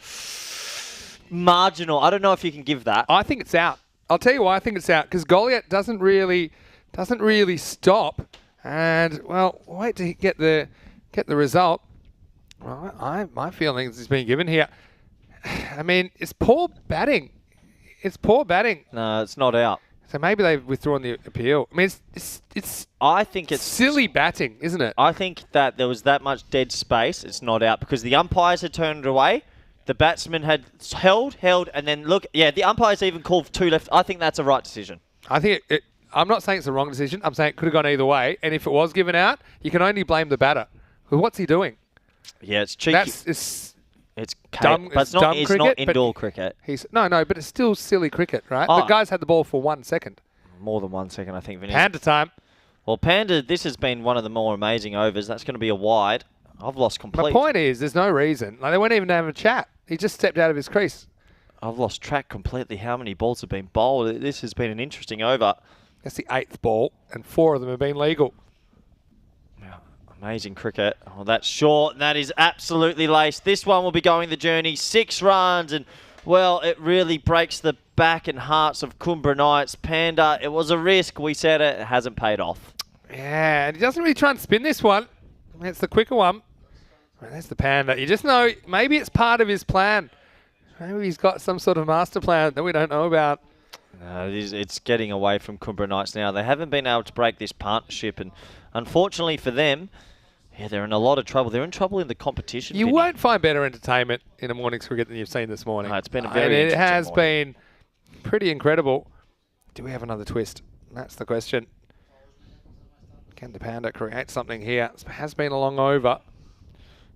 S2: Marginal. I don't know if you can give that.
S1: I think it's out. I'll tell you why I think it's out. Because Goliath doesn't really stop. And, well, wait to get the result. Well, my feeling is he's being given here. I mean, it's poor batting.
S2: No, it's not out.
S1: So maybe they've withdrawn the appeal. I mean, it's
S2: I think it's
S1: silly batting, isn't it?
S2: I think that there was that much dead space. It's not out because the umpires had turned it away. The batsman had held, and then look. Yeah, the umpires even called 2 left. I think that's a right decision.
S1: I think I'm not saying it's the wrong decision. I'm saying it could have gone either way. And if it was given out, you can only blame the batter. Well, what's he doing?
S2: Yeah, it's cheeky. It's dumb. But it's not indoor cricket.
S1: But it's still silly cricket, right? The guy's had the ball for 1 second.
S2: More than 1 second, I think. Vinny.
S1: Panda time.
S2: Well, Panda, this has been one of the more amazing overs. That's going to be a wide. I've lost completely.
S1: My point is, there's no reason. Like, they weren't even having a chat. He just stepped out of his crease.
S2: I've lost track completely how many balls have been bowled. This has been an interesting over.
S1: That's the 8th ball, and 4 of them have been legal.
S2: Amazing cricket. Oh, that's short, and that is absolutely laced. This one will be going the journey. 6 runs, and, well, it really breaks the back and hearts of Kumbra Knights. Panda, it was a risk. We said it hasn't paid off.
S1: Yeah, and he doesn't really try and spin this one. That's the quicker one. Well, there's the Panda. You just know, maybe it's part of his plan. Maybe he's got some sort of master plan that we don't know about.
S2: No, it's getting away from Kumbra Knights now. They haven't been able to break this partnership, and unfortunately for them, yeah, they're in a lot of trouble. They're in trouble in the competition.
S1: You won't find better entertainment in a morning's cricket than you've seen this morning.
S2: No, it's been a very interesting
S1: it has
S2: morning.
S1: been pretty incredible. Do we have another twist? That's the question. Can the Panda create something here? It has been a long over.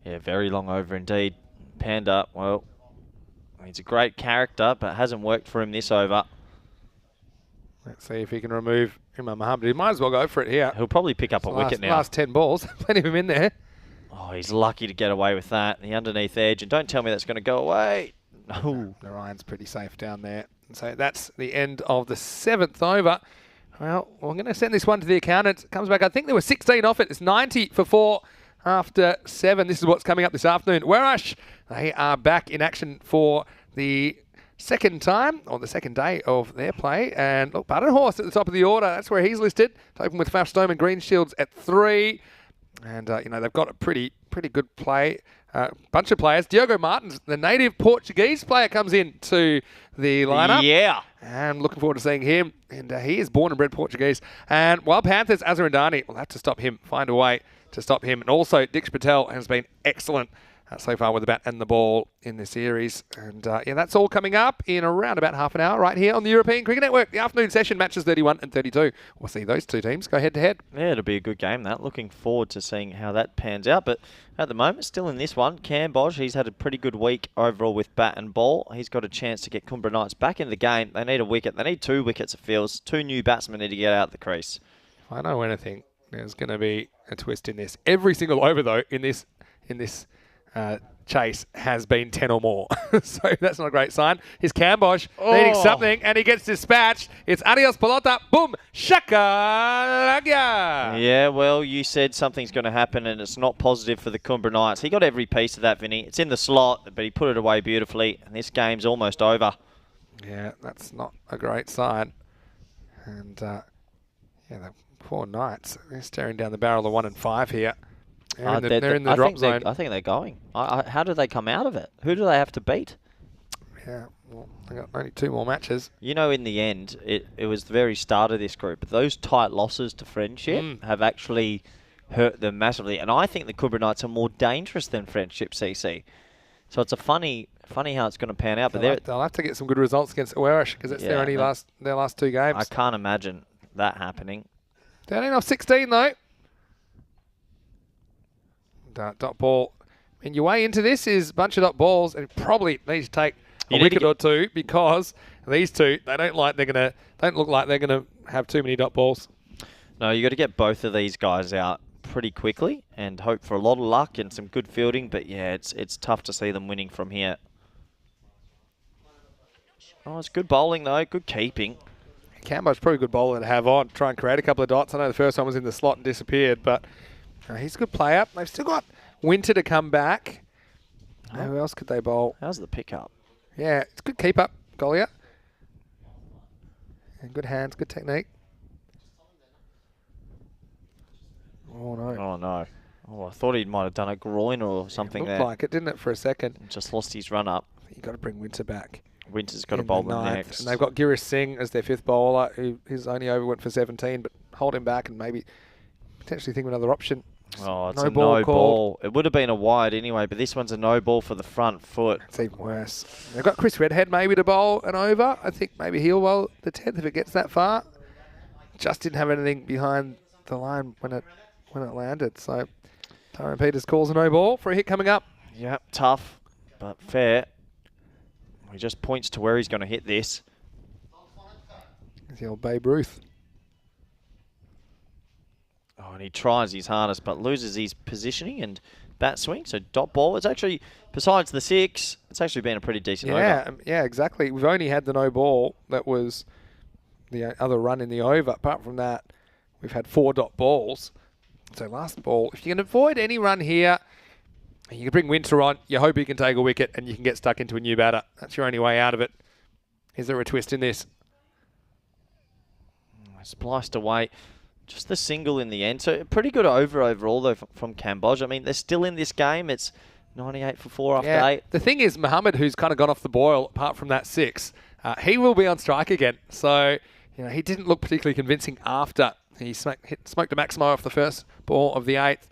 S2: Yeah, very long over indeed. Panda, well, he's a great character, but hasn't worked for him this over.
S1: Let's see if he can remove Imam Muhammad. He might as well go for it here.
S2: He'll probably pick up a wicket now.
S1: Last 10 balls. Plenty of him in there.
S2: Oh, he's lucky to get away with that. The underneath edge, and don't tell me that's going to go away. No.
S1: Narayan's pretty safe down there. So that's the end of the 7th over. Well, I'm going to send this one to the accountant. It comes back. I think there were 16 off it. It's 90 for 4 after 7. This is what's coming up this afternoon. Warash, they are back in action for the second time, or the second day of their play. And look, Button Horse at the top of the order. That's where he's listed. It's open with Faf Stone and Green Shields at 3. And, they've got a pretty good play. Bunch of players. Diogo Martins, the native Portuguese player, comes in to the lineup.
S2: Yeah.
S1: And looking forward to seeing him. And he is born and bred Portuguese. And Wild Panthers, Azarindani, we'll have to stop him, find a way to stop him. And also, Dix Patel has been excellent so far with the bat and the ball in this series. And that's all coming up in around about half an hour right here on the European Cricket Network. The afternoon session, matches 31 and 32. We'll see those two teams go head to head.
S2: Yeah, it'll be a good game, that. Looking forward to seeing how that pans out. But at the moment, still in this one, Cambodge, he's had a pretty good week overall with bat and ball. He's got a chance to get Kumbra Knights back in the game. They need a wicket. They need 2 wickets, it feels. 2 new batsmen need to get out the crease.
S1: If I know anything, there's going to be a twist in this. Every single over, though, in this chase has been 10 or more. So that's not a great sign. Here's Cambodge needing something, and he gets dispatched. It's adios pelota. Boom. Shakalaka.
S2: Yeah, well, you said something's going to happen, and it's not positive for the Kumbra Knights. He got every piece of that, Vinny. It's in the slot, but he put it away beautifully, and this game's almost over.
S1: Yeah, that's not a great sign. And, the poor Knights, they're staring down the barrel of 1 and 5 here. They're in the drop zone.
S2: I think they're going. How do they come out of it? Who do they have to beat?
S1: Yeah, well, they got only 2 more matches.
S2: You know, in the end, it was the very start of this group. But those tight losses to Friendship have actually hurt them massively. And I think the Kumbra Knights are more dangerous than Friendship CC. So it's a funny how it's going to pan out. But
S1: they'll have to get some good results against Warash because it's their last 2 games.
S2: I can't imagine that happening.
S1: 13 off 16 though. Dot ball. And your way into this is a bunch of dot balls, and probably need to take a wicket or 2 because these 2 don't look like they're gonna have too many dot balls.
S2: No, you got to get both of these guys out pretty quickly and hope for a lot of luck and some good fielding. But yeah, it's tough to see them winning from here. Oh, it's good bowling though, good keeping.
S1: Cambo's probably a good bowler to have on. Try and create a couple of dots. I know the first one was in the slot and disappeared, but he's a good player. They've still got Winter to come back. Who else could they bowl?
S2: How's the pickup?
S1: Yeah, it's good keep up, Golia. And good hands, good technique. Oh no.
S2: Oh no. Oh, I thought he might have done a groin or something there.
S1: Looked like it, didn't it, for a second?
S2: Just lost his run up.
S1: You've got to bring Winter back.
S2: Winter's got to bowl them next.
S1: And they've got Girish Singh as their 5th bowler, who his only over went for 17, but hold him back and maybe potentially think of another option.
S2: Oh, it's a no ball. It would have been a wide anyway, but this one's a no ball for the front foot.
S1: It's even worse. They've got Chris Redhead maybe to bowl an over. I think maybe he'll bowl the 10th if it gets that far. Just didn't have anything behind the line when it landed. So Tyrone Peters calls a no ball for a hit coming up.
S2: Yep, tough, but fair. He just points to where he's going to hit this.
S1: It's the old Babe Ruth.
S2: Oh, and he tries his hardest, but loses his positioning and bat swing. So dot ball. It's actually, besides the 6, it's actually been a pretty decent over.
S1: Yeah, exactly. We've only had the no ball. That was the other run in the over. Apart from that, we've had 4 dot balls. So last ball, if you can avoid any run here, you can bring Winter on, you hope he can take a wicket and you can get stuck into a new batter. That's your only way out of it. Is there a twist in this?
S2: Spliced away. Just the single in the end. So pretty good over overall, though, from Cambodge. I mean, they're still in this game. It's 98 for 4 after 8.
S1: The thing is, Muhammad, who's kind of gone off the boil, apart from that 6, he will be on strike again. So, he didn't look particularly convincing after he smoked a Maximo off the first ball of the 8th.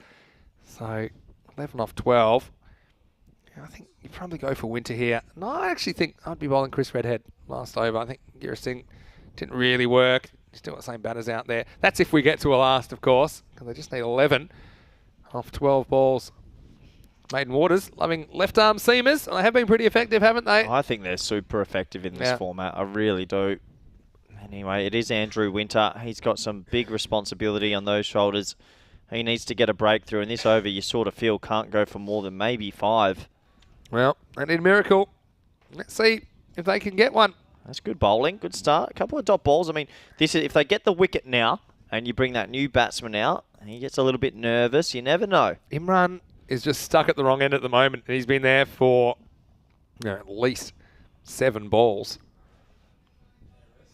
S1: So 11 off 12. I think you probably go for Winter here. No, I actually think I'd be bowling Chris Redhead last over. I think Girish Singh didn't really work. Still got the same batters out there. That's if we get to a last, of course, because they just need 11 off 12 balls. Maiden Waters loving left arm seamers. They have been pretty effective, haven't they?
S2: I think they're super effective in this format. I really do. Anyway, it is Andrew Winter. He's got some big responsibility on those shoulders. He needs to get a breakthrough. In this over, you sort of feel can't go for more than maybe 5.
S1: Well, they need a miracle. Let's see if they can get one.
S2: That's good bowling. Good start. A couple of dot balls. I mean, this is if they get the wicket now and you bring that new batsman out and he gets a little bit nervous, you never know.
S1: Imran is just stuck at the wrong end at the moment. He's been there for at least 7 balls.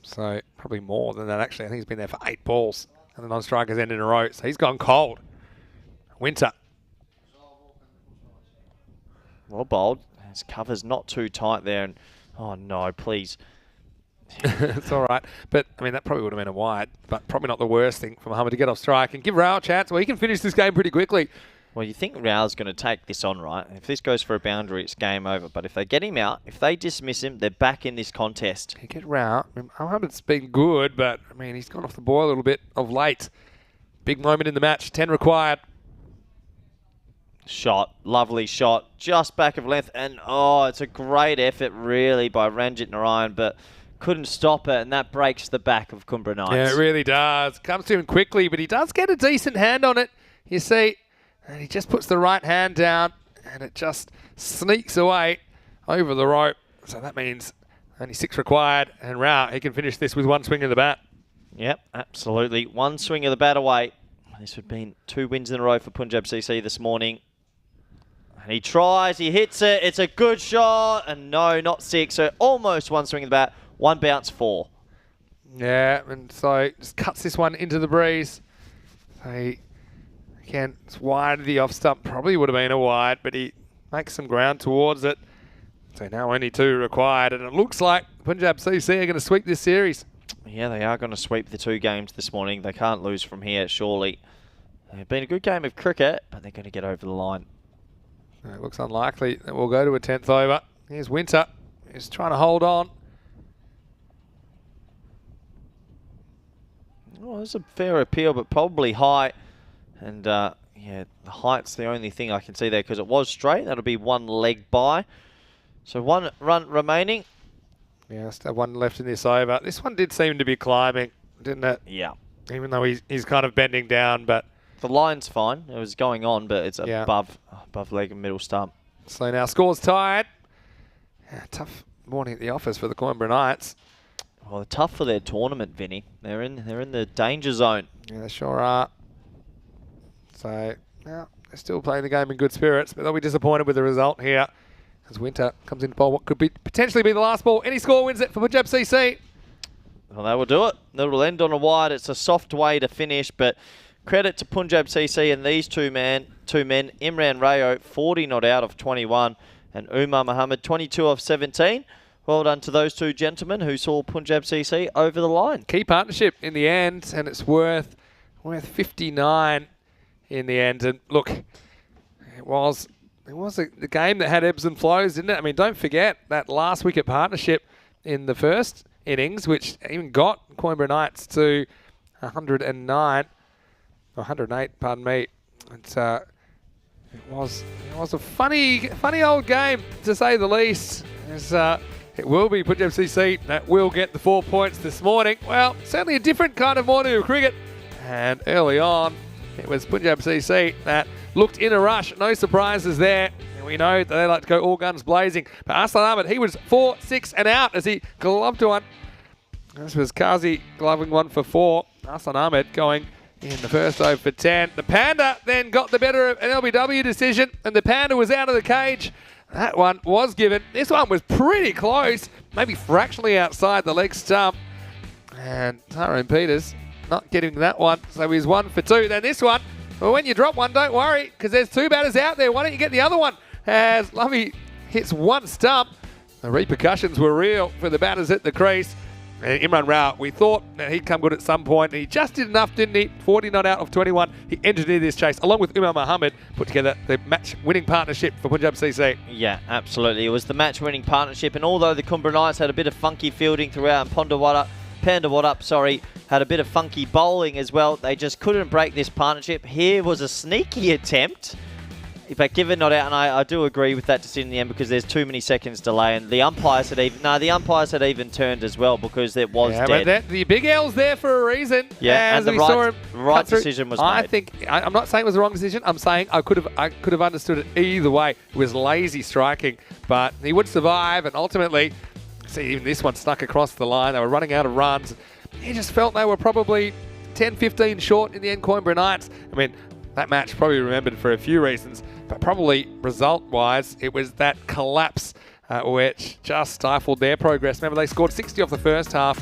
S1: So probably more than that, actually. I think he's been there for 8 balls and the non-strikers end in a row. So he's gone cold. Winter.
S2: Well bowled. His cover's not too tight there. And oh, no, please.
S1: It's all right. But, I mean, that probably would have been a wide, but probably not the worst thing for Mohammed to get off strike and give Rao a chance. Well, he can finish this game pretty quickly.
S2: Well, you think Rao's going to take this on, right? If this goes for a boundary, it's game over. But if they get him out, if they dismiss him, they're back in this contest.
S1: He get Rao. Mohammed's been good, but, I mean, he's gone off the boil a little bit of late. Big moment in the match. 10 required.
S2: Shot. Lovely shot. Just back of length. And, oh, it's a great effort, really, by Ranjit Narayan, but couldn't stop it, and that breaks the back of Kumbra Knights.
S1: Yeah, it really does. Comes to him quickly, but he does get a decent hand on it, you see. And he just puts the right hand down, and it just sneaks away over the rope. So that means only 6 required, and Rao, he can finish this with 1 swing of the bat.
S2: Yep, absolutely. 1 swing of the bat away. This would have been 2 wins in a row for Punjab CC this morning. And he tries, he hits it, it's a good shot, and no, not 6, so almost 1 swing of the bat. 1 bounce, 4.
S1: Yeah, and so just cuts this one into the breeze. So again, it's wide of the off stump. Probably would have been a wide, but he makes some ground towards it. So now only 2 required, and it looks like Punjab CC are going to sweep this series.
S2: Yeah, they are going to sweep the 2 games this morning. They can't lose from here, surely. It's been a good game of cricket, but they're going to get over the line.
S1: It looks unlikely that we'll go to a 10th over. Here's Winter. He's trying to hold on.
S2: Well, there's a fair appeal, but probably high. And, yeah, the height's the only thing I can see there because it was straight. That'll be 1 leg by. So 1 run remaining.
S1: Yeah, still 1 left in this over. This one did seem to be climbing, didn't it?
S2: Yeah.
S1: Even though he's kind of bending down, but...
S2: The line's fine. It was going on, but it's above leg and middle stump.
S1: So now score's tied. Yeah, tough morning at the office for the Coimbra Knights.
S2: Well, they're tough for their tournament, Vinny. They're in the danger zone.
S1: Yeah, they sure are. So, now they're still playing the game in good spirits, but they'll be disappointed with the result here as Winter comes in to bowl what could be potentially be the last ball. Any score wins it for Punjab CC.
S2: Well, they will do it. It'll end on a wide. It's a soft way to finish, but credit to Punjab CC and these two men. Imran Rayo, 40 not out of 21, and Umar Mohammed, 22 of 17. Well done to those 2 gentlemen who saw Punjab CC over the line.
S1: Key partnership in the end, and it's worth 59 in the end. And look, it was the game that had ebbs and flows, didn't it? I mean, don't forget that last wicket partnership in the first innings, which even got Coimbra Knights to 108, pardon me. It was a funny old game, to say the least. It will be Punjab CC that will get the 4 points this morning. Well, certainly a different kind of morning of cricket. And early on, it was Punjab CC that looked in a rush. No surprises there. And we know that they like to go all guns blazing. But Aslan Ahmed, he was 4, 6 and out as he gloved one. This was Kazi gloving 1 for 4. Aslan Ahmed going in the first over for 10. The Panda then got the better of an LBW decision, and the Panda was out of the cage. That one was given. This one was pretty close, maybe fractionally outside the leg stump. And Tyrone Peters not getting that one, so he's 1 for 2. Then this one, well, when you drop one, don't worry, because there's 2 batters out there. Why don't you get the other one? As Lovey hits 1 stump, the repercussions were real for the batters at the crease. And Imran Rao, we thought that he'd come good at some point. He just did enough, didn't he? 40 not out of 21. He engineered this chase, along with Umar Mohammed, put together the match-winning partnership for Punjab CC.
S2: Yeah, absolutely. It was the match-winning partnership, and although the Kumbra Knights had a bit of funky fielding throughout, and Pondawara Panda What Up, sorry, had a bit of funky bowling as well. They just couldn't break this partnership. Here was a sneaky attempt, but given not out, and I do agree with that decision in the end because there's too many seconds delay, and the umpires had even turned as well because it was dead.
S1: But the big L's there for a reason.
S2: Yeah, and the right decision was made.
S1: I'm not saying it was the wrong decision. I'm saying I could have understood it either way. It was lazy striking, but he would survive, and ultimately, see, even this one snuck across the line. They were running out of runs. He just felt they were probably 10-15 short in the end. Coimbra Knights, I mean, that match probably remembered for a few reasons, but probably result-wise, it was that collapse which just stifled their progress. Remember, they scored 60 off the first half,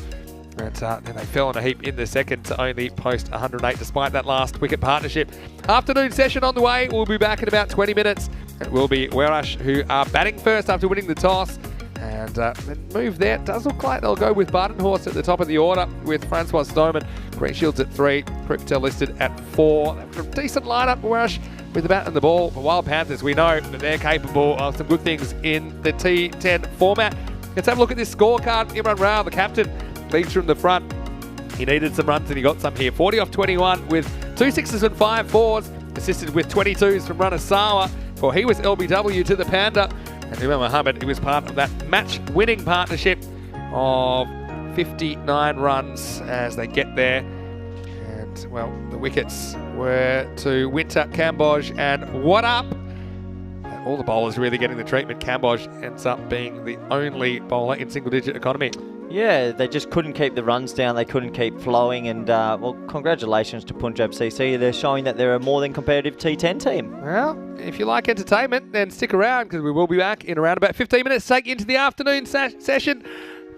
S1: and then they fell in a heap in the second to only post 108 despite that last wicket partnership. Afternoon session on the way. We'll be back in about 20 minutes. It will be Werash who are batting first after winning the toss. And then move there. It does look like they'll go with Bardenhorst at the top of the order with Francois Stoneman. Green Shields at 3. Patel listed at 4. A decent lineup, Werash, with the bat and the ball. The Wild Panthers, we know that they're capable of some good things in the T10 format. Let's have a look at this scorecard. Imran Rao, the captain, leads from the front. He needed some runs and he got some here. 40 off 21 with 2 sixes and 5 fours. Assisted with 22s from Runasawa. For he was LBW to the Panda. And Umar Mohammed, he was part of that match-winning partnership of 59 runs as they get there. And, well, the wickets were to Winter, Cambodge, and What Up? All the bowlers really getting the treatment. Cambodge ends up being the only bowler in single-digit economy.
S2: Yeah, they just couldn't keep the runs down. They couldn't keep flowing. And, well, congratulations to Punjab CC. They're showing that they're a more than competitive T10 team.
S1: Well, if you like entertainment, then stick around because we will be back in around about 15 minutes to take you into the afternoon session.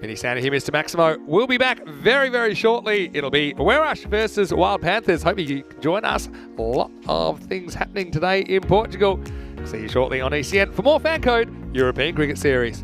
S1: Vinny Sander here, Mr. Maximo. We'll be back very, very shortly. It'll be Werash versus Wild Panthers. Hope you can join us. A lot of things happening today in Portugal. See you shortly on ECN for more FanCode European Cricket Series.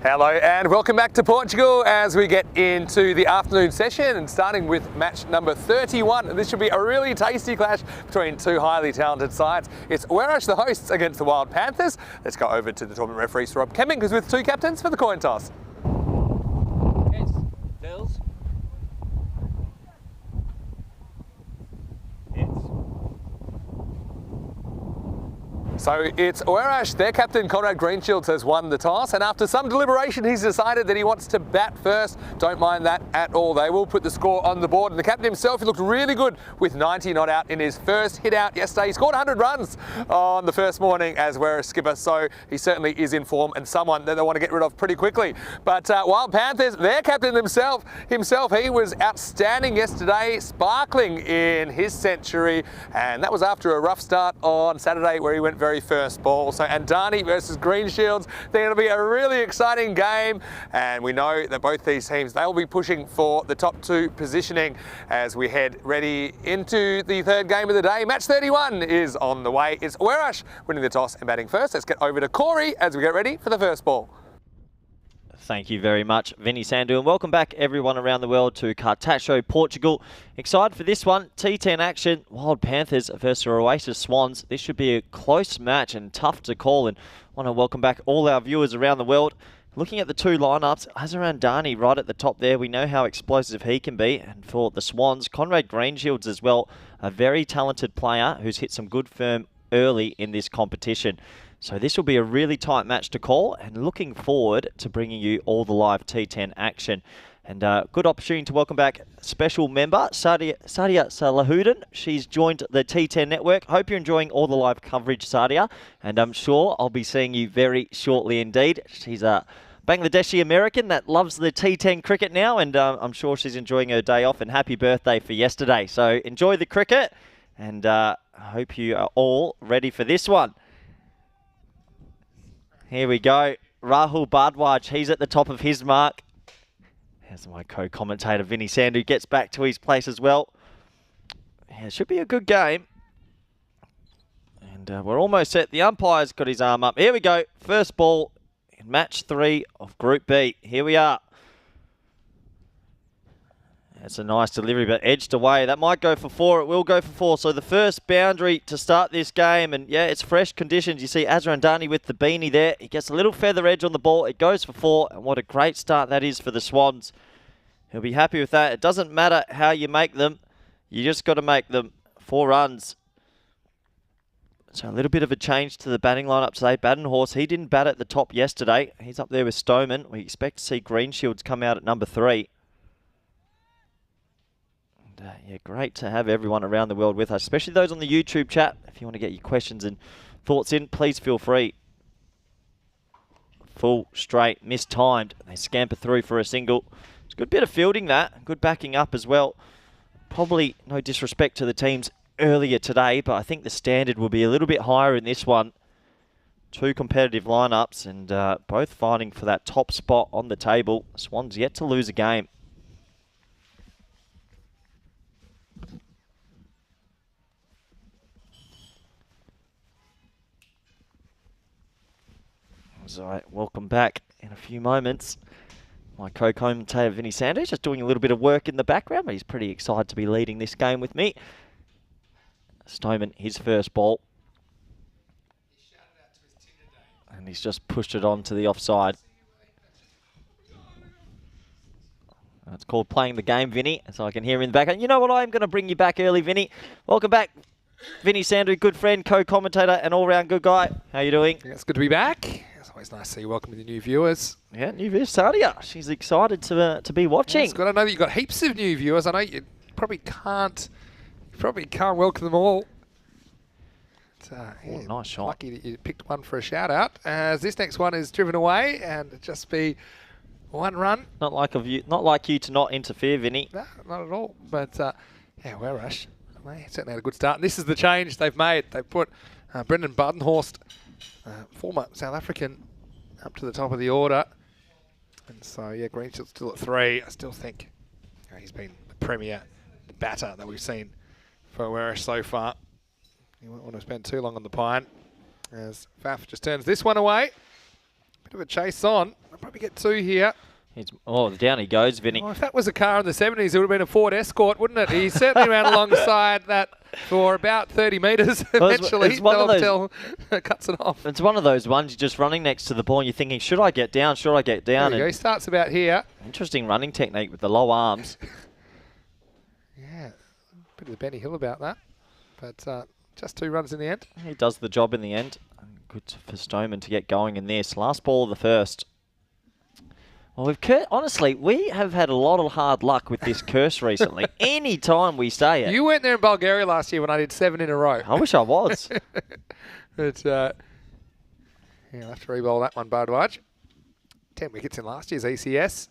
S1: Hello and welcome back to Portugal as we get into the afternoon session and starting with match number 31. This should be a really tasty clash between two highly talented sides. It's Werash the hosts against the Wild Panthers. Let's go over to the tournament referee, Rob Kemming, who's with two captains for the coin toss.
S3: Heads, tails. Heads.
S1: So it's Werash, their captain Conrad Greenshields has won the toss, and after some deliberation he's decided that he wants to bat first. Don't mind that at all. They will put the score on the board, and the captain himself, he looked really good with 90 not out in his first hit out yesterday. He scored 100 runs on the first morning as Werash skipper, so he certainly is in form and someone that they want to get rid of pretty quickly. But Wild Panthers, their captain himself, he was outstanding yesterday, sparkling in his century, and that was after a rough start on Saturday where he went very first ball. So Andani versus Greenshields, they're going to be a really exciting game, and we know that both these teams, they'll be pushing for the top two positioning as we head ready into the third game of the day. Match 31 is on the way. It's Werash winning the toss and batting first. Let's get over to Corey as we get ready for the first ball.
S2: Thank you very much, Vinny Sandu, and welcome back everyone around the world to Cartacho, Portugal. Excited for this one, T10 action, Wild Panthers versus Oasis Swans. This should be a close match and tough to call, and I want to welcome back all our viewers around the world. Looking at the two lineups, Azharan Dani right at the top there, we know how explosive he can be, and for the Swans, Conrad Greenshields as well, a very talented player who's hit some good firm early in this competition. So this will be a really tight match to call, and looking forward to bringing you all the live T10 action. And good opportunity to welcome back special member, Sadia Salahuddin. She's joined the T10 network. Hope you're enjoying all the live coverage, Sadia, and I'm sure I'll be seeing you very shortly indeed. She's a Bangladeshi American that loves the T10 cricket now, and I'm sure she's enjoying her day off, and happy birthday for yesterday. So enjoy the cricket, and I hope you are all ready for this one. Here we go. Rahul Bhardwaj, he's at the top of his mark. Here's my co-commentator, Vinny Sandu, gets back to his place as well. Yeah, it should be a good game. And we're almost set. The umpire's got his arm up. Here we go. First ball in match 3 of Group B. Here we are. That's a nice delivery, but edged away. That might go for 4. It will go for 4. So the first boundary to start this game. And yeah, it's fresh conditions. You see Azharan Dani with the beanie there. He gets a little feather edge on the ball. It goes for 4. And what a great start that is for the Swans. He'll be happy with that. It doesn't matter how you make them. You just got to make them. 4 runs. So a little bit of a change to the batting lineup today. Badenhorst, he didn't bat at the top yesterday. He's up there with Stoneman. We expect to see Greenshields come out at number 3. Yeah, great to have everyone around the world with us, especially those on the YouTube chat. If you want to get your questions and thoughts in, please feel free. Full, straight, mistimed. They scamper through for a single. It's a good bit of fielding that. Good backing up as well. Probably no disrespect to the teams earlier today, but I think the standard will be a little bit higher in this one. Two competitive lineups, and both fighting for that top spot on the table. Swans yet to lose a game. So, welcome back in a few moments. My co-commentator Vinny Sanders just doing a little bit of work in the background, but he's pretty excited to be leading this game with me. Stoneman, his first ball. And he's just pushed it on to the offside. It's called playing the game, Vinny, so I can hear him in the background. You know what? I'm going to bring you back early, Vinny. Welcome back, Vinny Sandu, good friend, co-commentator, and all-round good guy. How you doing?
S1: Yeah, it's good to be back. It's always nice to see you. Welcome to the new viewers.
S2: Yeah, new viewers, Sadia. She's excited to be watching.
S1: Yeah, it's good. I know that you've got heaps of new viewers. I know you probably can't welcome them all. But, yeah,
S2: nice shot.
S1: Lucky that you picked one for a shout-out. As this next one is driven away, and it'll just be 1 run.
S2: Not like you to not interfere, Vinny.
S1: No, not at all. But yeah, Werash, they certainly had a good start. And this is the change they've made. They've put Brendan Badenhorst, former South African, up to the top of the order. And so, yeah, Greenshield's still at 3. I still think he's been the premier batter that we've seen for Werash so far. You won't want to spend too long on the pine. As Faf just turns this one away. Bit of a chase on. They'll probably We get 2 here.
S2: Down he goes, Vinny.
S1: Oh, if that was a car in the 70s, it would have been a Ford Escort, wouldn't it? He certainly ran alongside that for about 30 metres. Eventually,
S2: it's one of those,
S1: cuts it off.
S2: It's one of those ones you're just running next to the ball and you're thinking, should I get down? Should I get down?
S1: There we go. He starts about here.
S2: Interesting running technique with the low arms.
S1: Yeah, a bit of the Benny Hill about that. But just 2 runs in the end.
S2: He does the job in the end. Good for Stoneman to get going in this. Last ball of the first. Well, honestly, we have had a lot of hard luck with this curse recently. Any time we say it.
S1: You weren't there in Bulgaria last year when I did 7 in a row.
S2: I wish I was.
S1: But, yeah, I'll have to re-bowl that one, Bardwaj. 10 wickets in last year's ECS.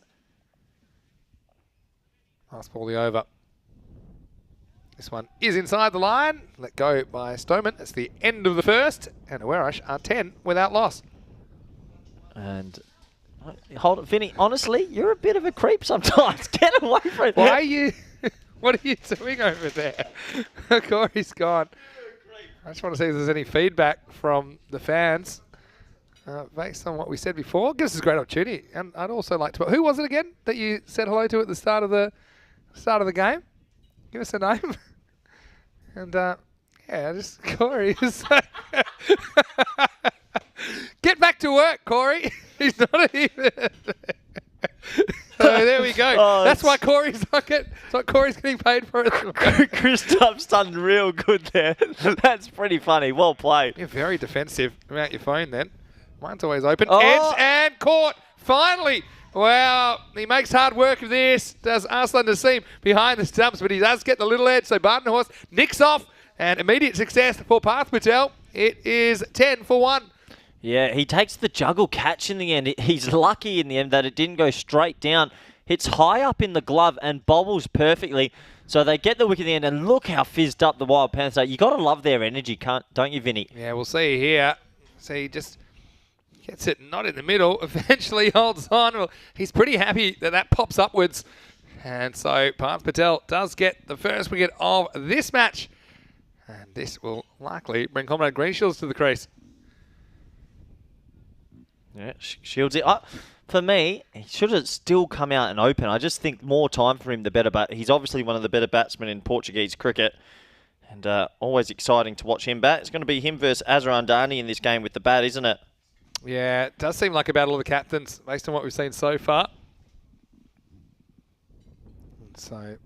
S1: Last ball, the over. This one is inside the line. Let go by Stoneman. It's the end of the first. And Awerash are 10 without loss.
S2: And... hold it, Vinny. Honestly, you're a bit of a creep sometimes. Get away from it.
S1: Why are you... What are you doing over there? Corey's gone. I just want to see if there's any feedback from the fans based on what we said before. Gives us a great opportunity. And I'd also like to... Who was it again that you said hello to at the start of the game? Give us a name. And, yeah, just Corey. Get back to work, Corey. He's not even... So there we go.
S2: Oh,
S1: that's why Corey's not getting... That's what Corey's getting paid for.
S2: Chris Tubbs done real good there. That's pretty funny. Well played.
S1: You're very defensive about your phone then. Mine's always open.
S2: Oh.
S1: Edged and caught. Finally. Wow. He makes hard work of this. Does Arslan Nassim behind the stumps, but he does get the little edge. So Barton Horse nicks off. And immediate success for Parth Patel. It is 10 for 1.
S2: Yeah, he takes the juggle catch in the end. He's lucky in the end that it didn't go straight down. Hits high up in the glove and bobbles perfectly. So they get the wicket in the end, and look how fizzed up the Wild Panthers are. You got to love their energy, don't you, Vinny?
S1: Yeah, we'll see here. See, just gets it not in the middle. Eventually holds on. Well, he's pretty happy that pops upwards. And so Parth Patel does get the first wicket of this match. And this will likely bring Comrade Greenshields to the crease.
S2: Yeah, Shields it. For me, he should have still come out and open. I just think more time for him, the better. But he's obviously one of the better batsmen in Portuguese cricket. And always exciting to watch him bat. It's going to be him versus Azhar Andani in this game with the bat, isn't it?
S1: Yeah, it does seem like a battle of the captains based on what we've seen so far. And so,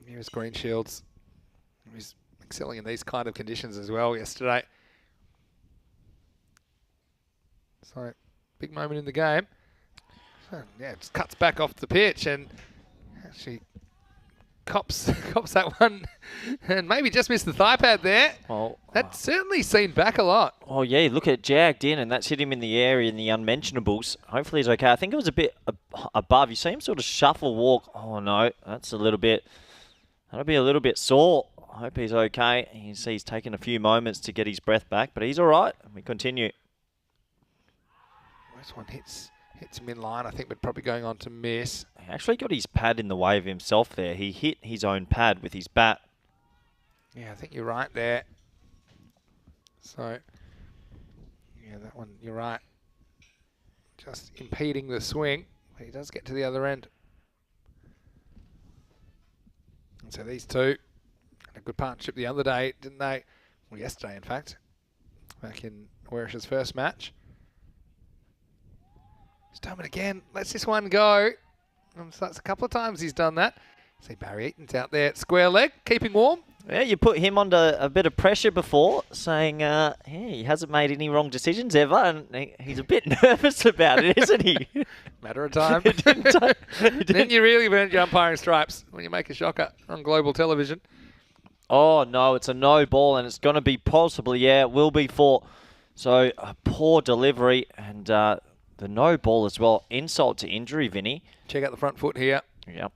S1: here's Greenshields. He's excelling in these kind of conditions as well yesterday. So, big moment in the game. Yeah, just cuts back off the pitch and actually cops that one and maybe just missed the thigh pad there.
S2: Oh,
S1: that's certainly seen back a lot.
S2: Oh, yeah, look at jagged in and that's hit him in the area in the unmentionables. Hopefully he's okay. I think it was a bit above. You see him sort of shuffle walk. Oh, no, that'll be a little bit sore. I hope he's okay. He's taken a few moments to get his breath back, but he's all right. We continue.
S1: This one hits him in line, I think, but probably going on to miss.
S2: He actually got his pad in the way of himself there. He hit his own pad with his bat.
S1: Yeah, I think you're right there. So, yeah, that one, you're right. Just impeding the swing. But he does get to the other end. And so these two had a good partnership the other day, didn't they? Well, yesterday, in fact. Back in Werish's first match. Stoneman again, lets this one go. So that's a couple of times he's done that. See Barry Eaton's out there, square leg, keeping warm.
S2: Yeah, you put him under a bit of pressure before, saying he hasn't made any wrong decisions ever, and he's a bit nervous about it, isn't he?
S1: Matter of time. Then you really burn your umpiring stripes when you make a shocker on global television.
S2: Oh, no, it's a no ball, and it's going to be possibly, it will be 4. So a poor delivery, and... the no ball as well. Insult to injury, Vinny.
S1: Check out the front foot here.
S2: Yep.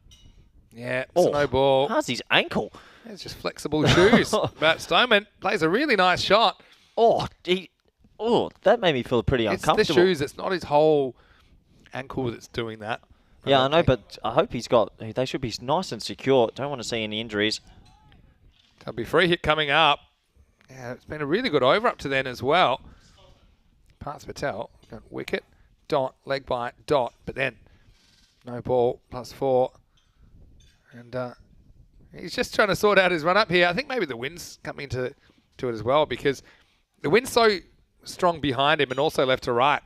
S1: Yeah, it's a no ball.
S2: How's his ankle?
S1: It's just flexible shoes. But Stoneman plays a really nice shot.
S2: That made me feel pretty uncomfortable.
S1: It's the shoes. It's not his whole ankle that's doing that.
S2: Yeah, I know, but I hope they should be nice and secure. Don't want to see any injuries.
S1: There'll be free hit coming up. Yeah, it's been a really good over up to then as well. Parth Patel, got wicket. dot, leg bite, dot, but then no ball, +4. And he's just trying to sort out his run up here. I think maybe the wind's coming to it as well, because the wind's so strong behind him and also left to right.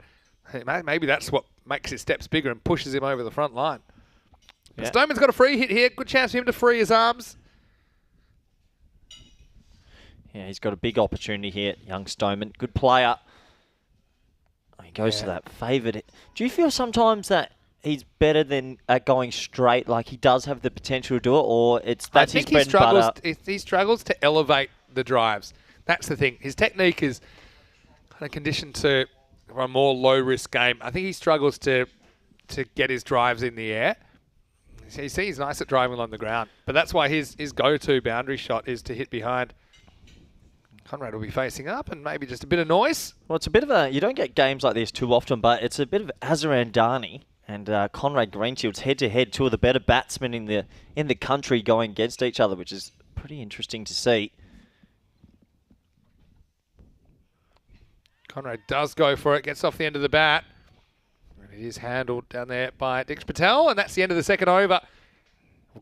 S1: Maybe that's what makes his steps bigger and pushes him over the front line. Yeah. Stoneman's got a free hit here. Good chance for him to free his arms.
S2: Yeah, he's got a big opportunity here, young Stoneman. Good player. He goes to that favoured. Do you feel sometimes that he's better than at going straight, like he does have the potential to do it, or that's his bread and butter?
S1: He struggles to elevate the drives. That's the thing. His technique is kind of conditioned to a more low-risk game. I think he struggles to get his drives in the air. You see, he's nice at driving along the ground, but that's why his go-to boundary shot is to hit behind. Conrad will be facing up and maybe just a bit of noise.
S2: Well, it's a bit of a... You don't get games like this too often, but it's a bit of Azaran Dani and Conrad Greenshields head-to-head, two of the better batsmen in the country going against each other, which is pretty interesting to see.
S1: Conrad does go for it, gets off the end of the bat. And it is handled down there by Dix Patel, and that's the end of the second over.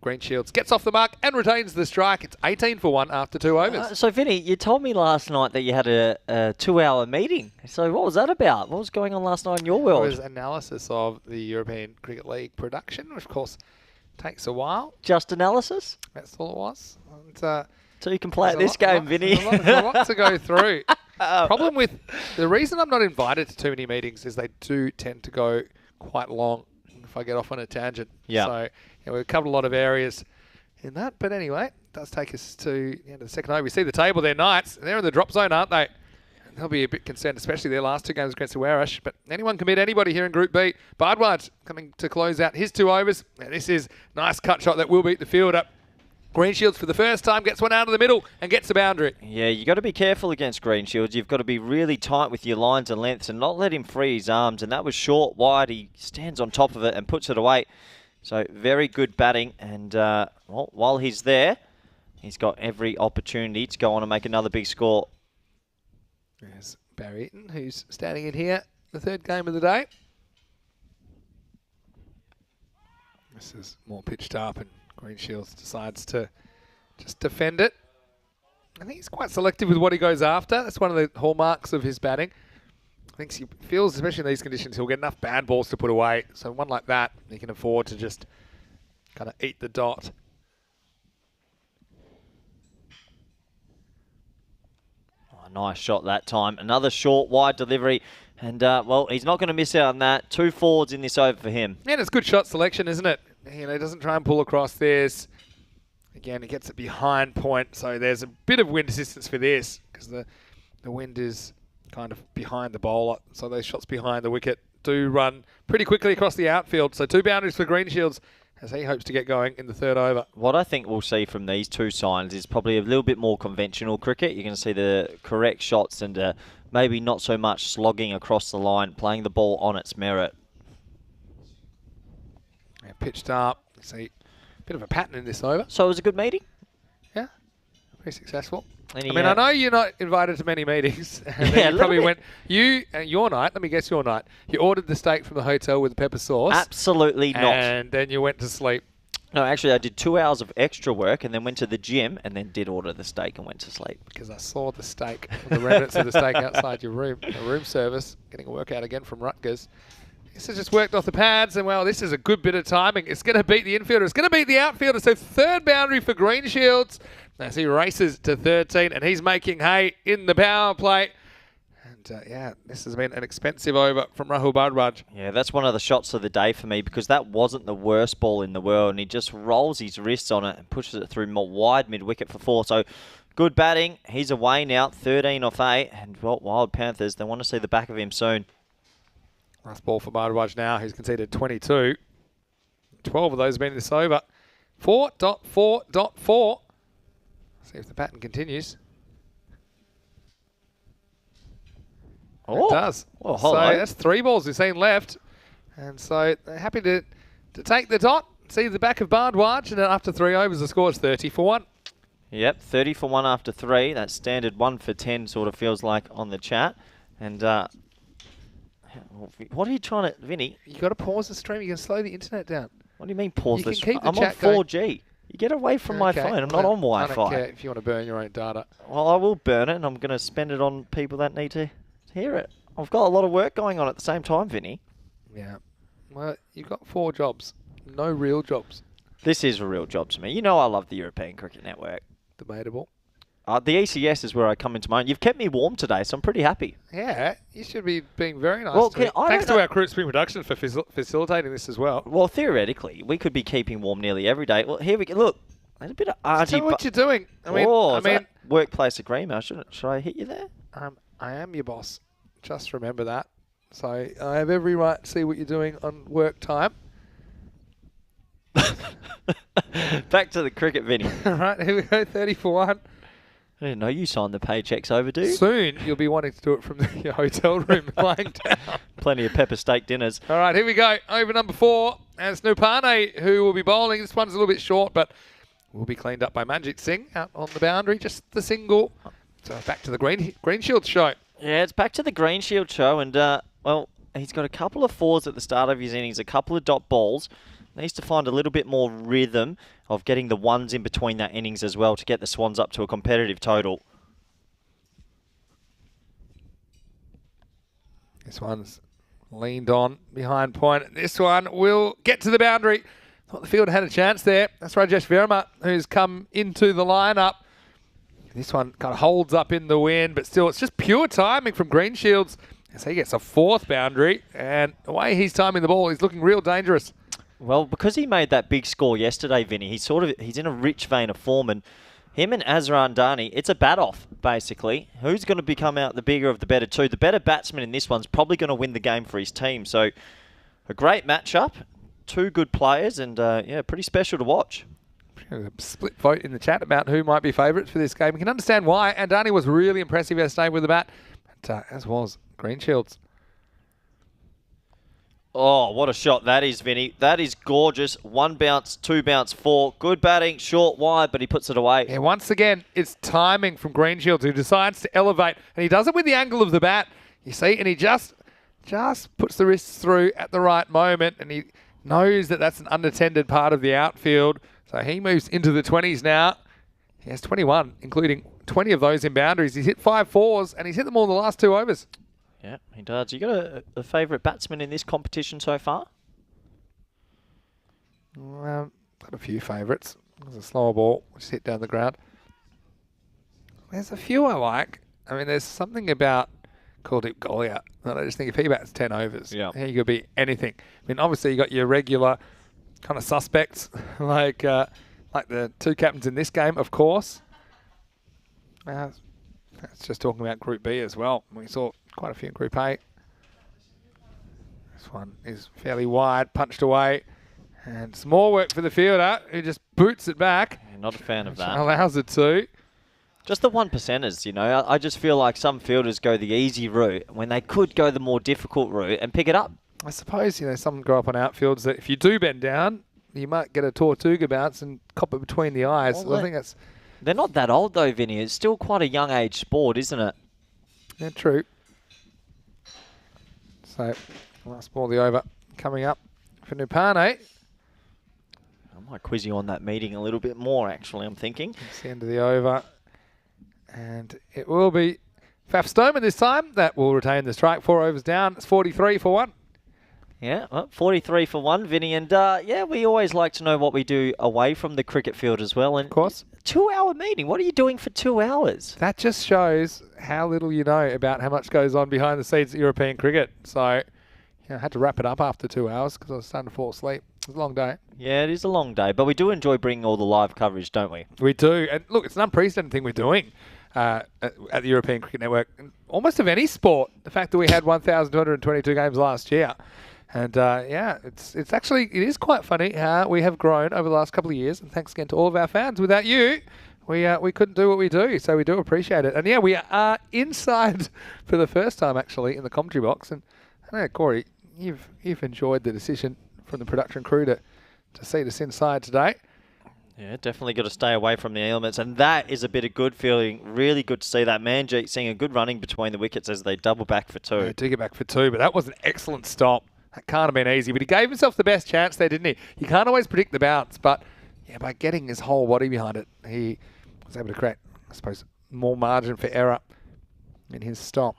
S1: Greenshields gets off the mark and retains the strike. It's 18 for 1 after 2 overs.
S2: So, Vinny, you told me last night that you had a 2-hour meeting. So what was that about? What was going on last night in your world?
S1: It was analysis of the European Cricket League production, which, of course, takes a while.
S2: Just analysis?
S1: That's all it was. And,
S2: so you can play at this game, Vinny.
S1: There's a lot to go through. Problem with... The reason I'm not invited to too many meetings is they do tend to go quite long if I get off on a tangent.
S2: Yeah.
S1: So... we've covered a lot of areas in that. But anyway, it does take us to the end of the second over. We see the table there, Knights. They're in the drop zone, aren't they? And they'll be a bit concerned, especially their last 2 games against the Warish. But anyone can beat anybody here in Group B. Bardwaj coming to close out his 2 overs. And this is nice cut shot that will beat the fielder. Greenshields for the first time gets one out of the middle and gets the boundary.
S2: Yeah, you got to be careful against Greenshields. You've got to be really tight with your lines and lengths and not let him free his arms. And that was short, wide. He stands on top of it and puts it away. So very good batting, and well, while he's there, he's got every opportunity to go on and make another big score.
S1: There's Barry Eaton, who's standing in here, the 3rd game of the day. This is more pitched up, and Greenshields decides to just defend it. I think he's quite selective with what he goes after. That's one of the hallmarks of his batting. I think he feels, especially in these conditions, he'll get enough bad balls to put away. So one like that, he can afford to just kind of eat the dot.
S2: Oh, nice shot that time. Another short, wide delivery. And, well, he's not going to miss out on that. 2 forwards in this over for him.
S1: Yeah, and it's good shot selection, isn't it? He doesn't try and pull across this. Again, he gets it behind point. So there's a bit of wind assistance for this because the wind is kind of behind the bowler, so those shots behind the wicket do run pretty quickly across the outfield. So 2 boundaries for Greenshields as he hopes to get going in the 3rd over.
S2: What I think we'll see from these 2 signs is probably a little bit more conventional cricket. You're going to see the correct shots and maybe not so much slogging across the line, playing the ball on its merit.
S1: Yeah, pitched up. You see a bit of a pattern in this over.
S2: So it was a good meeting?
S1: Yeah, pretty successful.
S2: I
S1: know you're not invited to many meetings. And then you probably went, your night, let me guess your night, you ordered the steak from the hotel with the pepper sauce.
S2: Absolutely not.
S1: And then you went to sleep.
S2: No, actually I did 2 hours of extra work and then went to the gym and then did order the steak and went to sleep.
S1: Because I saw the steak, the remnants of the steak outside your room, the room service, getting a workout again from Rutgers. This has just worked off the pads, and well, this is a good bit of timing. It's going to beat the infielder. It's going to beat the outfielder. So 3rd boundary for Greenshields as he races to 13, and he's making hay in the power play. And yeah, this has been an expensive over from Rahul Bardwaj.
S2: Yeah, that's one of the shots of the day for me because that wasn't the worst ball in the world, and he just rolls his wrists on it and pushes it through wide mid-wicket for 4. So good batting. He's away now, 13 off 8, and well, Wild Panthers, they want to see the back of him soon.
S1: Last ball for Bardwaj now. He's conceded 22. 12 of those have been this over. 4.4.4. See if the pattern continues.
S2: Oh,
S1: it does.
S2: Oh,
S1: so that's 3 balls we've seen left. And so they're happy to take the dot, see the back of Bardwaj, and then after 3 overs, the score is 30 for 1.
S2: Yep, 30 for 1 after 3. That's standard 1 for 10 sort of feels like on the chat. And What are you trying to... Vinny,
S1: You got to pause the stream. You can slow the internet down.
S2: what do you mean pause
S1: You can
S2: this?
S1: keep the
S2: I'm on
S1: chat going.
S2: 4G. You get away from my
S1: Okay.
S2: phone. I'm not on
S1: I don't
S2: Wi-Fi.
S1: care if you want to burn your own data.
S2: Well, I will burn it, and I'm going to spend it on people that need to hear it. I've got a lot of work going on at the same time, Vinny.
S1: Yeah. Well, you've got 4 jobs. No real jobs.
S2: This is a real job to me. You know I love the European Cricket Network.
S1: Debatable.
S2: The ECS is where I come into my own. You've kept me warm today, so I'm pretty happy.
S1: Yeah, you should be being very nice.
S2: Well,
S1: to me.
S2: I
S1: Thanks
S2: don't
S1: to
S2: know-
S1: our crew at Spring Production for facilitating this as well.
S2: Well, theoretically, we could be keeping warm nearly every day. Well, here we go. Look, there's a bit of
S1: Just tell me what you're doing. I mean,
S2: is that workplace agreement. Should I hit you there?
S1: I am your boss. Just remember that. So I have every right to see what you're doing on work time.
S2: Back to the cricket, Vinny.
S1: All right, here we go. 30 for 1.
S2: I didn't know you signed the paychecks overdue.
S1: Soon you'll be wanting to do it from your hotel room lying down.
S2: Plenty of pepper steak dinners.
S1: All right, here we go. Over number 4. And it's Nupane who will be bowling. This one's a little bit short, but will be cleaned up by Manjit Singh out on the boundary. Just the single. So back to the Green Shield show.
S2: Yeah, it's back to the Green Shield show, and well, he's got a couple of 4s at the start of his innings, a couple of dot balls. Needs to find a little bit more rhythm of getting the 1s in between that innings as well to get the Swans up to a competitive total.
S1: This one's leaned on behind point. This one will get to the boundary. Thought the field had a chance there. That's Rajesh Verma, who's come into the lineup. This one kind of holds up in the wind, but still, it's just pure timing from Green Shields as he gets a 4th boundary. And the way he's timing the ball, he's looking real dangerous.
S2: Well, because he made that big score yesterday, Vinny, he's in a rich vein of form, and him and Azran Dani, it's a bat-off, basically. Who's going to become out the bigger of the better two? The better batsman in this one's probably going to win the game for his team. So, a great matchup, 2 good players, and yeah, pretty special to watch.
S1: A split vote in the chat about who might be favourites for this game. You can understand why. And Dani was really impressive yesterday with the bat, but as was Green Shields.
S2: Oh, what a shot that is, Vinny. That is gorgeous. 1 bounce, 2 bounce, 4. Good batting, short, wide, but he puts it away.
S1: Yeah, once again, it's timing from Green Shields, who decides to elevate, and he does it with the angle of the bat. You see, and he just puts the wrists through at the right moment, and he knows that that's an unattended part of the outfield. So he moves into the 20s now. He has 21, including 20 of those in boundaries. He's hit 5 4s, and he's hit them all in the last 2 overs.
S2: Yeah, he does. You got a favourite batsman in this competition so far?
S1: Got a few favourites. There's a slower ball, which hit down the ground. There's a few I like. I mean, there's something about Kuldeep Goliath that I just think if he bats 10 overs, he could be anything. I mean, obviously you got your regular kind of suspects like the 2 captains in this game, of course. That's just talking about Group B as well. We saw quite a few in Group A. This one is fairly wide, punched away. And some more work for the fielder, who just boots it back.
S2: Yeah, not a fan of that.
S1: Allows it to.
S2: Just the 1%ers, you know. I just feel like some fielders go the easy route when they could go the more difficult route and pick it up.
S1: I suppose, some grow up on outfields that if you do bend down, you might get a Tortuga bounce and cop it between the eyes.
S2: Well,
S1: So I think that's...
S2: They're not that old though, Vinny. It's still quite a young age sport, isn't it?
S1: Yeah, true. So, last ball of the over coming up for Nupane.
S2: I might quiz you on that meeting a little bit more, actually, I'm thinking.
S1: It's the end of the over. And it will be Faf Stoneman this time. That will retain the strike. 4 overs down. It's 43 for 1.
S2: Yeah, well, 43 for 1, Vinny. And, yeah, we always like to know what we do away from the cricket field as well. And
S1: Of course.
S2: 2-hour meeting. What are you doing for 2 hours?
S1: That just shows how little you know about how much goes on behind the scenes at European cricket. So, I had to wrap it up after 2 hours because I was starting to fall asleep. It was a long day.
S2: Yeah, it is a long day, but we do enjoy bringing all the live coverage, don't we?
S1: We do. And look, it's an unprecedented thing we're doing at the European Cricket Network. Almost of any sport. The fact that we had 1,222 games last year. And it is quite funny how we have grown over the last couple of years. And thanks again to all of our fans. Without you, we couldn't do what we do. So we do appreciate it. And yeah, we are inside for the first time actually in the commentary box. And I know, Corey, you've enjoyed the decision from the production crew to seat us inside today.
S2: Yeah, definitely got to stay away from the elements, and that is a bit of good feeling. Really good to see that. Manjeet seeing a good running between the wickets as they double back for 2.
S1: They do get back for 2, but that was an excellent stop. That can't have been easy, but he gave himself the best chance there, didn't he? You can't always predict the bounce, but yeah, by getting his whole body behind it, he was able to create, I suppose, more margin for error in his stop.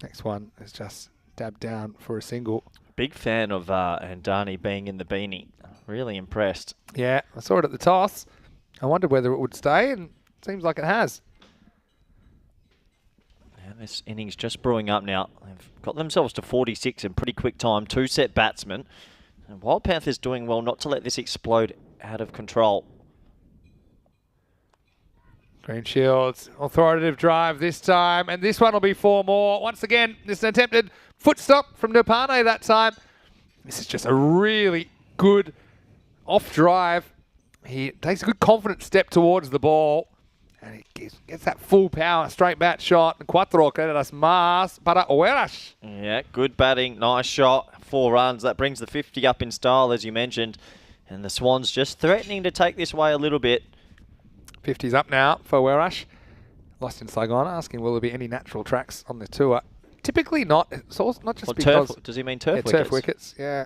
S1: Next one is just dabbed down for a single.
S2: Big fan of Andani being in the beanie. Really impressed.
S1: Yeah, I saw it at the toss. I wondered whether it would stay, and it seems like it has.
S2: And this innings just brewing up now. They've got themselves to 46 in pretty quick time. 2-set batsmen. And Wild Panthers doing well not to let this explode out of control.
S1: Green Shields, authoritative drive this time, and this one will be 4 more. Once again, this is an attempted foot stop from Nupane that time. This is just a really good off drive. He takes a good confident step towards the ball, and he gets that full power straight bat shot. Cuatro quedas más para Oeras.
S2: Yeah, good batting, nice shot, 4 runs. That brings the 50 up in style, as you mentioned. And the Swans just threatening to take this way a little bit.
S1: 50's up now for Werash. Lost in Saigon, asking will there be any natural tracks on the tour. Typically not. It's also not just because...
S2: Turf, does he mean turf wickets?
S1: Turf wickets, yeah.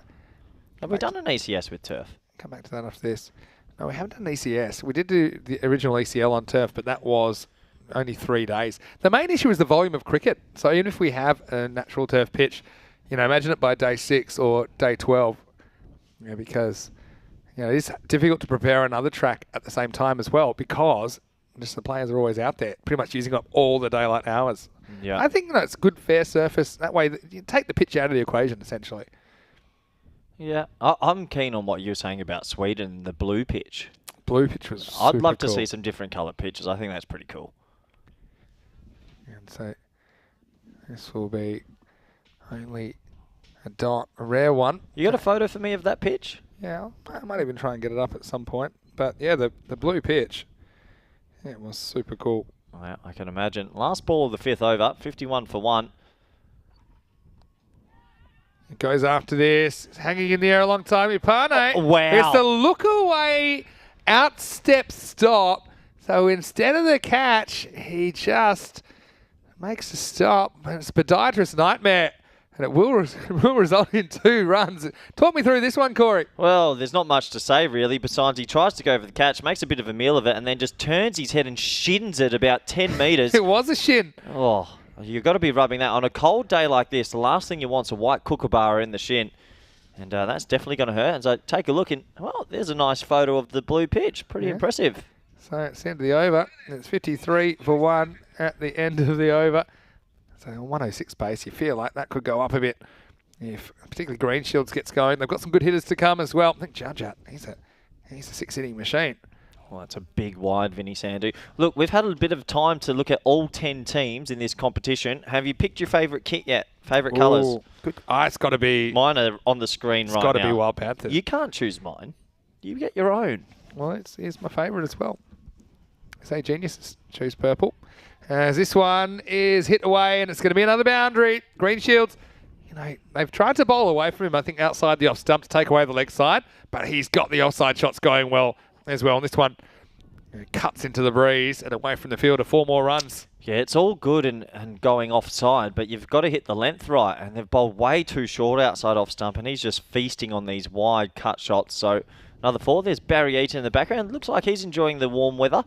S2: Have we done an ECS with turf?
S1: Come back to that after this. No, we haven't done an ECS. We did do the original ECL on turf, but that was only 3 days. The main issue is the volume of cricket. So even if we have a natural turf pitch, you know, imagine it by day 6 or day 12, you know, because... You know, it's difficult to prepare another track at the same time as well because just the players are always out there, pretty much using up all the daylight hours.
S2: Yeah,
S1: I think it's a good, fair surface. That way, you take the pitch out of the equation, essentially.
S2: Yeah, I'm keen on what you're saying about Sweden, the blue pitch.
S1: Blue pitch was
S2: I'd love to
S1: cool.
S2: see some different coloured pitches. I think that's pretty cool.
S1: And so this will be only a rare one.
S2: You got a photo for me of that pitch?
S1: Yeah, I might even try and get it up at some point. But yeah, the blue pitch, yeah, it was super cool.
S2: Well, I can imagine. Last ball of the 5th over, 51 for 1.
S1: It goes after this, it's hanging in the air a long time. Ipane.
S2: Oh, wow.
S1: It's the look away, outstep stop. So instead of the catch, he just makes a stop. And it's a podiatrist nightmare. And it will result in 2 runs. Talk me through this one, Corey.
S2: Well, there's not much to say, really, besides he tries to go for the catch, makes a bit of a meal of it, and then just turns his head and shins it about 10 metres.
S1: It was a shin.
S2: Oh, you've got to be rubbing that. On a cold day like this, the last thing you want is a white kookaburra in the shin. And that's definitely going to hurt. And so take a look, and, well, there's a nice photo of the blue pitch. Pretty impressive.
S1: So it's the end of the over. It's 53 for 1 at the end of the over. So 106 pace, you feel like that could go up a bit if particularly Green Shields gets going. They've got some good hitters to come as well. I think Judgett, he's a 6-inning machine.
S2: Well, that's a big wide, Vinny Sandu. Look, we've had a bit of time to look at all 10 teams in this competition. Have you picked your favourite kit yet? Favourite colours?
S1: Good. It's got to be...
S2: Mine are on the screen right now.
S1: It's got to be Wild Panthers.
S2: You can't choose mine. You get your own.
S1: Well, it's my favourite as well. Say geniuses choose purple. As this one is hit away, and it's going to be another boundary. Green Shields, you know, they've tried to bowl away from him, I think, outside the off stump to take away the leg side, but he's got the offside shots going well as well. And this one cuts into the breeze and away from the field of 4 more runs.
S2: Yeah, it's all good and going offside, but you've got to hit the length right, and they've bowled way too short outside off stump, and he's just feasting on these wide cut shots. So another 4. There's Barry Eaton in the background. Looks like he's enjoying the warm weather.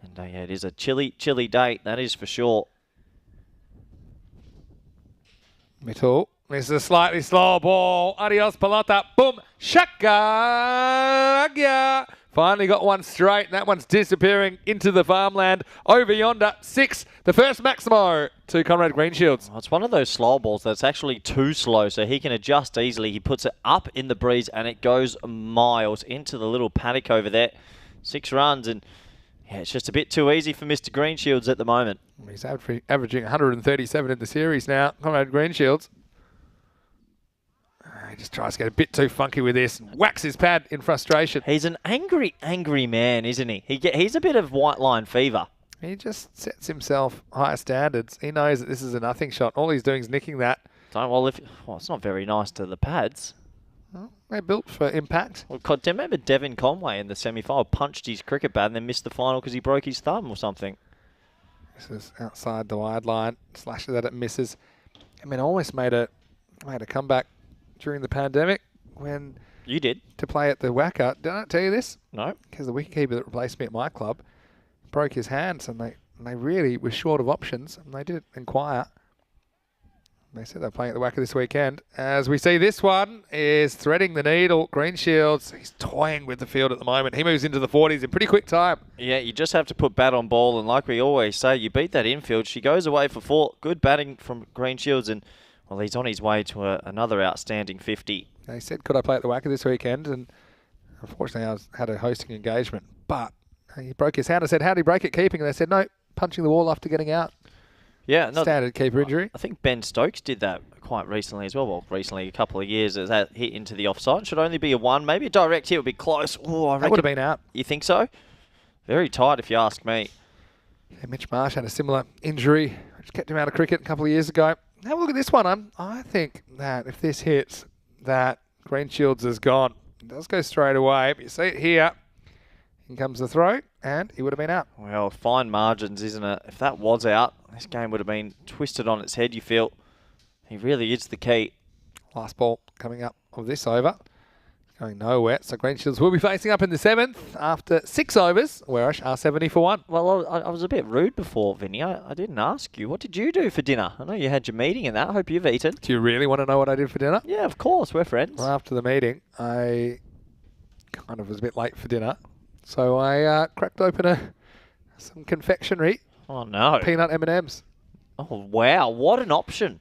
S2: And yeah, it is a chilly day, that is for sure.
S1: Mitchell. This is a slightly slower ball. Adios, pelota. Boom. Shaka. Finally got one straight, and that one's disappearing into the farmland over yonder. 6, the first Maximo to Conrad Greenshields.
S2: Well, it's one of those slow balls that's actually too slow, so he can adjust easily. He puts it up in the breeze, and it goes miles into the little paddock over there. 6 runs, and yeah, it's just a bit too easy for Mr. Greenshields at the moment.
S1: He's averaging 137 in the series now, Conrad Greenshields. He just tries to get a bit too funky with this and whacks his pad in frustration.
S2: He's an angry man, isn't he? He's a bit of white line fever.
S1: He just sets himself higher standards. He knows that this is a nothing shot. All he's doing is nicking that.
S2: Well, it's not very nice to the pads.
S1: Well, they're built for impact.
S2: Well, God, do you remember Devin Conway in the semi-final punched his cricket bat and then missed the final because he broke his thumb or something?
S1: This is outside the wide line. Slashes at it, misses. I mean, I almost made a comeback during the pandemic when
S2: You did?
S1: to play at the Wacker. Did I not tell you this?
S2: No.
S1: Because the wicketkeeper that replaced me at my club broke his hands, and they really were short of options, and they did inquire. They said they're playing at the Wacker this weekend. As we see, this one is threading the needle. Green Shields, he's toying with the field at the moment. He moves into the 40s in pretty quick time.
S2: Yeah, you just have to put bat on ball, and like we always say, you beat that infield. She goes away for 4. Good batting from Green Shields, and, well, he's on his way to another outstanding 50.
S1: They said, could I play at the Wacker this weekend? And unfortunately, I had a hosting engagement. But he broke his hand. I said, how did he break it keeping? And they said, no, punching the wall after getting out.
S2: Yeah, no,
S1: Standard keeper injury.
S2: I think Ben Stokes did that quite recently as well. Well, recently, a couple of years, as that hit into the offside. Should only be a 1. Maybe a direct hit would be close. Oh, I reckon.
S1: That would have been out.
S2: You think so? Very tight, if you ask me.
S1: Yeah, Mitch Marsh had a similar injury, which kept him out of cricket a couple of years ago. Have a look at this one. I think that if this hits, that Green Shields is gone. It does go straight away, but you see it here. In comes the throw, and he would have been out.
S2: Well, fine margins, isn't it? If that was out, this game would have been twisted on its head, you feel. He really is the key.
S1: Last ball coming up of this over. Going nowhere. So Green Shields will be facing up in the 7th after 6 overs. Warish are 70 for 1.
S2: Well, I was a bit rude before, Vinny. I didn't ask you. What did you do for dinner? I know you had your meeting and that. I hope you've eaten.
S1: Do you really want to know what I did for dinner?
S2: Yeah, of course. We're friends.
S1: Well, after the meeting, I kind of was a bit late for dinner. So I cracked open some confectionery.
S2: Oh, no.
S1: Peanut M&Ms.
S2: Oh, wow. What an option.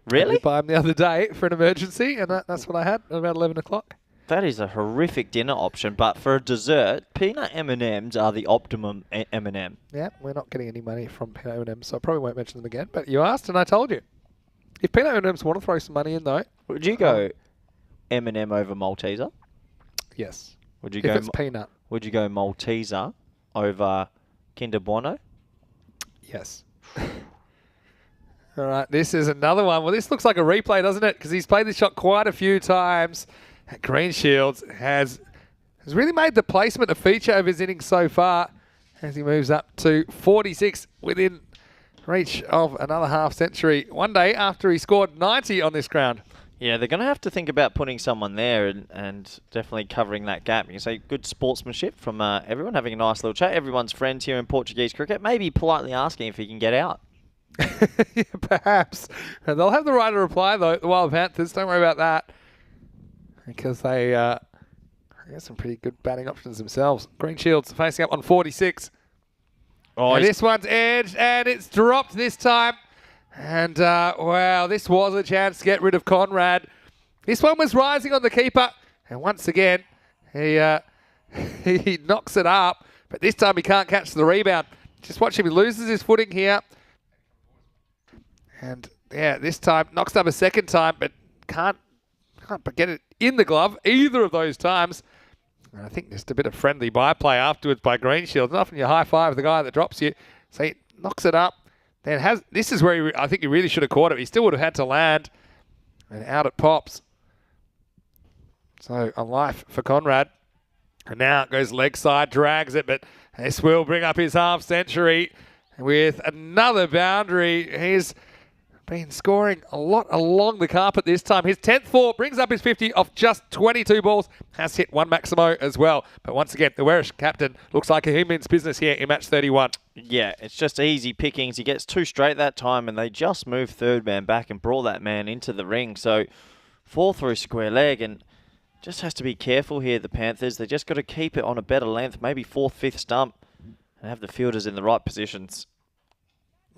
S1: I
S2: Really?
S1: did buy them the other day for an emergency, and that's what I had at about 11 o'clock.
S2: That is a horrific dinner option, but for a dessert, peanut M&Ms are the optimum M&M.
S1: Yeah, we're not getting any money from peanut M&Ms, so I probably won't mention them again. But you asked, and I told you. If peanut M&Ms want to throw some money in, though...
S2: Would you go M&M over Malteser?
S1: Yes.
S2: Would you
S1: If
S2: go?
S1: it's peanut.
S2: Would you go Malteser over Kinder Bueno?
S1: Yes. All right, this is another one. Well, this looks like a replay, doesn't it? Because he's played this shot quite a few times. Green Shields has really made the placement a feature of his innings so far as he moves up to 46 within reach of another half century. One day after he scored 90 on this ground.
S2: Yeah, they're going to have to think about putting someone there and definitely covering that gap. You can say good sportsmanship from everyone, having a nice little chat. Everyone's friends here in Portuguese cricket. Maybe politely asking if he can get out.
S1: Yeah, perhaps. And they'll have the right to reply, though, the Wild Panthers. Don't worry about that. Because they got some pretty good batting options themselves. Green Shields facing up on 46.
S2: Oh,
S1: and this one's edged, and it's dropped this time. And, wow, this was a chance to get rid of Conrad. This one was rising on the keeper. And once again, he knocks it up. But this time he can't catch the rebound. Just watch him. He loses his footing here. And, yeah, this time knocks it up a second time, but can't get it in the glove either of those times. And I think just a bit of friendly byplay afterwards by Green Shields. Often you high five the guy that drops you. So he knocks it up. Then this is where I think he really should have caught it. He still would have had to land. And out it pops. So a life for Conrad. And now it goes leg side, drags it, but this will bring up his half century with another boundary. He's been scoring a lot along the carpet this time. His 10th 4 brings up his 50 off just 22 balls. Has hit one Maximo as well. But once again, the Warish captain looks like he means business here in match 31.
S2: Yeah, it's just easy pickings. He gets 2 straight that time, and they just moved third man back and brought that man into the ring. So 4 through square leg, and just has to be careful here, the Panthers. They just got to keep it on a better length, maybe 4th, 5th stump, and have the fielders in the right positions.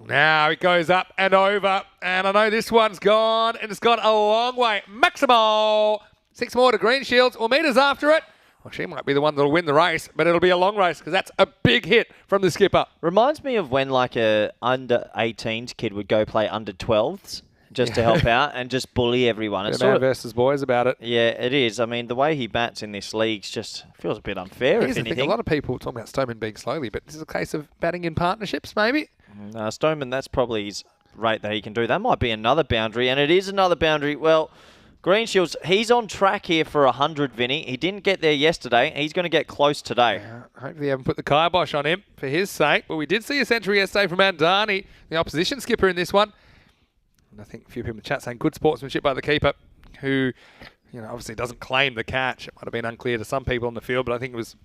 S1: Now it goes up and over, and I know this one's gone, and it's gone a long way. Maximo! 6 more to Green Shields. Well, Mita's after it. Well, she might be the one that'll win the race, but it'll be a long race because that's a big hit from the skipper.
S2: Reminds me of when like a under-18s kid would go play under-12s just to help out and just bully everyone. It's
S1: Man versus boys about it.
S2: Yeah, it is. I mean, the way he bats in this league just feels a bit unfair,
S1: Here's
S2: if
S1: the
S2: anything.
S1: thing, a lot of people talking about Stoneman being slowly, but this is a case of batting in partnerships, maybe?
S2: Stoneman, that's probably his rate that he can do. That might be another boundary, and it is another boundary. Well, Greenshields, he's on track here for 100, Vinny. He didn't get there yesterday. He's going to get close today.
S1: Yeah, hopefully they haven't put the kibosh on him for his sake. But we did see a century yesterday from Andani, the opposition skipper in this one. And I think a few people in the chat saying good sportsmanship by the keeper, who, obviously doesn't claim the catch. It might have been unclear to some people on the field, but I think it was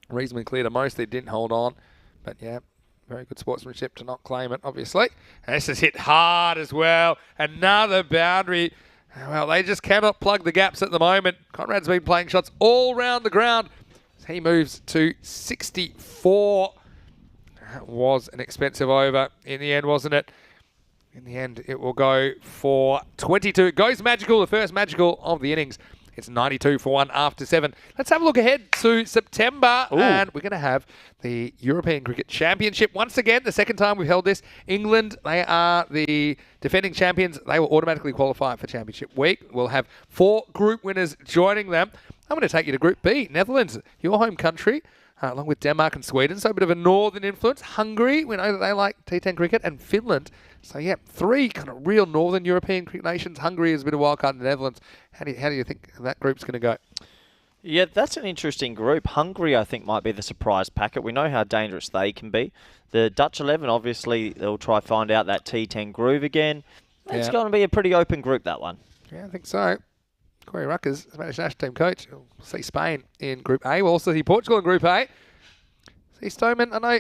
S1: reasonably clear to most. They didn't hold on. But yeah, very good sportsmanship to not claim it, obviously. And this is hit hard as well. Another boundary. Well, they just cannot plug the gaps at the moment. Conrad's been playing shots all round the ground. He moves to 64. That was an expensive over in the end, wasn't it? In the end, it will go for 22. It goes magical, the first magical of the innings. It's 92 for 1 after 7. Let's have a look ahead to September. Ooh. And we're going to have the European Cricket Championship. Once again, the second time we've held this. England, they are the defending champions. They will automatically qualify for Championship Week. We'll have 4 group winners joining them. I'm going to take you to Group B. Netherlands, your home country, along with Denmark and Sweden. So a bit of a northern influence. Hungary, we know that they like T10 cricket. And Finland. So, yeah, 3 kind of real northern European cricket nations. Hungary is a bit of a wild card in the Netherlands. How do you think that group's going to go?
S2: Yeah, that's an interesting group. Hungary, I think, might be the surprise packet. We know how dangerous they can be. The Dutch 11, obviously, they'll try to find out that T10 groove again. It's going to be a pretty open group, that one.
S1: Yeah, I think so. Corey Ruckers, Spanish national team coach. We'll see Spain in Group A. We'll also see Portugal in Group A. See Stoneman, I know.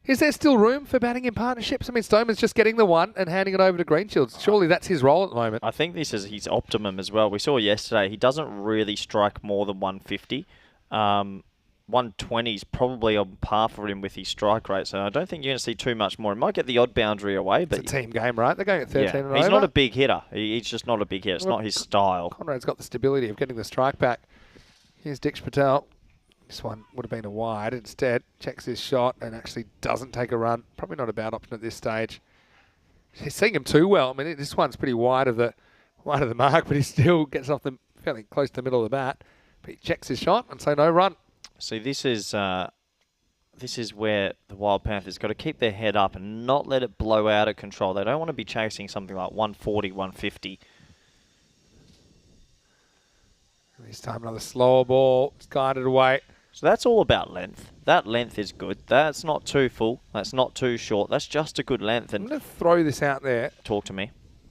S1: Is there still room for batting in partnerships? I mean, Stoneman's just getting the one and handing it over to Greenshields. Surely that's his role at the moment.
S2: I think this is his optimum as well. We saw yesterday he doesn't really strike more than 150. 120 is probably on par for him with his strike rate, so I don't think you're going to see too much more. He might get the odd boundary away, but
S1: it's a team game, right? They're going at 13 and over.
S2: He's not a big hitter. He's just not a big hitter. It's not his style.
S1: Conrad's got the stability of getting the strike back. Here's Dicksh Patel. This one would have been a wide. Instead, checks his shot and actually doesn't take a run. Probably not a bad option at this stage. He's seeing him too well. I mean, this one's pretty wide of the mark, but he still gets off them fairly close to the middle of the bat. But he checks his shot and so no run.
S2: See, this is where the Wild Panthers got to keep their head up and not let it blow out of control. They don't want to be chasing something like 140, 150.
S1: This time another slower ball. It's guided away.
S2: So that's all about length. That length is good. That's not too full. That's not too short. That's just a good length. And
S1: I'm going to throw this out there.
S2: Talk to me.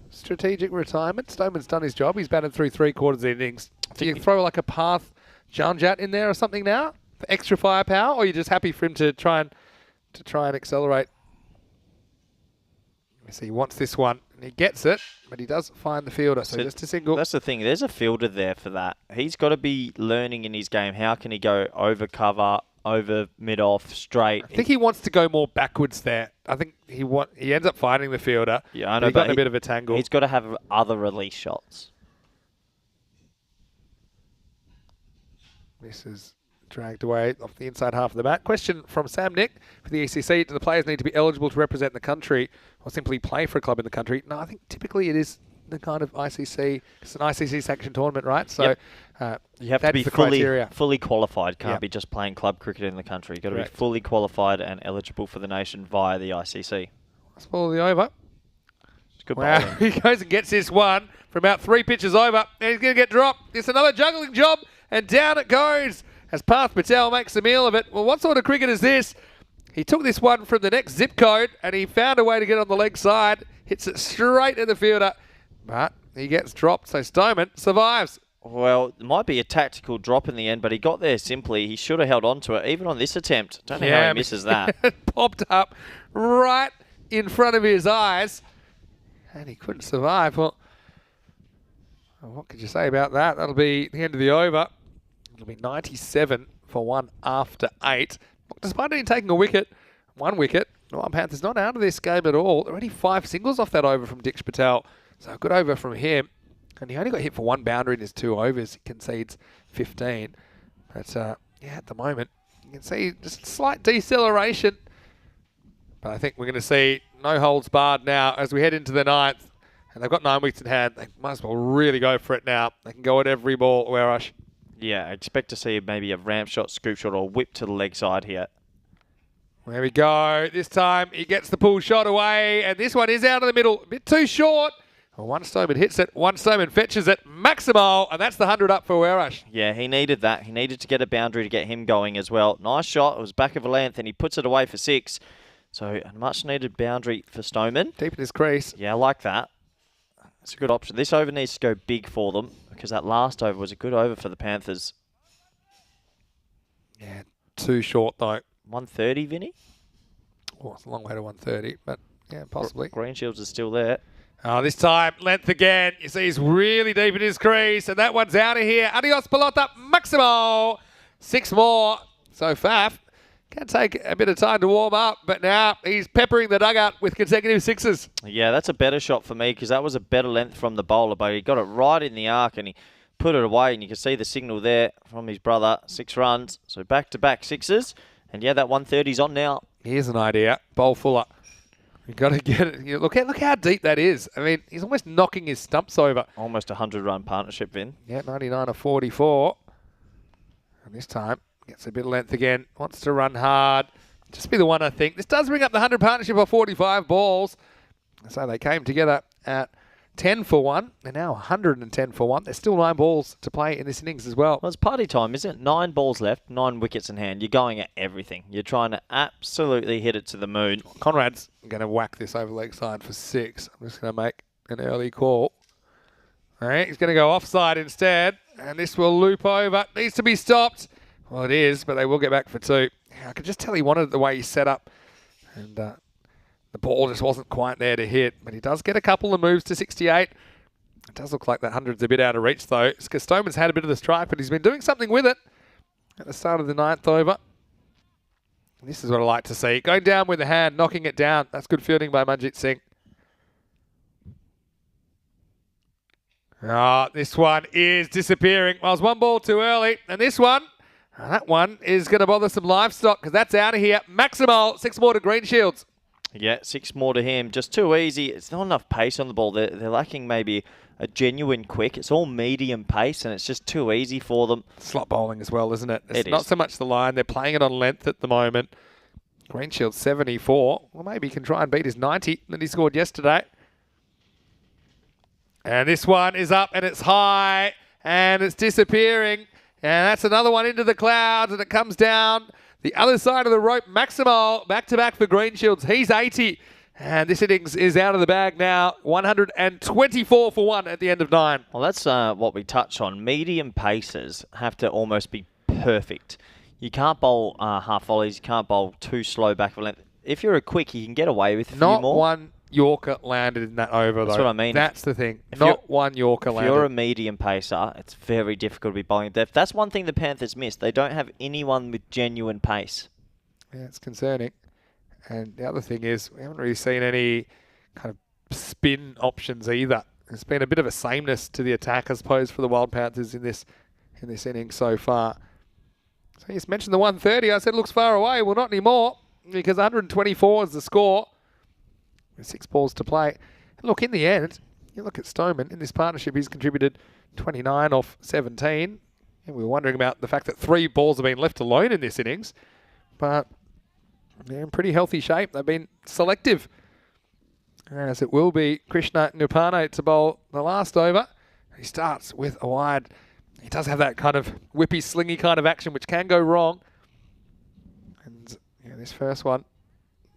S1: Strategic retirement. Stoneman's done his job. He's batted through 3/4 of the innings. Do you throw like a Path Janjat in there or something now for extra firepower, or are you just happy for him to try and accelerate? So he wants this one, and he gets it, but he does find the fielder, so just a single.
S2: That's the thing. There's a fielder there for that. He's got to be learning in his game. How can he go over cover, over mid-off, straight?
S1: I think he wants to go more backwards there. I think he ends up finding the fielder.
S2: Yeah, I know,
S1: he got in a bit of a tangle.
S2: He's got to have other release shots.
S1: This is dragged away off the inside half of the bat. Question from Sam Nick for the ECC. Do the players need to be eligible to represent the country or simply play for a club in the country? No, I think typically it is the kind of ICC. It's an ICC sanctioned tournament, right? So
S2: you have to be fully qualified. Can't be just playing club cricket in the country. You've got to be fully qualified and eligible for the nation via the ICC.
S1: Let's follow the over.
S2: It's good bowling.
S1: He goes and gets this one from about 3 pitches over, and he's going to get dropped. It's another juggling job, and down it goes as Path Patel makes a meal of it. Well, what sort of cricket is this? He took this one from the next zip code, and he found a way to get on the leg side. Hits it straight at the fielder, but he gets dropped, so Stoneman survives.
S2: Well, it might be a tactical drop in the end, but he got there simply. He should have held on to it, even on this attempt. Don't know how he misses that.
S1: It popped up right in front of his eyes, and he couldn't survive. Well, what could you say about that? That'll be the end of the over. It'll be 97 for 1 after 8. Despite only taking one wicket, the Wild Panthers not out of this game at all. Already 5 singles off that over from Dicksh Patel. So a good over from him. And he only got hit for 1 boundary in his 2 overs. He concedes 15. But at the moment, you can see just slight deceleration. But I think we're going to see no holds barred now as we head into the 9th. And they've got 9 weeks in hand. They might as well really go for it now. They can go at every ball, Werush.
S2: Yeah, I expect to see maybe a ramp shot, scoop shot, or whip to the leg side here.
S1: There we go. This time he gets the pull shot away, and this one is out of the middle. A bit too short. Well, one Stoneman hits it, one Stoneman fetches it, Maximo, and that's the 100 up for Werash.
S2: Yeah, he needed that. He needed to get a boundary to get him going as well. Nice shot. It was back of a length, and he puts it away for 6. So a much-needed boundary for Stoneman.
S1: Deep in his crease.
S2: Yeah, I like that. It's a good option. This over needs to go big for them because that last over was a good over for the Panthers.
S1: Yeah, too short, though.
S2: 130, Vinny?
S1: Oh, it's a long way to 130, but yeah, possibly.
S2: Green Shields is still there.
S1: Oh, this time, length again. You see he's really deep in his crease, and that one's out of here. Adios, Pelota, Maximo. 6 more. So Faf can take a bit of time to warm up, but now he's peppering the dugout with consecutive 6s.
S2: Yeah, that's a better shot for me because that was a better length from the bowler, but he got it right in the arc and he put it away, and you can see the signal there from his brother. 6 runs, so back-to-back 6s. And yeah, that 130's on now.
S1: Here's an idea. Bowl Fuller. You've got to get it. Look how deep that is. I mean, he's almost knocking his stumps over.
S2: Almost a 100-run partnership, Vin.
S1: Yeah, 99 or 44. And this time, gets a bit of length again. Wants to run hard. Just be the one, I think. This does bring up the 100 partnership of 45 balls. So they came together at 10 for 1. They're now 110 for 1. There's still 9 balls to play in this innings as well.
S2: Well, it's party time, isn't it? 9 balls left, 9 wickets in hand. You're going at everything. You're trying to absolutely hit it to the moon.
S1: Conrad's going to whack this over leg side for 6. I'm just going to make an early call. All right, he's going to go offside instead, and this will loop over. Needs to be stopped. Well, it is, but they will get back for 2. I could just tell he wanted it the way he set up, and the ball just wasn't quite there to hit. But he does get a couple of moves to 68. It does look like that 100's a bit out of reach, though, because Stoneman's had a bit of the strike, but he's been doing something with it at the start of the 9th over. And this is what I like to see. Going down with the hand, knocking it down. That's good fielding by Manjit Singh. This one is disappearing. Well, it's 1 ball too early. And this one, that one is going to bother some livestock because that's out of here. Maximal, 6 more to Green Shields.
S2: Yeah, 6 more to him. Just too easy. It's not enough pace on the ball. They're lacking maybe a genuine quick. It's all medium pace, and it's just too easy for them.
S1: Slot bowling as well, isn't it? It's
S2: It
S1: not
S2: is.
S1: so much the line. They're playing it on length at the moment. Green Shields 74. Well, maybe he can try and beat his 90 that he scored yesterday. And this one is up, and it's high, and it's disappearing. And that's another one into the clouds, and it comes down the other side of the rope. Maximal, back-to-back for Green Shields. He's 80. And this innings is out of the bag now. 124 for 1 at the end of 9.
S2: Well, that's what we touched on. Medium paces have to almost be perfect. You can't bowl half volleys. You can't bowl too slow back of length. If you're a quick, you can get away with a few more.
S1: Not one Yorker landed in that over, though.
S2: That's what I mean.
S1: That's the thing.
S2: If
S1: Not one Yorker
S2: If
S1: landed.
S2: you're a medium pacer, it's very difficult to be bowling depth. That's one thing the Panthers missed. They don't have anyone with genuine pace.
S1: Yeah, it's concerning. And the other thing is, we haven't really seen any kind of spin options either. There's been a bit of a sameness to the attack, I suppose, for the Wild Panthers in this inning so far. So you just mentioned the 130. I said it looks far away. Well, not anymore, because 124 is the score. With 6 balls to play. And look, in the end, you look at Stoneman. In this partnership, he's contributed 29 off 17. And we were wondering about the fact that 3 balls have been left alone in this innings. But they're in pretty healthy shape. They've been selective. As it will be Krishna Nupane to bowl the last over. He starts with a wide. He does have that kind of whippy, slingy kind of action, which can go wrong. And yeah, this first one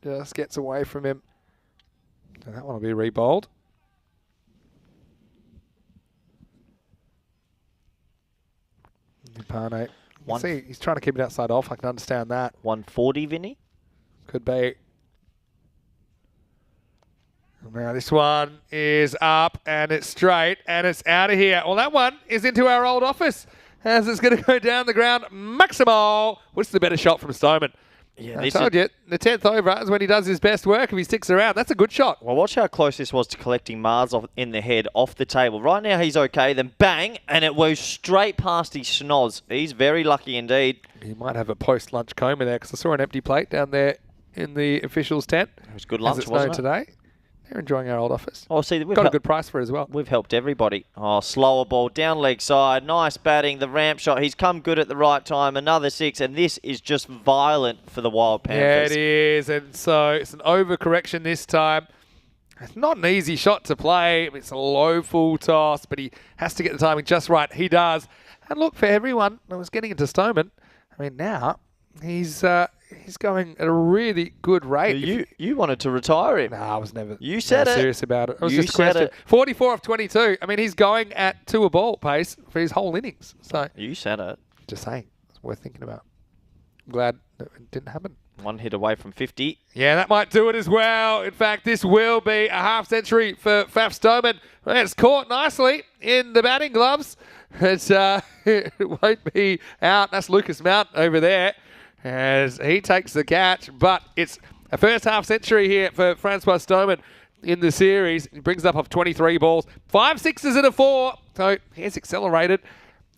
S1: just gets away from him. So that one will be re-bowled. Nupane. See, he's trying to keep it outside off. I can understand that.
S2: 140, Vinny?
S1: Could be. Now this one is up and it's straight and it's out of here. Well, that one is into our old office as it's going to go down the ground. Maximal. What's the better shot from Stoneman?
S2: Yeah,
S1: I told you, the 10th over is when he does his best work if he sticks around. That's a good shot.
S2: Well, watch how close this was to collecting Mars in the head off the table. Right now he's okay, then bang, and it goes straight past his schnoz. He's very lucky indeed.
S1: He might have a post-lunch coma there because I saw an empty plate down there in the officials' tent.
S2: It was good lunch,
S1: as it's
S2: wasn't
S1: known
S2: it?
S1: today. They're enjoying our old office.
S2: Oh, see, we've
S1: got a good price for it as well.
S2: We've helped everybody. Oh, slower ball, down leg side, nice batting, the ramp shot. He's come good at the right time, another 6, and this is just violent for the Wild Panthers.
S1: Yeah, it is, and so it's an overcorrection this time. It's not an easy shot to play. It's a low full toss, but he has to get the timing just right. He does. And look, for everyone that was getting into Stoneman, I mean, now he's going at a really good rate.
S2: You wanted to retire him.
S1: No, I was never
S2: said it.
S1: serious about it. It was
S2: You
S1: just a question.
S2: said it.
S1: 44 of 22. I mean, he's going at 2 a ball pace for his whole innings. So
S2: You said it.
S1: just saying, it's worth thinking about. I'm glad that it didn't happen.
S2: 1 hit away from 50.
S1: Yeah, that might do it as well. In fact, this will be a half century for Faf Stoneman. It's caught nicely in the batting gloves. It won't be out. That's Lucas Mount over there as he takes the catch. But it's a first half century here for Francois Stoneman in the series. He brings up off 23 balls. 5 sixes and a 4. So he's accelerated.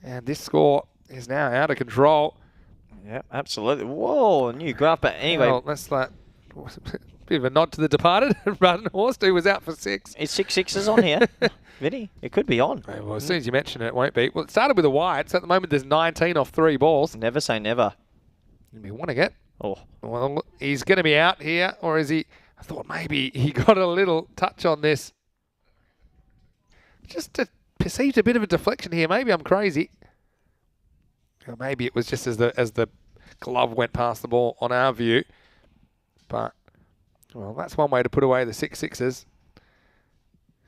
S1: And this score is now out of control.
S2: Yeah, absolutely. Whoa, new graph. But anyway,
S1: Well, that's like a bit of a nod to the departed. Run Horst, who was out for 6.
S2: is 6 sixes on here? Vinny, it could be on.
S1: Well, as soon as you mention it, it won't be. Well, it started with a wide, so at the moment there's 19 off 3 balls.
S2: Never say never.
S1: You'll be wanting it.
S2: Oh,
S1: Well, he's going to be out here, or is he? I thought maybe he got a little touch on this. Just perceived a bit of a deflection here. Maybe I'm crazy. Or maybe it was just as the glove went past the ball on our view. But, well, that's one way to put away the 6 sixes.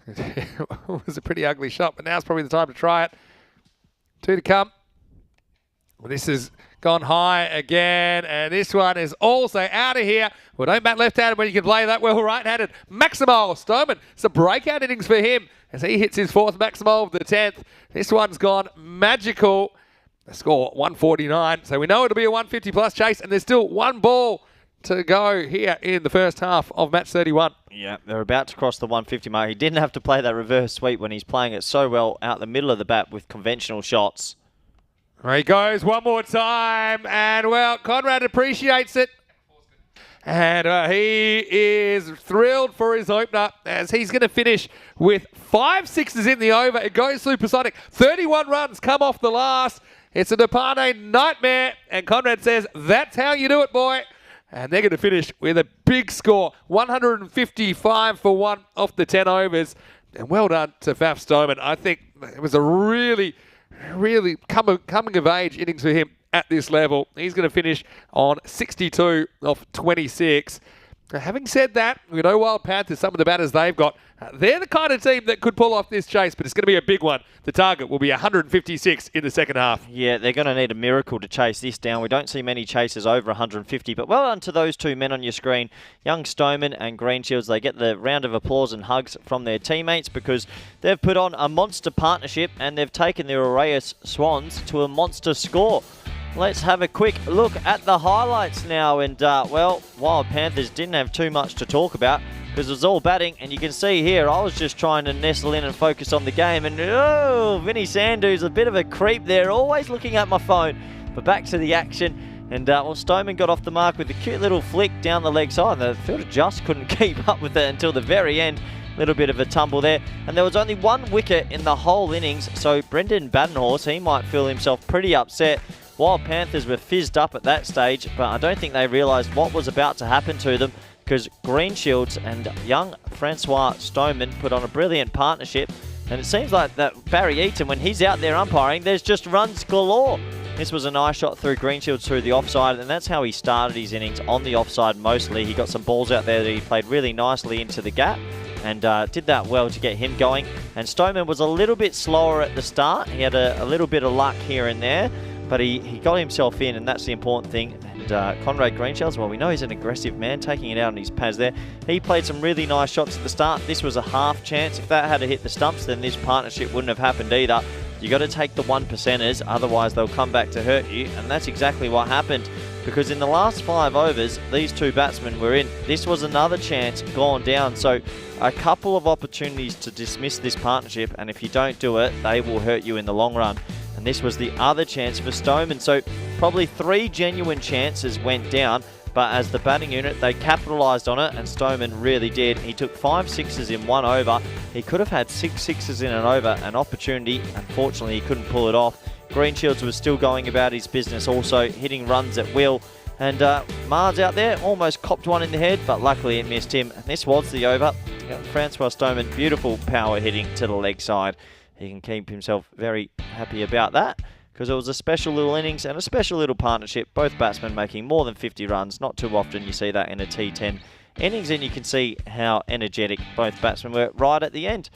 S1: It was a pretty ugly shot, but now's probably the time to try it. 2 to come. Well, this has gone high again, and this one is also out of here. Well, don't bat left-handed when you can play that well right-handed. Maximal Stoneman. It's a breakout innings for him as he hits his 4th Maximal of the 10th. This one's gone magical. The score, 149. So we know it'll be a 150-plus chase, and there's still 1 ball to go here in the first half of match 31.
S2: yeah, they're about to cross the 150 mark. He didn't have to play that reverse sweep when he's playing it so well out the middle of the bat with conventional shots.
S1: There he goes one more time, and well, Conrad appreciates it. And he is thrilled for his opener as he's going to finish with 5 sixes in the over. It goes supersonic. 31 runs come off the last. It's a Depane nightmare, and Conrad says, that's how you do it, boy. And they're going to finish with a big score, 155 for 1 off the 10 overs. And well done to Faf Stoneman. I think it was a really coming of age innings for him at this level. He's going to finish on 62 off 26. Now, having said that, we know Wild Panthers, some of the batters they've got, they're the kind of team that could pull off this chase, but it's going to be a big one. The target will be 156 in the second half.
S2: Yeah, they're going to need a miracle to chase this down. We don't see many chases over 150, but well done to those 2 men on your screen, young Stoneman and Greenshields. They get the round of applause and hugs from their teammates because they've put on a monster partnership and they've taken their Aureus Swans to a monster score. Let's have a quick look at the highlights now. And, well, Wild Panthers didn't have too much to talk about because it was all batting. And you can see here, I was just trying to nestle in and focus on the game. And, oh, Vinny Sandhu's a bit of a creep there, always looking at my phone. But back to the action. And, well, Stoneman got off the mark with a cute little flick down the leg side. The fielder just couldn't keep up with it until the very end. Little bit of a tumble there. And there was only 1 wicket in the whole innings. So Brendan Badenhorst, he might feel himself pretty upset. Wild Panthers were fizzed up at that stage, but I don't think they realised what was about to happen to them because Greenshields and young Francois Stoneman put on a brilliant partnership. And it seems like that Barry Eaton, when he's out there umpiring, there's just runs galore. This was a nice shot through Greenshields through the offside, and that's how he started his innings, on the offside mostly. He got some balls out there that he played really nicely into the gap and did that well to get him going. And Stoneman was a little bit slower at the start. He had a little bit of luck here and there, but he got himself in, and that's the important thing. And Conrad Greenshields, well, we know he's an aggressive man, taking it out on his pads there. He played some really nice shots at the start. This was a half chance. If that had hit the stumps, then this partnership wouldn't have happened either. You got to take the 1%ers, otherwise they'll come back to hurt you, and that's exactly what happened. Because in the last 5 overs, these 2 batsmen were in. This was another chance gone down. So a couple of opportunities to dismiss this partnership, and if you don't do it, they will hurt you in the long run. And this was the other chance for Stoneman. So probably 3 genuine chances went down, but as the batting unit, they capitalised on it, and Stoneman really did. He took 5 sixes in 1 over. He could have had 6 sixes in an over, an opportunity. Unfortunately, he couldn't pull it off. Greenshields was still going about his business also, hitting runs at will. And Mars out there almost copped one in the head, but luckily it missed him. And this was the over. Francois Stoneman, beautiful power hitting to the leg side. He can keep himself very happy about that because it was a special little innings and a special little partnership. Both batsmen making more than 50 runs. Not too often you see that in a T10 innings, and you can see how energetic both batsmen were right at the end.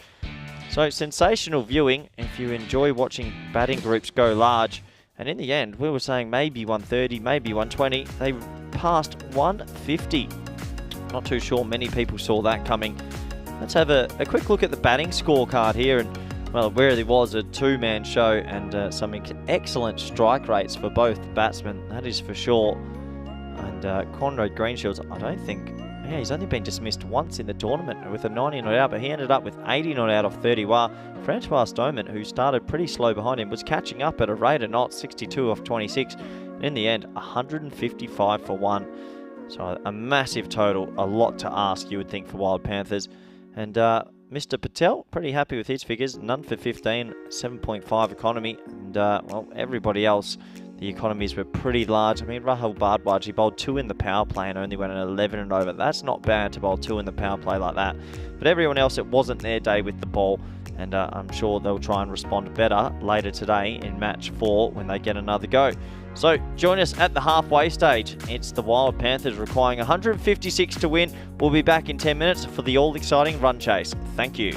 S2: So sensational viewing if you enjoy watching batting groups go large. And in the end, we were saying maybe 130, maybe 120. They passed 150. Not too sure many people saw that coming. Let's have a quick look at the batting scorecard here. And well, where there was a two-man show and some excellent strike rates for both batsmen, that is for sure. And Conrad Greenshields, I don't think... Yeah, he's only been dismissed once in the tournament with a 90 not out, but he ended up with 80 not out off 30. While Francois Stoneman, who started pretty slow behind him, was catching up at a rate of knots, 62 off 26. And in the end, 155 for 1. So a massive total, a lot to ask, you would think, for Wild Panthers. And Mr. Patel, pretty happy with his figures. None for 15, 7.5 economy. And, well, everybody else, the economies were pretty large. I mean, Rahul Bhardwaj, he bowled 2 in the power play and only went an 11 and over. That's not bad to bowl 2 in the power play like that. But everyone else, it wasn't their day with the ball. And I'm sure they'll try and respond better later today in match 4 when they get another go. So join us at the halfway stage. It's the Wild Panthers requiring 156 to win. We'll be back in 10 minutes for the all-exciting run chase. Thank you.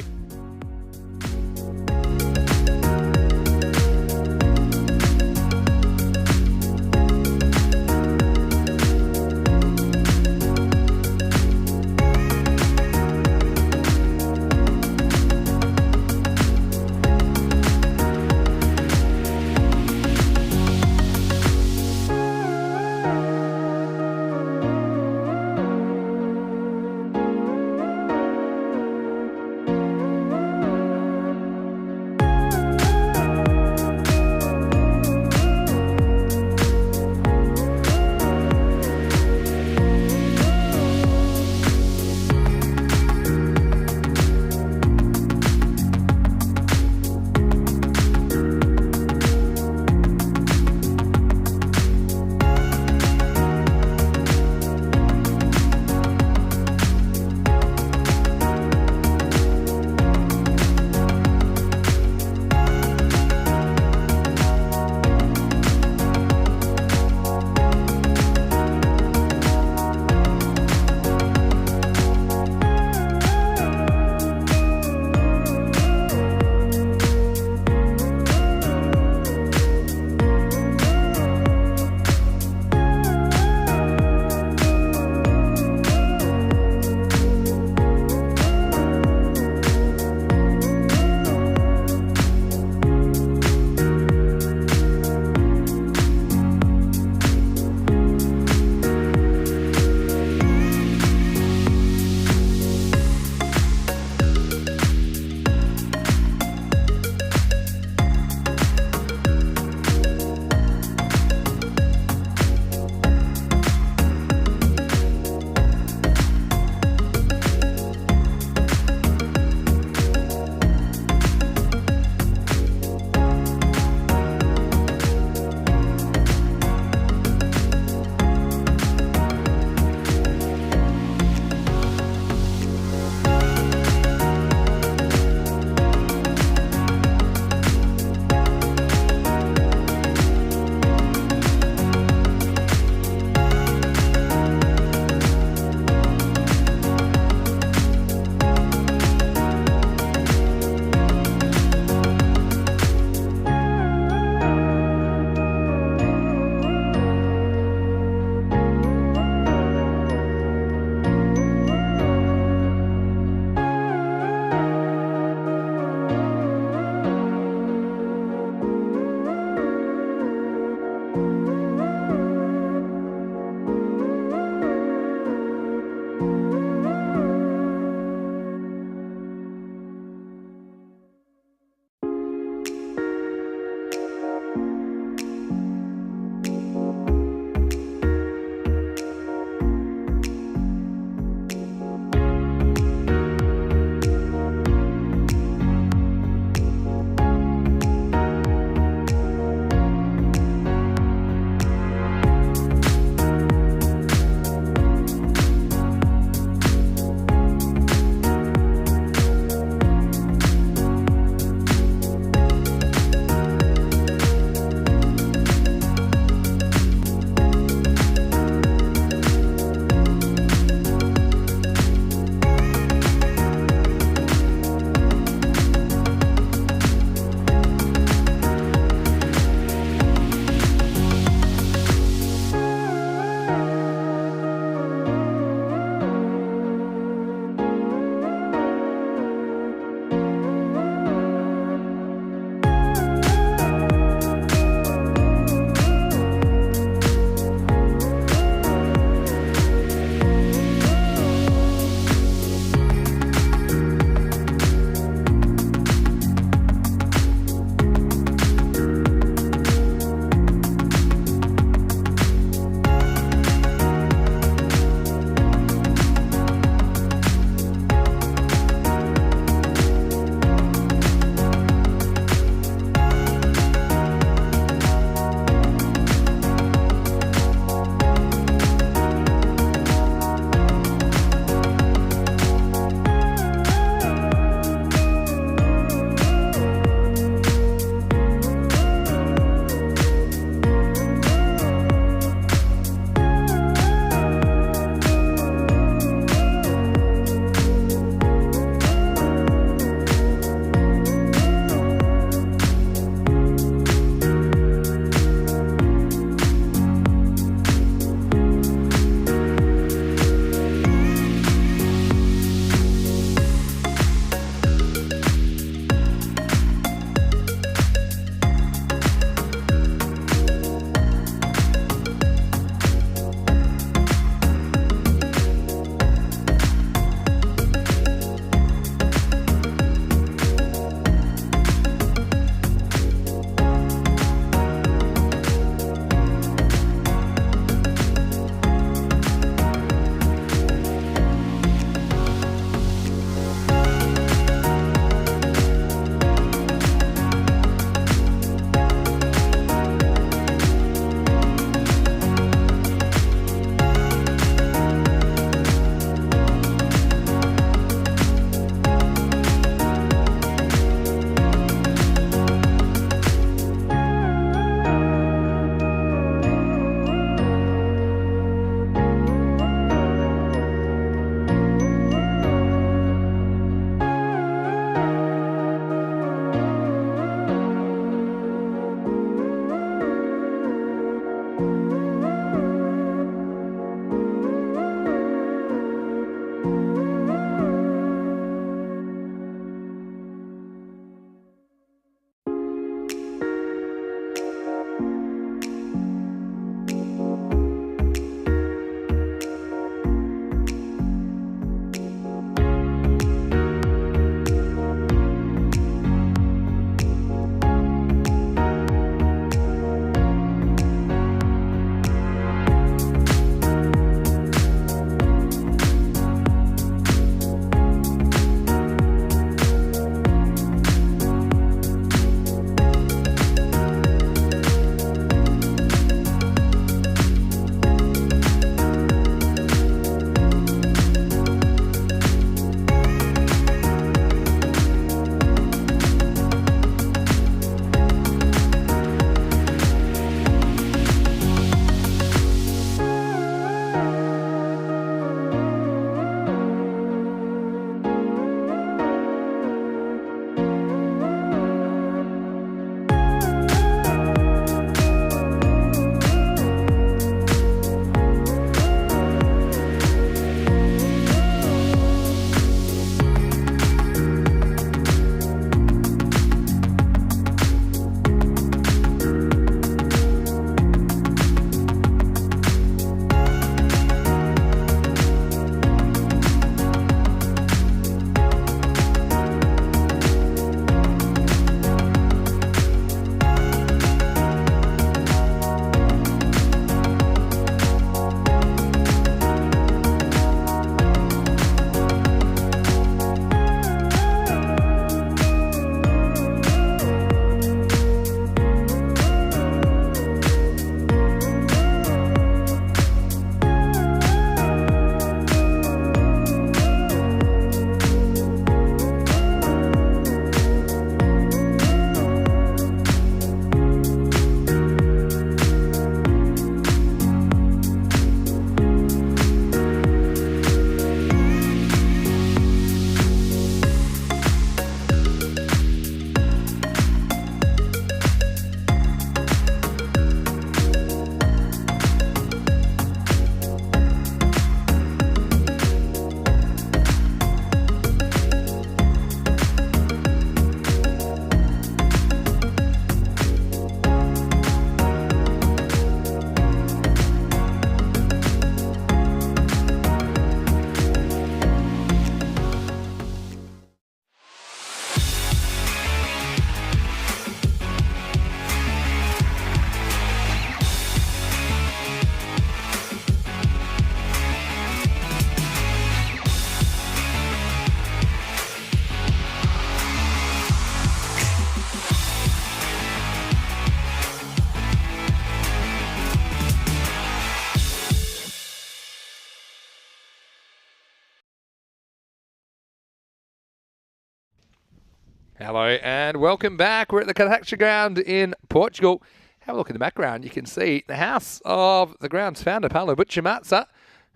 S1: Hello and welcome back. We're at the Cataccia ground in Portugal. Have a look in the background. You can see the house of the ground's founder, Paulo Butchamatza,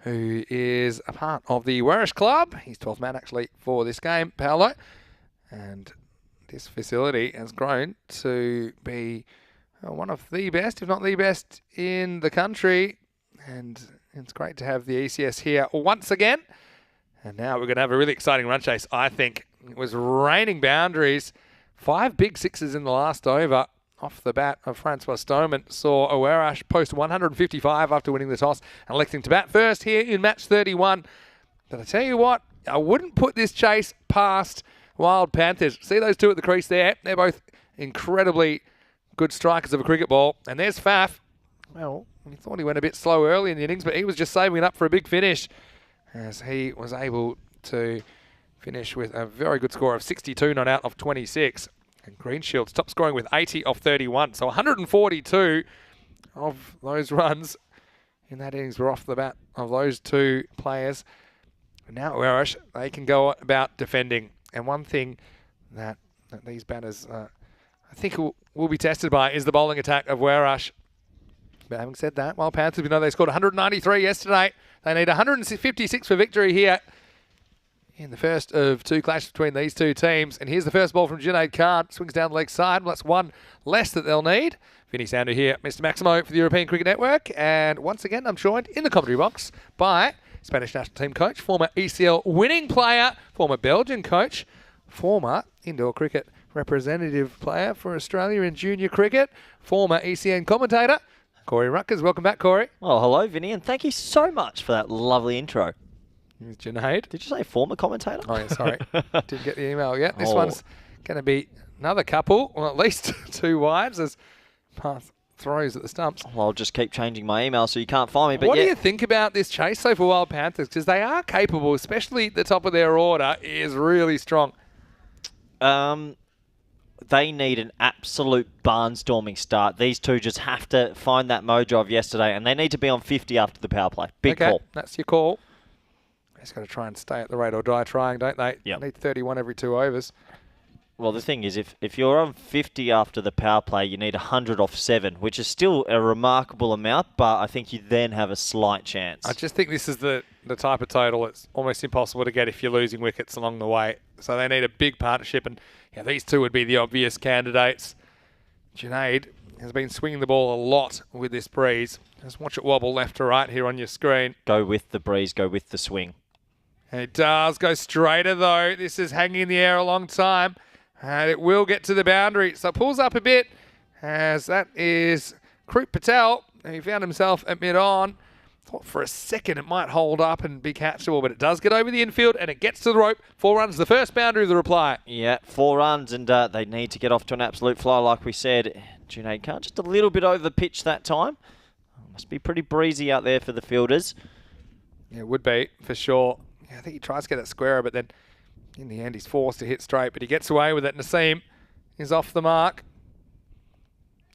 S1: who is a part of the Warish Club. He's 12th man actually for this game, Paulo. And this facility has grown to be one of the best, if not the best, in the country. And it's great to have the ECS here once again. And now we're going to have a really exciting run chase, I think. It was raining boundaries. 5 big sixes in the last over. Off the bat of Francois Stoneman saw Awarash post 155 after winning the toss and electing to bat first here in match 31. But I tell you what, I wouldn't put this chase past Wild Panthers. See those two at the crease there? They're both incredibly good strikers of a cricket ball. And there's Faf. Well, we thought he went a bit slow early in the innings, but he was just saving it up for a big finish as he was able to finish with a very good score of 62 not out of 26. And Greenshields top scoring with 80 off 31. So 142 of those runs in that innings were off the bat of those two players. And now Warish, they can go about defending. And one thing that these batters, I think, will be tested by is the bowling attack of Warish. But having said that, Wild Panthers, we know they scored 193 yesterday. They need 156 for victory here in the first of two clashes between these two teams. And here's the first ball from Junaid Khan. Swings down the leg side. Well, that's one less that they'll need. Vinny Sandu here, Mr. Maximo for the European Cricket Network. And once again, I'm joined in the commentary box by Spanish national team coach, former ECL winning player, former Belgian coach, former indoor cricket representative player for Australia in junior cricket, former ECN commentator, Corey Ruckers. Welcome back, Corey.
S2: Well, hello, Vinny, and thank you so much for that lovely intro.
S1: Here's Junaid.
S2: Did you say former commentator?
S1: Oh, yeah, sorry. Didn't get the email yet. This one's going to be another couple, well, at least 2 wides as Path throws at the stumps.
S2: Well, I'll just keep changing my email so you can't find me. But
S1: what do you think about this chase so for Wild Panthers? Because they are capable, especially the top of their order is really strong.
S2: They need an absolute barnstorming start. These two just have to find that mojo of yesterday, and they need to be on 50 after the power play. Big call.
S1: That's your call. They just got to try and stay at the rate or die trying, don't they?
S2: Yep.
S1: They need 31 every 2 overs.
S2: Well, the thing is, if you're on 50 after the power play, you need 100 off 7, which is still a remarkable amount, but I think you then have a slight chance.
S1: I just think this is the type of total it's almost impossible to get if you're losing wickets along the way. So they need a big partnership, and yeah, these two would be the obvious candidates. Junaid has been swinging the ball a lot with this breeze. Just watch it wobble left to right here on your screen.
S2: Go with the breeze, go with the swing.
S1: And it does go straighter, though. This is hanging in the air a long time. And it will get to the boundary. So it pulls up a bit, as that is Krup Patel. He found himself at mid-on. Thought for a second it might hold up and be catchable, but it does get over the infield and it gets to the rope. 4 runs, the first boundary of the reply.
S2: Yeah, 4 runs, and they need to get off to an absolute flyer, like we said. Junaid Khan just a little bit over the pitch that time. Must be pretty breezy out there for the fielders.
S1: Yeah, it would be, for sure. Yeah, I think he tries to get that squarer, but then in the end he's forced to hit straight, but he gets away with it. Naseem is off the mark.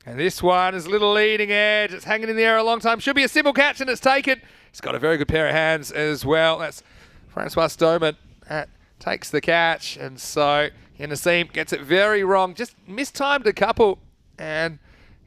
S1: And this one is a little leading edge. It's hanging in the air a long time. Should be a simple catch, and it's taken. He's got a very good pair of hands as well. That's Francois Stoneman. That takes the catch. And so Naseem gets it very wrong. Just mistimed a couple. And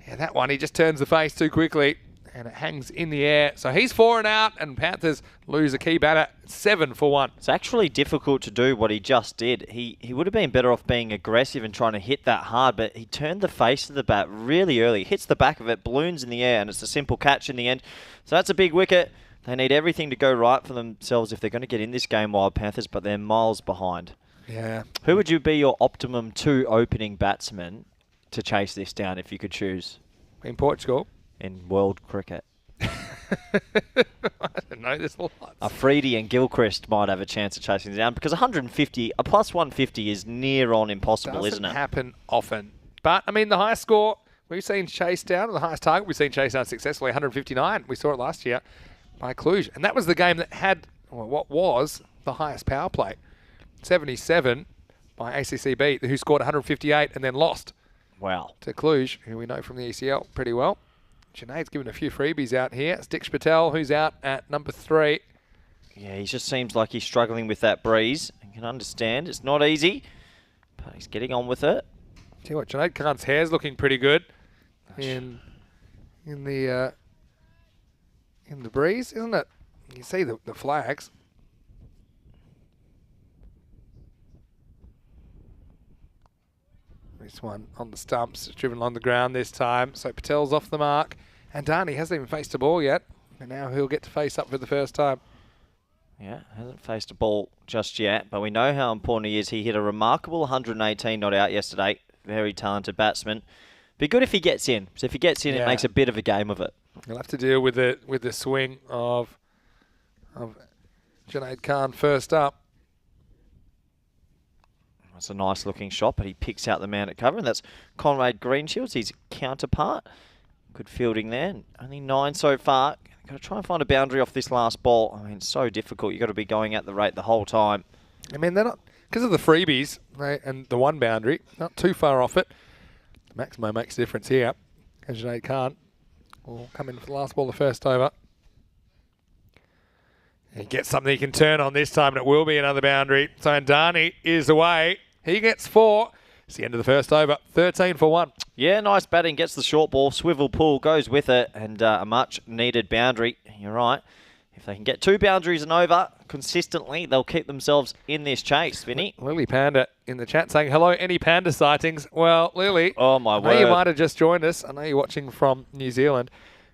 S1: yeah, that one, he just turns the face too quickly. And it hangs in the air. So he's 4 and out, and Panthers lose a key batter 7 for 1.
S2: It's actually difficult to do what he just did. He would have been better off being aggressive and trying to hit that hard, but he turned the face of the bat really early. Hits the back of it, balloons in the air, and it's a simple catch in the end. So that's a big wicket. They need everything to go right for themselves if they're going to get in this game, Wild Panthers, but they're miles behind.
S1: Yeah.
S2: Who would you be your optimum 2 opening batsmen to chase this down if you could choose?
S1: In Portugal.
S2: In world cricket.
S1: I don't know, there's lots.
S2: Afridi and Gilchrist might have a chance of chasing it down because 150, a plus 150 is near on impossible, isn't it?
S1: Doesn't happen often. But, I mean, the highest score we've seen chased down, the highest target we've seen chased down successfully, 159. We saw it last year by Cluj. And that was the game that had, well, what was the highest power play. 77 by ACCB, who scored 158 and then lost.
S2: Wow.
S1: To Cluj, who we know from the ECL pretty well. Junaid's given a few freebies out here. It's Diksha Patel, who's out at number 3.
S2: Yeah, he just seems like he's struggling with that breeze. I can understand. It's not easy. But he's getting on with it.
S1: Tell you what, Junaid Khan's hair's looking pretty good in the breeze, isn't it? You see the flags. This one on the stumps, driven along the ground this time. So Patel's off the mark. And Darnie hasn't even faced a ball yet. And now he'll get to face up for the first time.
S2: Yeah, hasn't faced a ball just yet, but we know how important he is. He hit a remarkable 118 not out yesterday. Very talented batsman. Be good if he gets in. So if he gets in, it makes a bit of a game of it.
S1: He'll have to deal with the swing of Junaid Khan first up.
S2: That's a nice looking shot, but he picks out the man at cover, and that's Conrad Greenshields, his counterpart. Good fielding there. Only 9 so far. Got to try and find a boundary off this last ball. I mean, it's so difficult. You've got to be going at the rate the whole time.
S1: I mean, they're not, because of the freebies and the one boundary, not too far off it. Maximo makes a difference here. And Junaid Khan will come in for the last ball, the first over. He gets something he can turn on this time, and it will be another boundary. So Andani is away. He gets 4. It's the end of the first over. 13 for 1.
S2: Yeah, nice batting. Gets the short ball. Swivel pull goes with it, and a much-needed boundary. You're right. If they can get 2 boundaries and over consistently, they'll keep themselves in this chase, Vinny.
S1: Lily Panda in the chat saying, hello, any panda sightings? Well, Lily,
S2: oh my
S1: I know
S2: word.
S1: you might have just joined us. I know you're watching from New Zealand.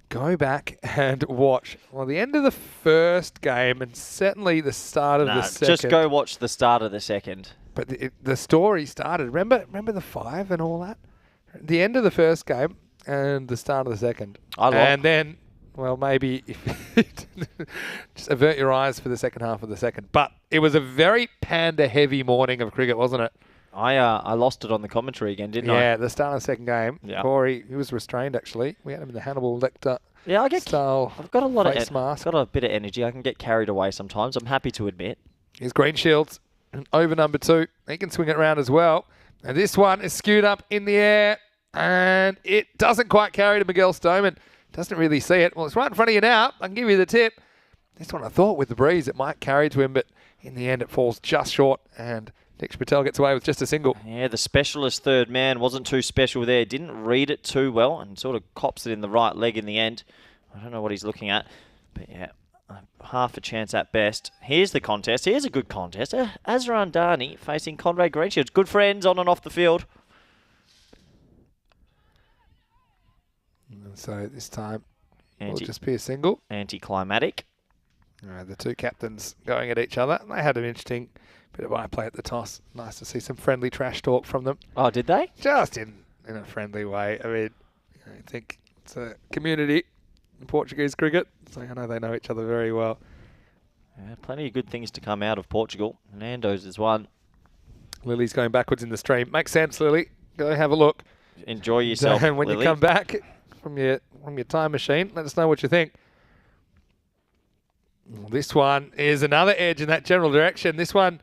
S1: Go back and watch, well, the end of the first game and certainly the start of the second.
S2: Just go watch the start of the second.
S1: But the story started. Remember the 5 and all that? The end of the first game and the start of the second. And then, well, maybe if just avert your eyes for the second half of the second. But it was a very panda-heavy morning of cricket, wasn't it?
S2: I lost it on the commentary again, didn't I?
S1: Yeah, the start of the second game.
S2: Yeah.
S1: Corey, he was restrained, actually. We had him in the Hannibal Lecter style
S2: I've got a lot
S1: face mask.
S2: I've got a bit of energy. I can get carried away sometimes. I'm happy to admit.
S1: Here's Greenshields over number 2. He can swing it around as well. And this one is skewed up in the air. And it doesn't quite carry to Miguel Stoneman. Doesn't really see it. Well, it's right in front of you now. I can give you the tip. This one I thought with the breeze it might carry to him, but in the end it falls just short. And Diksha Patel gets away with just a single.
S2: Yeah, the specialist third man wasn't too special there. Didn't read it too well and sort of cops it in the right leg in the end. I don't know what he's looking at. But yeah, half a chance at best. Here's the contest. Here's a good contest. Azran Dani facing Conrad Greenshields. Good friends on and off the field.
S1: And so this time will just be a single.
S2: Anticlimactic.
S1: The 2 captains going at each other. They had an interesting bit of eye play at the toss. Nice to see some friendly trash talk from them.
S2: Oh, did they?
S1: Just in a friendly way. I mean, I think it's a community in Portuguese cricket, so I know they know each other very well.
S2: Yeah, plenty of good things to come out of Portugal. Nando's is one.
S1: Lily's going backwards in the stream. Makes sense, Lily. Go have a look.
S2: Enjoy yourself,
S1: And when
S2: Lily.
S1: you come back from your time machine, let us know what you think. This one is another edge in that general direction. This one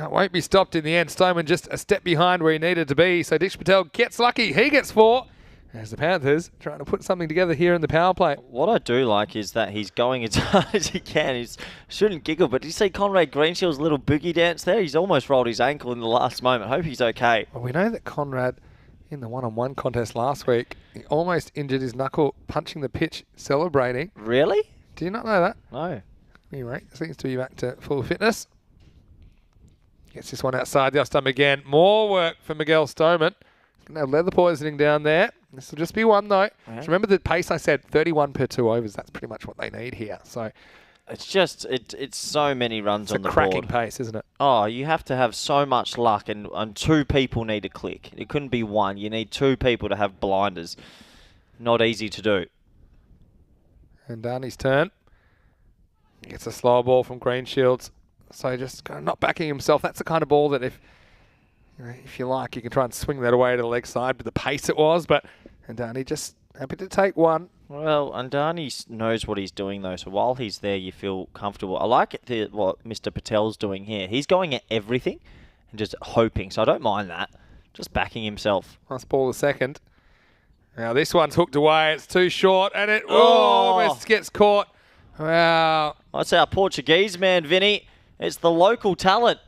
S1: won't be stopped in the end. Stoneman just a step behind where he needed to be. So Diksha Patel gets lucky. He gets 4. As the Panthers trying to put something together here in the power play.
S2: What I do like is that he's going as hard as he can. He shouldn't giggle, but did you see Conrad Greenshield's little boogie dance there? He's almost rolled his ankle in the last moment. Hope he's okay.
S1: Well, we know that Conrad, in the one-on-one contest last week, he almost injured his knuckle punching the pitch, celebrating.
S2: Really?
S1: Do you not know that?
S2: No.
S1: Anyway, seems to be back to full fitness. Gets this one outside the off stump again. More work for Miguel Stoneman. He's going to have leather poisoning down there. This will just be one, though.
S2: Yeah.
S1: So remember the pace I said, 31 per 2 overs. That's pretty much what they need here. So
S2: It's just, it's so many runs on the board.
S1: It's a cracking pace, isn't it?
S2: Oh, you have to have so much luck, and 2 people need to click. It couldn't be 1. You need 2 people to have blinders. Not easy to do.
S1: And Darnie's turn. Gets a slower ball from Greenshields. So just kind of not backing himself. That's the kind of ball that if you like, you can try and swing that away to the leg side with the pace it was. But Darnie just happy to take 1.
S2: Well, Andani knows what he's doing, though, so while he's there, you feel comfortable. I like what Mr. Patel's doing here. He's going at everything and just hoping, so I don't mind that. Just backing himself.
S1: Last ball, the second. Now, this one's hooked away. It's too short, and it almost gets caught. Wow.
S2: That's our Portuguese man, Vinny. It's the local talent.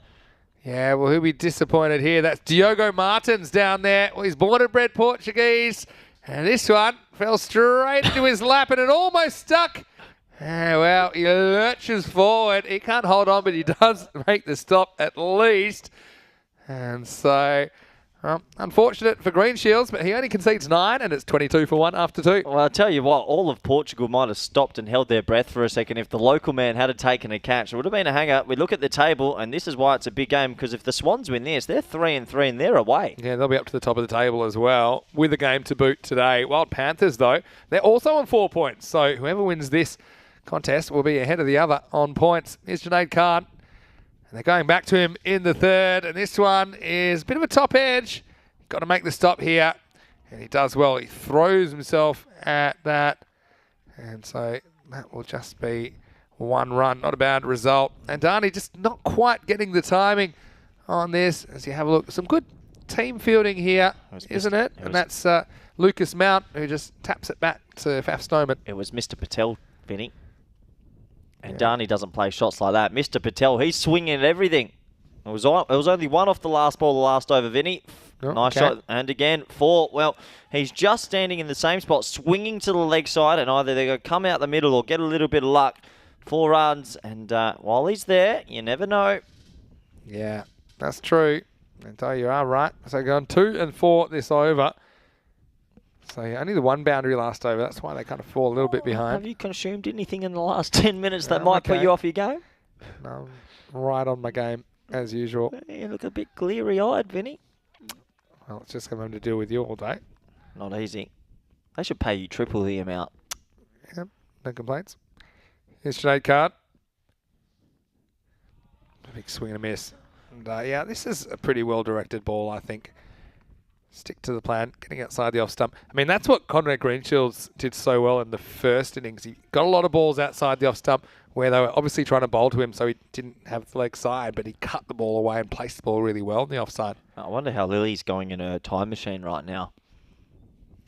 S1: Yeah, well, who'll be disappointed here? That's Diogo Martins down there. Well, he's born and bred Portuguese. And this one fell straight into his lap and it almost stuck. Well, he lurches forward. He can't hold on, but he does make the stop at least. And so, unfortunate for Green Shields, but he only concedes 9 and it's 22 for 1 after 2.
S2: Well, I'll tell you what, all of Portugal might have stopped and held their breath for a second if the local man had taken a catch. It would have been a hanger. We look at the table, and this is why it's a big game, because if the Swans win this, they're 3-3 and they're away.
S1: Yeah, they'll be up to the top of the table as well, with a game to boot today. Wild Panthers, though, they're also on 4 points, so whoever wins this contest will be ahead of the other on points. Here's Junaid Khan, and they're going back to him in the third, and this one is a bit of a top edge. Got to make the stop here, and he does well. He throws himself at that, and so that will just be 1 run. Not a bad result. And Darnie just not quite getting the timing on this. As you have a look, some good team fielding here, isn't it? And that's Lucas Mount, who just taps it back to Faf Snowman.
S2: It was Mr. Patel, Vinny. And Darnie doesn't play shots like that. Mr. Patel, he's swinging at everything. It was only 1 off the last ball, the last over, Vinny.
S1: Oh,
S2: nice shot. And again, 4. Well, he's just standing in the same spot, swinging to the leg side, and either they're going to come out the middle or get a little bit of luck. 4 runs, and while he's there, you never know.
S1: Yeah, that's true. And so you are right. So going 2 and 4 this over. So only the 1 boundary last over. That's why they kind of fall a little bit behind.
S2: Have you consumed anything in the last 10 minutes that might put you off your game?
S1: No, I'm right on my game, as usual.
S2: You look a bit bleary-eyed, Vinny.
S1: Well, it's just going to deal with you all day.
S2: Not easy. They should pay you triple the amount.
S1: Yep, no complaints. Here's Junaid Khan. Big swing and a miss. And yeah, this is a pretty well-directed ball, I think. Stick to the plan, getting outside the off stump. I mean, that's what Conrad Greenshields did so well in the first innings. He got a lot of balls outside the off stump where they were obviously trying to bowl to him, so he didn't have the leg side, but he cut the ball away and placed the ball really well in the offside.
S2: I wonder how Lily's going in her time machine right now.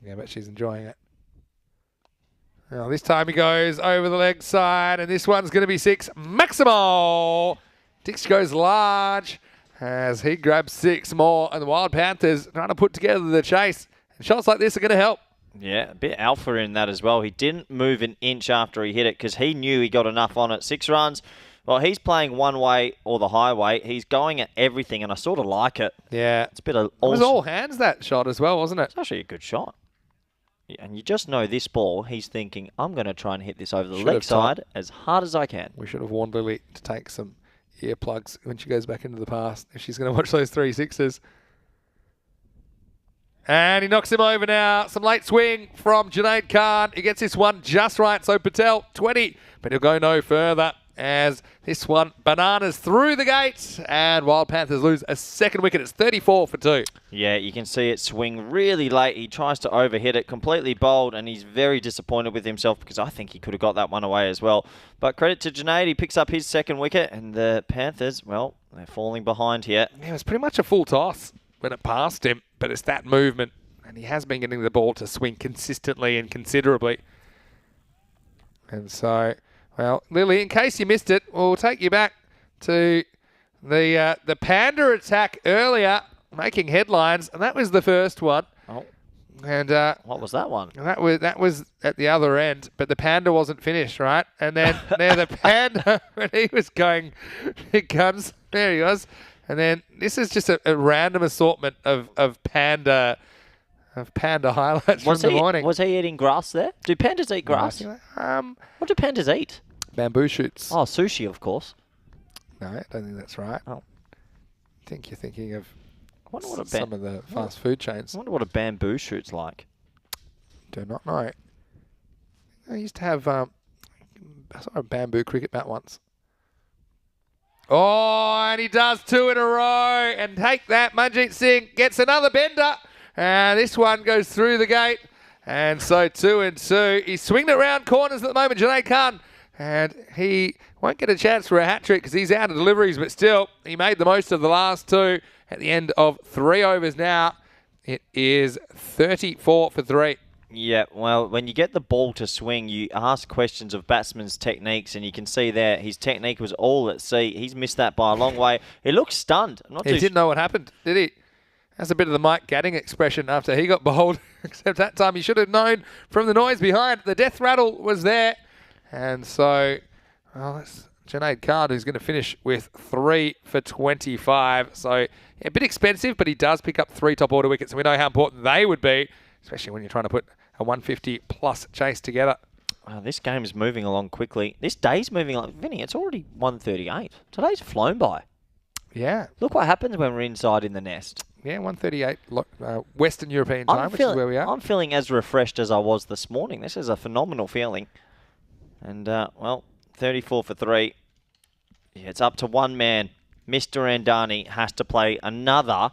S1: Yeah, but she's enjoying it. Well, this time he goes over the leg side, and this one's going to be 6. Maximo! Dix goes large as he grabs 6 more, and the Wild Panthers trying to put together the chase. And shots like this are going to help.
S2: Yeah, a bit alpha in that as well. He didn't move an inch after he hit it because he knew he got enough on it. 6 runs. Well, he's playing one way or the highway. He's going at everything, and I sort of like it.
S1: Yeah.
S2: It's a bit of...
S1: It was all hands, that shot as well, wasn't it?
S2: It's actually a good shot. Yeah, and you just know this ball, he's thinking, I'm going to try and hit this over the leg side as hard as I can.
S1: We should have warned Lily to take some earplugs when she goes back into the past if she's going to watch those 3 6s. And he knocks him over now. Some late swing from Junaid Khan. He gets this one just right. So Patel, 20. But he'll go no further as this one bananas through the gates. And Wild Panthers lose a second wicket. It's 34 for 2.
S2: Yeah, you can see it swing really late. He tries to overhit it, completely bowled, and he's very disappointed with himself because I think he could have got that one away as well. But credit to Junaid. He picks up his second wicket, and the Panthers, well, they're falling behind here.
S1: Yeah, it was pretty much a full toss when it passed him, but it's that movement. And he has been getting the ball to swing consistently and considerably. And so, well, Lily, in case you missed it, we'll take you back to the Panda attack earlier, making headlines, and that was the first one.
S2: Oh.
S1: And
S2: what was that one?
S1: That was at the other end, but the Panda wasn't finished, right? And then there the Panda, when he was going, it comes, there he was. And then this is just a random assortment of Panda highlights from the morning.
S2: Was he eating grass there? Do pandas eat grass? What do pandas eat?
S1: Bamboo shoots.
S2: Oh, sushi, of course.
S1: No, I don't think that's right.
S2: Oh.
S1: I think you're thinking of some of the fast food chains.
S2: I wonder what a bamboo shoot's like.
S1: Do not know. I used to have I saw a bamboo cricket bat once. Oh, and he does 2 in a row. And take that, Manjeet Singh gets another bender. And this one goes through the gate. And so 2 and 2. He's swinging it around corners at the moment, Junaid Khan. And he won't get a chance for a hat-trick because he's out of deliveries. But still, he made the most of the last 2 at the end of 3 overs now. It is 34 for 3.
S2: Yeah, well, when you get the ball to swing, you ask questions of batsmen's techniques, and you can see there his technique was all at sea. He's missed that by a long way. He looks stunned.
S1: He didn't know what happened, did he? That's a bit of the Mike Gadding expression after he got bowled, except that time he should have known from the noise behind. The death rattle was there. And so, well, that's Junaid Khan, who's going to finish with 3 for 25. So, yeah, a bit expensive, but he does pick up 3 top order wickets, and we know how important they would be, especially when you're trying to put a 150-plus chase together.
S2: Wow, this game is moving along quickly. This day's moving along. Vinny, it's already 1:38. Today's flown by.
S1: Yeah.
S2: Look what happens when we're inside in the nest.
S1: Yeah, 1:38 Western European time, which is where we are.
S2: I'm feeling as refreshed as I was this morning. This is a phenomenal feeling. And, well, 34 for 3. Yeah, it's up to one man. Mr. Andani has to play another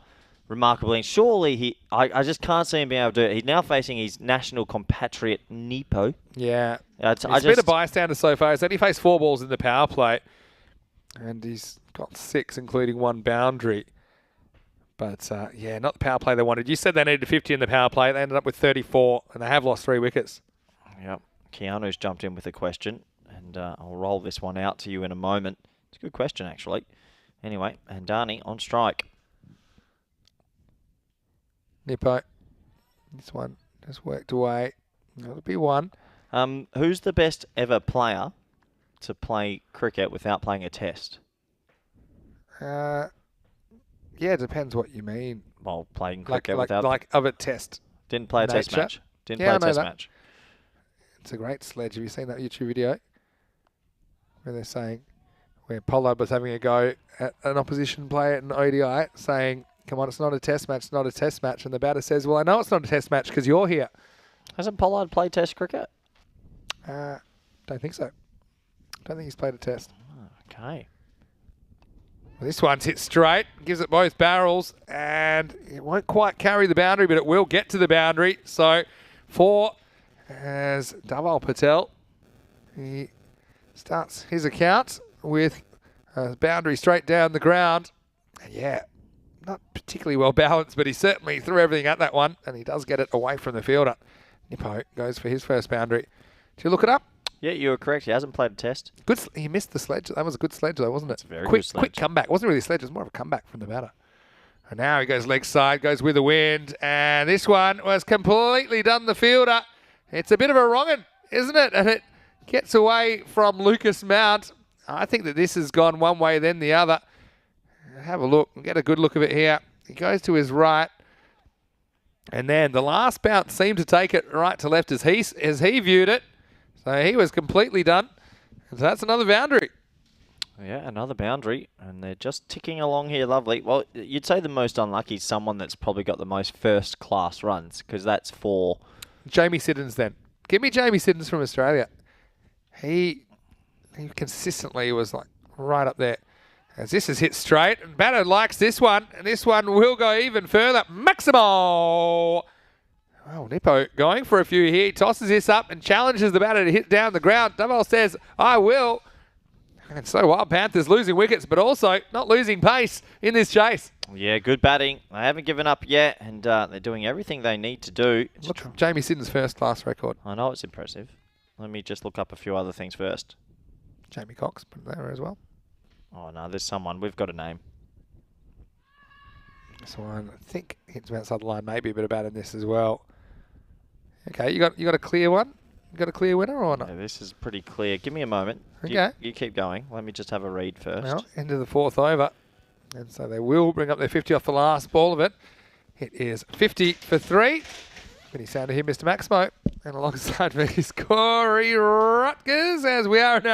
S2: remarkably. Surely I just can't see him being able to do it. He's now facing his national compatriot, Nepo.
S1: Yeah. He's been a bystander so far. He's only faced 4 balls in the power play. And he's got 6, including 1 boundary. But, yeah, not the power play they wanted. You said they needed 50 in the power play. They ended up with 34, and they have lost 3 wickets.
S2: Yep. Keanu's jumped in with a question, and I'll roll this one out to you in a moment. It's a good question, actually. Anyway, Andani on strike.
S1: Nippo. This one just worked away. That'll be 1.
S2: Who's the best ever player to play cricket without playing a test?
S1: Yeah, it depends what you mean.
S2: Well, playing cricket without...
S1: Like of a test.
S2: Didn't play a test match. Didn't play a test match.
S1: It's a great sledge. Have you seen that YouTube video? Where they're saying, where Pollard was having a go at an opposition player at an ODI, saying, come on, it's not a test match, it's not a test match. And the batter says, well, I know it's not a test match because you're here.
S2: Hasn't Pollard played test cricket?
S1: Don't think so. Don't think he's played a test.
S2: Okay.
S1: Well, this one's hit straight, gives it both barrels, and it won't quite carry the boundary, but it will get to the boundary. So 4 as Dhaval Patel. He starts his account with a boundary straight down the ground. And yeah, not particularly well balanced, but he certainly threw everything at that one, and he does get it away from the fielder. Nippo goes for his first boundary. Did you look it up?
S2: Yeah, you were correct. He hasn't played a test.
S1: Good. He missed the sledge. That was a good sledge, though, wasn't it?
S2: It's a very good sledge.
S1: Quick comeback. It wasn't really a sledge. It was more of a comeback from the batter. And now he goes leg side, goes with the wind, and this one was completely done the fielder. It's a bit of a wrong'un, isn't it? And it gets away from Lucas Mount. I think that this has gone one way, then the other. Have a look. Get a good look of it here. He goes to his right. And then the last bounce seemed to take it right to left as he viewed it. So he was completely done. And so that's another boundary.
S2: Yeah, another boundary. And they're just ticking along here lovely. Well, you'd say the most unlucky is someone that's probably got the most first-class runs, because that's for...
S1: Jamie Siddons then. Give me Jamie Siddons from Australia. He consistently was like right up there. As this is hit straight, and batter likes this one, and this one will go even further. Maximo! Well, Nippo going for a few here. He tosses this up and challenges the batter to hit down the ground. Dhaval says, I will. And so Wild Panthers losing wickets, but also not losing pace in this chase.
S2: Yeah, good batting. They haven't given up yet, and they're doing everything they need to do.
S1: Look at Jamie Siddons' first-class record.
S2: I know it's impressive. Let me just look up a few other things first.
S1: Jamie Cox put it there as well.
S2: Oh, no, there's someone. We've got a name.
S1: This one, I think, hits him outside the line, maybe a bit of bat in this as well. Okay, you got a clear one? You got a clear winner or not?
S2: Yeah, this is pretty clear. Give me a moment.
S1: Okay.
S2: You keep going. Let me just have a read first.
S1: Well, into the 4th over. And so they will bring up their 50 off the last ball of it. It is 50 for 3. Vinny Sander here, Mr. Maximo. And alongside me is Corey Rutgers, as we are in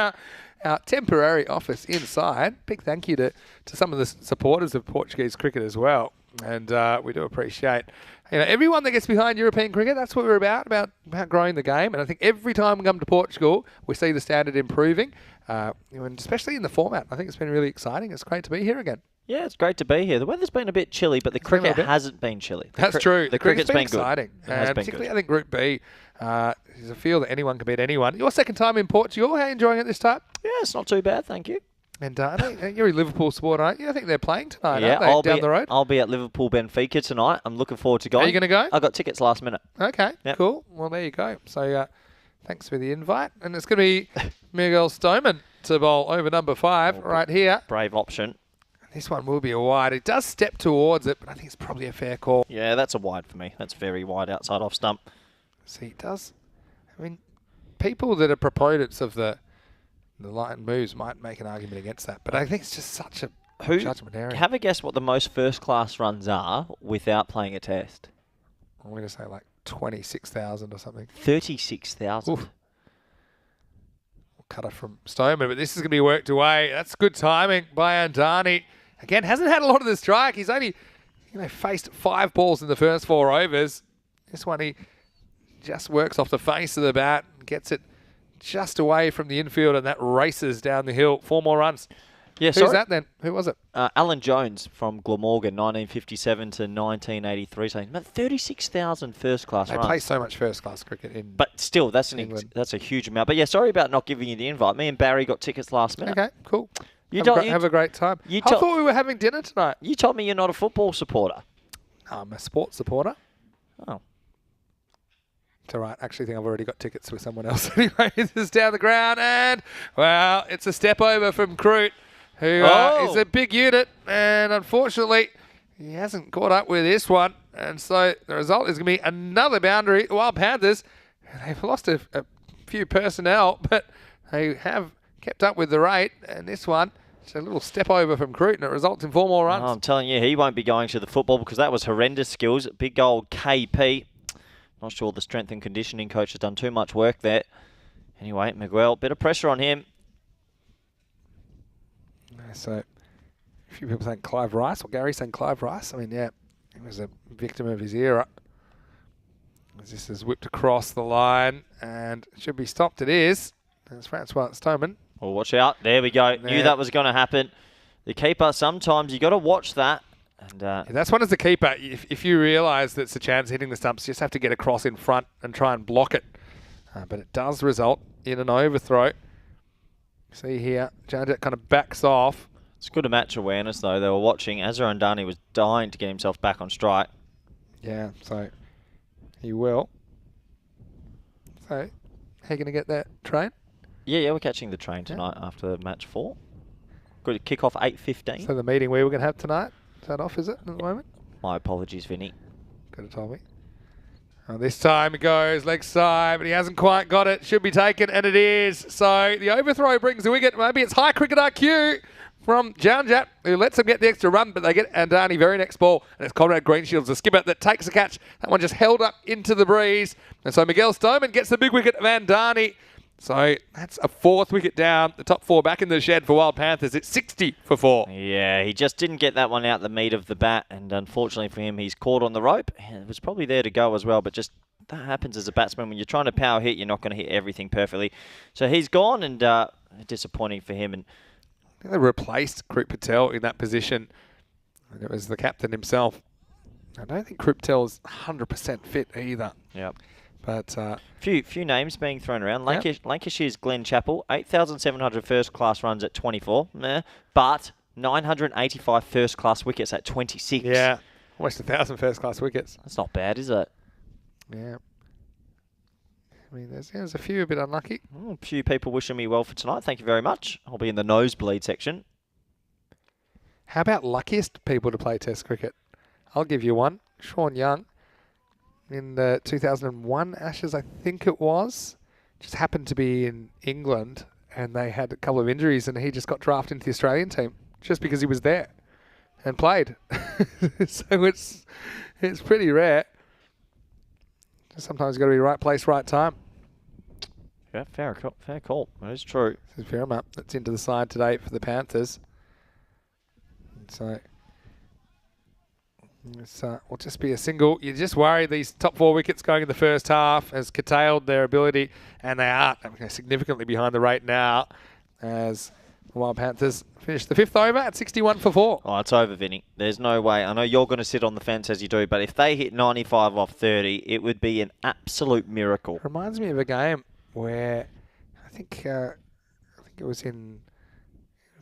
S1: our temporary office inside. Big thank you to some of the supporters of Portuguese cricket as well. And we do appreciate everyone that gets behind European cricket. That's what we're about growing the game. And I think every time we come to Portugal, we see the standard improving, and especially in the format. I think it's been really exciting. It's great to be here again.
S2: Yeah, it's great to be here. The weather's been a bit chilly, but the cricket hasn't been chilly.
S1: That's true.
S2: The cricket's been
S1: exciting.
S2: Good. And
S1: particularly, I think Group B is a field that anyone can beat anyone. Your second time in Portugal. How are you enjoying it this time?
S2: Yeah, it's not too bad, thank you.
S1: And you're a Liverpool supporter, aren't you? I think they're playing tonight,
S2: Yeah,
S1: aren't they, down the road?
S2: I'll be at Liverpool Benfica tonight. I'm looking forward to going.
S1: Are you going to go?
S2: I got tickets last minute.
S1: Okay,
S2: Yep.
S1: cool. Well, there you go. So thanks for the invite. And it's going to be Miguel Stoneman to bowl over number 5 right here.
S2: Brave option.
S1: This one will be a wide. It does step towards it, but I think it's probably a fair call.
S2: Yeah, that's a wide for me. That's very wide outside off stump.
S1: See, it does. I mean, people that are proponents of the light moves might make an argument against that, but I think it's just such a judgment area.
S2: Have a guess what the most first-class runs are without playing a test.
S1: I'm going to say like 26,000 or something.
S2: 36,000.
S1: We'll cut off from Stoneman, but this is going to be worked away. That's good timing by Andani. Again, hasn't had a lot of the strike. He's only faced 5 balls in the first 4 overs. This one, he just works off the face of the bat and gets it just away from the infield, and that races down the hill. 4 more runs.
S2: Yeah,
S1: Who's that then? Who was it?
S2: Alan Jones from Glamorgan, 1957 to 1983. So about 36,000 first-class runs.
S1: They play so much first-class cricket in.
S2: But still, that's a huge amount. But yeah, sorry about not giving you the invite. Me and Barry got tickets last minute.
S1: Okay, cool. Have a great time. I thought we were having dinner tonight.
S2: You told me you're not a football supporter.
S1: I'm a sports supporter.
S2: Oh.
S1: It's all right. I actually think I've already got tickets with someone else. Anyway, this is down the ground, and, well, it's a step over from Crute, who is a big unit, and unfortunately, he hasn't caught up with this one. And so the result is going to be another boundary. The Wild Panthers, they've lost a few personnel, but they have kept up with the rate, and this one, it's a little step over from Crute, and it results in 4 more runs.
S2: Oh, I'm telling you, he won't be going to the football because that was horrendous skills. Big old KP. Not sure the strength and conditioning coach has done too much work there. Anyway, Miguel, bit of pressure on him.
S1: So, a few people saying Clive Rice, or Gary saying Clive Rice. I mean, yeah, he was a victim of his era. As this is whipped across the line, and it should be stopped. It is. There's Francois Stoneman.
S2: Oh, watch out. There we go.
S1: There.
S2: Knew that was going to happen. The keeper, sometimes you got to watch that. And
S1: yeah, that's one as the keeper. If you realise that Sachan's hitting the stumps, you just have to get across in front and try and block it. But it does result in an overthrow. See here, Janjet kind of backs off.
S2: It's good a match awareness, though. They were watching. Azhar Andani was dying to get himself back on strike.
S1: Yeah, so he will. So, how are you going to get that train?
S2: Yeah, we're catching the train tonight after match 4. Good kick off 8:15.
S1: So the meeting we were going to have tonight, is that off, is it, at the moment?
S2: My apologies, Vinny.
S1: Could have told me. This time it goes leg side, but he hasn't quite got it. Should be taken, and it is. So the overthrow brings the wicket. Maybe it's high cricket IQ from Janjat, who lets him get the extra run, but they get Andani very next ball, and it's Conrad Greenshields, the skipper, that takes the catch. That one just held up into the breeze. And so Miguel Stoneman gets the big wicket of Andani. So that's a 4th wicket down. The top 4 back in the shed for Wild Panthers. It's 60 for 4.
S2: Yeah, he just didn't get that one out the meat of the bat, and unfortunately for him, he's caught on the rope. It was probably there to go as well, but just that happens as a batsman. When you're trying to power hit, you're not going to hit everything perfectly. So he's gone, and disappointing for him. And
S1: they replaced Krip Patel in that position, and it was the captain himself. I don't think Krip Patel is 100% fit either.
S2: Yep.
S1: But
S2: few names being thrown around. Lancashire's Glenn Chappell, 8,700 first-class runs at 24, but 985 first-class wickets at 26.
S1: Yeah, almost 1,000 first-class wickets.
S2: That's not bad, is it?
S1: Yeah. I mean, there's a few a bit unlucky.
S2: A few people wishing me well for tonight. Thank you very much. I'll be in the nosebleed section.
S1: How about luckiest people to play Test cricket? I'll give you one. Sean Young. In the 2001 Ashes, I think it was. Just happened to be in England, and they had a couple of injuries, and he just got drafted into the Australian team just because he was there and played. So it's pretty rare. Sometimes you've got to be right place, right time.
S2: Yeah, fair call. That is true.
S1: This is Verma. That's into the side today for the Panthers. So this will just be a single. You just worry these top 4 wickets going in the first half has curtailed their ability, and they are significantly behind the rate now as the Wild Panthers finish the 5th over at 61 for 4.
S2: Oh, it's over, Vinny. There's no way. I know you're going to sit on the fence as you do, but if they hit 95 off 30, it would be an absolute miracle.
S1: Reminds me of a game where I think it was in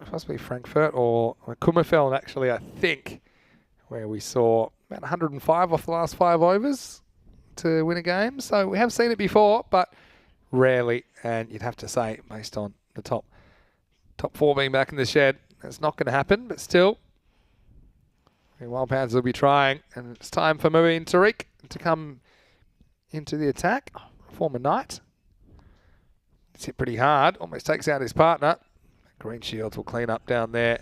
S1: possibly Frankfurt or Kummerfeld, actually, I think, where we saw about 105 off the last 5 overs to win a game. So we have seen it before, but rarely. And you'd have to say, based on the top 4 being back in the shed, that's not going to happen. But still, the Wild Panthers will be trying. And it's time for Marine Tariq to come into the attack. Former Knight. It's hit pretty hard. Almost takes out his partner. Green Shields will clean up down there.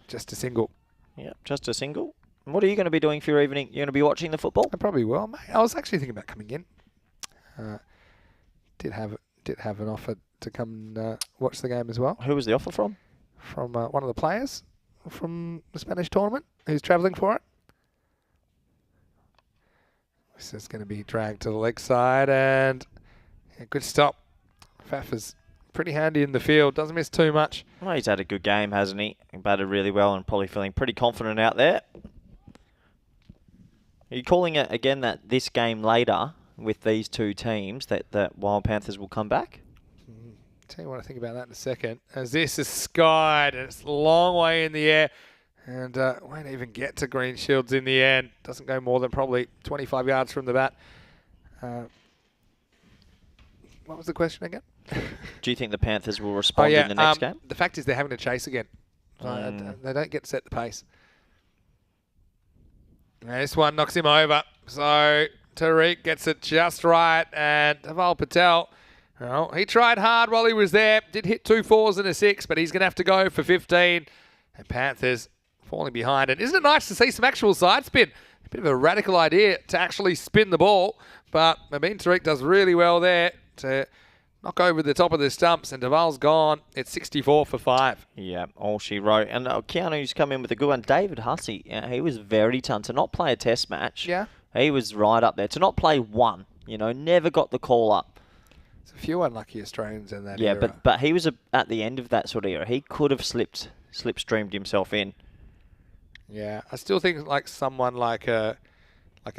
S1: Just a single.
S2: Yeah, just a single. And what are you going to be doing for your evening? You're going to be watching the football?
S1: I probably will, mate. I was actually thinking about coming in. Did have an offer to come watch the game as well.
S2: Who was the offer from?
S1: From one of the players from the Spanish tournament who's travelling for it. This is going to be dragged to the leg side and good stop. Faf is pretty handy in the field. Doesn't miss too much.
S2: Well, he's had a good game, hasn't he? He batted really well and probably feeling pretty confident out there. Are you calling it again that this game later with these two teams that Wild Panthers will come back?
S1: Tell you what I think about that in a second. As this is skied and it's a long way in the air and won't even get to Green Shields in the end. Doesn't go more than probably 25 yards from the bat. What was the question again?
S2: Do you think the Panthers will respond in the next game?
S1: The fact is they're having to chase again. They don't get to set the pace. And this one knocks him over. So Tariq gets it just right. And Dhaval Patel, well, he tried hard while he was there. Did hit 2 4s and a 6, but he's going to have to go for 15. And Panthers falling behind. And isn't it nice to see some actual side spin? A bit of a radical idea to actually spin the ball. But Marine Tariq does really well there to knock over the top of the stumps, and Dhaval's gone. It's 64 for 5.
S2: Yeah, all she wrote. And Keanu's come in with a good one. David Hussey, he was very tough to not play a test match.
S1: Yeah.
S2: He was right up there. To not play one, never got the call up.
S1: There's a few unlucky Australians in that
S2: era.
S1: Yeah,
S2: but he was at the end of that sort of era. He could have slipstreamed himself in.
S1: Yeah, I still think like someone like a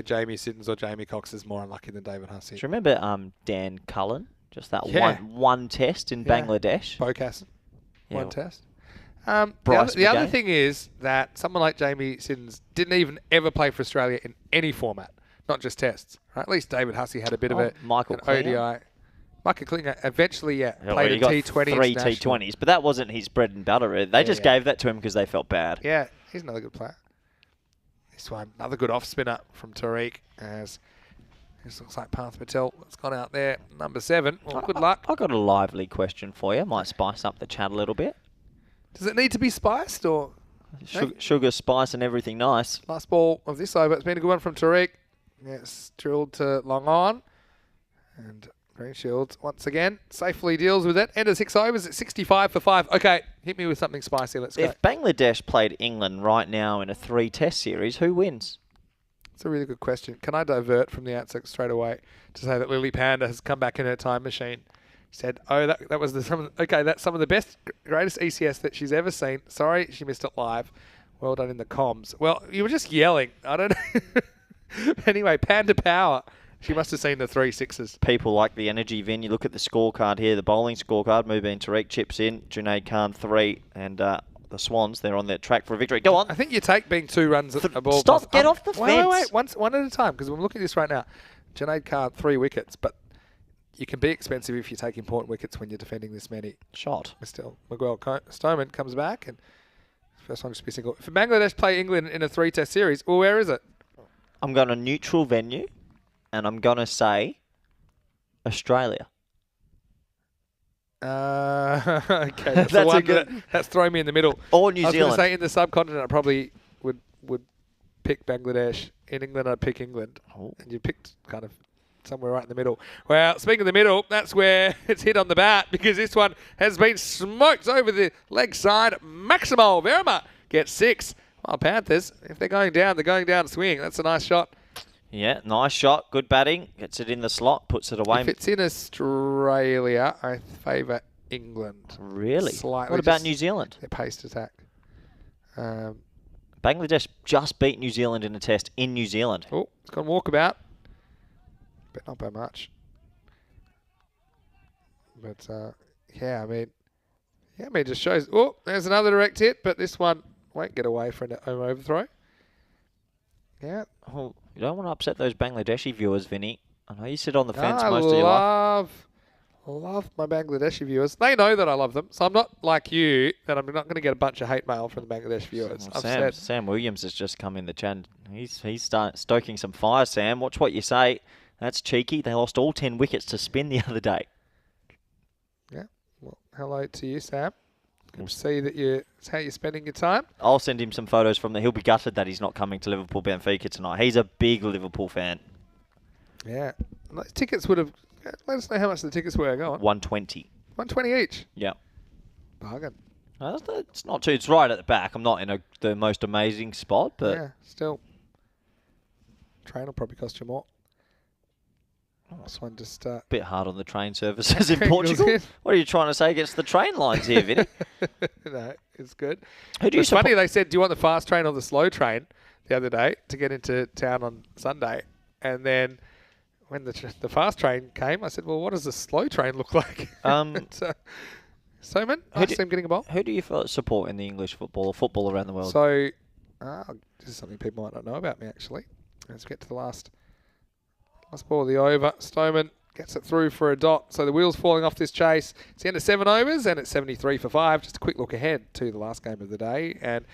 S1: Jamie Siddons or Jamie Cox is more unlucky than David Hussey.
S2: Do you remember Dan Cullen? Just that one test in Bangladesh.
S1: Bokasson.
S2: Yeah.
S1: One test. The other thing is that someone like Jamie Siddons didn't even ever play for Australia in any format, not just tests. Right? At least David Hussey had a bit of an ODI. Michael Klinger eventually, played a T20
S2: 3 T20s, but that wasn't his bread and butter. They just gave that to him because they felt bad.
S1: Yeah, he's another good player. This one, another good off spinner from Tariq as... This looks like Parth Patel that's gone out there. Number 7. Well, good luck.
S2: I've got a lively question for you. Might spice up the chat a little bit.
S1: Does it need to be spiced or?
S2: Sugar, spice and everything nice.
S1: Last ball of this over. It's been a good one from Tariq. Yes, drilled to long on. And Green Shields once again safely deals with it. End of 6 overs at 65 for 5. Okay, hit me with something spicy. Let's go.
S2: If Bangladesh played England right now in a 3-test series, who wins?
S1: It's a really good question. Can I divert from the outset straight away to say that Lily Panda has come back in her time machine? Said, that was that's some of the best, greatest ECS that she's ever seen. Sorry, she missed it live. Well done in the comms. Well, you were just yelling. I don't know. Anyway, Panda Power. She must have seen the 3 6s.
S2: People like the energy, Vin. You look at the scorecard here, the bowling scorecard. Mubin Tariq chips in, Junaid Khan 3, and the Swans, they're on their track for a victory. Go on.
S1: I think you take being 2 runs at a ball.
S2: Stop, get off the fence.
S1: Wait. One at a time, because I'm looking at this right now. Junaid Khan, 3 wickets, but you can be expensive if you take important wickets when you're defending this many.
S2: Shot.
S1: Still, Miguel Stoneman comes back, and first one just be single. If Bangladesh play England in a 3-test series, well, where is it?
S2: I'm going to neutral venue, and I'm going to say Australia.
S1: Okay, that's throwing me in the middle.
S2: Or New
S1: Zealand. I was
S2: Zealand.
S1: going to say in the subcontinent, I probably would pick Bangladesh. In England, I'd pick England.
S2: Oh.
S1: And you picked kind of somewhere right in the middle. Well, speaking of the middle, that's where it's hit on the bat because this one has been smoked over the leg side. Maximo Verma gets 6. Well, Panthers, if they're going down swing. That's a nice shot.
S2: Yeah, nice shot. Good batting. Gets it in the slot, puts it away.
S1: If it's in Australia, I favour England.
S2: Really?
S1: Slightly.
S2: What about New Zealand?
S1: Their paced attack.
S2: Bangladesh just beat New Zealand in a test in New Zealand.
S1: Oh, it's gone walkabout. But not by much. But, yeah, I mean, Yeah, I mean, it just shows. Oh, there's another direct hit, but this one won't get away for an overthrow. Yeah.
S2: Oh, you don't want to upset those Bangladeshi viewers, Vinny. I know you sit on the fence most of your life.
S1: Love my Bangladeshi viewers. They know that I love them, so I'm not like you that I'm not going to get a bunch of hate mail from the Bangladesh viewers.
S2: Sam Williams has just come in the chat. He's stoking some fire, Sam. Watch what you say. That's cheeky. They lost all 10 wickets to spin the other day.
S1: Yeah. Well, hello to you, Sam. Good to see that it's how you're spending your time.
S2: I'll send him some photos from there. He'll be gutted that he's not coming to Liverpool Benfica tonight. He's a big Liverpool fan.
S1: Yeah. Those tickets would have... Let us know how much the tickets were. Go on.
S2: 120.
S1: 120 each?
S2: Yeah.
S1: Bargain.
S2: It's not too... It's right at the back. I'm not in the most amazing spot, but...
S1: Yeah, still. Train will probably cost you more. This one just...
S2: bit hard on the train services in Portugal. What are you trying to say against the train lines here, Vinny?
S1: No, it's good.
S2: It's
S1: funny, they said, do you want the fast train or the slow train the other day to get into town on Sunday? And then... when the fast train came, I said, well, what does the slow train look like? Soman, I see him getting a ball.
S2: Who do you support in the English football or football around the world?
S1: So, this is something people might not know about me, actually. Let's get to the last ball of the over. Stoneman gets it through for a dot. So the wheels falling off this chase. It's the end of 7 overs, and it's 73 for 5. Just a quick look ahead to the last game of the day. And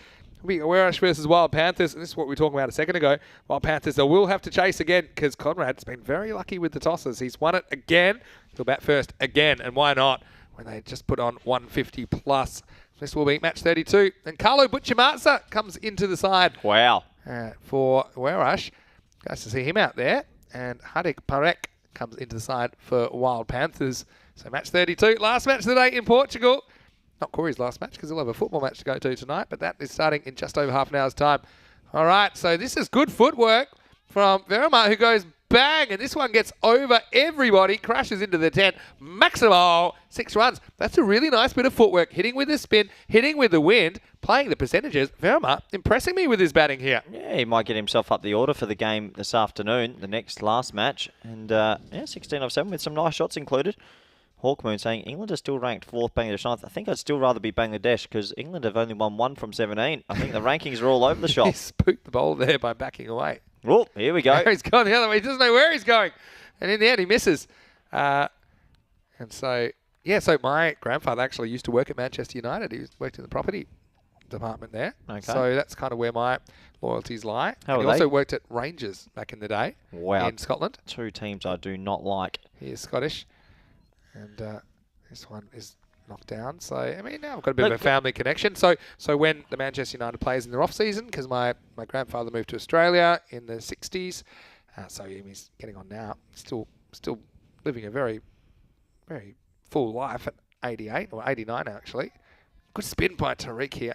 S1: Werash versus Wild Panthers, and this is what we were talking about a second ago. Wild Panthers, they will have to chase again because Conrad's been very lucky with the tosses. He's won it again. He'll bat first again, and why not when they just put on 150 plus. This will be match 32. And Carlo Butchamatsa comes into the side.
S2: Wow.
S1: For Werash. Nice to see him out there. And Hadik Parek comes into the side for Wild Panthers. So match 32. Last match of the day in Portugal. Not Corey's last match because he'll have a football match to go to tonight, but that is starting in just over half an hour's time. All right, so this is good footwork from Verma, who goes bang, and this one gets over everybody, crashes into the tent. Maximo, 6 runs. That's a really nice bit of footwork, hitting with the spin, hitting with the wind, playing the percentages. Verma impressing me with his batting here.
S2: Yeah, he might get himself up the order for the game this afternoon, the last match. And 16 of 7 with some nice shots included. Hawkmoon saying England is still ranked 4th, Bangladesh 9th. I think I'd still rather be Bangladesh because England have only won 1 from 17. I think the rankings are all over the shop.
S1: He spooked the bowler there by backing away.
S2: Oh, here we go.
S1: He's gone the other way. He doesn't know where he's going. And in the end, he misses. And so my grandfather actually used to work at Manchester United. He worked in the property department there.
S2: Okay.
S1: So that's kind of where my loyalties lie.
S2: How
S1: and he
S2: are
S1: also
S2: they?
S1: worked at Rangers back in the day.
S2: Wow.
S1: In Scotland.
S2: 2 teams I do not like.
S1: He is Scottish. And this one is knocked down. So, I mean, now I've got a bit of a family connection. So when the Manchester United players in their off-season, because my grandfather moved to Australia in the 60s, so he's getting on now, still living a very, very full life at 88, or 89 actually. Good spin by Tariq here.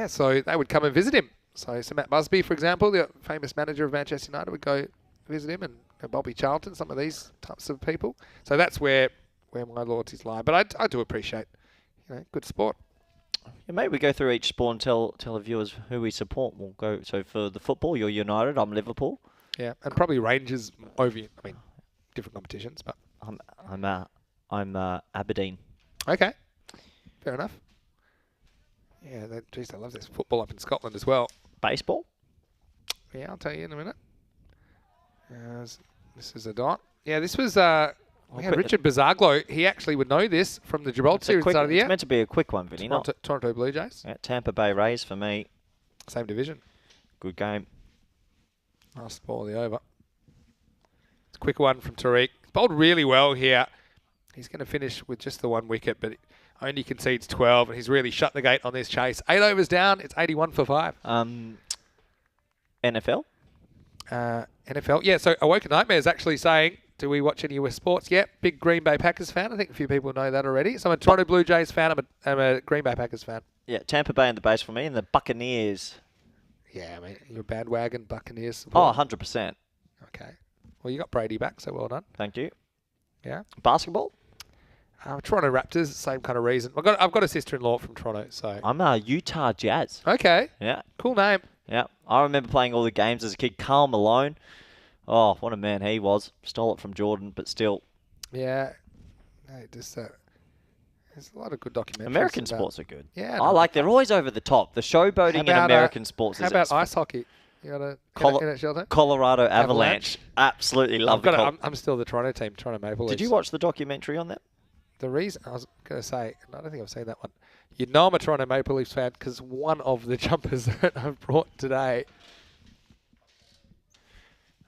S1: So they would come and visit him. So Matt Busby, for example, the famous manager of Manchester United, would go visit him, and Bobby Charlton, some of these types of people. So that's where my loyalties lie. But I do appreciate, good sport.
S2: Yeah, maybe we go through each sport and tell the viewers who we support. We'll go. So for the football, you're United. I'm Liverpool.
S1: Yeah, and probably Rangers over. I mean, different competitions, but
S2: I'm Aberdeen.
S1: Okay, fair enough. Yeah, I love this football up in Scotland as well.
S2: Baseball.
S1: Yeah, I'll tell you in a minute. This is a dot. Yeah, this was Richard Bazaglo. He actually would know this from the Gibraltar series at the start of the year.
S2: It's meant to be a quick one, Vinny.
S1: Toronto Blue Jays.
S2: Yeah, Tampa Bay Rays for me.
S1: Same division.
S2: Good game.
S1: Last ball of the over. It's a quick one from Tariq. He's bowled really well here. He's going to finish with just the 1 wicket, but only concedes 12, and he's really shut the gate on this chase. 8 overs down. It's 81 for 5.
S2: NFL?
S1: NFL. Yeah, so Awoken Nightmare is actually saying, do we watch any US sports? Yeah, big Green Bay Packers fan. I think a few people know that already. So I'm a Toronto Blue Jays fan. I'm a Green Bay Packers fan.
S2: Yeah, Tampa Bay in the base for me, and the Buccaneers.
S1: Yeah, I mean, you're a bandwagon Buccaneers
S2: support.
S1: support.
S2: Oh, 100%.
S1: Okay. Well, you got Brady back, so well done.
S2: Thank you.
S1: Yeah.
S2: Basketball?
S1: Toronto Raptors, same kind of reason. I've got a sister-in-law from Toronto, so.
S2: I'm Utah Jazz.
S1: Okay.
S2: Yeah.
S1: Cool name.
S2: Yeah. I remember playing all the games as a kid. Karl Malone. Oh, what a man he was. Stole it from Jordan, but still.
S1: Yeah. No, just There's a lot of good documentaries.
S2: American
S1: about,
S2: sports are good.
S1: Yeah,
S2: I like. They're always over the top. The showboating in American sports
S1: How
S2: is.
S1: about ice hockey? You got a NHL team?
S2: Colorado Avalanche. Absolutely love the.
S1: I'm still the Toronto team, Toronto Maple Leafs.
S2: Did you watch the documentary on that?
S1: The reason I was going to say, and I don't think I've seen that one. You know I'm a Toronto Maple Leafs fan because one of the jumpers that I've brought today,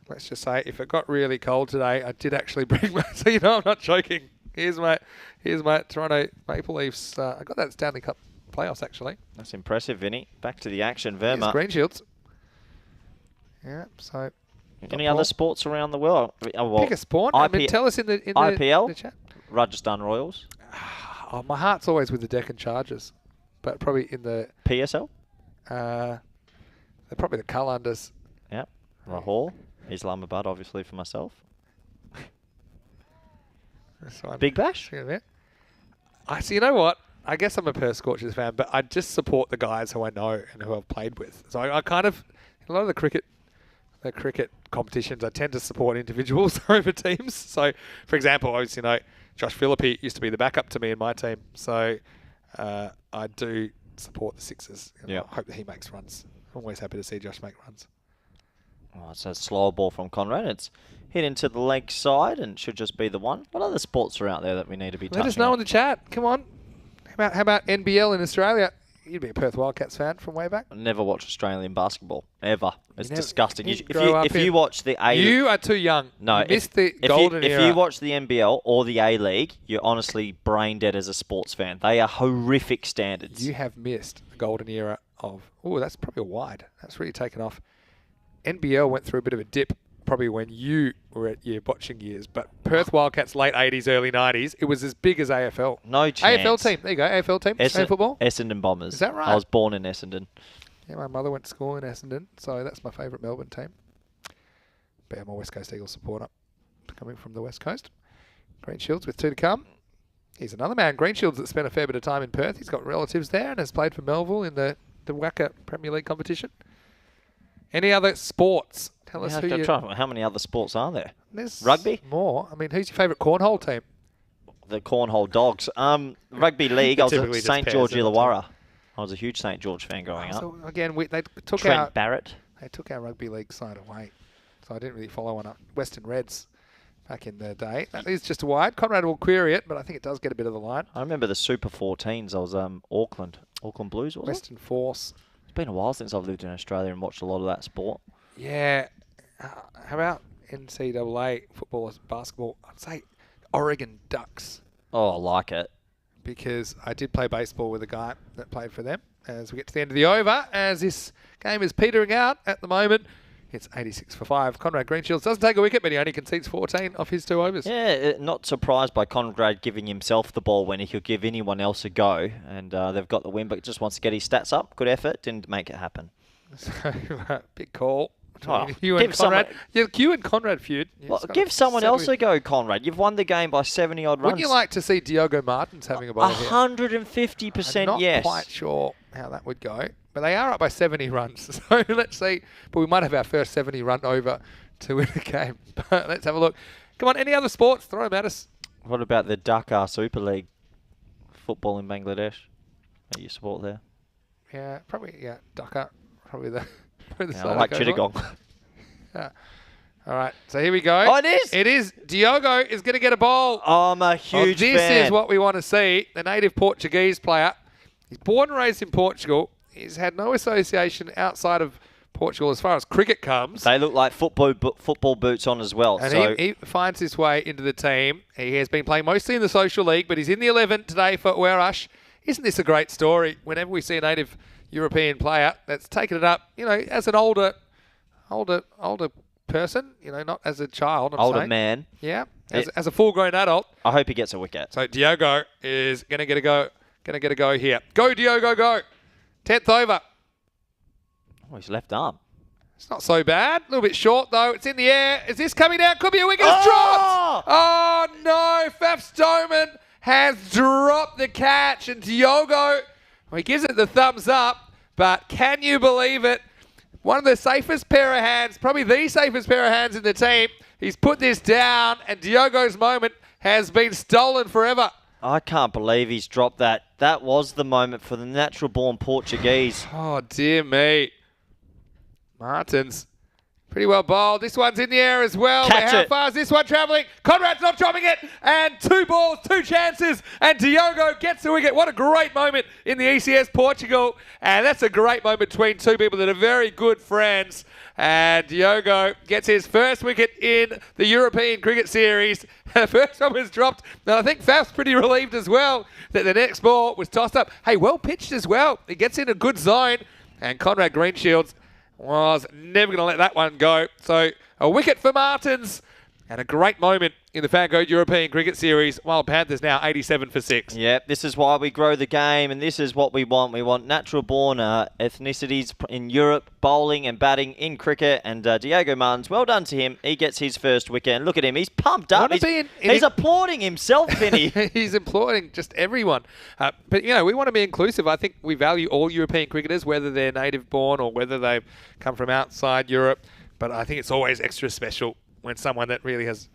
S1: let's just say, if it got really cold today, I did actually bring my, so you know I'm not joking. Here's my Toronto Maple Leafs. I got that Stanley Cup playoffs actually.
S2: That's impressive, Vinny. Back to the action,
S1: Here's
S2: Verma.
S1: Green Shields. Yeah, so.
S2: Any other sports around the world? Oh, well,
S1: pick a sport. I mean, tell us in the
S2: IPL?
S1: the chat.
S2: Rajasthan Royals.
S1: Oh, my heart's always with the Deccan Chargers, but probably in the
S2: PSL?
S1: they're probably the Qalandars.
S2: Yep. Lahore. Islamabad, obviously, for myself. Big Bash?
S1: So you know what? I guess I'm a Perth Scorchers fan, but I just support the guys who I know and who I've played with. So I kind of, a lot of the cricket competitions, I tend to support individuals over teams. So, for example, obviously, you know, Josh Philippi used to be the backup to me in my team. So I do support the Sixers. I hope that he makes runs. I'm always happy to see Josh make runs.
S2: Oh, it's a slower ball from Conrad. It's hit into the leg side and should just be the one. What other sports are out there that we need to be touching
S1: Let us know
S2: on?
S1: in the chat. Come on. How about NBL in Australia? You'd be a Perth Wildcats fan from way back.
S2: I never watched Australian basketball, ever. It's disgusting.
S1: If
S2: you watch the A...
S1: You are too young.
S2: No,
S1: you missed the golden era.
S2: If you watch the NBL or the A-League, you're honestly brain dead as a sports fan. They are horrific standards.
S1: You have missed the golden era of... Oh, that's probably a wide. That's really taken off. NBL went through a bit of a dip probably when you were at your botching years, but Perth Wildcats late 80s, early 90s, it was as big as AFL.
S2: No chance.
S1: AFL team. There you go, AFL team. Australian football.
S2: Essendon Bombers.
S1: Is that right?
S2: I was born in Essendon.
S1: Yeah, my mother went to school in Essendon, so that's my favourite Melbourne team. But I'm a West Coast Eagles supporter coming from the West Coast. Green Shields with 2 to come. He's another man, Green Shields, that spent a fair bit of time in Perth. He's got relatives there and has played for Melville in the WACA Premier League competition. Any other sports? Tell us who you...
S2: How many other sports are there?
S1: There's
S2: Rugby?
S1: More. I mean, who's your favourite cornhole team?
S2: The Cornhole Dogs. Rugby League, I was a
S1: Typically just
S2: St.
S1: pairs
S2: George
S1: of the
S2: Illawarra. I was a huge St. George fan growing up.
S1: So again, they took
S2: Trent Barrett.
S1: They took our rugby league side away, so I didn't really follow one up. Western Reds back in the day. That is just a wide. Conrad will query it, but I think it does get a bit of the line.
S2: I remember the Super 14s. I was Auckland Blues, was
S1: Western Force.
S2: It's been a while since I've lived in Australia and watched a lot of that sport.
S1: Yeah. How about NCAA football, basketball? I'd say Oregon Ducks.
S2: Oh, I like it.
S1: Because I did play baseball with a guy that played for them. As we get to the end of the over, as this game is petering out at the moment, it's 86 for 5. Conrad Greenshields doesn't take a wicket, but he only concedes 14 off his 2 overs.
S2: Yeah, not surprised by Conrad giving himself the ball when he could give anyone else a go. And they've got the win, but just wants to get his stats up. Good effort. Didn't make it happen.
S1: So, big call.
S2: Oh,
S1: you and Conrad. You and Conrad feud.
S2: Well, give someone else a go, Conrad. You've won the game by 70-odd runs.
S1: Wouldn't you like to see Diogo Martins having a ball here?
S2: 150% yes.
S1: I'm not quite sure how that would go. But they are up by 70 runs. So let's see. But we might have our first 70 run over to win the game. But let's have a look. Come on, any other sports? Throw them at us.
S2: What about the Dhaka Super League football in Bangladesh that you support there?
S1: Yeah, probably, Dhaka. Probably the
S2: I like Chittagong.
S1: Yeah. All right, so here we go.
S2: Oh, it is?
S1: It is. Diogo is going to get a ball.
S2: Oh, I'm a huge fan.
S1: This is what we want to see. The native Portuguese player. He's born and raised in Portugal. He's had no association outside of Portugal as far as cricket comes.
S2: They look like football boots on as well.
S1: And he finds his way into the team. He has been playing mostly in the social league, but he's in the 11 today for Werash. Isn't this a great story? Whenever we see a native European player that's taken it up, as an older person, not as a child.
S2: Older man.
S1: Yeah, as a full-grown adult.
S2: I hope he gets a wicket.
S1: So Diogo is going to get a go. Going to get a go here. Go, Diogo, go. 10th over.
S2: Oh, his left arm.
S1: It's not so bad. A little bit short, though. It's in the air. Is this coming down? Could be a wicket. It's dropped. Oh, no. Faf Stoneman has dropped the catch. And Diogo, he gives it the thumbs up. But can you believe it? One of the safest pair of hands, probably the safest pair of hands in the team. He's put this down, and Diogo's moment has been stolen forever.
S2: I can't believe he's dropped that. That was the moment for the natural-born Portuguese.
S1: Oh, dear me. Martins. Pretty well bowled. This one's in the air as well.
S2: Catch
S1: but how
S2: it.
S1: far is this one travelling? Conrad's not dropping it. And 2 balls, 2 chances. And Diogo gets the wicket. What a great moment in the ECS Portugal. And that's a great moment between two people that are very good friends. And Diogo gets his first wicket in the European Cricket Series. The first one was dropped. And I think Faf's pretty relieved as well that the next ball was tossed up. Hey, well pitched as well. He gets in a good zone. And Conrad Greenshields was never going to let that one go. So a wicket for Martins and a great moment in the FanCode European Cricket Series. Wild Panthers now 87 for 6.
S2: Yeah, this is why we grow the game, and this is what we want. We want natural-born ethnicities in Europe, bowling and batting in cricket. And Diego Martins, well done to him. He gets his first wicket. And look at him. He's pumped up. He's applauding himself, Vinny.
S1: He's applauding just everyone. But, you know, we want to be inclusive. I think we value all European cricketers, whether they're native-born or whether they've come from outside Europe. But I think it's always extra special when someone that really has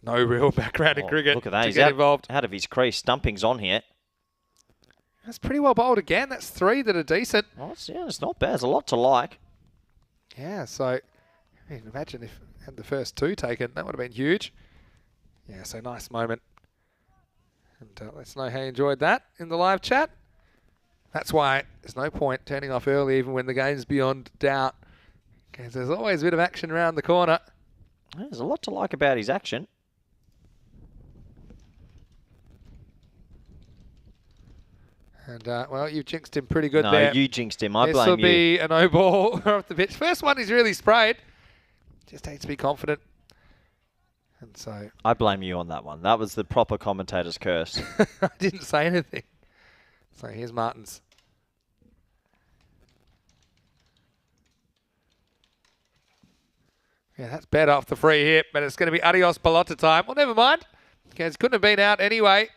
S1: no real background in cricket
S2: look at that.
S1: to
S2: He's
S1: get involved.
S2: out of his crease. Stumping's on here.
S1: That's pretty well bowled again. That's 3 that are decent.
S2: Oh, it's not bad. There's a lot to like.
S1: Yeah, so I mean, imagine if I had the first 2 taken. That would have been huge. Yeah, so nice moment. And let us know how you enjoyed that in the live chat. That's why there's no point turning off early even when the game's beyond doubt. Because there's always a bit of action around the corner.
S2: There's a lot to like about his action.
S1: And, well, you've jinxed him pretty good there.
S2: No, you jinxed him. I blame you.
S1: This will be a no ball off the pitch. First one he's really sprayed. Just needs to be confident. And so
S2: I blame you on that one. That was the proper commentator's curse.
S1: I didn't say anything. So here's Martins. Yeah, that's better off the free hit, but it's going to be adios Balota time. Well, never mind, because couldn't have been out anyway.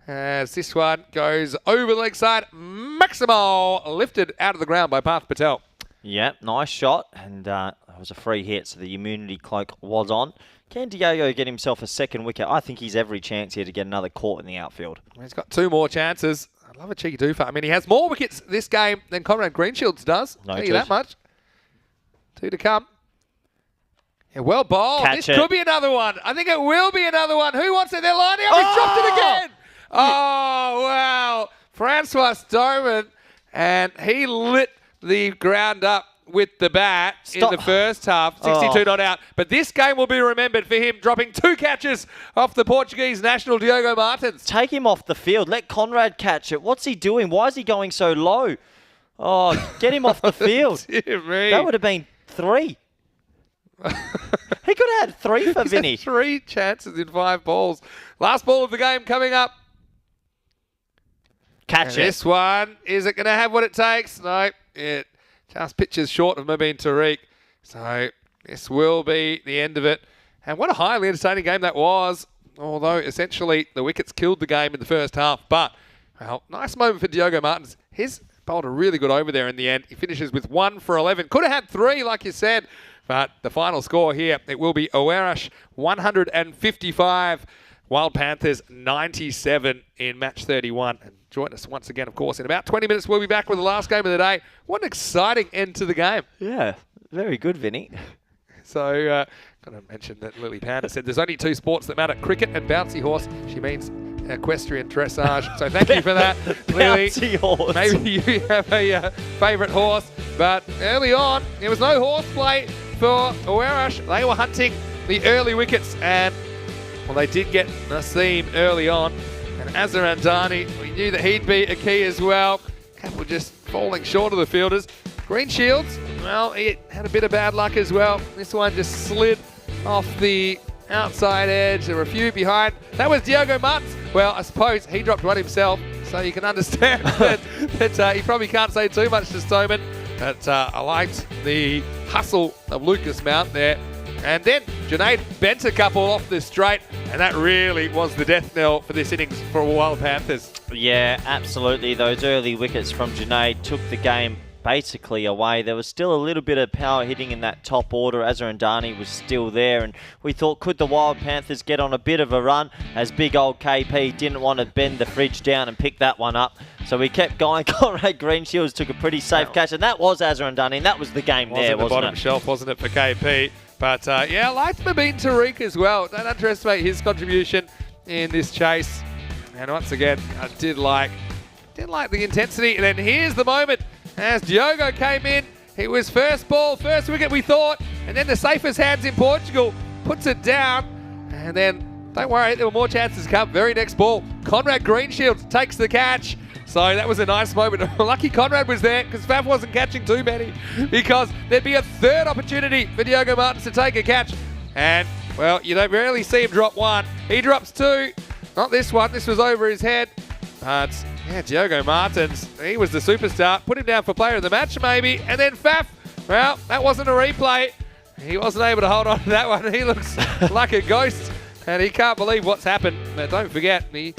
S1: As this one goes over the leg side. Maximal lifted out of the ground by Parth Patel.
S2: Yeah, nice shot. And that was a free hit, so the immunity cloak was on. Can Diego get himself a second wicket? I think he's every chance here to get another caught in the outfield.
S1: He's got 2 more chances. I love a cheeky doofer. I mean, he has more wickets this game than Conrad Greenshields does. I'll tell you that much. 2 to come. Yeah, well bowled. This could be another one. I think it will be another one. Who wants it? They're lining up. He's dropped it again. Oh, wow. Francois Stoneman. And he lit the ground up with the bat in the first half. 62 not out. But this game will be remembered for him dropping 2 catches off the Portuguese national Diogo Martins.
S2: Take him off the field. Let Conrad catch it. What's he doing? Why is he going so low? Oh, get him off the field.
S1: Dear me.
S2: That would have been 3. He could have had 3 for Vinny.
S1: 3 chances in 5 balls. Last ball of the game coming up.
S2: Catch it.
S1: This one, is it going to have what it takes? No, it just pitches short of Mubin Tariq. So this will be the end of it. And what a highly entertaining game that was. Although essentially the wickets killed the game in the first half. But, well, nice moment for Diogo Martins. His bowled a really good over there in the end. He finishes with 1 for 11. Could have had 3, like you said. But the final score here, it will be Owerash 155, Wild Panthers 97 in match 31. And join us once again, of course, in about 20 minutes. We'll be back with the last game of the day. What an exciting end to the game.
S2: Yeah, very good, Vinny.
S1: So, got to mention that Lily Panda said there's only 2 sports that matter, cricket and bouncy horse. She means equestrian dressage. So thank you for that, Lily.
S2: Bouncy horse.
S1: Maybe you have a favourite horse. But early on, there was no horseplay for Owerash. They were hunting the early wickets, and well, they did get Naseem early on. And Azhar Andani, we knew that he'd be a key as well. Couple just falling short of the fielders. Greenshields, well, he had a bit of bad luck as well. This one just slid off the outside edge. There were a few behind. That was Diogo Martins. Well, I suppose he dropped one himself, so you can understand that he probably can't say too much to Stoneman. But I liked the hustle of Lucas Mount there. And then Junaid bent a couple off the straight, and that really was the death knell for this innings for Wild Panthers.
S2: Yeah, absolutely. Those early wickets from Junaid took the game basically away. There was still a little bit of power hitting in that top order. Azarandani was still there, and we thought, could the Wild Panthers get on a bit of a run, as big old KP didn't want to bend the fridge down and pick that one up. So we kept going. Conrad Greenshields took a pretty safe catch, and that was Azarandani, and that was the game there, wasn't it?
S1: Bottom shelf, wasn't it, for KP? But yeah, I liked Mabin Tariq as well. Don't underestimate his contribution in this chase. And once again, I did like the intensity. And then here's the moment as Diogo came in. It was first ball, first wicket, we thought. And then the safest hands in Portugal puts it down. And then, don't worry, there were more chances to come. Very next ball, Conrad Greenshields takes the catch. So that was a nice moment. Lucky Conrad was there because Faf wasn't catching too many, because there'd be a third opportunity for Diogo Martins to take a catch. And, well, you don't rarely see him drop one. He drops two. Not this one. This was over his head. But, yeah, Diogo Martins, he was the superstar. Put him down for player of the match, maybe. And then Faf, well, that wasn't a replay. He wasn't able to hold on to that one. He looks like a ghost, and he can't believe what's happened. But don't forget, he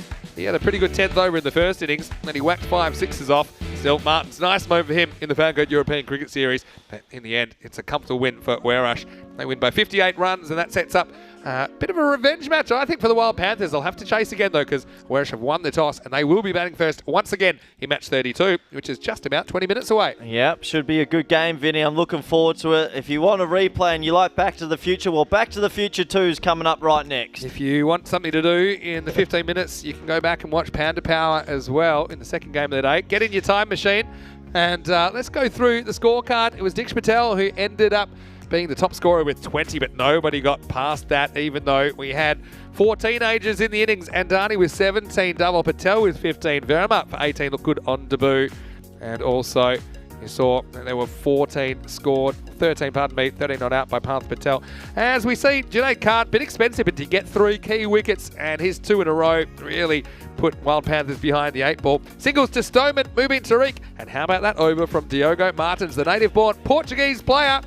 S1: had a pretty good 10th over in the first innings, and he whacked 5 sixes off. Still, Martins, nice moment for him in the FanCode European Cricket Series. But in the end, it's a comfortable win for Werrush. They win by 58 runs, and that sets up a bit of a revenge match, I think, for the Wild Panthers. They'll have to chase again, though, because Werrush have won the toss, and they will be batting first once again in match 32, which is just about 20 minutes away.
S2: Yep, should be a good game, Vinny. I'm looking forward to it. If you want a replay and you like Back to the Future, well, Back to the Future 2 is coming up right next.
S1: If you want something to do in the 15 minutes, you can go back and watch Panda Power as well in the second game of the day. Get in your time machine, and let's go through the scorecard. It was Diksha Patel who ended up being the top scorer with 20, but nobody got past that, even though we had 4 teenagers in the innings. Andani with 17, Dhaval Patel with 15, Verma for 18 looked good on debut. And also, you saw that there were 13 not out by Parth Patel. As we see, Junaid Khan, bit expensive, but to get 3 key wickets, and his 2 in a row really put Wild Panthers behind the 8 ball. Singles to Stoneman, Mubin Tariq, and how about that over from Diogo Martins, the native-born Portuguese player.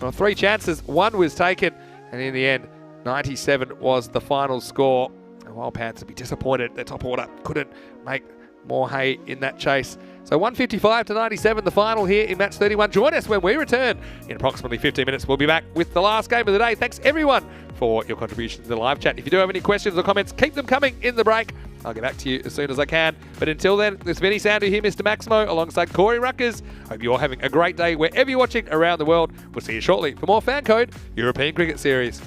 S1: Well, 3 chances, 1 was taken, and in the end, 97 was the final score. The Wild Panthers would be disappointed. Their top order couldn't make more hay in that chase. So 155 to 97, the final here in match 31. Join us when we return in approximately 15 minutes. We'll be back with the last game of the day. Thanks everyone for your contributions to the live chat. If you do have any questions or comments, keep them coming in the break. I'll get back to you as soon as I can. But until then, this is Vinny Sandu here, Mr. Maximo, alongside Corey Ruckers. Hope you're having a great day wherever you're watching around the world. We'll see you shortly for more FanCode European Cricket Series.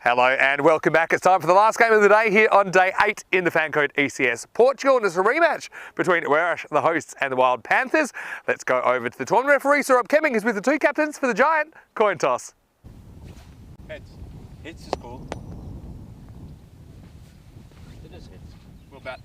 S1: Hello and welcome back. It's time for the last game of the day here on day 8 in the FanCode ECS Portugal, and it's a rematch between Oeiras, the hosts, and the Wild Panthers. Let's go over to the tournament referee, Sir Rob Kemming, who's with the two captains for the Giant. Coin toss.
S3: Heads. Heads to score. It is heads. We'll bat.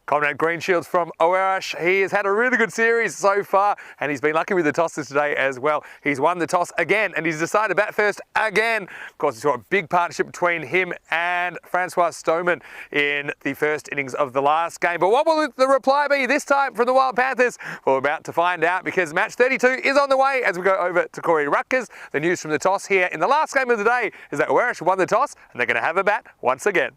S1: Conrad Greenshields from Oeiras. He has had a really good series so far, and he's been lucky with the tosses today as well. He's won the toss again, and he's decided to bat first again. Of course, it's got a big partnership between him and Francois Stoneman in the first innings of the last game. But what will the reply be this time from the Wild Panthers? Well, we're about to find out, because match 32 is on the way as we go over to Corey Rutgers. The news from the toss here in the last game of the day is that Oeiras won the toss, and they're going to have a bat once again.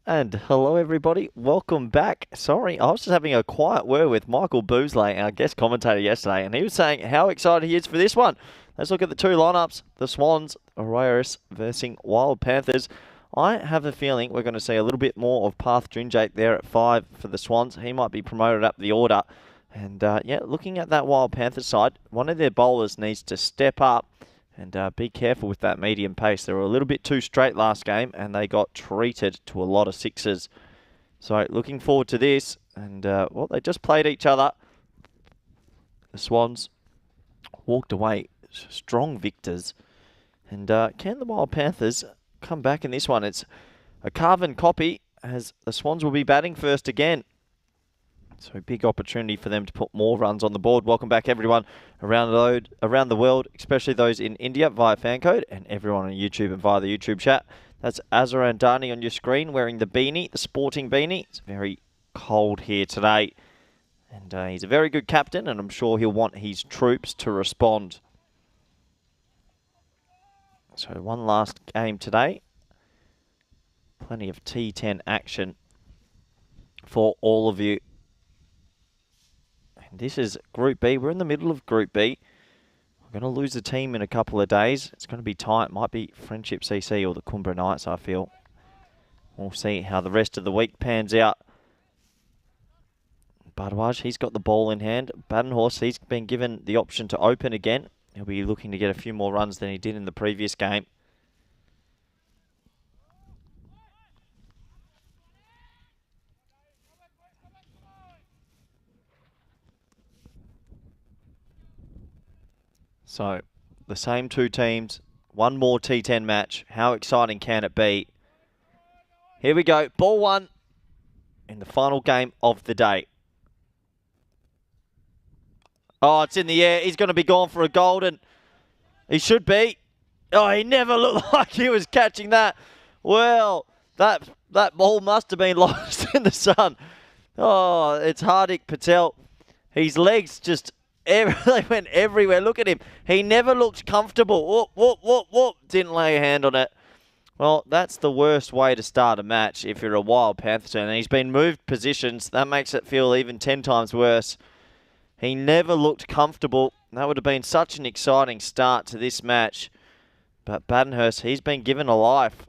S2: And hello everybody, welcome back. Sorry, I was just having a quiet word with Michael Boozley, our guest commentator yesterday, and he was saying how excited he is for this one. Let's look at the two lineups, the Swans, Oeiras versus Wild Panthers. I have a feeling we're going to see a little bit more of Parth Drinjate there at 5 for the Swans. He might be promoted up the order. And yeah, looking at that Wild Panthers side, one of their bowlers needs to step up and be careful with that medium pace. They were a little bit too straight last game, and they got treated to a lot of sixes. So looking forward to this. And well, they just played each other. The Swans walked away strong victors. And can the Wild Panthers come back in this one? It's a carbon copy, as the Swans will be batting first again. So big opportunity for them to put more runs on the board. Welcome back everyone around the world, especially those in India via FanCode, and everyone on YouTube and via the YouTube chat. That's Azhar Andani on your screen wearing the beanie, the sporting beanie. It's very cold here today. And he's a very good captain, and I'm sure he'll want his troops to respond. So one last game today. Plenty of T10 action for all of you. This is Group B. We're in the middle of Group B. We're going to lose a team in a couple of days. It's going to be tight. Might be Friendship CC or the Kumbra Knights, I feel. We'll see how the rest of the week pans out. Bardwaj, he's got the ball in hand. Badenhorst, he's been given the option to open again. He'll be looking to get a few more runs than he did in the previous game. So, the same two teams, one more T10 match. How exciting can it be? Here we go, ball one in the final game of the day. Oh, it's in the air. He's going to be gone for a golden. He should be. Oh, he never looked like he was catching that. Well, that ball must have been lost in the sun. Oh, it's Hardik Patel. His legs just... they went everywhere. Look at him. He never looked comfortable. Whoop, whoop, whoop, whoop. Didn't lay a hand on it. Well, that's the worst way to start a match if you're a Wild Panther. And he's been moved positions. That makes it feel even 10 times worse. He never looked comfortable. That would have been such an exciting start to this match. But Badenhurst, he's been given a life.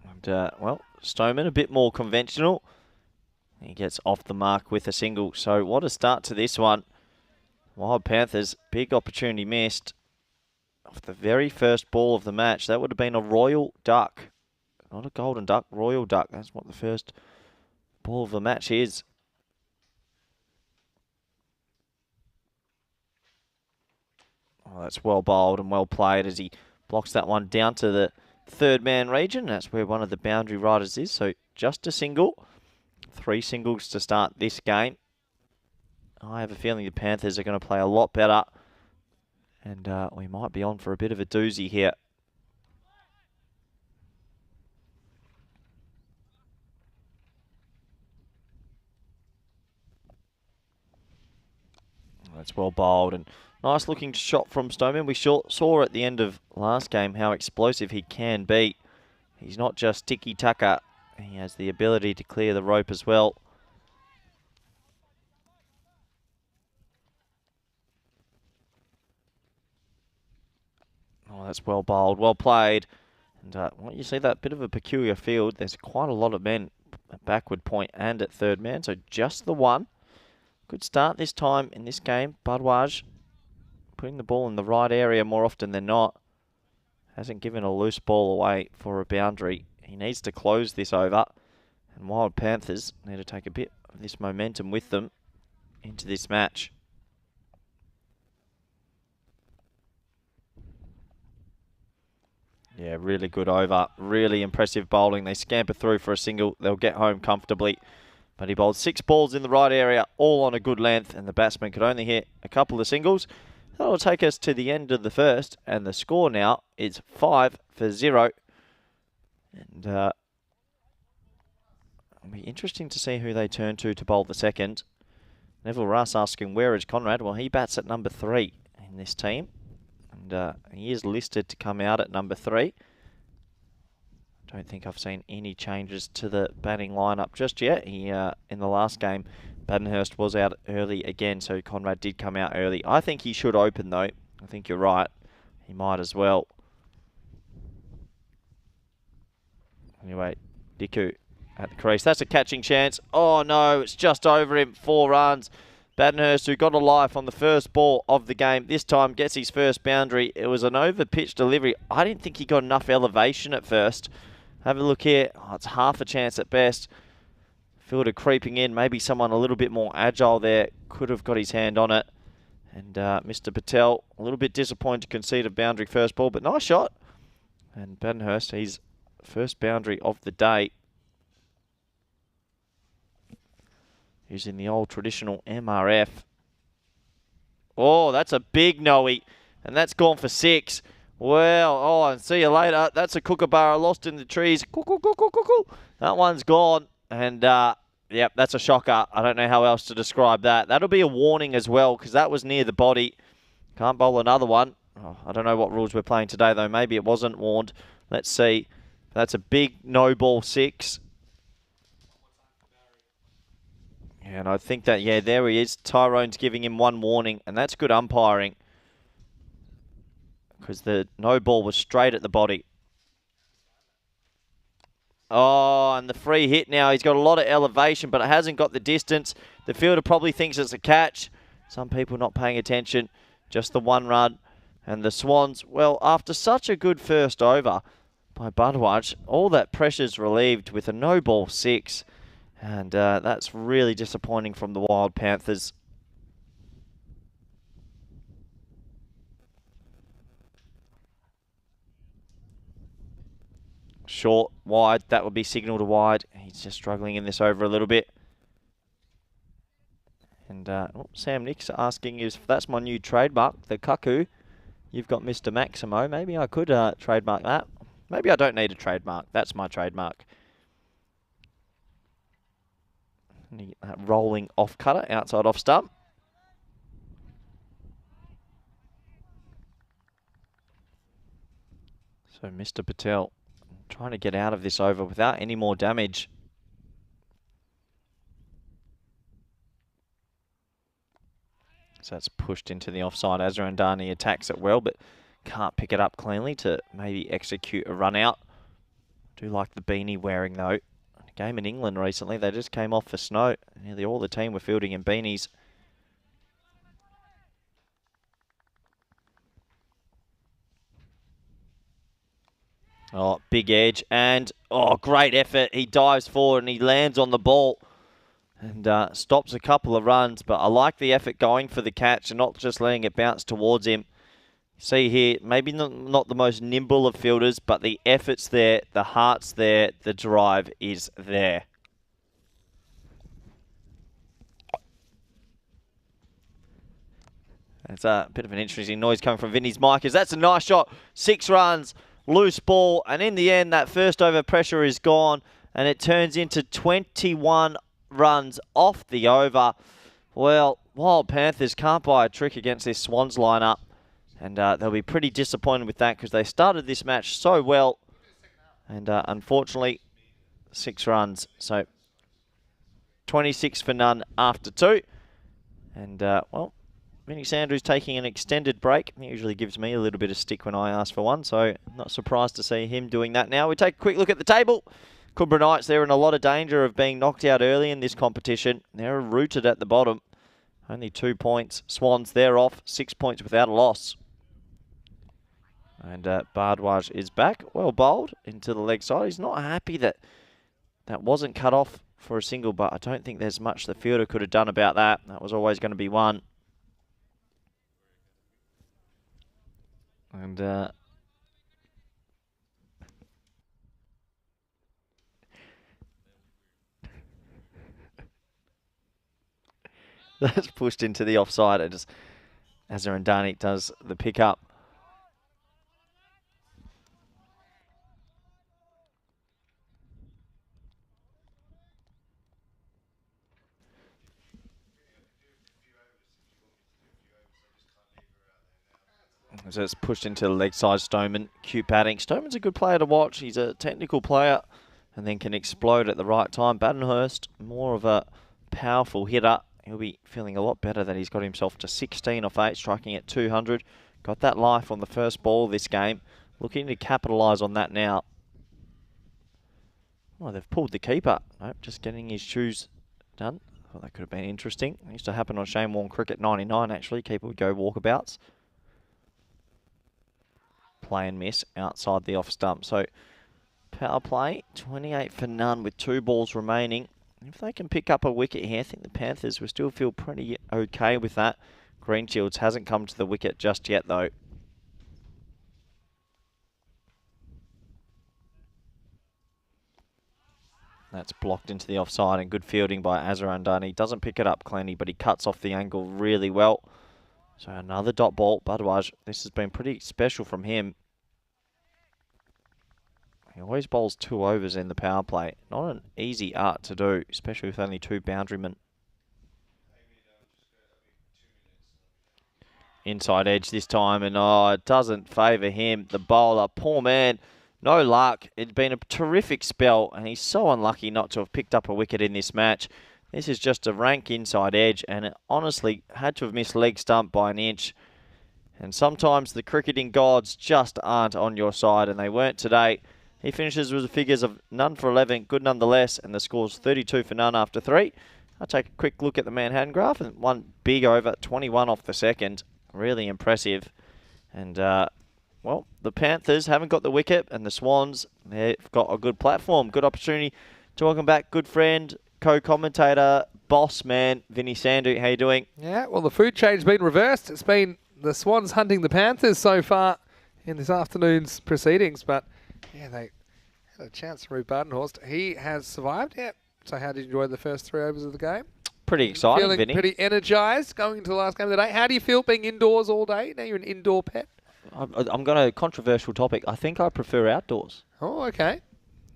S2: And, well, Stoneman, a bit more conventional. He gets off the mark with a single. So what a start to this one. Wild Panthers, big opportunity missed. Off the very first ball of the match. That would have been a royal duck. Not a golden duck, royal duck. That's what the first ball of the match is. Oh, that's well bowled and well played as he blocks that one down to the third man region. That's where one of the boundary riders is. So just a single. 3 singles to start this game. I have a feeling the Panthers are going to play a lot better. And we might be on for a bit of a doozy here. That's well bowled and nice looking shot from Stoneman. We saw at the end of last game how explosive he can be. He's not just tiki-taka. He has the ability to clear the rope as well. Oh, that's well bowled, well played. And well, you see that bit of a peculiar field. There's quite a lot of men at backward point and at third man, so just the one. Good start this time in this game. Budwaj putting the ball in the right area more often than not. Hasn't given a loose ball away for a boundary. He needs to close this over. And Wild Panthers need to take a bit of this momentum with them into this match. Yeah, really good over. Really impressive bowling. They scamper through for a single. They'll get home comfortably. But he bowled 6 balls in the right area, all on a good length, and the batsman could only hit a couple of singles. That'll take us to the end of the first, and the score now is 5-0. And it'll be interesting to see who they turn to bowl the second. Neville Russ asking, where is Conrad? Well, he bats at number 3 in this team. And he is listed to come out at number 3. Don't think I've seen any changes to the batting lineup just yet. He in the last game, Badenhurst was out early again, so Conrad did come out early. I think he should open, though. I think you're right. He might as well. Anyway, Diku at the crease. That's a catching chance. Oh, no, it's just over him. 4 runs. Badenhurst, who got a life on the first ball of the game, this time gets his first boundary. It was an over-pitch delivery. I didn't think he got enough elevation at first. Have a look here. Oh, it's half a chance at best. Fielder creeping in. Maybe someone a little bit more agile there could have got his hand on it. And Mr. Patel, a little bit disappointed to concede a boundary first ball, but nice shot. And Badenhurst, his first boundary of the day. Using the old traditional MRF. Oh, that's a big noe. And that's gone for 6. Well, oh, and see you later. That's a kookaburra lost in the trees. That one's gone. And, yep, that's a shocker. I don't know how else to describe that. That'll be a warning as well, because that was near the body. Can't bowl another one. Oh, I don't know what rules we're playing today, though. Maybe it wasn't warned. Let's see. That's a big no ball 6. Yeah, and I think that, yeah, there he is. Tyrone's giving him one warning, and that's good umpiring. Because the no ball was straight at the body. Oh, and the free hit now. He's got a lot of elevation, but it hasn't got the distance. The fielder probably thinks it's a catch. Some people not paying attention. Just the 1 run. And the Swans, well, after such a good first over by Budwaj, all that pressure's relieved with a no ball 6. And that's really disappointing from the Wild Panthers. Short, wide, that would be signal to wide. He's just struggling in this over a little bit. And Sam Nix asking if that's my new trademark, the cuckoo. You've got Mr. Maximo. Maybe I could trademark that. Maybe I don't need a trademark. That's my trademark. Rolling off cutter, outside off stump. So Mr. Patel trying to get out of this over without any more damage. So that's pushed into the offside. Azarandani attacks it well, but can't pick it up cleanly to maybe execute a run out. Do like the beanie wearing, though. A game in England recently, they just came off for snow. Nearly all the team were fielding in beanies. Oh, big edge, and oh, great effort. He dives forward and he lands on the ball and stops a couple of runs. But I like the effort going for the catch and not just letting it bounce towards him. See here, maybe not the most nimble of fielders, but the effort's there, the heart's there, the drive is there. That's a bit of an interesting noise coming from Vinny's mic. That's a nice shot. 6 runs. Loose ball, and in the end, that first over pressure is gone, and it turns into 21 runs off the over. Well, Wild Panthers can't buy a trick against this Swans lineup, and they'll be pretty disappointed with that because they started this match so well, and unfortunately, 6 runs. So, 26 for none after 2, and well, Vinny Sanders taking an extended break. He usually gives me a little bit of stick when I ask for one, so not surprised to see him doing that now. We take a quick look at the table. Coomera Knights, they're in a lot of danger of being knocked out early in this competition. They're rooted at the bottom. Only 2 points. Swans, they're off. 6 points without a loss. And Bardwaj is back. Well bowled into the leg side. He's not happy that that wasn't cut off for a single, but I don't think there's much the fielder could have done about that. That was always going to be one. And that's pushed into the offside as Azarandani does the pickup. So it's pushed into the leg side, Stoneman. Cute batting. Stoneman's a good player to watch. He's a technical player and then can explode at the right time. Badenhurst, more of a powerful hitter. He'll be feeling a lot better that he's got himself to 16 off 8, striking at 200. Got that life on the first ball of this game. Looking to capitalise on that now. Oh, they've pulled the keeper. Nope, just getting his shoes done. Thought that could have been interesting. It used to happen on Shane Warne Cricket 99, actually. Keeper would go walkabouts. Play and miss outside the off stump. So power play, 28 for none with 2 balls remaining. If they can pick up a wicket here, I think the Panthers will still feel pretty okay with that. Greenshields hasn't come to the wicket just yet, though. That's blocked into the offside, and good fielding by Azarandani. Doesn't pick it up cleanly, but he cuts off the angle really well. So another dot ball. Bardwaj, this has been pretty special from him. He always bowls 2 overs in the power play. Not an easy art to do, especially with only 2 boundarymen. Inside edge this time, and it doesn't favour him. The bowler, poor man, no luck. It's been a terrific spell, and he's so unlucky not to have picked up a wicket in this match. This is just a rank inside edge, and it honestly had to have missed leg stump by an inch. And sometimes the cricketing gods just aren't on your side, and they weren't today. He finishes with the figures of none for 11, good nonetheless, and the score's 32 for none after 3. I'll take a quick look at the Manhattan graph, and one big over, 21 off the second. Really impressive. And, well, the Panthers haven't got the wicket, and the Swans, they've got a good platform, good opportunity to welcome back good friend, co-commentator, boss man, Vinny Sandu. How you doing?
S1: Yeah, well, the food chain's been reversed. It's been the Swans hunting the Panthers so far in this afternoon's proceedings, but yeah, they had a chance to remove Badenhorst. He has survived. Yeah. So how did you enjoy the first 3 overs of the game?
S2: Pretty exciting,
S1: Feeling
S2: Vinny.
S1: pretty energised going into the last game of the day. How do you feel being indoors all day? Now you're an indoor pet.
S2: I'm going to controversial topic. I think I prefer outdoors.
S1: Oh, okay.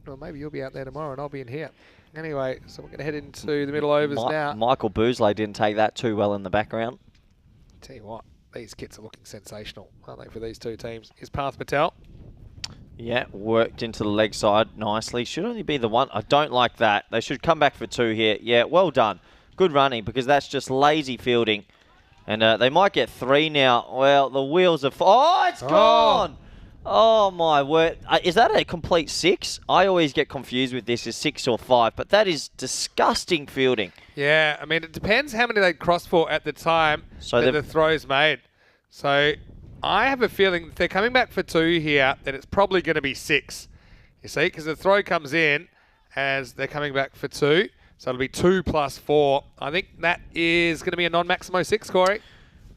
S1: Well, maybe you'll be out there tomorrow and I'll be in here. Anyway, so we're going to head into the middle overs now.
S2: Michael Boozley didn't take that too well in the background.
S1: Tell you what, these kits are looking sensational, aren't they, for these 2 teams? Is Parth Patel.
S2: Yeah, worked into the leg side nicely. Should only be the 1. I don't like that. They should come back for 2 here. Yeah, well done. Good running, because that's just lazy fielding. And they might get 3 now. Well, the wheels are... Oh, it's gone! Oh, my word. Is that a complete 6? I always get confused with this as 6 or 5, but that is disgusting fielding.
S1: Yeah, I mean, it depends how many they crossed for at the time that the throw's made. So I have a feeling if they're coming back for 2 here, that it's probably going to be 6. You see, because the throw comes in as they're coming back for 2. So it'll be 2 plus 4. I think that is going to be a non-maximo 6, Corey.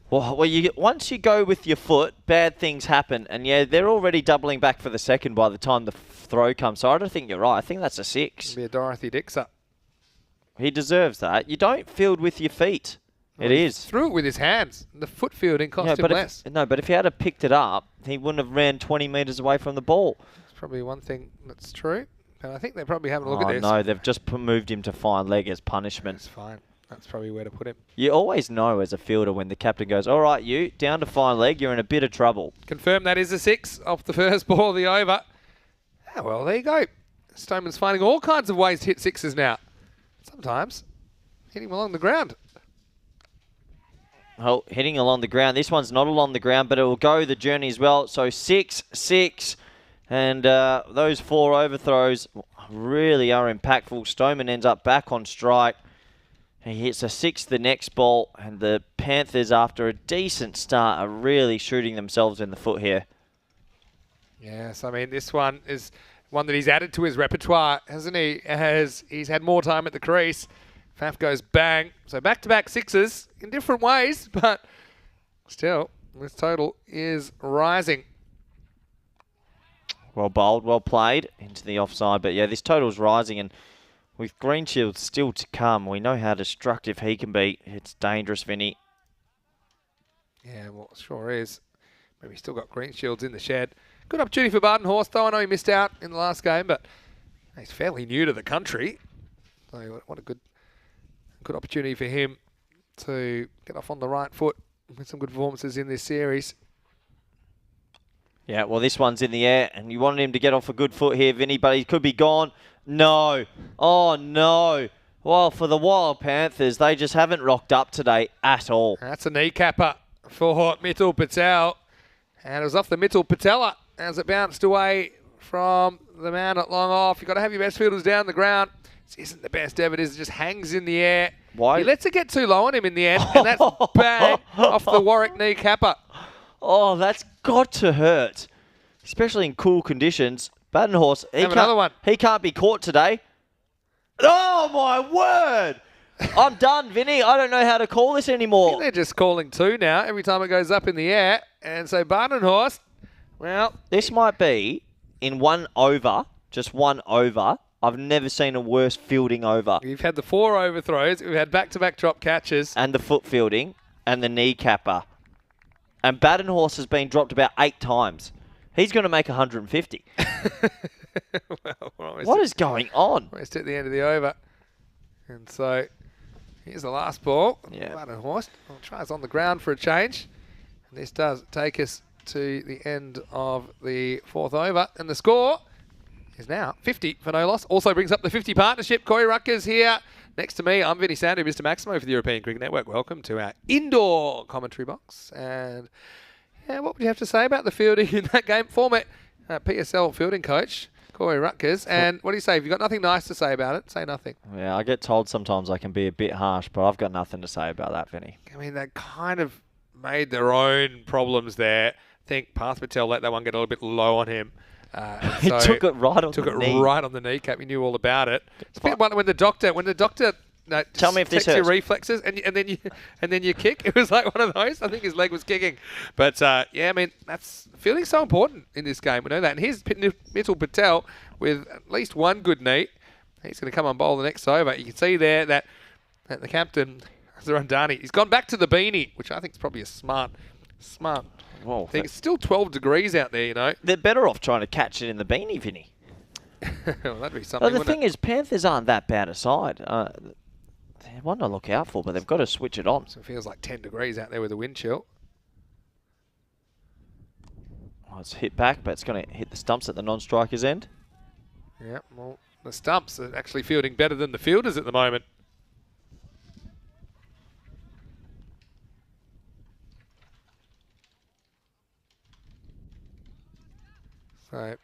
S2: Well, once you go with your foot, bad things happen. And yeah, they're already doubling back for the second by the time the throw comes. So I don't think you're right. I think that's a 6.
S1: It'll be a Dorothy Dixer.
S2: He deserves that. You don't field with your feet. It is.
S1: Threw it with his hands. The foot fielding cost him less.
S2: But if he had picked it up, he wouldn't have ran 20 metres away from the ball.
S1: That's probably one thing that's true. And I think they're probably having a look at this.
S2: No, they've just moved him to fine leg as punishment.
S1: That's fine. That's probably where to put him.
S2: You always know as a fielder when the captain goes, all right, you, down to fine leg, you're in a bit of trouble.
S1: Confirm that is a 6 off the first ball of the over. Ah, well, there you go. Stoneman's finding all kinds of ways to hit 6s now. Sometimes hit him along the ground.
S2: Oh, hitting along the ground. This one's not along the ground, but it will go the journey as well. So 6-6. And those 4 overthrows really are impactful. Stoneman ends up back on strike. He hits a 6 the next ball. And the Panthers, after a decent start, are really shooting themselves in the foot here.
S1: Yes, I mean, this one is one that he's added to his repertoire, hasn't he? He's had more time at the crease. Faf goes bang. So back-to-back 6s in different ways, but still, this total is rising.
S2: Well bowled, well played into the offside. But yeah, this total's rising, and with Greenshield still to come, we know how destructive he can be. It's dangerous, Vinny.
S1: Yeah, well, it sure is. Maybe still got Greenshields in the shed. Good opportunity for Baden-Horst, though. I know he missed out in the last game, but he's fairly new to the country. So what a good opportunity for him to get off on the right foot with some good performances in this series.
S2: Yeah, well, this one's in the air, and you wanted him to get off a good foot here, Vinny, but he could be gone. No. Oh, no. Well, for the Wild Panthers, they just haven't rocked up today at all.
S1: That's a kneecapper for Mitchell Patel. And it was off the Mitchell Patella as it bounced away from the man at long off. You've got to have your best fielders down the ground. This isn't the best ever. It just hangs in the air.
S2: Why?
S1: He lets it get too low on him in the end, and that's bang off the Warwick kneecapper.
S2: Oh, that's got to hurt, especially in cool conditions. Baden-Horst,
S1: another one.
S2: He can't be caught today. Oh, my word. I'm done, Vinny. I don't know how to call this anymore.
S1: They're just calling 2 now every time it goes up in the air. And so Baden-Horst, well...
S2: This might be in 1 over, just 1 over. I've never seen a worse fielding over.
S1: You've had the 4 overthrows. We've had back-to-back drop catches.
S2: And the foot fielding and the kneecapper. And Baden-Horst has been dropped about 8 times. He's going to make 150.
S1: Well,
S2: what is going on?
S1: Almost at the end of the over. And so here's the last ball.
S2: Yeah.
S1: Baden-Horst tries on the ground for a change. And this does take us to the end of the 4th over. And the score is now 50 for no loss. Also brings up the 50 partnership. Corey Ruckers here. Next to me, I'm Vinny Sandu, Mr. Maximo for the European Cricket Network. Welcome to our indoor commentary box. And yeah, what would you have to say about the fielding in that game? Former PSL fielding coach, Corey Ruckers. And what do you say? If you've got nothing nice to say about it, say nothing.
S2: Yeah, I get told sometimes I can be a bit harsh, but I've got nothing to say about that, Vinny.
S1: I mean, they kind of made their own problems there. I think Parth Patel let that one get a little bit low on him.
S2: He took it right on the knee.
S1: Took it right on the kneecap. He knew all about it. It's a bit like when the doctor
S2: tell me if this
S1: checks your
S2: hurts.
S1: reflexes and then you kick. It was like one of those. I think his leg was kicking. But yeah, I mean, that's fielding's so important in this game. We know that. And here's Mitchell Patel with at least one good knee. He's going to come on bowl the next over. You can see there that the captain, Zarandani, he's gone back to the beanie, which I think is probably a smart.
S2: Whoa,
S1: I think it's still 12 degrees out there, you know.
S2: They're better off trying to catch it in the beanie, Vinny.
S1: Well, that'd be something.
S2: The thing is, Panthers aren't that bad a side. They're one to look out for, but they've got to switch it on.
S1: So it feels like 10 degrees out there with a wind chill.
S2: Oh, it's hit back, but it's going to hit the stumps at the non-striker's end.
S1: Yeah, well, the stumps are actually fielding better than the fielders at the moment. So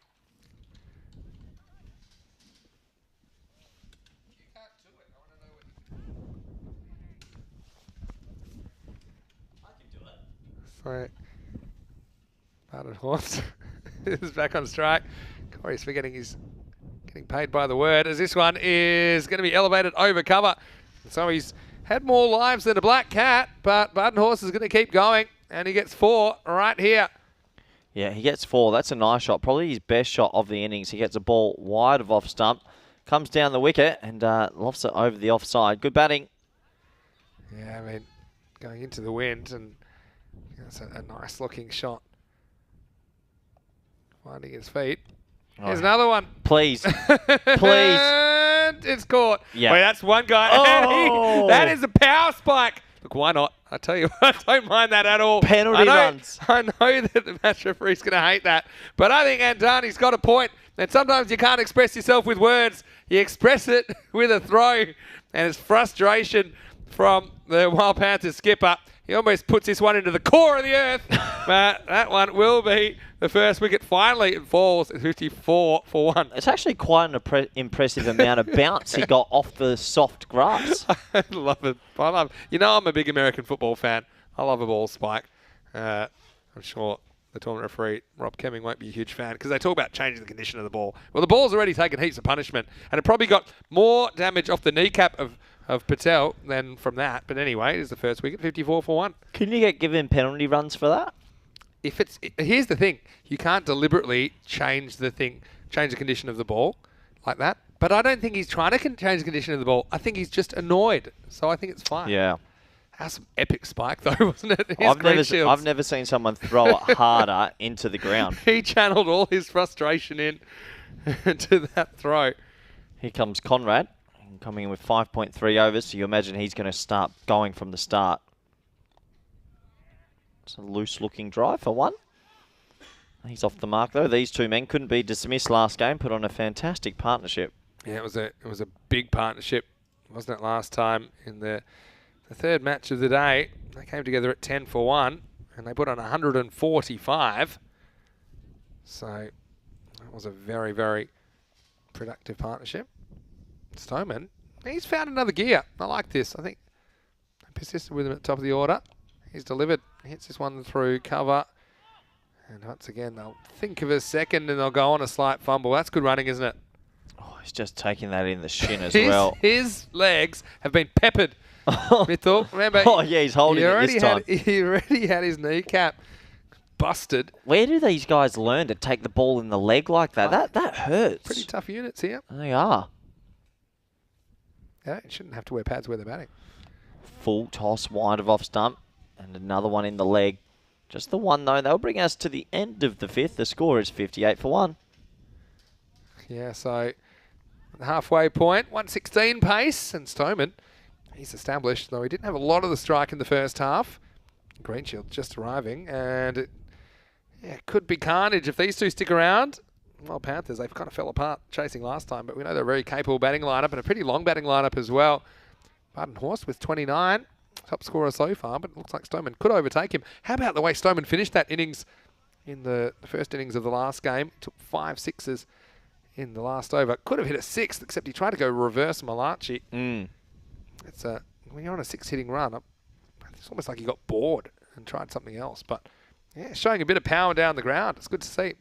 S1: Baden-Horst is back on strike. Corey's forgetting he's getting paid by the word, as this one is going to be elevated over cover. So he's had more lives than a black cat, but Baden-Horst is going to keep going, and he gets 4 right here.
S2: Yeah, he gets 4. That's a nice shot. Probably his best shot of the innings. He gets a ball wide of off stump, comes down the wicket, and lofts it over the offside. Good batting.
S1: Yeah, I mean, going into the wind, and that's a nice looking shot. Finding his feet. Here's another one.
S2: Please. Please.
S1: And it's caught.
S2: Yeah.
S1: Wait, that's one guy.
S2: Oh.
S1: That is a power spike. Look, why not? I tell you what, I don't mind that at all.
S2: Penalty runs.
S1: I know that the match referee's going to hate that. But I think Antani's got a point. And sometimes you can't express yourself with words. You express it with a throw. And it's frustration from the Wild Panthers skipper. He almost puts this one into the core of the earth. But that one will be the first wicket. Finally, it falls at 54 for 1.
S2: It's actually quite an impressive amount of bounce he got off the soft grass.
S1: I love it. I'm a big American football fan. I love a ball spike. I'm sure the tournament referee, Rob Kemming, won't be a huge fan because they talk about changing the condition of the ball. Well, the ball's already taken heaps of punishment, and it probably got more damage off the kneecap of Patel than from that. But anyway, it is the first wicket, 54 for 1.
S2: Can you get given penalty runs for that?
S1: Here's the thing, you can't deliberately change the condition of the ball like that. But I don't think he's trying to change the condition of the ball. I think he's just annoyed. So I think it's fine.
S2: Yeah.
S1: That's some epic spike though, wasn't it?
S2: I've never seen someone throw it harder into the ground.
S1: He channeled all his frustration in to that throw.
S2: Here comes Conrad, coming in with 5.3 overs. So you imagine he's going to start going from the start. It's a loose-looking drive for 1. He's off the mark though. These two men couldn't be dismissed last game. Put on a fantastic partnership.
S1: Yeah, it was a big partnership, wasn't it? Last time in the third match of the day, they came together at 10 for 1, and they put on 145. So that was a very, very productive partnership. Stoneman, he's found another gear. I like this. I think they persisted with him at the top of the order. He's delivered. He hits this one through cover. And once again, they'll think of a second and they'll go on a slight fumble. That's good running, isn't it?
S2: Oh, he's just taking that in the shin as well.
S1: His legs have been peppered. Mithil, remember?
S2: Oh, yeah, he's holding it this time.
S1: He already had his kneecap busted.
S2: Where do these guys learn to take the ball in the leg like that? That hurts.
S1: Pretty tough units here.
S2: They are.
S1: Yeah, you shouldn't have to wear pads where they're batting.
S2: Full toss wide of off stump. And another one in the leg. Just the one, though. They'll bring us to the end of the 5th. The score is 58 for 1.
S1: Yeah, so the halfway point, 116 pace. And Stoneman, he's established, though he didn't have a lot of the strike in the first half. Greenshield just arriving. And it could be carnage if these two stick around. Well, Panthers, they've kind of fell apart chasing last time. But we know they're a very capable batting lineup and a pretty long batting lineup as well. Barton Horse with 29. Top scorer so far, but it looks like Stoneman could overtake him. How about the way Stoneman finished that innings in the first innings of the last game? Took 5 sixes in the last over. Could have hit a 6th, except he tried to go reverse Malachi. It's when you're on a 6-hitting run, it's almost like he got bored and tried something else. But yeah, showing a bit of power down the ground. It's good to see.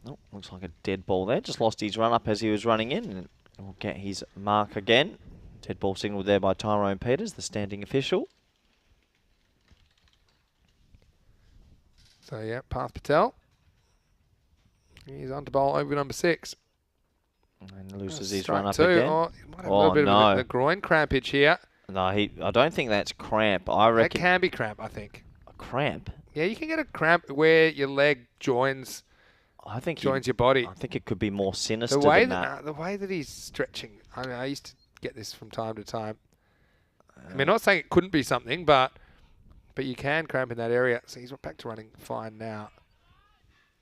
S2: Oh, looks like a dead ball there. Just lost his run up as he was running in. And we'll get his mark again. Dead ball signalled there by Tyrone Peters, the standing official.
S1: So yeah, Parth Patel. He's on to bowl over number 6.
S2: And loses his run up again.
S1: Oh, he might have a little bit of a groin crampage here.
S2: No, I don't think that's cramp. I reckon
S1: that can be cramp, I think.
S2: A cramp?
S1: Yeah, you can get a cramp where your leg joins your body.
S2: I think it could be more sinister than that.
S1: The way that he's stretching. I mean, I used to get this from time to time. I mean, not saying it couldn't be something, but you can cramp in that area. So he's back to running fine now.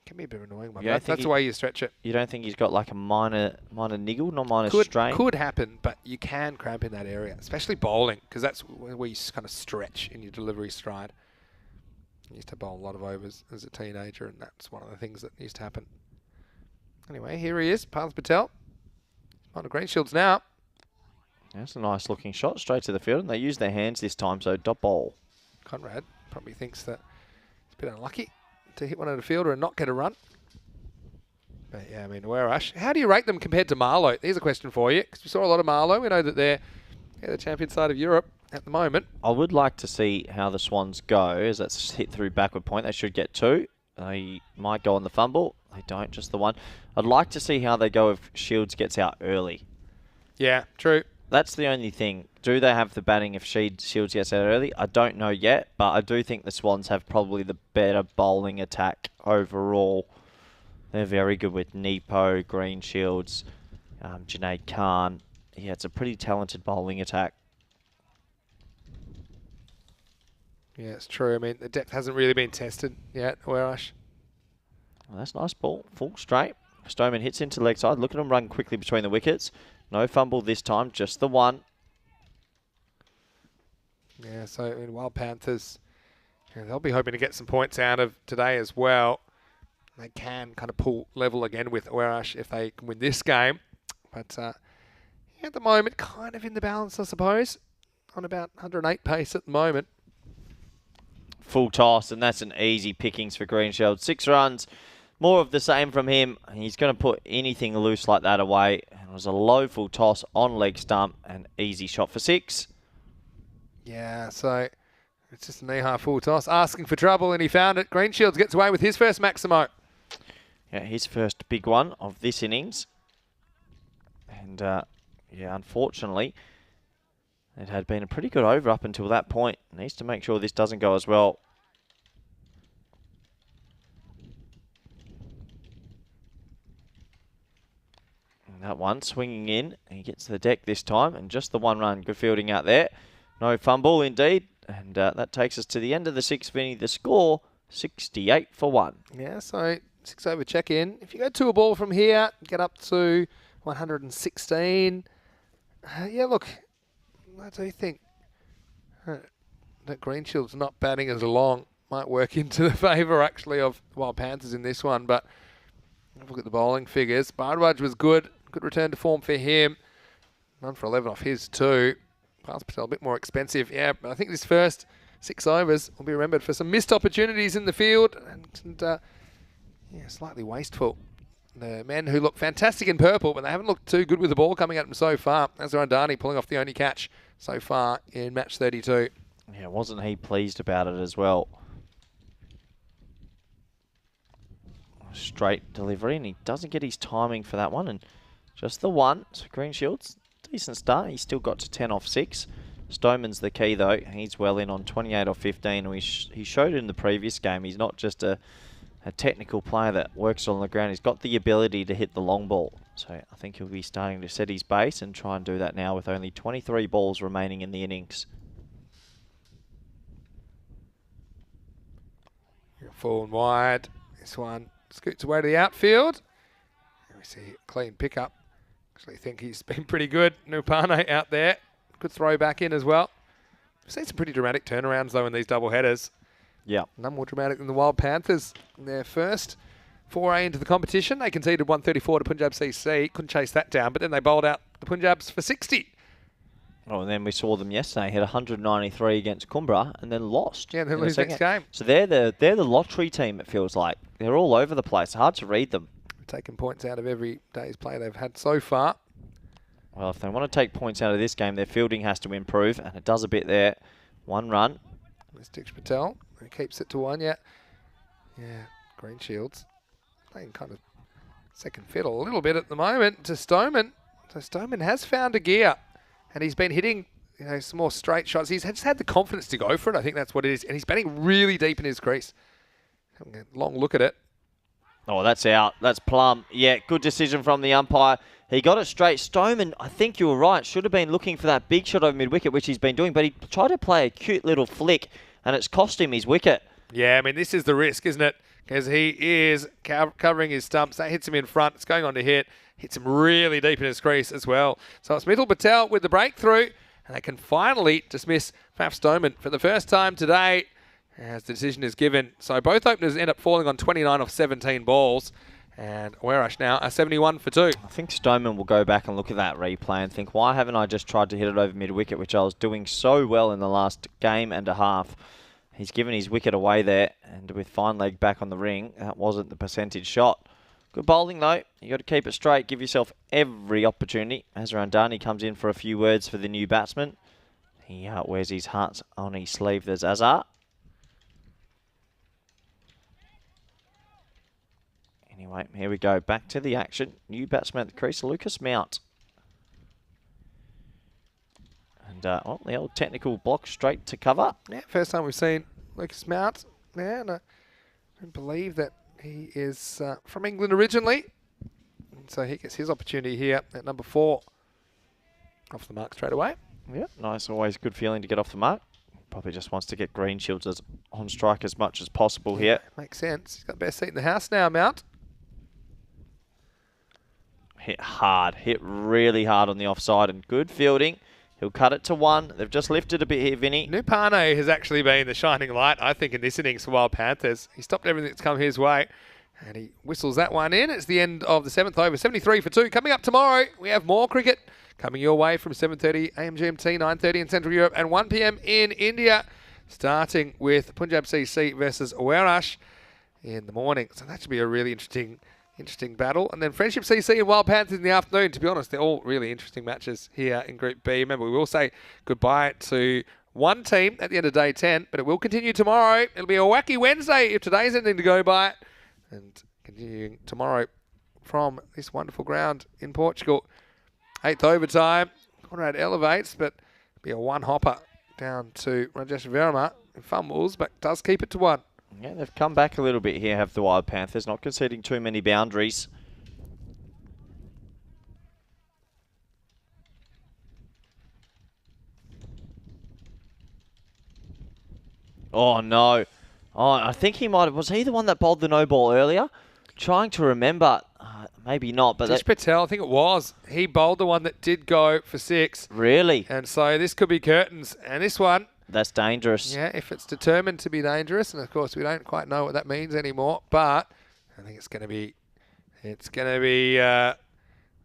S1: Can be a bit annoying, but that's the way you stretch it.
S2: You don't think he's got like a minor niggle, not minor strain?
S1: Could happen, but you can cramp in that area, especially bowling, because that's where you kind of stretch in your delivery stride. I used to bowl a lot of overs as a teenager, and that's one of the things that used to happen. Anyway, here he is, Parth Patel. On the Greenshields now.
S2: That's a nice looking shot, straight to the field, and they use their hands this time, so dot ball.
S1: Conrad probably thinks that he's a bit unlucky to hit one at a fielder and not get a run. But yeah, I mean, Warash. How do you rate them compared to Marlow? There's a question for you, because we saw a lot of Marlow. We know that they're the champion side of Europe at the moment.
S2: I would like to see how the Swans go as that's hit through backward point. They should get 2. They might go on the fumble. They don't, just the 1. I'd like to see how they go if Shields gets out early.
S1: Yeah, true.
S2: That's the only thing. Do they have the batting if Shields gets out early? I don't know yet, but I do think the Swans have probably the better bowling attack overall. They're very good with Nepo, Greenshields, Junaid Khan. Yeah, it's a pretty talented bowling attack.
S1: Yeah, it's true. I mean, the depth hasn't really been tested yet, Warash.
S2: Well, that's a nice ball. Full straight. Stoneman hits into leg side. Look at him run quickly between the wickets. No fumble this time, just the one.
S1: Yeah, so I mean, Wild Panthers, they'll be hoping to get some points out of today as well. They can kind of pull level again with Werash if they can win this game. But at the moment, kind of in the balance, I suppose. On about 108 pace at the moment.
S2: Full toss, and that's an easy pickings for Greenshield. 6 runs, more of the same from him. He's going to put anything loose like that away. It was a low full toss on leg stump, and easy shot for 6.
S1: Yeah, so it's just a knee-high full toss. Asking for trouble, and he found it. Greenshields gets away with his first Maximo.
S2: Yeah, his first big one of this innings. And, yeah, unfortunately, it had been a pretty good over up until that point. Needs to make sure this doesn't go as well. And that one swinging in. He gets to the deck this time, and just the 1 run. Good fielding out there. No fumble indeed. And that takes us to the end of the 6th, Vinny. The score, 68 for 1.
S1: Yeah, so 6 over check-in. If you go to a ball from here, get up to 116. Yeah, look, I do think that Greenshield's not batting as long. Might work into the favour, actually, of Wild Panthers in this one. But look at the bowling figures. Bardwaj was good. Good return to form for him. 1 for 11 off his 2. Pass Patel a bit more expensive. Yeah, but I think this first 6 overs will be remembered for some missed opportunities in the field. And yeah, slightly wasteful. The men who look fantastic in purple, but they haven't looked too good with the ball coming at them so far. Azarandani pulling off the only catch so far in match 32.
S2: Yeah, wasn't he pleased about it as well? Straight delivery, and he doesn't get his timing for that one. And just the 1. So Greenshields, decent start. He's still got to 10 off 6. Stoneman's the key, though. He's well in on 28 off 15. And he showed in the previous game. He's not just a technical player that works on the ground. He's got the ability to hit the long ball. So I think he'll be starting to set his base and try and do that now with only 23 balls remaining in the innings.
S1: Full and wide. This one scoots away to the outfield. And we see a clean pickup. Actually think he's been pretty good. Nupane out there. Good throw back in as well. We've seen some pretty dramatic turnarounds, though, in these double headers.
S2: Yeah.
S1: None more dramatic than the Wild Panthers in their first foray into the competition. They conceded 134 to Punjab CC. Couldn't chase that down, but then they bowled out the Punjabs for 60.
S2: Oh, and then we saw them yesterday hit 193 against Kumbra and then lost.
S1: Yeah, and then lose next game.
S2: So they're the lottery team, it feels like. They're all over the place. Hard to read them.
S1: Taking points out of every day's play they've had so far.
S2: Well, if they want to take points out of this game, their fielding has to improve, and it does a bit there. 1 run.
S1: There's Diksha Patel, who keeps it to 1 yet. Yeah, Greenshields playing kind of second fiddle a little bit at the moment to Stoneman. So Stoneman has found a gear, and he's been hitting some more straight shots. He's just had the confidence to go for it. I think that's what it is. And he's batting really deep in his crease. Having a long look at it.
S2: Oh, that's out. That's plumb. Yeah, good decision from the umpire. He got it straight. Stoneman, I think you were right, should have been looking for that big shot over mid-wicket, which he's been doing, but he tried to play a cute little flick, and it's cost him his wicket.
S1: Yeah, I mean, this is the risk, isn't it? Because he is covering his stumps. That hits him in front. It's going on to hit. Hits him really deep in his crease as well. So it's Mithil Patel with the breakthrough, and they can finally dismiss Faf Stoneman for the first time today as the decision is given. So both openers end up falling on 29 off 17 balls. And Werash now are 71 for 2.
S2: I think Stoneman will go back and look at that replay and think, why haven't I just tried to hit it over mid-wicket, which I was doing so well in the last game and a half. He's given his wicket away there, and with fine leg back on the ring, that wasn't the percentage shot. Good bowling, though. You got to keep it straight. Give yourself every opportunity. Azarandani comes in for a few words for the new batsman. He wears his heart on his sleeve. There's Azar. Anyway, here we go. Back to the action. New batsman at the crease, Lucas Mount. And, well, the old technical block straight to cover.
S1: Yeah, first time we've seen Lucas Mount. Yeah, and I don't believe that he is from England originally. And so he gets his opportunity here at number 4. Off the mark straight away.
S2: Yeah, nice. Always good feeling to get off the mark. Probably just wants to get Greenshields on strike as much as possible here.
S1: Makes sense. He's got the best seat in the house now, Mount.
S2: hit hard, hit really hard on the offside, and good fielding. He'll cut it to 1. They've just lifted a bit here, Vinny.
S1: Nupane has actually been the shining light, I think, in this innings for Wild Panthers. He stopped everything that's come his way, and he whistles that one in. It's the end of the 7th over, 73 for 2. Coming up tomorrow, we have more cricket coming your way from 7:30 AM GMT, 9:30 in Central Europe, and 1 PM in India, starting with Punjab CC versus Werash in the morning. So that should be a really interesting battle. And then Friendship CC and Wild Panthers in the afternoon. To be honest, they're all really interesting matches here in Group B. Remember, we will say goodbye to one team at the end of day 10, but it will continue tomorrow. It'll be a wacky Wednesday if today's anything to go by. And continuing tomorrow from this wonderful ground in Portugal. 8th overtime. Conrad elevates, but it'll be a one-hopper down to Rajesh Verma. Fumbles, but does keep it to 1.
S2: Yeah, they've come back a little bit here, have the Wild Panthers, not conceding too many boundaries. Oh, no. Oh, I think he might have... Was he the one that bowled the no ball earlier? Trying to remember. Maybe not, but...
S1: Dish Patel, I think it was. He bowled the one that did go for 6.
S2: Really?
S1: And so this could be curtains. And this one...
S2: That's dangerous.
S1: Yeah, if it's determined to be dangerous, and of course we don't quite know what that means anymore, but I think it's going to be the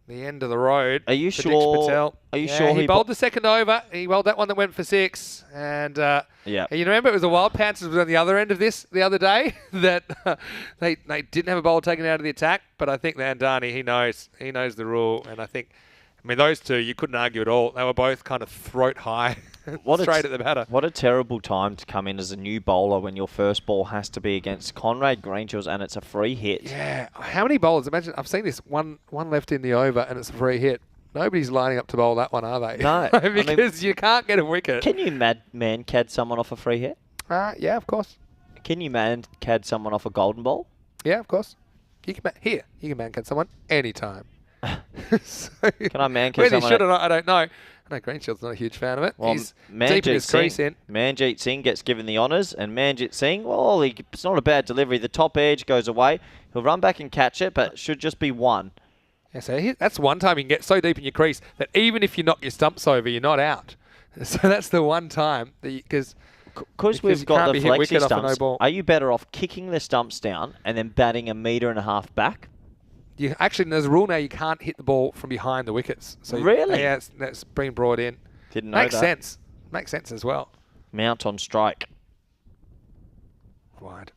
S1: end of the road.
S2: Are you
S1: for
S2: sure?
S1: Dish Patel.
S2: Are you sure
S1: he bowled the second over? He bowled that one that went for 6, and
S2: yeah.
S1: You remember it was the Wild Panthers was on the other end of this the other day that they didn't have a bowler taken out of the attack, but I think Andani he knows the rule, and I mean those two you couldn't argue at all. They were both kind of throat high. Straight at the batter.
S2: What a terrible time to come in as a new bowler when your first ball has to be against Conrad Greenshields and it's a free hit.
S1: Yeah. How many bowlers? Imagine, I've seen this one left in the over and it's a free hit. Nobody's lining up to bowl that one, are they?
S2: No.
S1: Because you can't get a wicket.
S2: Can you man-cad someone off a free hit?
S1: Yeah, of course.
S2: Can you man-cad someone off a golden ball?
S1: Yeah, of course. You can man-cad someone anytime. So,
S2: can I man-cad
S1: whether
S2: someone?
S1: Whether you should or not, I don't know. I know Greenshield's not a huge fan of it.
S2: Well,
S1: He's deep in his crease in.
S2: Manjeet Singh gets given the honours, and Manjeet Singh, well, it's not a bad delivery. The top edge goes away. He'll run back and catch it, but it should just be 1.
S1: Yeah, so that's one time you can get so deep in your crease that even if you knock your stumps over, you're not out. So that's the one time that because
S2: we've got the flexi stumps.
S1: No,
S2: are you better off kicking the stumps down and then batting 1.5 meters back?
S1: There's a rule now you can't hit the ball from behind the wickets. So
S2: really?
S1: Yeah, that's been brought in.
S2: Didn't know that.
S1: Makes sense. Makes sense as well.
S2: Mount on strike.
S1: Wide.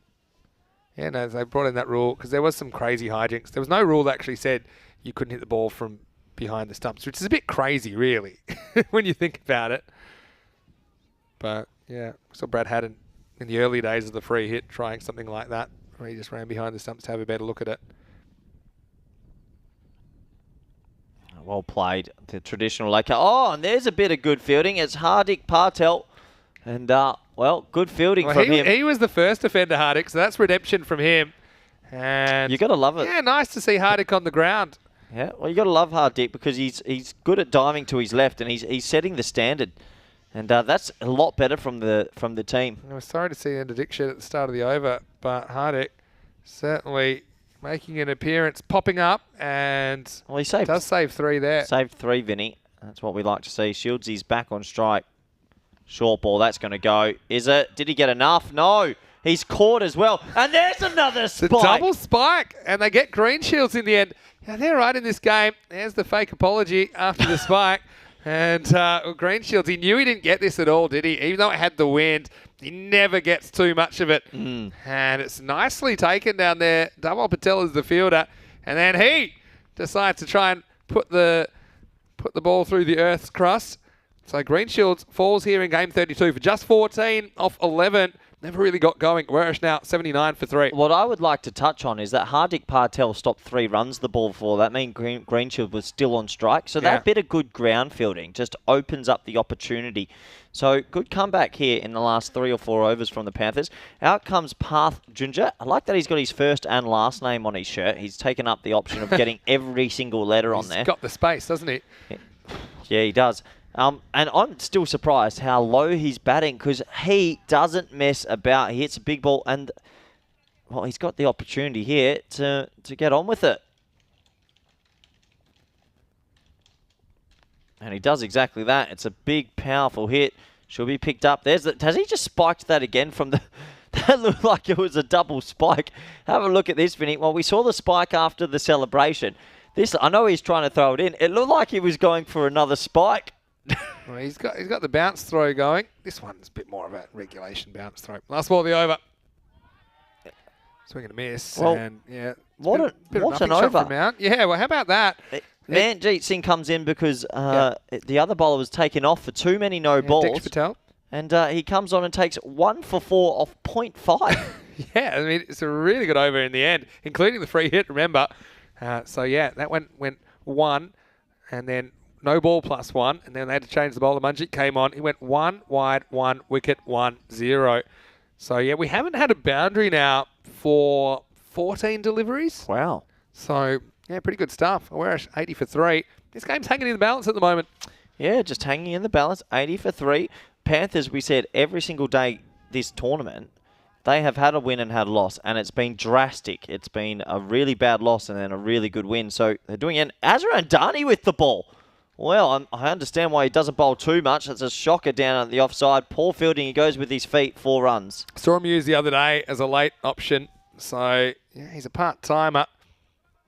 S1: Yeah, no, they brought in that rule because there was some crazy hijinks. There was no rule that actually said you couldn't hit the ball from behind the stumps, which is a bit crazy, really, when you think about it. But, yeah, I saw Brad Haddon in the early days of the free hit trying something like that, where he just ran behind the stumps to have a better look at it.
S2: Well played. The traditional Laker. Oh, and there's a bit of good fielding. It's Hardik Patel. And, well, good fielding from him.
S1: He was the first offender, Hardik, so that's redemption from him. And
S2: you got to love it.
S1: Yeah, nice to see Hardik on the ground.
S2: Yeah, well, you got to love Hardik because he's good at diving to his left and he's setting the standard. And that's a lot better from the team.
S1: I was sorry to see the end of Dick Shed at the start of the over, but Hardik certainly making an appearance, popping up, and
S2: well, he
S1: does save 3 there.
S2: Saved 3, Vinny. That's what we like to see. Shields' back on strike. Short ball, that's going to go. Is it? Did he get enough? No. He's caught as well. And there's another spike.
S1: The double spike, and they get Greenshields in the end. Yeah, they're right in this game. There's the fake apology after the spike. And Greenshields, he knew he didn't get this at all, did he? Even though it had the wind, he never gets too much of it. And it's nicely taken down there. Dhaval Patel is the fielder. And then he decides to try and put the ball through the earth's crust. So Greenshields falls here in game 32 for just 14 off 11. Never really got going. Whereas now 79 for 3.
S2: What I would like to touch on is that Hardik Patel stopped 3 runs the ball before. That means Greenshield was still on strike. So that bit of good ground fielding just opens up the opportunity. So good comeback here in the last 3 or 4 overs from the Panthers. Out comes Parth Junja. I like that he's got his first and last name on his shirt. He's taken up the option of getting every single letter on there.
S1: He's got the space, doesn't he?
S2: Yeah, he does. And I'm still surprised how low he's batting because he doesn't mess about. He hits a big ball and, well, he's got the opportunity here to get on with it. And he does exactly that. It's a big, powerful hit. Should be picked up. Has he just spiked that again from the... That looked like it was a double spike. Have a look at this, Vinny. Well, we saw the spike after the celebration. I know he's trying to throw it in. It looked like he was going for another spike.
S1: Well, he's got the bounce throw going. This one's a bit more of a regulation bounce throw. Last ball of the over. Swing and a miss.
S2: Well,
S1: and yeah,
S2: what an over.
S1: From Mount. Yeah, well, how about that?
S2: Manjeet Singh comes in because the other bowler was taken off for too many no balls.
S1: Dix Patel.
S2: And he comes on and takes 1 for 4 off 0.5.
S1: Yeah, I mean, it's a really good over in the end, including the free hit, remember. So, yeah, that went 1, and then no ball plus 1, and then they had to change the bowler. Manjeet came on. He went 1 wide, 1 wicket, 1 0. So, yeah, we haven't had a boundary now for 14 deliveries.
S2: Wow.
S1: So, yeah, pretty good stuff. We're at 80 for 3. This game's hanging in the balance at the moment.
S2: Yeah, just hanging in the balance, 80 for 3. Panthers, we said every single day this tournament, they have had a win and had a loss, and it's been drastic. It's been a really bad loss and then a really good win. So they're doing it. Azhar Andani with the ball. Well, I understand why he doesn't bowl too much. It's a shocker down at the offside. Poor fielding. He goes with his feet, 4 runs.
S1: Saw him used the other day as a late option. So, yeah, he's a part-timer.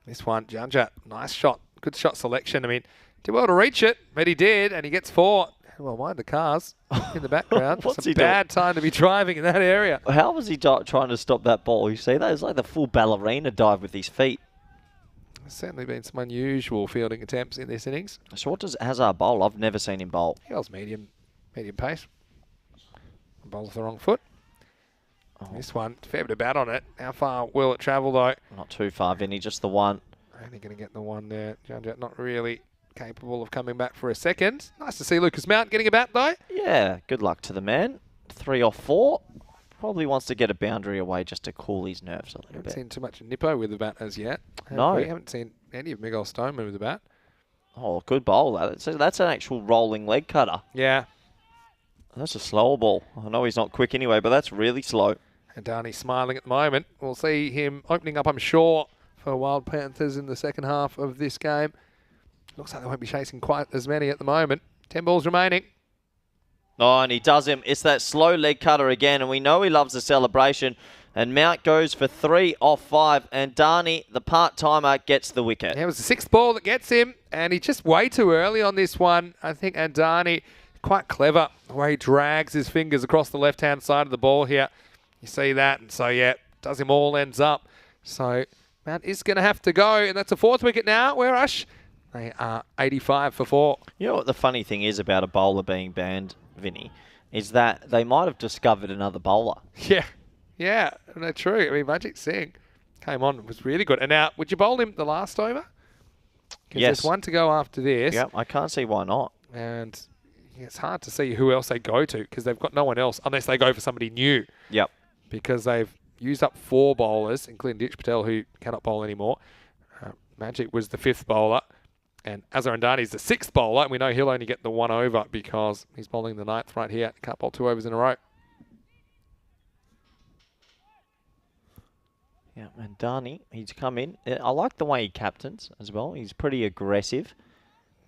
S1: This one, Junjat, nice shot. Good shot selection. I mean, did well to reach it, but he did, and he gets 4. Well, mind the cars in the background.
S2: What's
S1: it's
S2: he
S1: a bad time to be driving in that area.
S2: How was he trying to stop that ball? You see that? It's like the full ballerina dive with his feet.
S1: There's certainly been some unusual fielding attempts in this innings.
S2: So what does Azhar bowl? I've never seen him bowl.
S1: He bowls medium pace. Bowls with the wrong foot. Oh. This one, fair bit of bat on it. How far will it travel, though?
S2: Not too far, Vinny, just the one.
S1: Only going to get the one there. Junjat not really capable of coming back for a second. Nice to see Lucas Mount getting a bat, though.
S2: Yeah, good luck to the man. 3 off 4. Probably wants to get a boundary away just to cool his nerves a little bit.
S1: Haven't seen too much Nippo with the bat as yet.
S2: No.
S1: We haven't seen any of Miguel Stoneman with the bat.
S2: Oh, good bowl. That's an actual rolling leg cutter.
S1: Yeah.
S2: That's a slower ball. I know he's not quick anyway, but that's really slow.
S1: And Darnay's smiling at the moment. We'll see him opening up, I'm sure, for Wild Panthers in the second half of this game. Looks like they won't be chasing quite as many at the moment. 10 balls remaining.
S2: Oh, and he does him. It's that slow leg cutter again, and we know he loves the celebration. And Mount goes for 3 off 5, and Darnay, the part-timer, gets the wicket.
S1: Yeah, it was the 6th ball that gets him, and he's just way too early on this one. I think Andani, quite clever, the way he drags his fingers across the left-hand side of the ball here. You see that, and so, yeah, does him all ends up. So, Mount is going to have to go, and that's a 4th wicket now. Where Ush? They are 85 for 4.
S2: You know what the funny thing is about a bowler being banned, Vinny, is that they might have discovered another bowler.
S1: Yeah, no, true. I mean, Manjeet Singh came on, was really good. And now, would you bowl him the last over? Because
S2: Yes.
S1: there's one to go after this.
S2: Yep, I can't see why not.
S1: And it's hard to see who else they go to because they've got no one else unless they go for somebody new.
S2: Yep.
S1: Because they've used up 4 bowlers, including Ditch Patel, who cannot bowl anymore. Manjeet was the 5th bowler. And Azhar Andani is the 6th bowler. And we know he'll only get the 1 over because he's bowling the 9th right here. Can't bowl 2 overs in a row.
S2: Yeah, and Darnay, he's come in. I like the way he captains as well. He's pretty aggressive.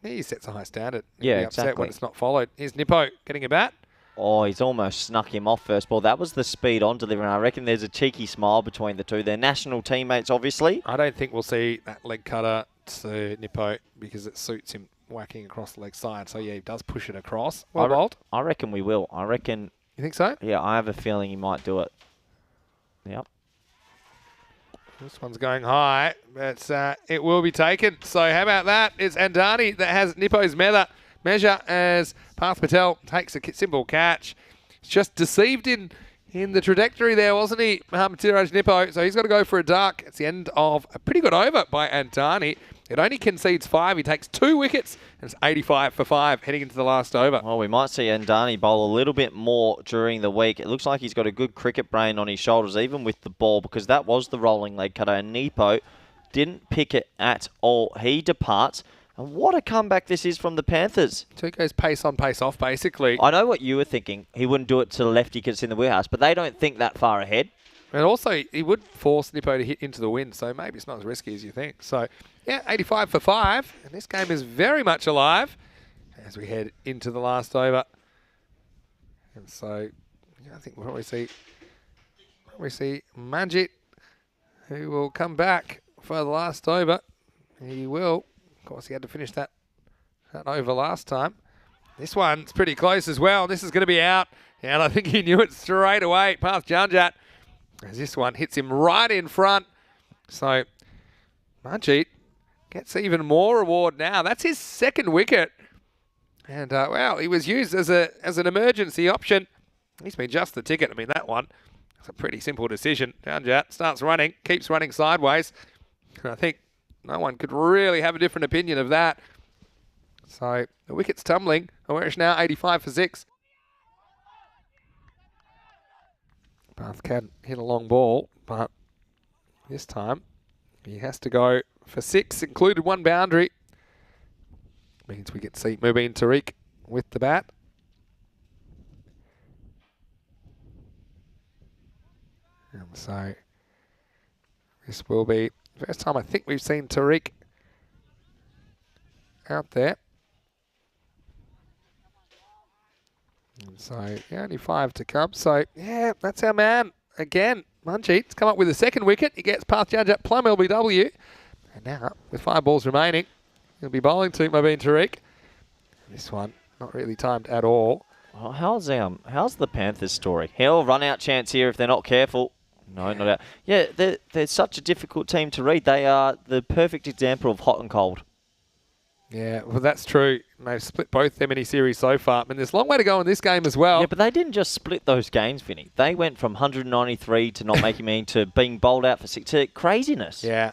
S1: He sets a high standard.
S2: Yeah,
S1: He'll be upset
S2: exactly.
S1: when it's not followed. Here's Nippo getting a bat.
S2: Oh, he's almost snuck him off first ball. That was the speed on delivery. I reckon there's a cheeky smile between the two. They're national teammates, obviously.
S1: I don't think we'll see that leg cutter to Nippo because it suits him whacking across the leg side. So, yeah, he does push it across. Well bowled.
S2: I reckon we will. I reckon...
S1: You think so?
S2: Yeah, I have a feeling he might do it. Yep.
S1: This one's going high, but it will be taken. So how about that? It's Andani that has Nippo's measure as Parth Patel takes a simple catch. He's just deceived in the trajectory there, wasn't he, Mohammad Siraj Nippo? So he's got to go for a duck. It's the end of a pretty good over by Andani. It only concedes 5. He takes 2 wickets, and it's 85 for 5 heading into the last over.
S2: Well, we might see Andani bowl a little bit more during the week. It looks like he's got a good cricket brain on his shoulders, even with the ball, because that was the rolling leg cutter, and Nippo didn't pick it at all. He departs, and what a comeback this is from the Panthers.
S1: So he goes pace on, pace off, basically.
S2: I know what you were thinking. He wouldn't do it to the lefty because it's in the wheelhouse, but they don't think that far ahead.
S1: And also, he would force Nippo to hit into the wind, so maybe it's not as risky as you think. So, yeah, 85 for 5, and this game is very much alive. as we head into the last over. And so, I think we'll probably see Manjit, who will come back for the last over. He will. Of course, he had to finish that over last time. This one's pretty close as well. This is going to be out. And I think he knew it straight away past Janjat, as this one hits him right in front. So Manjit gets even more reward now. That's his second wicket. And, well, he was used as an emergency option. He's been just the ticket. I mean, that one, it's a pretty simple decision. Janjat starts running, keeps running sideways. And I think no one could really have a different opinion of that. So the wicket's tumbling. Awarish now 85 for 6. Bath can hit a long ball, but this time he has to go for 6, included 1 boundary. Means we get to see Mubin Tariq with the bat. And so this will be the first time I think we've seen Tariq out there. And so, yeah, only 5 to come. So, yeah, that's our man. Again, Manjit's come up with a second wicket. He gets past Janjat plumb LBW. And now, with 5 balls remaining, he'll be bowling to Mubin Tariq. This one, not really timed at all.
S2: Well, how's the Panthers story? Hale run out chance here if they're not careful. No, not out. Yeah, they're such a difficult team to read. They are the perfect example of hot and cold.
S1: Yeah, well, that's true. They've split both their mini-series so far. I mean, there's a long way to go in this game as well.
S2: Yeah, but they didn't just split those games, Vinny. They went from 193 to not making mean to being bowled out for 6 to craziness.
S1: Yeah.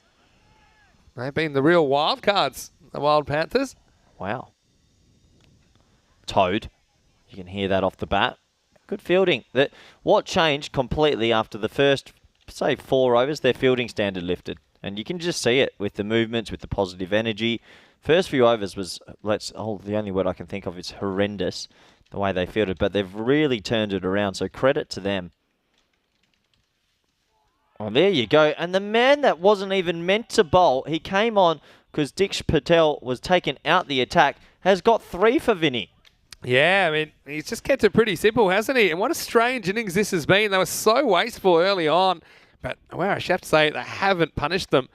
S1: They've been the real wild cards, the Wild Panthers.
S2: Wow. Toad. You can hear that off the bat. Good fielding. What changed completely after the first, say, 4 overs, their fielding standard lifted. And you can just see it with the movements, with the positive energy. First few overs was, the only word I can think of is horrendous, the way they fielded. But they've really turned it around, so credit to them. Oh, there you go. And the man that wasn't even meant to bowl, he came on because Diksha Patel was taken out the attack, has got 3 for Vinny.
S1: Yeah, I mean, he's just kept it pretty simple, hasn't he? And what a strange innings this has been. They were so wasteful early on. But, well, I should have to say, they haven't punished them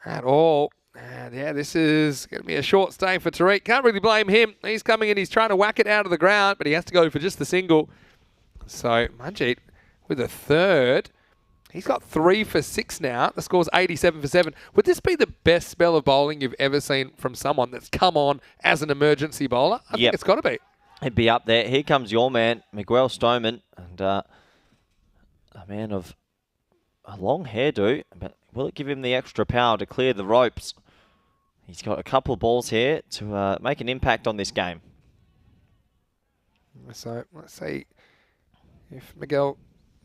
S1: at all. And, yeah, this is going to be a short stay for Tariq. Can't really blame him. He's coming in, he's trying to whack it out of the ground, but he has to go for just the single. So, Manjit with a third. He's got 3 for 6 now. The score's 87 for 7. Would this be the best spell of bowling you've ever seen from someone that's come on as an emergency bowler? I think it's got to be.
S2: It'd be up there. Here comes your man, Miguel Stoneman, and a man of a long hairdo. But will it give him the extra power to clear the ropes? He's got a couple of balls here to make an impact on this game.
S1: So let's see if Miguel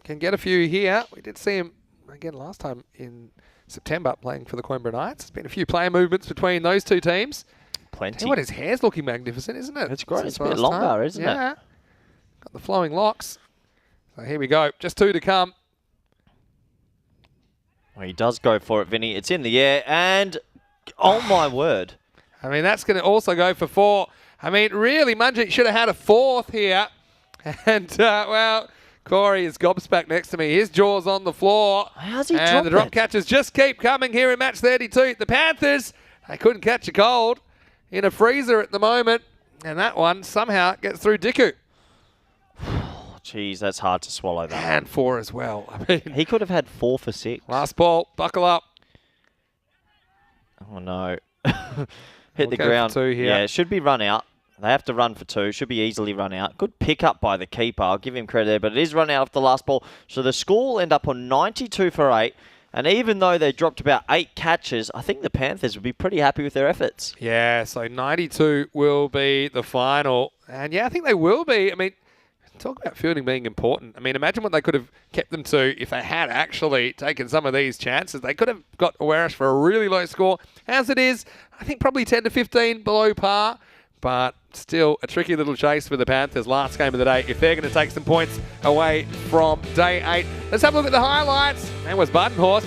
S1: can get a few here. We did see him again last time in September playing for the Coimbra Knights. There's been a few player movements between those two teams.
S2: Plenty.
S1: Tell you what, his hair's looking magnificent, isn't it?
S2: It's great. It's a bit longer, isn't it?
S1: Yeah. Got the flowing locks. So here we go. Just 2 to come.
S2: Well, he does go for it, Vinny. It's in the air, and oh my word.
S1: I mean, that's going to also go for 4. I mean, really, Manjit should have had a 4th here. And, well, Corey is gobsmacked next to me. His jaw's on the floor.
S2: How's he
S1: And the drop catches just keep coming here in match 32. The Panthers, they couldn't catch a cold in a freezer at the moment. And that one somehow gets through Diku.
S2: Jeez, that's hard to swallow that.
S1: And 4 as well. I mean,
S2: he could have had 4 for 6.
S1: Last ball, buckle up.
S2: Oh, no. Hit the ground.
S1: For 2 here.
S2: Yeah, it should be run out. They have to run for 2. Should be easily run out. Good pick up by the keeper. I'll give him credit there, but it is run out of the last ball. So the score will end up on 92 for 8. And even though they dropped about 8 catches, I think the Panthers would be pretty happy with their efforts.
S1: Yeah, so 92 will be the final. And yeah, I think they will be. I mean, talk about fielding being important. I mean, imagine what they could have kept them to if they had actually taken some of these chances. They could have got Awarish for a really low score. As it is, I think probably 10 to 15 below par. But still a tricky little chase for the Panthers. Last game of the day, if they're going to take some points away from day 8. Let's have a look at the highlights. That was Buttonhorse.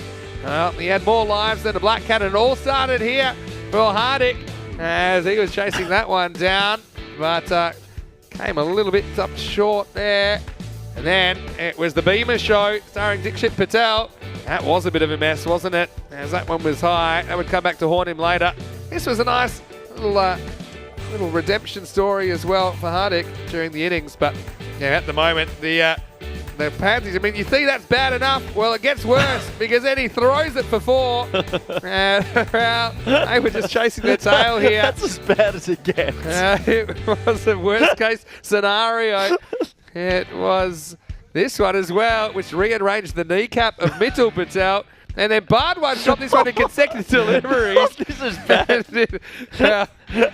S1: He had more lives than a Black Cat, and it all started here for Hardick as he was chasing that one down. but came a little bit up short there. And then it was the Beamer show starring Dikshit Patel. That was a bit of a mess, wasn't it? As that one was high. That would come back to haunt him later. This was a nice little redemption story as well for Hardik during the innings. But yeah, at the moment, the Panthers, I mean, you think that's bad enough? Well, it gets worse because then he throws it for 4. Well, they were just chasing their tail here.
S2: That's as bad as it gets.
S1: It was a worst case scenario. It was this one as well, which rearranged the kneecap of Mitchell Patel. And then Bardwan shot this one in consecutive deliveries.
S2: This is bad.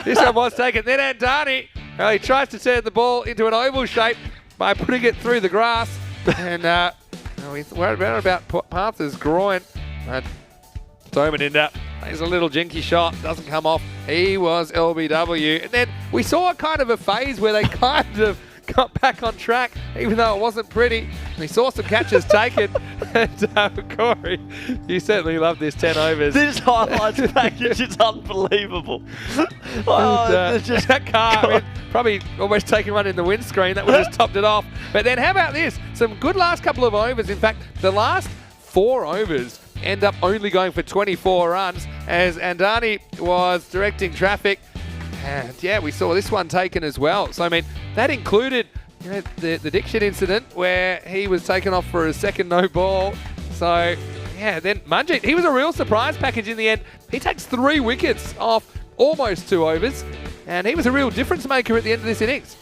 S1: This one was taken. Then Andani, well, he tries to turn the ball into an oval shape by putting it through the grass. And we're about Panthers' groin. Stoneman ended up, there's a little jinky shot, doesn't come off. He was LBW. And then we saw kind of a phase where they kind of got back on track, even though it wasn't pretty. We saw some catches taken. And Corey, you certainly love this 10 overs.
S2: This highlights package is unbelievable.
S1: Just that car, I mean, probably almost taking one in the windscreen. That would have just topped it off. But then how about this? Some good last couple of overs. In fact, the last 4 overs end up only going for 24 runs as Andani was directing traffic. And yeah, we saw this one taken as well. So, I mean, that included the Dikshit incident where he was taken off for a second no ball. So, yeah, then Manjit, he was a real surprise package in the end. He takes 3 wickets off almost 2 overs. And he was a real difference maker at the end of this innings.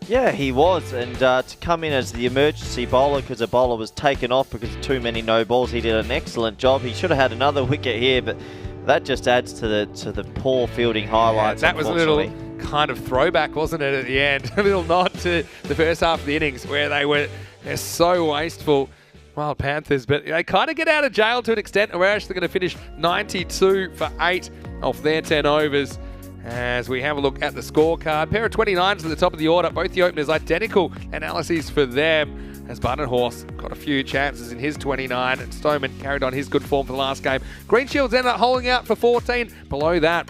S2: Yeah, he was. And to come in as the emergency bowler because a bowler was taken off because of too many no balls, he did an excellent job. He should have had another wicket here, but that just adds to the poor fielding highlights.
S1: Yeah, that was a little kind of throwback, wasn't it, at the end? A little nod to the first half of the innings where they're so wasteful, Wild Panthers. But they kind of get out of jail to an extent. We're actually going to finish 92 for 8 off their 10 overs. As we have a look at the scorecard, pair of 29s at the top of the order. Both the openers identical analyses for them. As Horse got a few chances in his 29, and Stoneman carried on his good form for the last game. Greenshields ended up holding out for 14. Below that,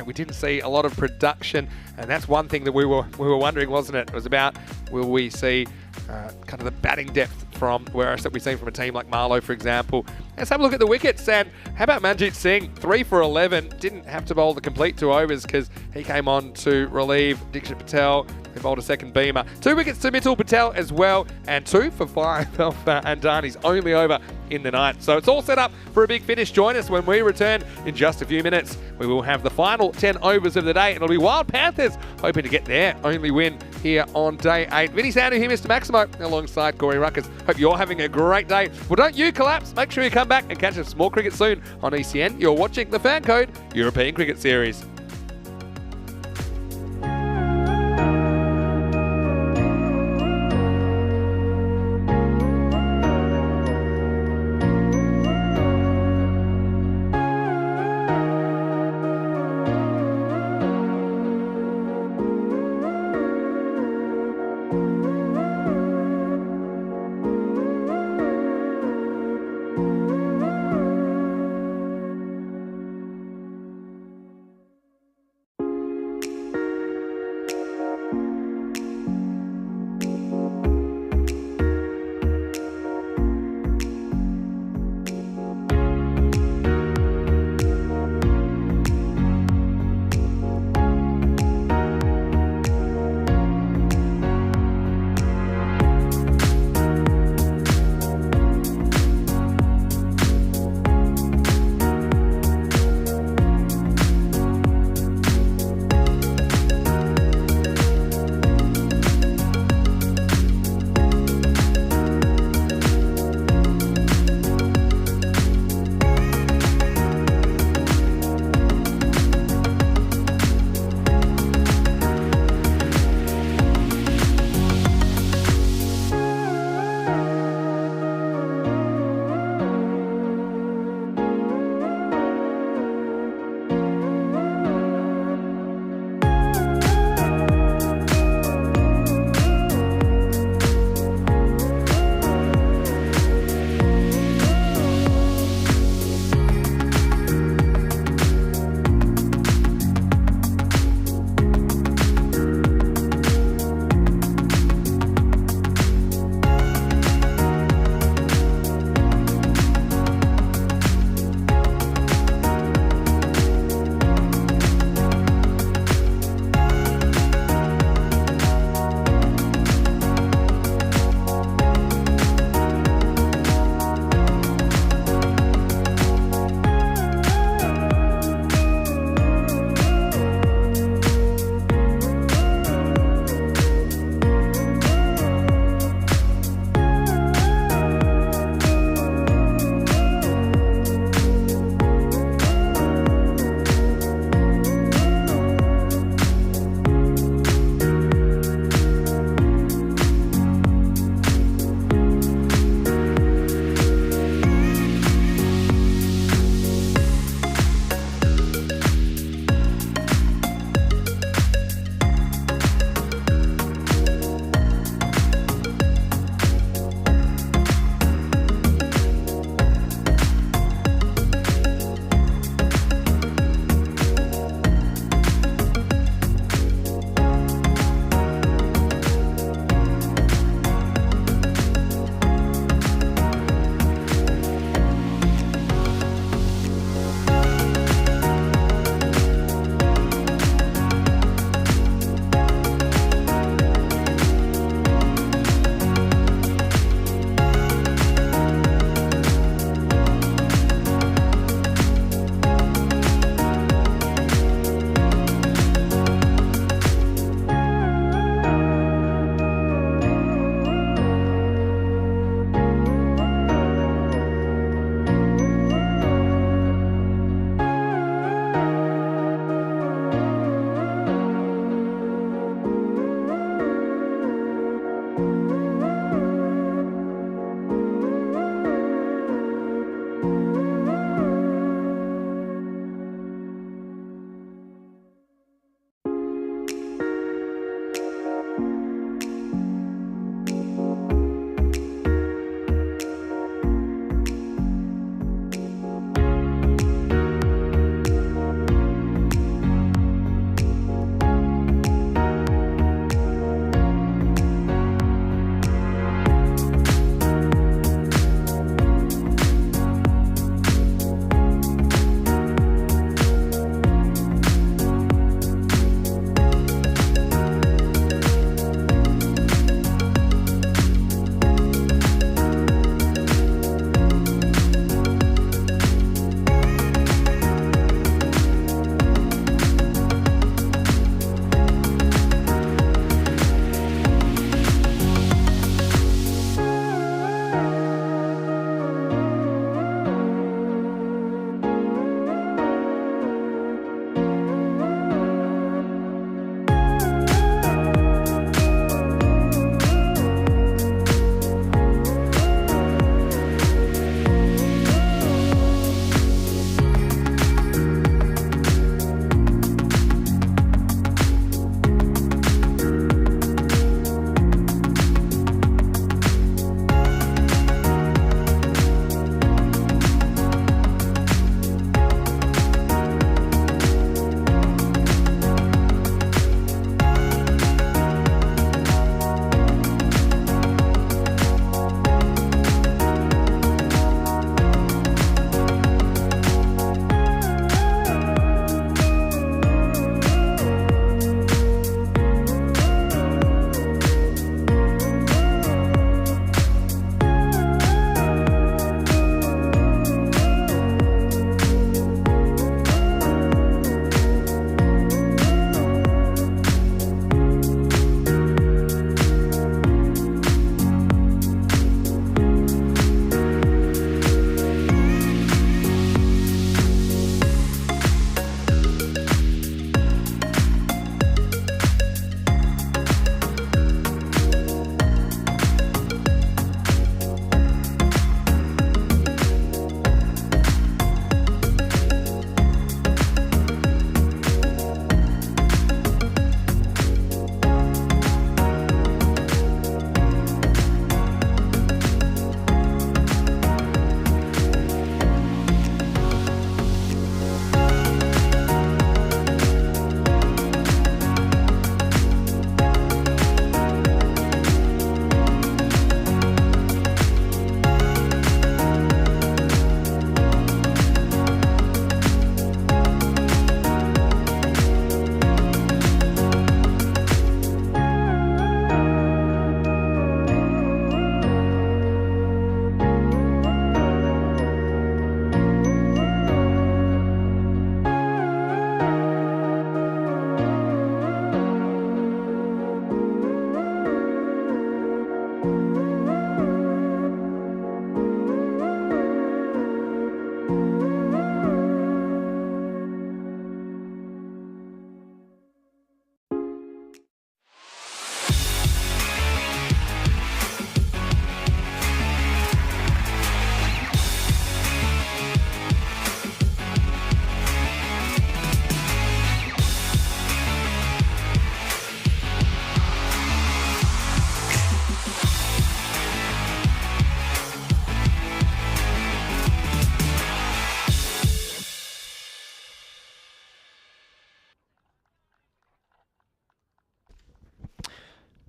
S1: we didn't see a lot of production, and that's one thing that we were wondering, wasn't it? It was about, will we see kind of the batting depth from where else that we've seen from a team like Marlow, for example. Let's have a look at the wickets. And how about Manjit Singh? 3 for 11. Didn't have to bowl the complete 2 overs because he came on to relieve Dikshit Patel. He bowled a second beamer. 2 wickets to Mitchell Patel as well. And 2 for 5 of Andani's only over in the night. So it's all set up for a big finish. Join us when we return in just a few minutes. We will have the final 10 overs of the day. It'll be Wild Panthers hoping to get their only win here on day 8. Vinny Sandu here, Mr. Maximo, alongside Corey Ruckers. Hope you're having a great day. Well, don't you collapse. Make sure you come back and catch us more cricket soon on ECN. You're watching the FanCode European Cricket Series.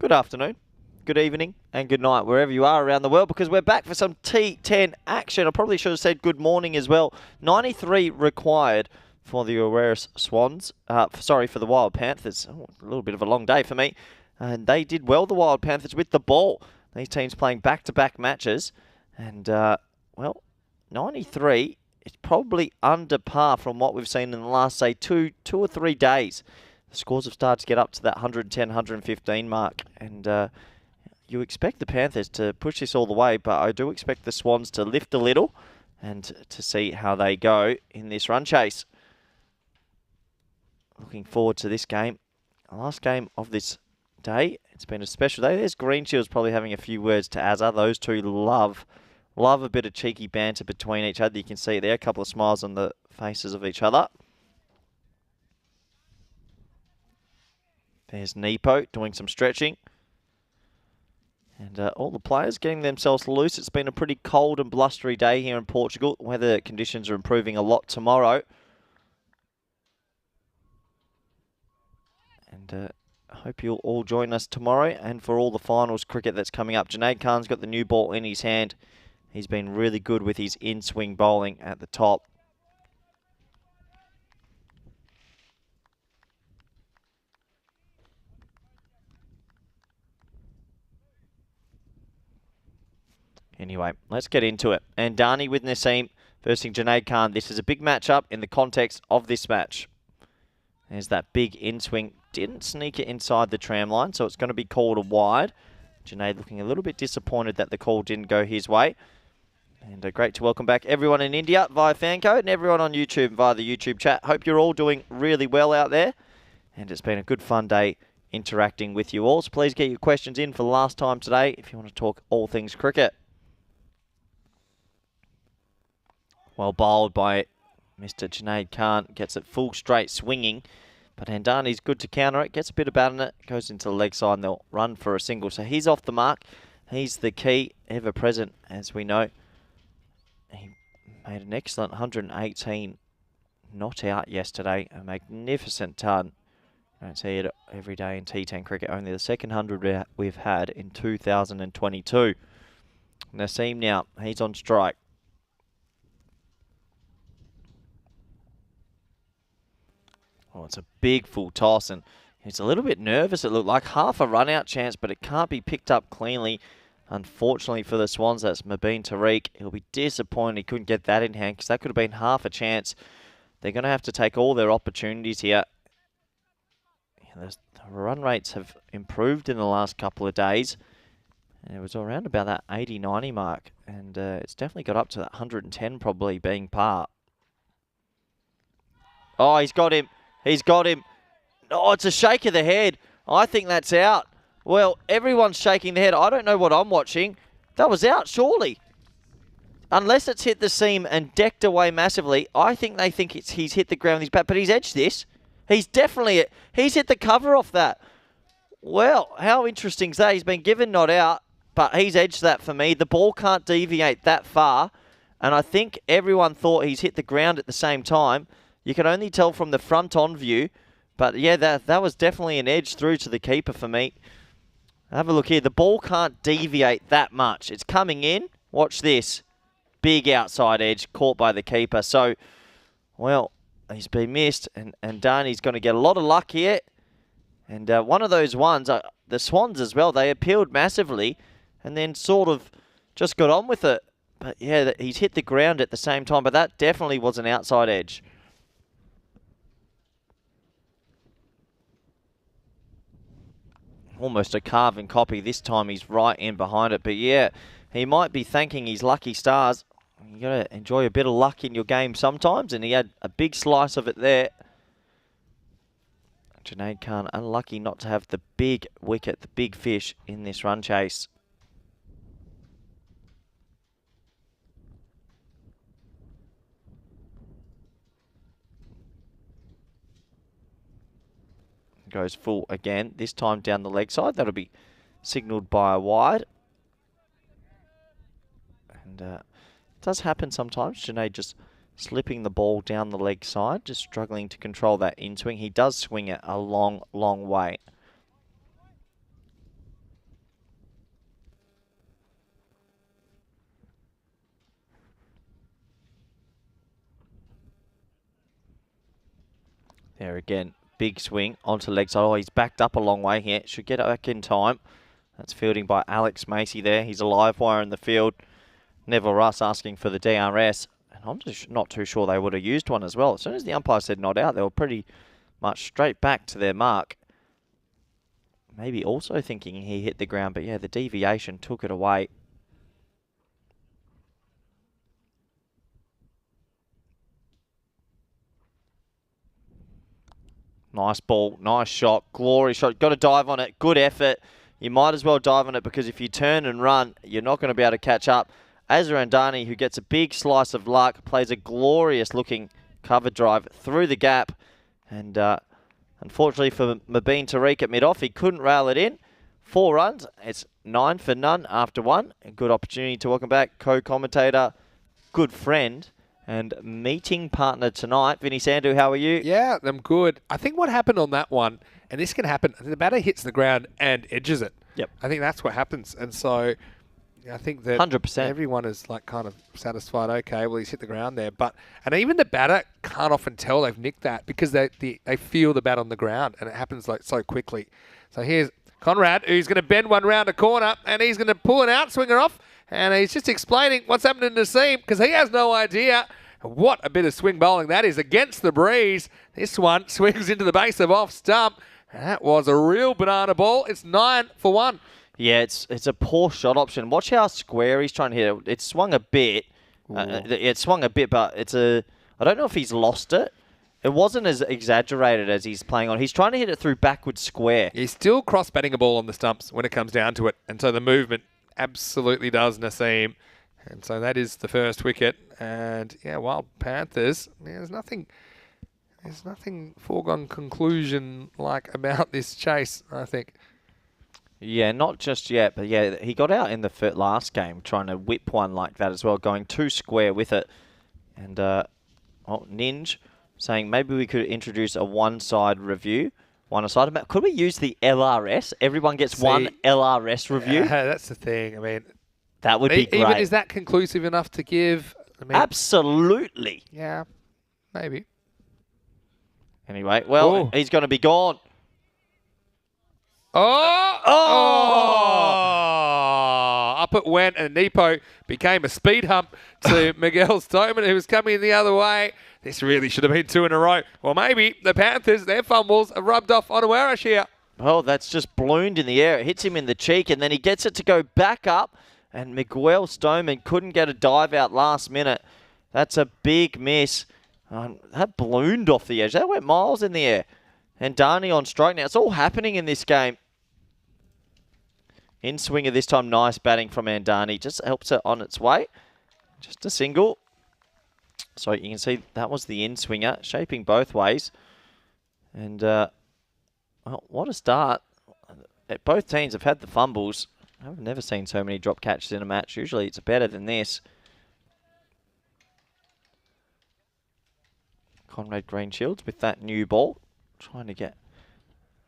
S2: good afternoon, good evening, and good night wherever you are around the world, because we're back for some T10 action. I probably should have said good morning as well. 93 required for the Aureus Swans. For the Wild Panthers. Oh, a little bit of a long day for me. And they did well, the Wild Panthers, with the ball. These teams playing back-to-back matches. And, 93 is probably under par from what we've seen in the last, say, two or 3 days. The scores have started to get up to that 110, 115 mark. And you expect the Panthers to push this all the way, but I do expect the Swans to lift a little and to see how they go in this run chase. Looking forward to this game. The last game of this day. It's been a special day. There's Greenshield's probably having a few words to Azza. Those two love a bit of cheeky banter between each other. You can see there a couple of smiles on the faces of each other. There's Nepo doing some stretching. And all the players getting themselves loose. It's been a pretty cold and blustery day here in Portugal. Weather conditions are improving a lot tomorrow. And I hope you'll all join us tomorrow and for all the finals cricket that's coming up. Junaid Khan's got the new ball in his hand. He's been really good with his in-swing bowling at the top. Anyway, let's get into it. And Dani with Naseem versing Junaid Khan. This is a big matchup in the context of this match. There's that big in-swing. Didn't sneak it inside the tram line, so it's going to be called a wide. Junaid looking a little bit disappointed that the call didn't go his way. And great to welcome back everyone in India via FanCode and everyone on YouTube via the YouTube chat. Hope you're all doing really well out there. And it's been a good fun day interacting with you all. So please get your questions in for the last time today if you want to talk all things cricket. Well bowled by Mr. Junaid Khan. Gets it full straight swinging. But Andani's good to counter it. Gets a bit of bat in it. Goes into the leg side and they'll run for a single. So he's off the mark. He's the key, ever present, as we know. He made an excellent 118 not out yesterday. A magnificent ton. I don't see it every day in T10 cricket. Only the second 100 we've had in 2022. Naseem now. He's on strike. Oh, it's a big full toss, and he's a little bit nervous. It looked like half a run-out chance, but it can't be picked up cleanly. Unfortunately for the Swans, that's Mubin Tariq. He'll be disappointed he couldn't get that in hand, because that could have been half a chance. They're going to have to take all their opportunities here. The run rates have improved in the last couple of days. And it was around about that 80-90 mark, and it's definitely got up to that 110 probably being par. Oh, he's got him. He's got him. Oh, it's a shake of the head. I think that's out. Well, everyone's shaking their head. I don't know what I'm watching. That was out, surely. Unless it's hit the seam and decked away massively, I think they think he's hit the ground with his bat, but he's edged this. He's definitely... He's hit the cover off that. Well, how interesting is that? He's been given not out, but he's edged that for me. The ball can't deviate that far, and I think everyone thought he's hit the ground at the same time. You can only tell from the front-on view. But, yeah, that was definitely an edge through to the keeper for me. Have a look here. The ball can't deviate that much. It's coming in. Watch this. Big outside edge caught by the keeper. So, well, he's been missed. And Dani's going to get a lot of luck here. And one of those ones, the Swans as well, they appealed massively and then sort of just got on with it. But, yeah, he's hit the ground at the same time. But that definitely was an outside edge. Almost a carbon copy. This time he's right in behind it. But yeah, he might be thanking his lucky stars. You got to enjoy a bit of luck in your game sometimes. And he had a big slice of it there. Junaid Khan unlucky not to have the big wicket, the big fish in this run chase. Goes full again, this time down the leg side. That'll be signalled by a wide. And it does happen sometimes. Junaid just slipping the ball down the leg side, just struggling to control that in-swing. He does swing it a long, long way. There again, big swing onto leg side. Oh, he's backed up a long way here. Should get back in time. That's fielding by Alex Macy there. He's a live wire in the field. Neville Russ asking for the DRS. And I'm just not too sure they would have used one as well. As soon as the umpire said not out, they were pretty much straight back to their mark. Maybe also thinking he hit the ground, but yeah, the deviation took it away. Nice ball, nice shot, glorious shot. Got to dive on it, good effort. You might as well dive on it because if you turn and run, you're not going to be able to catch up. Azarandani, who gets a big slice of luck, plays a glorious looking cover drive through the gap. And unfortunately for Mabeen Tariq at mid-off, he couldn't rail it in. 4 runs, it's 9 for none after 1. A good opportunity to welcome back co-commentator, good friend, and meeting partner tonight. Vinny Sandhu, how are you?
S1: Yeah, I'm good. I think what happened on that one, and this can happen, the batter hits the ground and edges it.
S2: Yep.
S1: I think that's what happens. And so I think that
S2: 100%.
S1: everyone is like kind of satisfied, okay, well, he's hit the ground there. And even the batter can't often tell they've nicked that because they feel the bat on the ground and it happens like so quickly. So here's Conrad, who's going to bend one round a corner and he's going to pull an outswinger off. And he's just explaining what's happening to Seam because he has no idea. What a bit of swing bowling that is against the breeze. This one swings into the base of off stump. And that was a real banana ball. It's 9 for 1.
S2: Yeah, it's a poor shot option. Watch how square he's trying to hit it. It swung a bit. It swung a bit, but I don't know if he's lost it. It wasn't as exaggerated as he's playing on. He's trying to hit it through backward square.
S1: He's still cross-batting a ball on the stumps when it comes down to it. And so the movement absolutely does Naseem. And so that is the first wicket. And yeah, Wild Panthers, there's nothing foregone conclusion like about this chase, I think.
S2: Yeah, not just yet, but yeah, he got out in the last game trying to whip one like that as well, going too square with it. And Ninja saying maybe we could introduce a one-side review. One-side. Could we use the LRS? Everyone gets one LRS review.
S1: That's the thing. I mean,
S2: that would be great.
S1: Even is that conclusive enough to give? I mean,
S2: absolutely.
S1: Yeah, maybe.
S2: Anyway, well, he's going to be gone.
S1: Up it went, and Nepo became a speed hump to Miguel Stoneman, who was coming in the other way. This really should have been 2 in a row. Well, maybe the Panthers, their fumbles have rubbed off on Awarash here.
S2: Well, that's just ballooned in the air. It hits him in the cheek, and then he gets it to go back up, and Miguel Stoneman couldn't get a dive out last minute. That's a big miss. That ballooned off the edge. That went miles in the air. And Darnay on strike now. It's all happening in this game. In swinger this time, nice batting from Andani. Just helps it on its way. Just a single. So you can see that was the in swinger, shaping both ways. And well, what a start. Both teams have had the fumbles. I've never seen so many drop catches in a match. Usually it's better than this. Conrad Greenshields with that new ball. Trying to get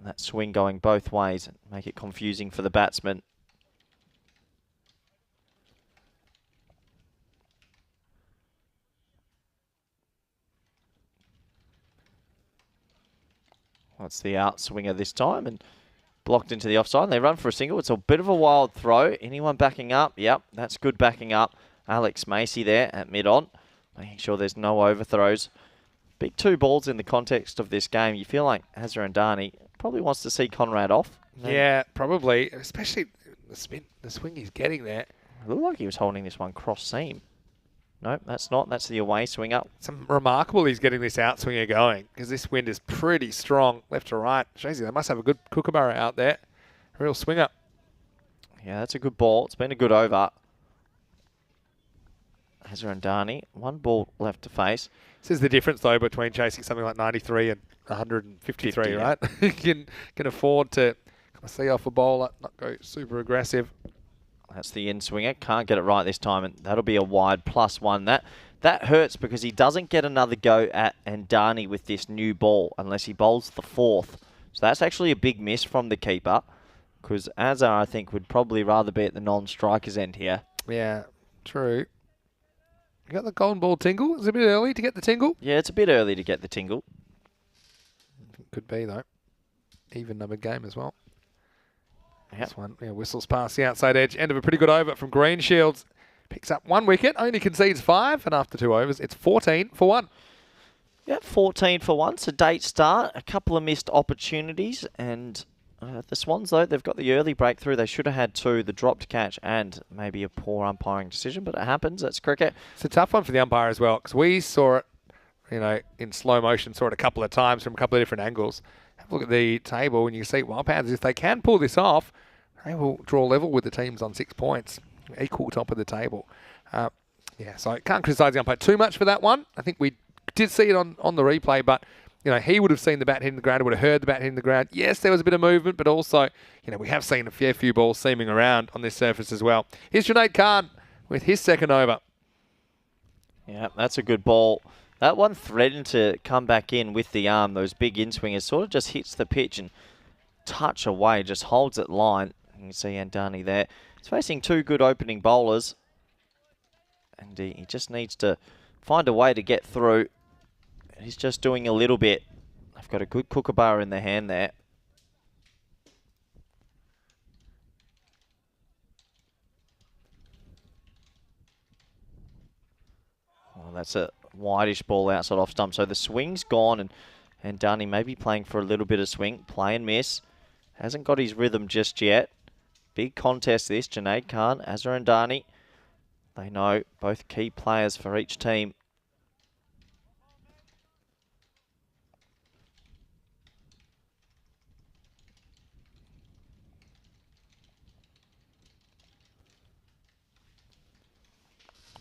S2: that swing going both ways and make it confusing for the batsman. Well, it's the outswinger this time and blocked into the offside. They run for a single. It's a bit of a wild throw. Anyone backing up? Yep, that's good backing up. Alex Macy there at mid-on, making sure there's no overthrows. Big 2 balls in the context of this game. You feel like Azarandani probably wants to see Conrad off.
S1: Yeah, probably. Especially the swing he's getting there.
S2: It looked like he was holding this one cross seam. No, that's not. That's the away swinger.
S1: It's remarkable he's getting this outswinger going because this wind is pretty strong left to right. Shows you they must have a good kookaburra out there. A real swinger.
S2: Yeah, that's a good ball. It's been a good over. Azarandani, 1 ball left to face.
S1: This is the difference, though, between chasing something like 93 and 153, 50, right? You can afford to kind of see off a bowler, not go super aggressive.
S2: That's the in swinger. Can't get it right this time, and that'll be a wide +1. That hurts because he doesn't get another go at Andani with this new ball unless he bowls the 4th. So that's actually a big miss from the keeper because Azar, I think, would probably rather be at the non-striker's end here.
S1: Yeah, true. You got the golden ball tingle? Is it a bit early to get the tingle?
S2: Yeah, it's a bit early to get the tingle.
S1: Could be, though. Even numbered game as well.
S2: Yep.
S1: This one, whistles past the outside edge. End of a pretty good over from Greenshields. Picks up 1 wicket, only concedes 5, and after 2 overs, it's 14 for 1.
S2: Yeah, 14 for 1. Sedate start. A couple of missed opportunities, and the Swans, though, they've got the early breakthrough. They should have had 2, the dropped catch and maybe a poor umpiring decision, but it happens. That's cricket.
S1: It's a tough one for the umpire as well, because we saw it, in slow motion, saw it a couple of times from a couple of different angles. Have a look at the table, and you can see Wild Panthers, if they can pull this off, they will draw level with the teams on 6 points. Equal top of the table. So I can't criticise the umpire too much for that one. I think we did see it on the replay, but he would have seen the bat hitting the ground, would have heard the bat hitting the ground. Yes, there was a bit of movement, but also, we have seen a fair few balls seaming around on this surface as well. Here's Junaid Khan with his second over.
S2: Yeah, that's a good ball. That one threatened to come back in with the arm. Those big in-swingers sort of just hits the pitch and touch away, just holds it line. You can see Andani there. He's facing 2 good opening bowlers, and he just needs to find a way to get through. He's just doing a little bit. They've got a good kookaburra in their hand there. Well, that's a wideish ball outside off stump. So the swing's gone, and Dunny maybe playing for a little bit of swing. Play and miss. Hasn't got his rhythm just yet. Big contest this. Junaid Khan, Azhar and Dani. They know both key players for each team.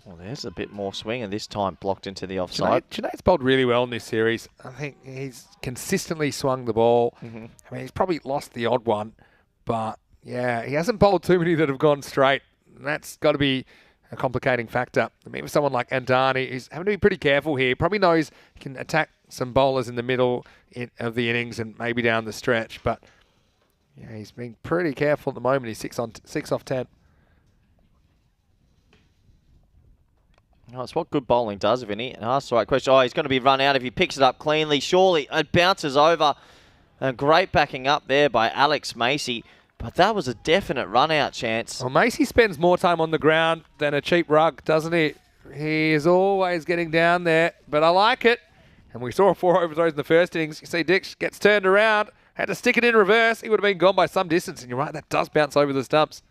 S2: Well, there's a bit more swing, and this time blocked into the offside.
S1: Junaid's bowled really well in this series. I think he's consistently swung the ball. I mean, he's probably lost the odd one, but yeah, he hasn't bowled too many that have gone straight. And that's got to be a complicating factor. I mean, with someone like Andani, he's having to be pretty careful here. Probably knows he can attack some bowlers in the middle of the innings and maybe down the stretch, but yeah, he's being pretty careful at the moment. He's 6 off 10.
S2: No, it's what good bowling does, Vinny. And ask the right question. Oh, he's going to be run out if he picks it up cleanly. Surely it bounces over. And great backing up there by Alex Macy. But that was a definite run-out chance.
S1: Well, Macy spends more time on the ground than a cheap rug, doesn't he? He is always getting down there, but I like it. And we saw 4 overthrows in the first innings. You see Dix gets turned around, had to stick it in reverse. He would have been gone by some distance. And you're right, that does bounce over the stumps.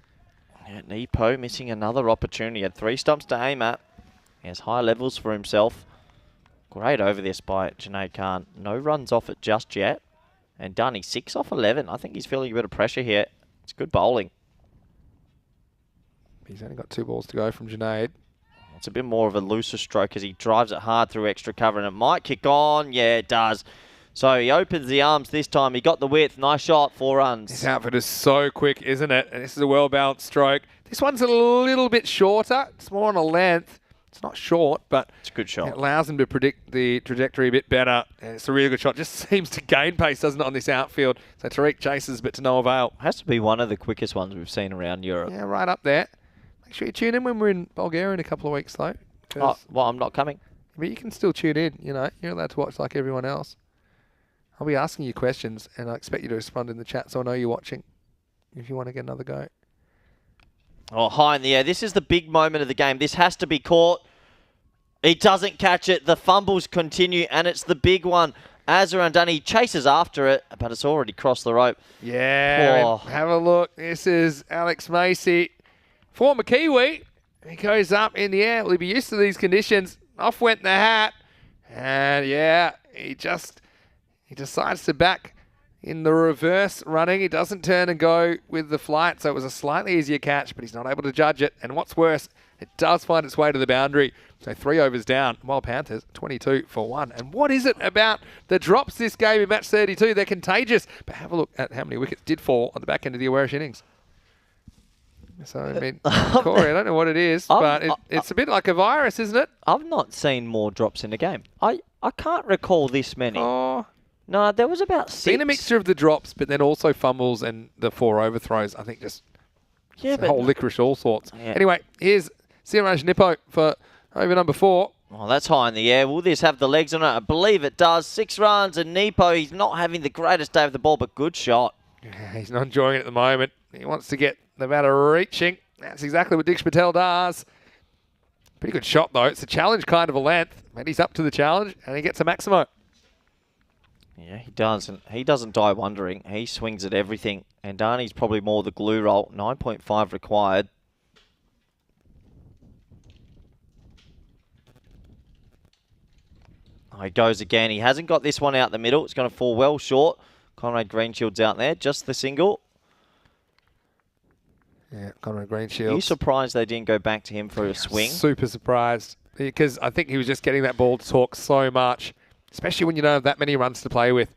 S2: Yeah, Nepo missing another opportunity. Had 3 stumps to aim at. He has high levels for himself. Great over this by Junaid Khan. No runs off it just yet. And Dunny, 6 off 11. I think he's feeling a bit of pressure here. It's good bowling.
S1: He's only got 2 balls to go from Junaid.
S2: It's a bit more of a looser stroke as he drives it hard through extra cover, and it might kick on. Yeah, it does. So he opens the arms this time. He got the width. Nice shot. 4 runs.
S1: This outfit is so quick, isn't it? And this is a well-balanced stroke. This one's a little bit shorter. It's more on a length. It's not short, but
S2: it's a good shot.
S1: It allows him to predict the trajectory a bit better. And it's a really good shot. Just seems to gain pace, doesn't it, on this outfield? So Tariq chases, but to no avail.
S2: Has to be one of the quickest ones we've seen around Europe.
S1: Yeah, right up there. Make sure you tune in when we're in Bulgaria in a couple of weeks, though.
S2: Oh, well, I'm not coming.
S1: But you can still tune in, You're allowed to watch like everyone else. I'll be asking you questions, and I expect you to respond in the chat so I know you're watching if you want to get another go.
S2: Oh, high in the air. This is the big moment of the game. This has to be caught. He doesn't catch it. The fumbles continue, and it's the big one. Azhar Andani chases after it, but it's already crossed the rope.
S1: Yeah,
S2: Oh.
S1: have a look. This is Alex Macy, former Kiwi. He goes up in the air. Will he be used to these conditions? Off went the hat. And yeah, he decides to back in the reverse running. He doesn't turn and go with the flight, so it was a slightly easier catch, but he's not able to judge it. And what's worse, it does find its way to the boundary. So 3 overs down. Wild Panthers, 22 for 1. And what is it about the drops this game in match 32? They're contagious. But have a look at how many wickets did fall on the back end of the Awarish innings. So, I mean, Corey, I don't know what it is, but it's a bit like a virus, isn't it?
S2: I've not seen more drops in a game. I can't recall this many.
S1: Oh,
S2: no, there was about 6.
S1: Seen a mixture of the drops, but then also fumbles and the 4 overthrows. I think just
S2: yeah,
S1: the whole licorice, all sorts.
S2: Yeah.
S1: Anyway, here's Siraj Nippo for over number 4.
S2: Oh, that's high in the air. Will this have the legs on it? I believe it does. 6 runs, and Nepo, he's not having the greatest day with the ball, but good shot.
S1: Yeah, he's not enjoying it at the moment. He wants to get the batter reaching. That's exactly what Diksha Patel does. Pretty good shot, though. It's a challenge kind of a length, but he's up to the challenge, and he gets a Maximo.
S2: Yeah, he does, and he doesn't die wondering. He swings at everything, and Darnie's probably more the glue roll. 9.5 required. Oh, he goes again. He hasn't got this one out the middle. It's going to fall well short. Conrad Greenshield's out there. Just the single.
S1: Yeah, Conrad Greenshield.
S2: Are you surprised they didn't go back to him for a swing?
S1: Super surprised, because I think he was just getting that ball to talk so much, especially when you don't have that many runs to play with.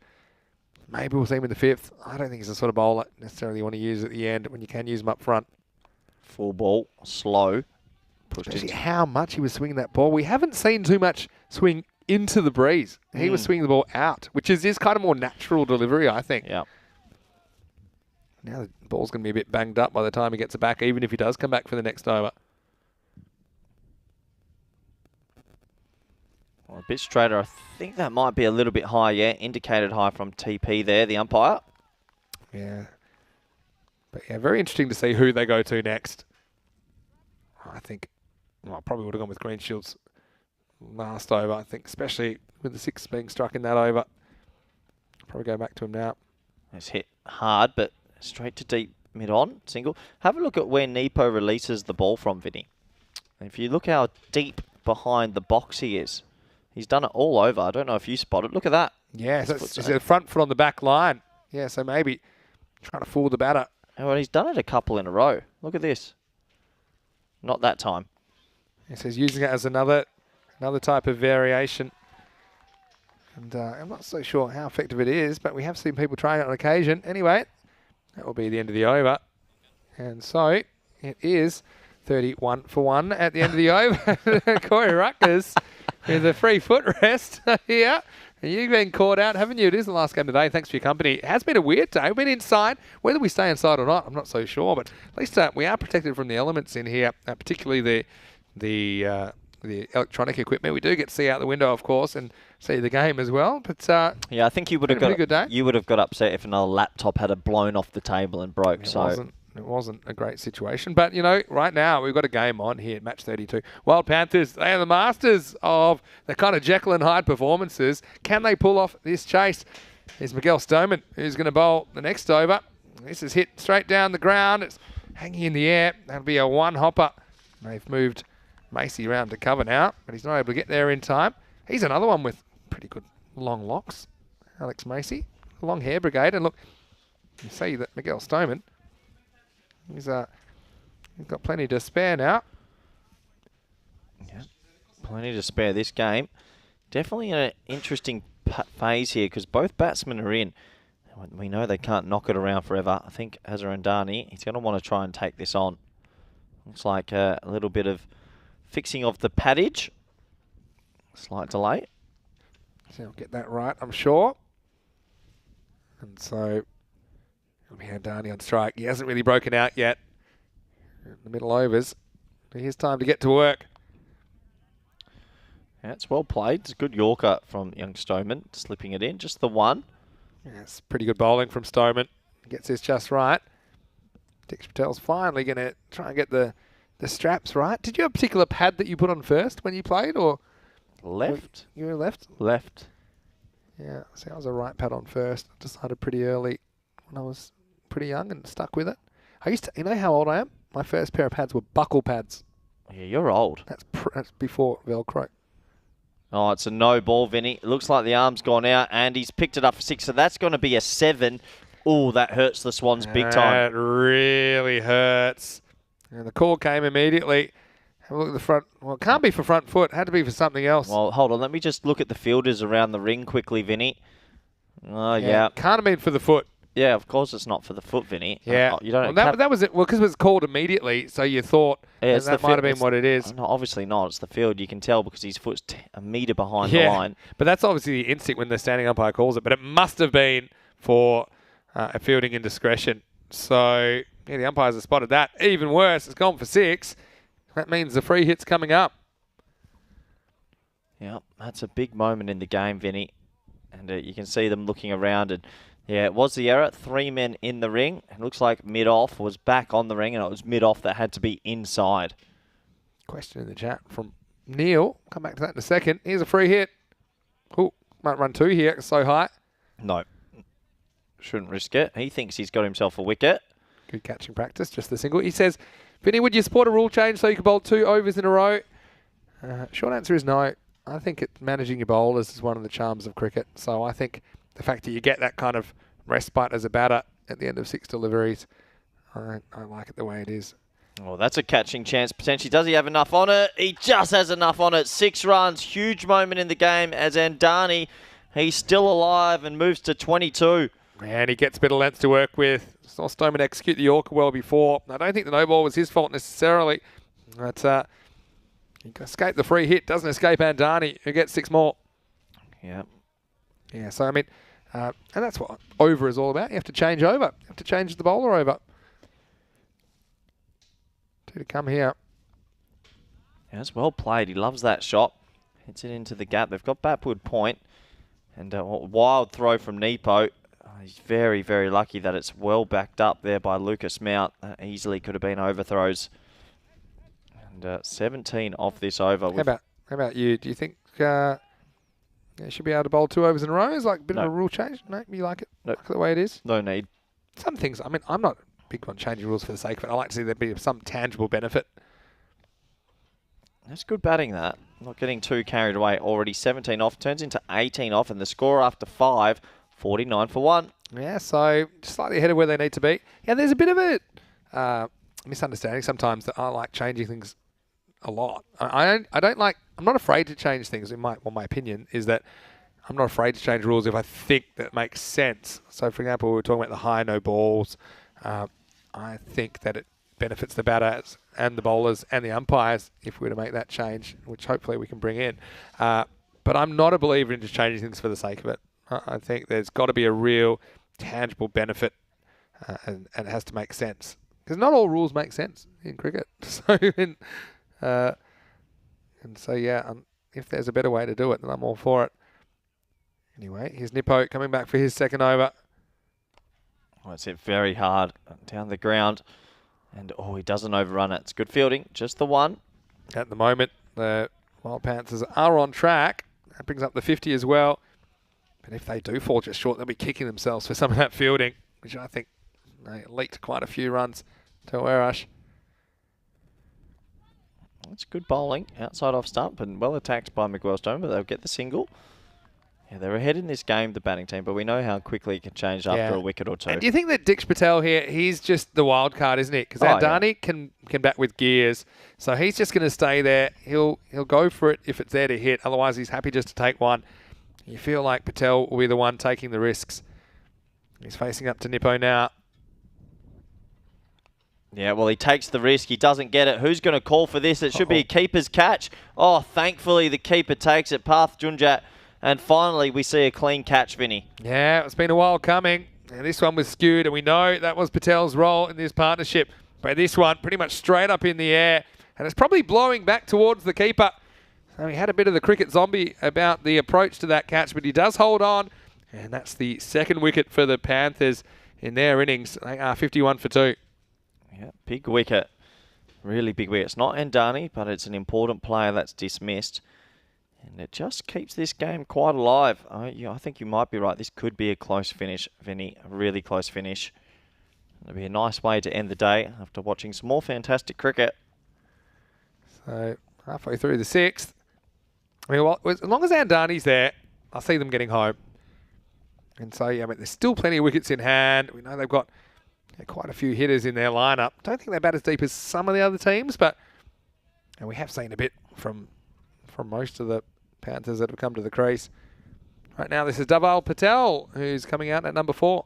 S1: Maybe we'll see him in the 5th. I don't think he's the sort of bowler necessarily you want to use at the end when you can use him up front.
S2: Full ball, slow. Pushed
S1: Especially
S2: it.
S1: how much he was swinging that ball. We haven't seen too much swing into the breeze. He was swinging the ball out, which is his kind of more natural delivery, I think.
S2: Yeah.
S1: Now the ball's going to be a bit banged up by the time he gets it back, even if he does come back for the next over.
S2: Well, a bit straighter. I think that might be a little bit high, yeah. Indicated high from TP there, the umpire.
S1: Yeah. But yeah, very interesting to see who they go to next. I think, well, I probably would have gone with Greenshield's last over, I think, especially with the 6 being struck in that over. Probably go back to him now.
S2: It's hit hard, but straight to deep mid-on, single. Have a look at where Nepo releases the ball from, Vinny. If you look how deep behind the box he is, he's done it all over. I don't know if you spot it. Look at that.
S1: Yeah, so it's a front foot on the back line. Yeah, so maybe trying to fool the batter.
S2: Oh, well, he's done it a couple in a row. Look at this. Not that time.
S1: He says using it as another type of variation. And I'm not so sure how effective it is, but we have seen people trying it on occasion. Anyway, that will be the end of the over. And so it is 31 for 1 at the end of the over. Corey Ruckers with a free foot rest here. And you've been caught out, haven't you? It is the last game today. Thanks for your company. It has been a weird day. We've been inside. Whether we stay inside or not, I'm not so sure. But at least we are protected from the elements in here, particularly the electronic equipment. We do get to see out the window, of course, and see the game as well. But
S2: yeah, I think you would have got upset if another laptop had blown off the table and broke.
S1: It wasn't a great situation. But, you know, right now we've got a game on here, match 32. Wild Panthers, they are the masters of the kind of Jekyll and Hyde performances. Can they pull off this chase? Here's Miguel Stoneman, who's going to bowl the next over. This is hit straight down the ground. It's hanging in the air. That'll be a one-hopper. They've moved Macy around to cover now, but he's not able to get there in time. He's another one with pretty good long locks. Alex Macy, long hair brigade. And look, you see that Miguel Stoneman, he's got plenty to spare now.
S2: Yeah, plenty to spare this game. Definitely an interesting phase here because both batsmen are in. We know they can't knock it around forever. I think Hazarandani, he's going to want to try and take this on. Looks like a little bit of fixing of the paddage. Slight delay.
S1: So he'll get that right, I'm sure. And so it'll be Handani on strike. He hasn't really broken out yet. In the middle overs. Here's time to get to work.
S2: Yeah, it's well played. It's a good Yorker from young Stoneman, slipping it in. Just the one.
S1: Yeah, it's pretty good bowling from Stoneman. Gets this just right. Diksha Patel's finally going to try and get the straps right. Did you have a particular pad that you put on first when you played, or
S2: left?
S1: You were left?
S2: Left.
S1: Yeah, see, I was a right pad on first. I decided pretty early when I was pretty young and stuck with it. I used to, you know how old I am? My first pair of pads were buckle pads.
S2: Yeah, you're old.
S1: That's before Velcro.
S2: Oh, it's a no ball, Vinny. It looks like the arm's gone out, and he's picked it up for 6, so that's going to be a 7. Oh, that hurts the Swans big time.
S1: That really hurts. And the call came immediately. Have a look at the front. Well, it can't be for front foot. It had to be for something else.
S2: Well, hold on. Let me just look at the fielders around the ring quickly, Vinny. Oh, yeah.
S1: Can't have been for the foot.
S2: Yeah, of course it's not for the foot, Vinny.
S1: Yeah.
S2: You don't
S1: that was it. Well, because it was called immediately, so you thought that might have been what it is.
S2: No, obviously not. It's the field. You can tell because his foot's a metre behind the line.
S1: But that's obviously the instinct when the standing umpire calls it. But it must have been for a fielding indiscretion. So, yeah, the umpires have spotted that. Even worse, it's gone for 6. That means the free hit's coming up.
S2: Yeah, that's a big moment in the game, Vinny. And you can see them looking around. And yeah, it was the error. 3 men in the ring. It looks like mid-off was back on the ring, and it was mid-off that had to be inside.
S1: Question in the chat from Neil. Come back to that in a second. Here's a free hit. Oh, might run 2 here. It's so high.
S2: No. Shouldn't risk it. He thinks he's got himself a wicket.
S1: Good catching practice, just the single. He says, Vinny, would you support a rule change so you could bowl 2 overs in a row? Short answer is no. I think managing your bowlers is one of the charms of cricket. So I think the fact that you get that kind of respite as a batter at the end of 6 deliveries, I like it the way it is.
S2: Well, that's a catching chance potentially. Does he have enough on it? He just has enough on it. 6 runs. Huge moment in the game as Andani, he's still alive and moves to 22.
S1: And he gets a bit of length to work with. Saw Stoneman execute the Yorker well before. I don't think the no ball was his fault necessarily. But he escaped the free hit. Doesn't escape Andani, who gets 6 more.
S2: Yeah.
S1: Yeah, so I mean, and that's what over is all about. You have to change over. You have to change the bowler over. 2 to come here.
S2: Yeah, it's well played. He loves that shot. Hits it into the gap. They've got backward point. And a wild throw from Nepo. He's very, very lucky that it's well backed up there by Lucas Mount. That easily could have been overthrows. And 17 off this over.
S1: How about you? Do you think you should be able to bowl 2 overs in a row? Is like a bit of a rule change? No, you like it?
S2: No.
S1: Like it the way it is?
S2: No need.
S1: Some things, I mean, I'm not big on changing rules for the sake of it. I like to see there be some tangible benefit.
S2: That's good batting, that. Not getting too carried away. Already 17 off. Turns into 18 off. And the score after 5, 49 for 1.
S1: Yeah, so just slightly ahead of where they need to be. Yeah, there's a bit of a misunderstanding sometimes that I like changing things a lot. I don't like, I'm not afraid to change things. My opinion is that I'm not afraid to change rules if I think that makes sense. So, for example, we were talking about the high no balls. I think that it benefits the batters and the bowlers and the umpires if we were to make that change, which hopefully we can bring in. But I'm not a believer in just changing things for the sake of it. I think there's got to be a real tangible benefit and it has to make sense. Because not all rules make sense in cricket. If there's a better way to do it, then I'm all for it. Anyway, here's Nippo coming back for his second over.
S2: Oh, it's hit very hard down the ground. And, he doesn't overrun it. It's good fielding. Just the one.
S1: At the moment, the Wild Panthers are on track. That brings up the 50 as well. But if they do fall just short, they'll be kicking themselves for some of that fielding, which I think leaked quite a few runs to Warash.
S2: That's good bowling. Outside off stump and well attacked by Miguel-Stone, but they'll get the single. Yeah, they're ahead in this game, the batting team, but we know how quickly it can change after a wicket or 2.
S1: And do you think that Dix Patel here, he's just the wild card, isn't he? Because Andani can bat with gears, so he's just going to stay there. He'll go for it if it's there to hit. Otherwise, he's happy just to take one. You feel like Patel will be the one taking the risks. He's facing up to Nippo now.
S2: Yeah, well, he takes the risk. He doesn't get it. Who's going to call for this? It should be a keeper's catch. Oh, thankfully, the keeper takes it. Path Junjat. And finally, we see a clean catch, Vinny.
S1: Yeah, it's been a while coming. And this one was skewed, and we know that was Patel's role in this partnership. But this one, pretty much straight up in the air. And it's probably blowing back towards the keeper. So he had a bit of the cricket zombie about the approach to that catch, but he does hold on. And that's the second wicket for the Panthers in their innings. They are 51 for 2.
S2: Yeah, big wicket. Really big wicket. It's not Andani, but it's an important player that's dismissed. And it just keeps this game quite alive. I think you might be right. This could be a close finish, Vinny. A really close finish. It'll be a nice way to end the day after watching some more fantastic cricket.
S1: So, halfway through the 6th. I mean, well, as long as Andani's there, I see them getting home. And so, yeah, I mean, there's still plenty of wickets in hand. We know they've got quite a few hitters in their lineup. Don't think they bat as deep as some of the other teams, but and we have seen a bit from most of the Panthers that have come to the crease. Right now, this is Dhaval Patel, who's coming out at number 4.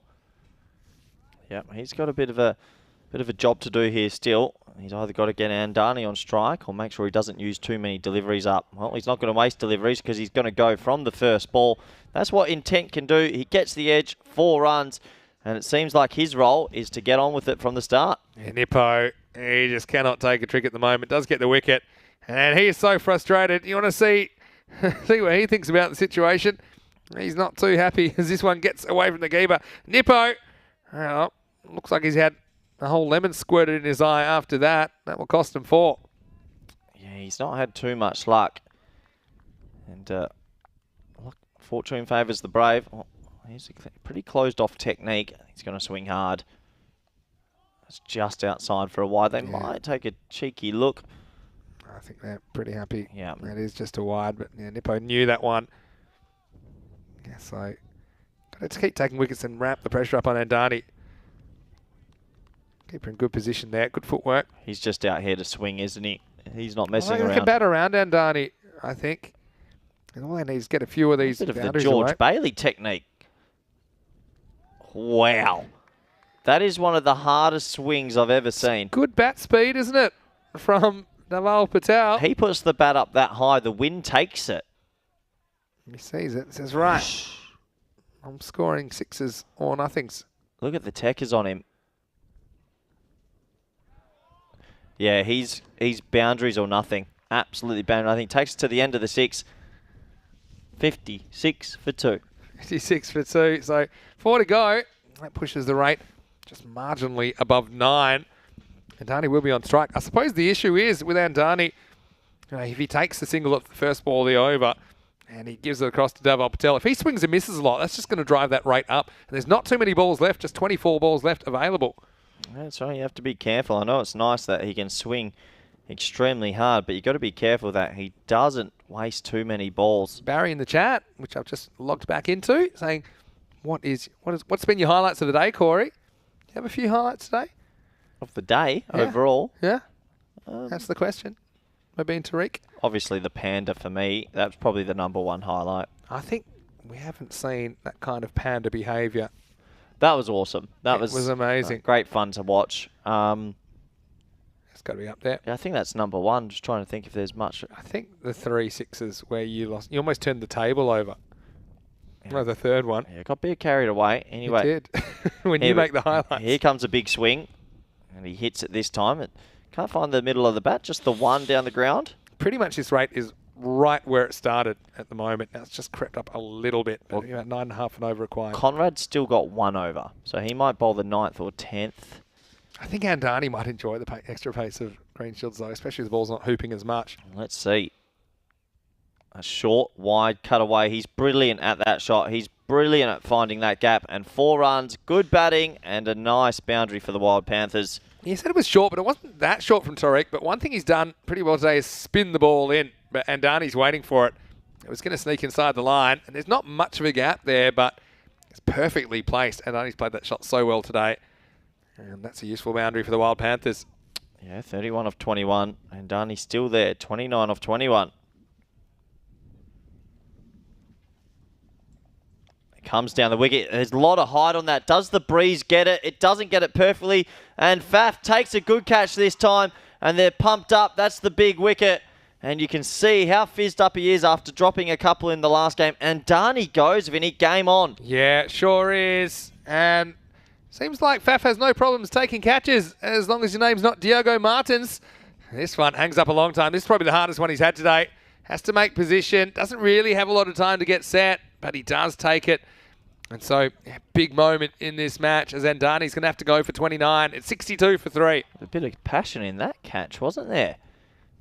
S2: Yeah, he's got a bit of a job to do here still. He's either got to get Andani on strike or make sure he doesn't use too many deliveries up. Well, he's not going to waste deliveries because he's going to go from the first ball. That's what intent can do. He gets the edge, 4 runs, and it seems like his role is to get on with it from the start.
S1: Yeah, Nippo, he just cannot take a trick at the moment. Does get the wicket, and he is so frustrated. You want to see See what he thinks about the situation. He's not too happy as this one gets away from the keeper. Nippo. Well, looks like he's had a whole lemon squirted in his eye after that. That will cost him 4.
S2: Yeah, he's not had too much luck. And look, fortune favours the brave. Oh, he's a pretty closed off technique. He's going to swing hard. It's just outside for a wide. They might take a cheeky look.
S1: I think they're pretty happy.
S2: Yeah.
S1: That is just a wide, but yeah, Nippo knew that one. Yeah, so got to keep taking wickets and ramp the pressure up on Andani. Keeper in good position there. Good footwork.
S2: He's just out here to swing, isn't he? He's not messing
S1: They
S2: around.
S1: can bat around Andani, I think. And all they need is get a few of these
S2: Bit of the
S1: boundaries
S2: George
S1: away.
S2: Bailey technique. Wow. That is one of the hardest swings I've ever seen.
S1: Good bat speed, isn't it? From Naval Patel.
S2: He puts the bat up that high, the wind takes it.
S1: He sees it and says, right, I'm scoring 6s or nothings.
S2: Look at the techers on him. Yeah, he's boundaries or nothing. Absolutely boundary. I think takes it to the end of the 6. 56 for 2.
S1: 56 for 2. So 4 to go. That pushes the rate just marginally above 9. Andani will be on strike. I suppose the issue is with Andani, if he takes the single at the first ball of the over and he gives it across to Naval Patel, if he swings and misses a lot, that's just going to drive that rate up. And there's not too many balls left, just 24 balls left available.
S2: That's right, you have to be careful. I know it's nice that he can swing extremely hard, but you've got to be careful that he doesn't waste too many balls.
S1: Barry in the chat, which I've just logged back into, saying, what's been your highlights of the day, Corey? Do you have a few highlights today?
S2: Of the day,
S1: Yeah.
S2: overall?
S1: Yeah, that's the question. We've been Tariq.
S2: Obviously the panda for me, that's probably the #1 highlight.
S1: I think we haven't seen that kind of panda behaviour.
S2: That was awesome. That
S1: was amazing.
S2: Great fun to watch.
S1: It's got to be up there.
S2: Yeah, I think that's #1. Just trying to think if there's much.
S1: I think the 3 6s where you lost, you almost turned the table over. No, the third one.
S2: Yeah, got a bit carried away. Anyway,
S1: You did. When you make the highlights.
S2: Here comes a big swing, and he hits it this time. It can't find the middle of the bat, just the one down the ground.
S1: Pretty much this rate is right where it started at the moment. Now it's just crept up a little bit, but about 9.5 and over required.
S2: Conrad's still got 1 over, so he might bowl the 9th or 10th.
S1: I think Andani might enjoy the extra pace of Greenshields though, especially as the ball's not hooping as much.
S2: Let's see. A short, wide cutaway. He's brilliant at that shot. He's brilliant at finding that gap. And 4 runs, good batting, and a nice boundary for the Wild Panthers.
S1: He said it was short, but it wasn't that short from Tariq. But one thing he's done pretty well today is spin the ball in. But Andani's waiting for it. It was going to sneak inside the line. And there's not much of a gap there, but it's perfectly placed. Andani's played that shot so well today. And that's a useful boundary for the Wild Panthers.
S2: Yeah, 31 of 21. And Andani's still there, 29 of 21. Comes down the wicket. There's a lot of height on that. Does the breeze get it? It doesn't get it perfectly. And Faf takes a good catch this time. And they're pumped up. That's the big wicket. And you can see how fizzed up he is after dropping a couple in the last game. And Dani goes, Vinny, game on.
S1: Yeah, sure is. And seems like Faf has no problems taking catches as long as your name's not Diogo Martins. This one hangs up a long time. This is probably the hardest one he's had today. Has to make position. Doesn't really have a lot of time to get set, but he does take it. And so, big moment in this match as Andani's going to have to go for 29. It's 62 for 3.
S2: A bit of passion in that catch, wasn't there?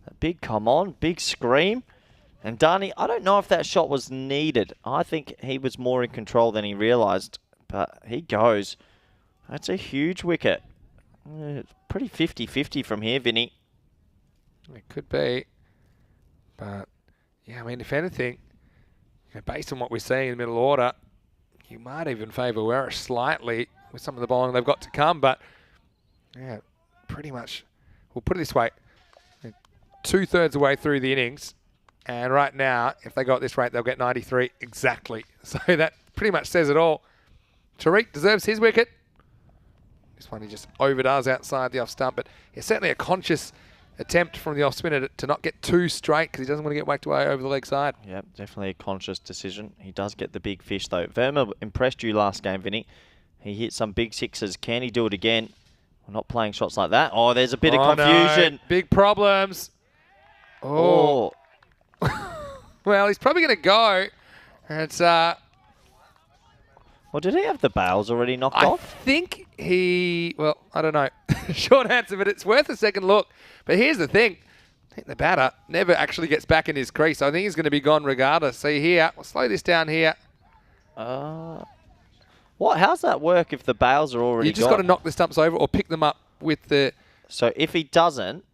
S2: A big come on, big scream. And Dani, I don't know if that shot was needed. I think he was more in control than he realised. But he goes. That's a huge wicket. Pretty 50-50 from here, Vinny.
S1: It could be. But, yeah, I mean, if anything, based on what we're seeing in the middle order, you might even favour Werrish slightly with some of the bowling they've got to come. But, yeah, pretty much, we'll put it this way, 2/3 away through the innings. And right now, if they go at this rate, they'll get 93 exactly. So that pretty much says it all. Tariq deserves his wicket. This one he just overdoes outside the off stump. But it's certainly a conscious attempt from the off spinner to not get too straight because he doesn't want to get whacked away over the leg side.
S2: Yep, definitely a conscious decision. He does get the big fish though. Verma impressed you last game, Vinny. He hit some big 6s. Can he do it again? We're not playing shots like that. Oh, there's a bit of confusion.
S1: No. Big problems. Oh. Well, he's probably going to go. It's
S2: Well, did he have the bails already knocked
S1: I
S2: off?
S1: think he... Well, I don't know. Short answer, but it's worth a second look. But here's the thing. I think the batter never actually gets back in his crease. I think he's going to be gone regardless. See here. We'll slow this down here.
S2: What? How's that work if the bails are already
S1: You just
S2: gone?
S1: got to knock the stumps over or pick them up with the...
S2: So if he doesn't,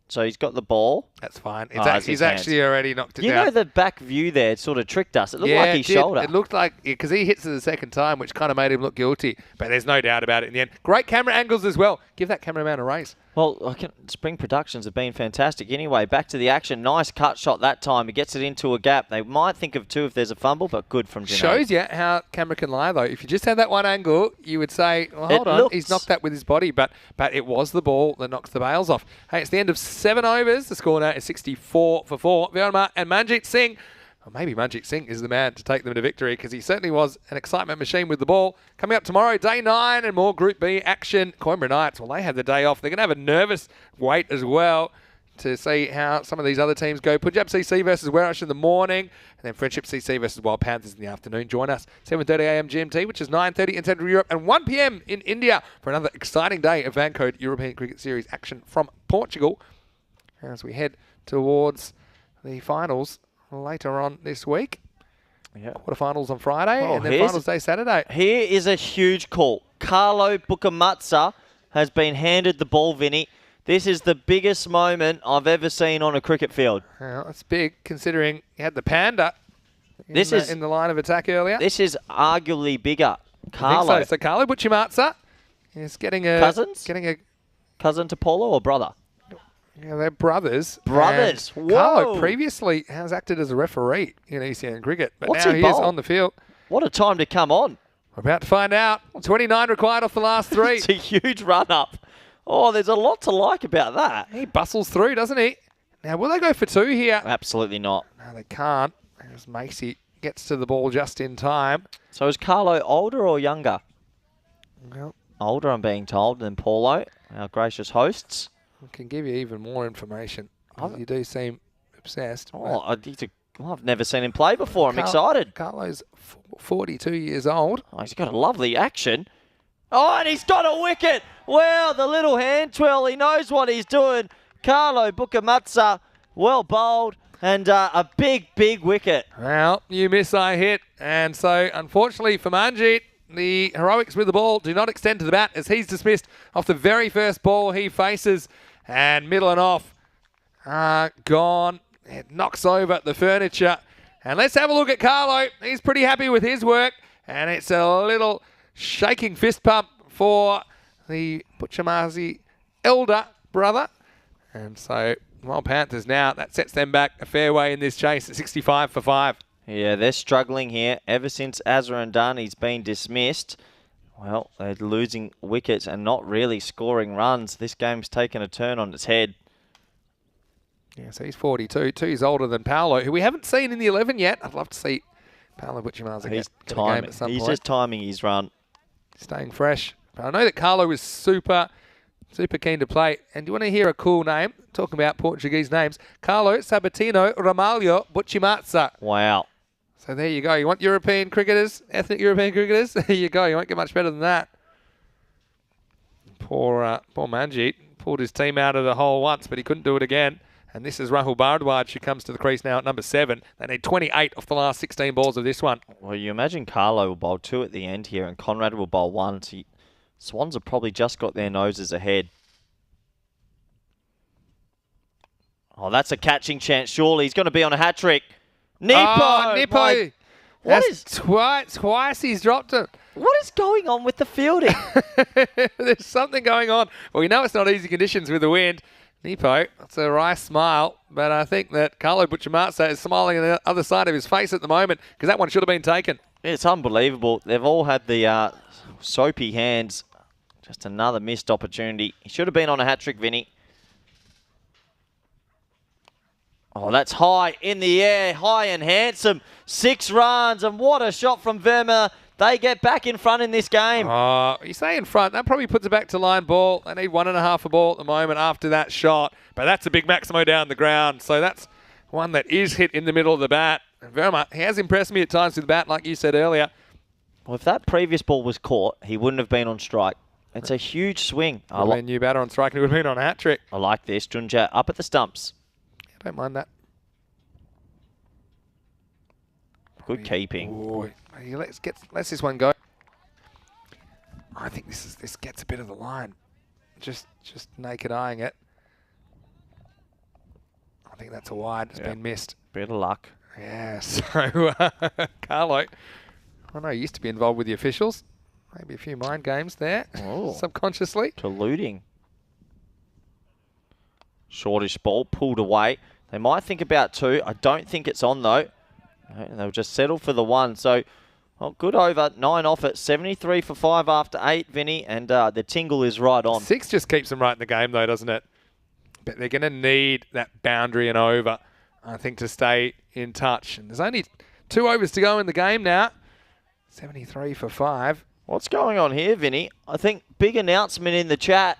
S2: so he's got the ball.
S1: That's fine.
S2: It's
S1: He's
S2: his
S1: actually already knocked it
S2: You
S1: down.
S2: know the back view there sort of tricked us. It looked
S1: Yeah,
S2: like
S1: it
S2: his
S1: did.
S2: shoulder.
S1: It looked like, because he hits it the second time, which kind of made him look guilty. But there's no doubt about it in the end. Great camera angles as well. Give that cameraman a raise.
S2: Well, Spring Productions have been fantastic. Anyway, back to the action. Nice cut shot that time. He gets it into a gap. They might think of two if there's a fumble, but good from Janae.
S1: Shows you how camera can lie, though. If you just had that one angle, you would say, well, hold on,
S2: looks-
S1: he's knocked that with his body. But it was the ball that knocks the bails off. Hey, it's the end of 7 overs. The score now is 64 for 4. Verma and Manjit Singh. Well, maybe Manjit Singh is the man to take them to victory because he certainly was an excitement machine with the ball. Coming up tomorrow, day 9 and more Group B action. Coimbra Knights, well, they have the day off. They're going to have a nervous wait as well to see how some of these other teams go. Punjab CC versus Werrish in the morning, and then Friendship CC versus Wild Panthers in the afternoon. Join us 7:30am GMT, which is 9:30 in Central Europe, and 1pm in India for another exciting day of FanCode European Cricket Series action from Portugal as we head towards the finals later on this week.
S2: Yeah.
S1: Quarterfinals on Friday,
S2: Well,
S1: and then
S2: here's-
S1: finals day Saturday.
S2: Here is a huge call. Carlo Bukamatsa has been handed the ball, Vinny. This is the biggest moment I've ever seen on a cricket field.
S1: Well, that's big, considering he had the panda in the line of attack earlier.
S2: This is arguably bigger.
S1: I think
S2: Carlo,
S1: so Carlo Buchimatsa is getting a...
S2: Cousins?
S1: Getting a...
S2: cousin to Paulo or brother?
S1: Yeah, they're brothers.
S2: Brothers.
S1: And Carlo
S2: Whoa.
S1: previously has acted as a referee in ECN cricket, but
S2: What's
S1: now
S2: he
S1: he is
S2: bowl?
S1: on the field.
S2: What a time to come on.
S1: We're about to find out. 29 required off the last 3.
S2: It's a huge run-up. Oh, there's a lot to like about that.
S1: He bustles through, doesn't he? Now, will they go for 2 here?
S2: Absolutely not.
S1: No, they can't. As Macy gets to the ball just in time.
S2: So is Carlo older or younger?
S1: Well,
S2: Older, I'm being told, than Paulo, our gracious hosts.
S1: I can give you even more information. You do seem obsessed.
S2: Oh, I've never seen him play before. I'm excited.
S1: Carlo's 42 years old.
S2: Oh, he's got a lovely action. Oh, and he's got a wicket. Wow, the little hand twirl. He knows what he's doing. Carlo Bukamatsa, well bowled, and a big, big wicket.
S1: Well, you miss, I hit. And so, unfortunately for Manjit, the heroics with the ball do not extend to the bat as he's dismissed off the very first ball he faces. And middle and off, gone. It knocks over the furniture. And let's have a look at Carlo. He's pretty happy with his work. And it's a little shaking fist pump for the Butchamazi elder brother. And so, Wild Panthers now, that sets them back a fair way in this chase at 65 for 5.
S2: Yeah, they're struggling here. Ever since Azarandani's been dismissed, well, they're losing wickets and not really scoring runs. This game's taken a turn on its head.
S1: Yeah, so he's 42. 2 years older than Paolo, who we haven't seen in the 11 yet. I'd love to see Paolo Butchamazi get a game at some
S2: He's
S1: point.
S2: just timing his run.
S1: Staying fresh. But I know that Carlo is super keen to play. And do you want to hear a cool name? Talking about Portuguese names. Carlo Sabatino Ramalho Butchimatsa.
S2: Wow.
S1: So there you go. You want European cricketers, ethnic European cricketers? There you go. You won't get much better than that. Poor Manjit pulled his team out of the hole once, but he couldn't do it again. And this is Rahul Bharadwaj, who comes to the crease now at number 7. They need 28 off the last 16 balls of this one.
S2: Well, you imagine Carlo will bowl 2 at the end here and Conrad will bowl 1. So Swans have probably just got their noses ahead. Oh, that's a catching chance. Surely he's going to be on a hat-trick. Nipo!
S1: Oh, Nipo! Twice he's dropped it.
S2: What is going on with the fielding?
S1: There's something going on. Well, we know it's not easy conditions with the wind. Nipo, it's a wry smile, but I think that Carlo Butchimatsa is smiling on the other side of his face at the moment because that one should have been taken.
S2: It's unbelievable. They've all had the soapy hands. Just another missed opportunity. He should have been on a hat-trick, Vinny. Oh, that's high in the air, high and handsome. 6 runs, and what a shot from Verma. They get back in front in this game.
S1: Oh, you say in front. That probably puts it back to line ball. They need 1.5 a ball at the moment after that shot. But that's a big Maximo down the ground. So that's one that is hit in the middle of the bat. And Verma, he has impressed me at times with the bat, like you said earlier.
S2: Well, if that previous ball was caught, he wouldn't have been on strike. It's a huge swing.
S1: Would have been a new batter on strike and it would have been on a hat trick.
S2: I like this. Junja up at the stumps.
S1: I don't mind that.
S2: Good keeping.
S1: Ooh, let's this one go. I think this gets a bit of the line. Just naked eyeing it. I think that's a wide. It's been missed.
S2: Bit of luck.
S1: Yeah, so Carlo, I know he used to be involved with the officials. Maybe a few mind games there, subconsciously.
S2: Colluding. Shortish ball pulled away. They might think about 2. I don't think it's on though. They'll just settle for the 1. So, good over. 9 off it. 73 for 5 after 8, Vinny. And the tingle is right on.
S1: 6 just keeps them right in the game though, doesn't it? But they're going to need that boundary and over, I think, to stay in touch. And there's only 2 overs to go in the game now. 73 for 5.
S2: What's going on here, Vinny? I think big announcement in the chat.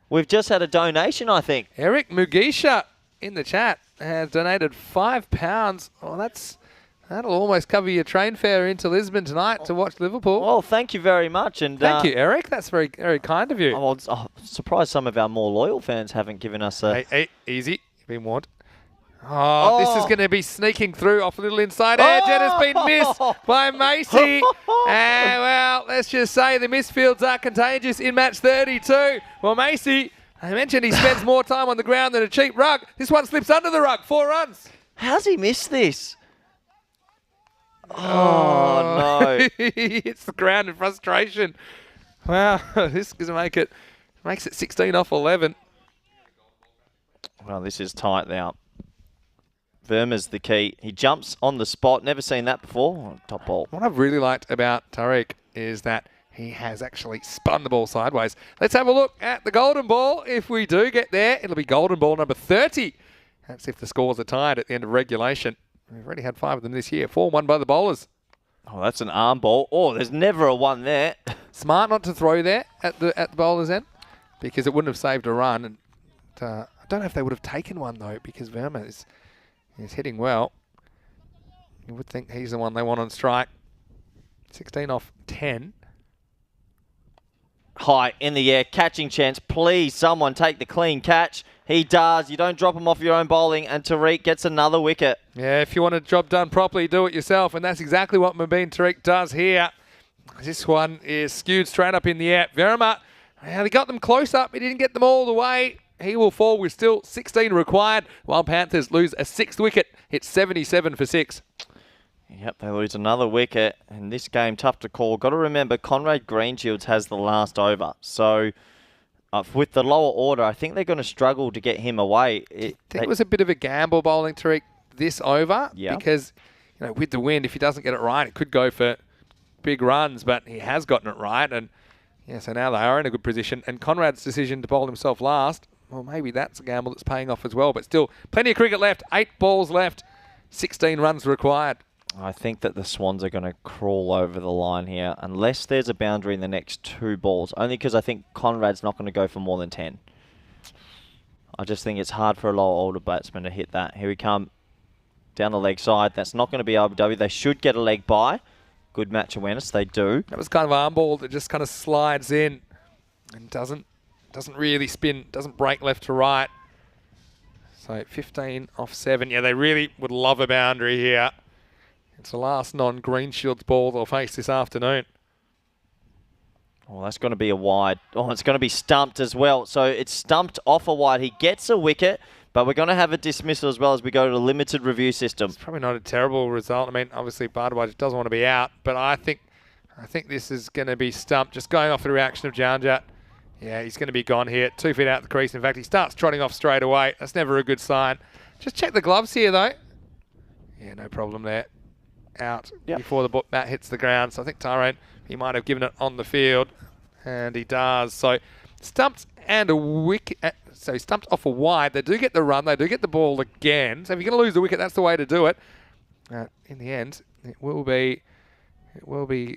S2: We've just had a donation, I think.
S1: Eric Mugisha in the chat has donated £5. Oh, that'll almost cover your train fare into Lisbon tonight to watch Liverpool.
S2: Well, thank you very much. And
S1: thank you, Eric. That's very, very kind of you.
S2: I'm surprised some of our more loyal fans haven't given us a...
S1: Hey, easy. You've been warned. Oh, this is going to be sneaking through off a little inside edge. It has been missed by Macy. And, well, let's just say the misfields are contagious in match 32. Well, Macy, I mentioned he spends more time on the ground than a cheap rug. This one slips under the rug. 4 runs.
S2: How's he missed this? Oh, no.
S1: He hits the ground in frustration. Wow, this is makes it 16 off 11.
S2: Well, this is tight now. Verma's the key. He jumps on the spot. Never seen that before. Top ball.
S1: What I've really liked about Tariq is that he has actually spun the ball sideways. Let's have a look at the golden ball. If we do get there, it'll be golden ball number 30. That's if the scores are tied at the end of regulation. We've already had 5 of them this year. 4 won by the bowlers.
S2: Oh, that's an arm ball. Oh, there's never a 1 there.
S1: Smart not to throw there at the bowler's end because it wouldn't have saved a run. And I don't know if they would have taken one though because Verma is hitting well. You would think he's the one they want on strike. 16 off 10.
S2: High in the air, catching chance. Please, someone take the clean catch. He does. You don't drop him off your own bowling, and Tariq gets another wicket.
S1: Yeah, if you want a job done properly, do it yourself, and that's exactly what Mubin Tariq does here. This one is skewed straight up in the air. Verma, he got them close up. He didn't get them all the way. He will fall with still 16 required, while Panthers lose a 6th wicket. It's 77 for 6.
S2: Yep, they lose another wicket, and this game, tough to call. Got to remember, Conrad Greenshields has the last over. So, with the lower order, I think they're going to struggle to get him away.
S1: It was a bit of a gamble bowling Tariq this over, because with the wind, if he doesn't get it right, it could go for big runs, but he has gotten it right. And so now they are in a good position. And Conrad's decision to bowl himself last, well, maybe that's a gamble that's paying off as well. But still, plenty of cricket left. 8 balls left. 16 runs required.
S2: I think that the Swans are going to crawl over the line here, unless there's a boundary in the next 2 balls. Only because I think Conrad's not going to go for more than 10. I just think it's hard for a lower order batsman to hit that. Here we come. Down the leg side. That's not going to be RW. They should get a leg by. Good match awareness. They do.
S1: That was kind of arm ball that just kind of slides in and doesn't really spin, doesn't break left to right. So 15 off 7. Yeah, they really would love a boundary here. It's the last non-Greenshields ball they'll face this afternoon.
S2: Oh, that's going to be a wide. Oh, it's going to be stumped as well. So it's stumped off a wide. He gets a wicket, but we're going to have a dismissal as well as we go to the limited review system.
S1: It's probably not a terrible result. I mean, obviously, Bardawaj doesn't want to be out, but I think this is going to be stumped. Just going off the reaction of Janjat. Yeah, he's going to be gone here. 2 feet out the crease. In fact, he starts trotting off straight away. That's never a good sign. Just check the gloves here, though. Yeah, no problem there. Out before the bat hits the ground. So I think Tyrone, he might have given it on the field, and he does. So stumped and a wicket. So stumped off a wide. They do get the run. They do get the ball again. So if you're going to lose the wicket, that's the way to do it. In the end, it will be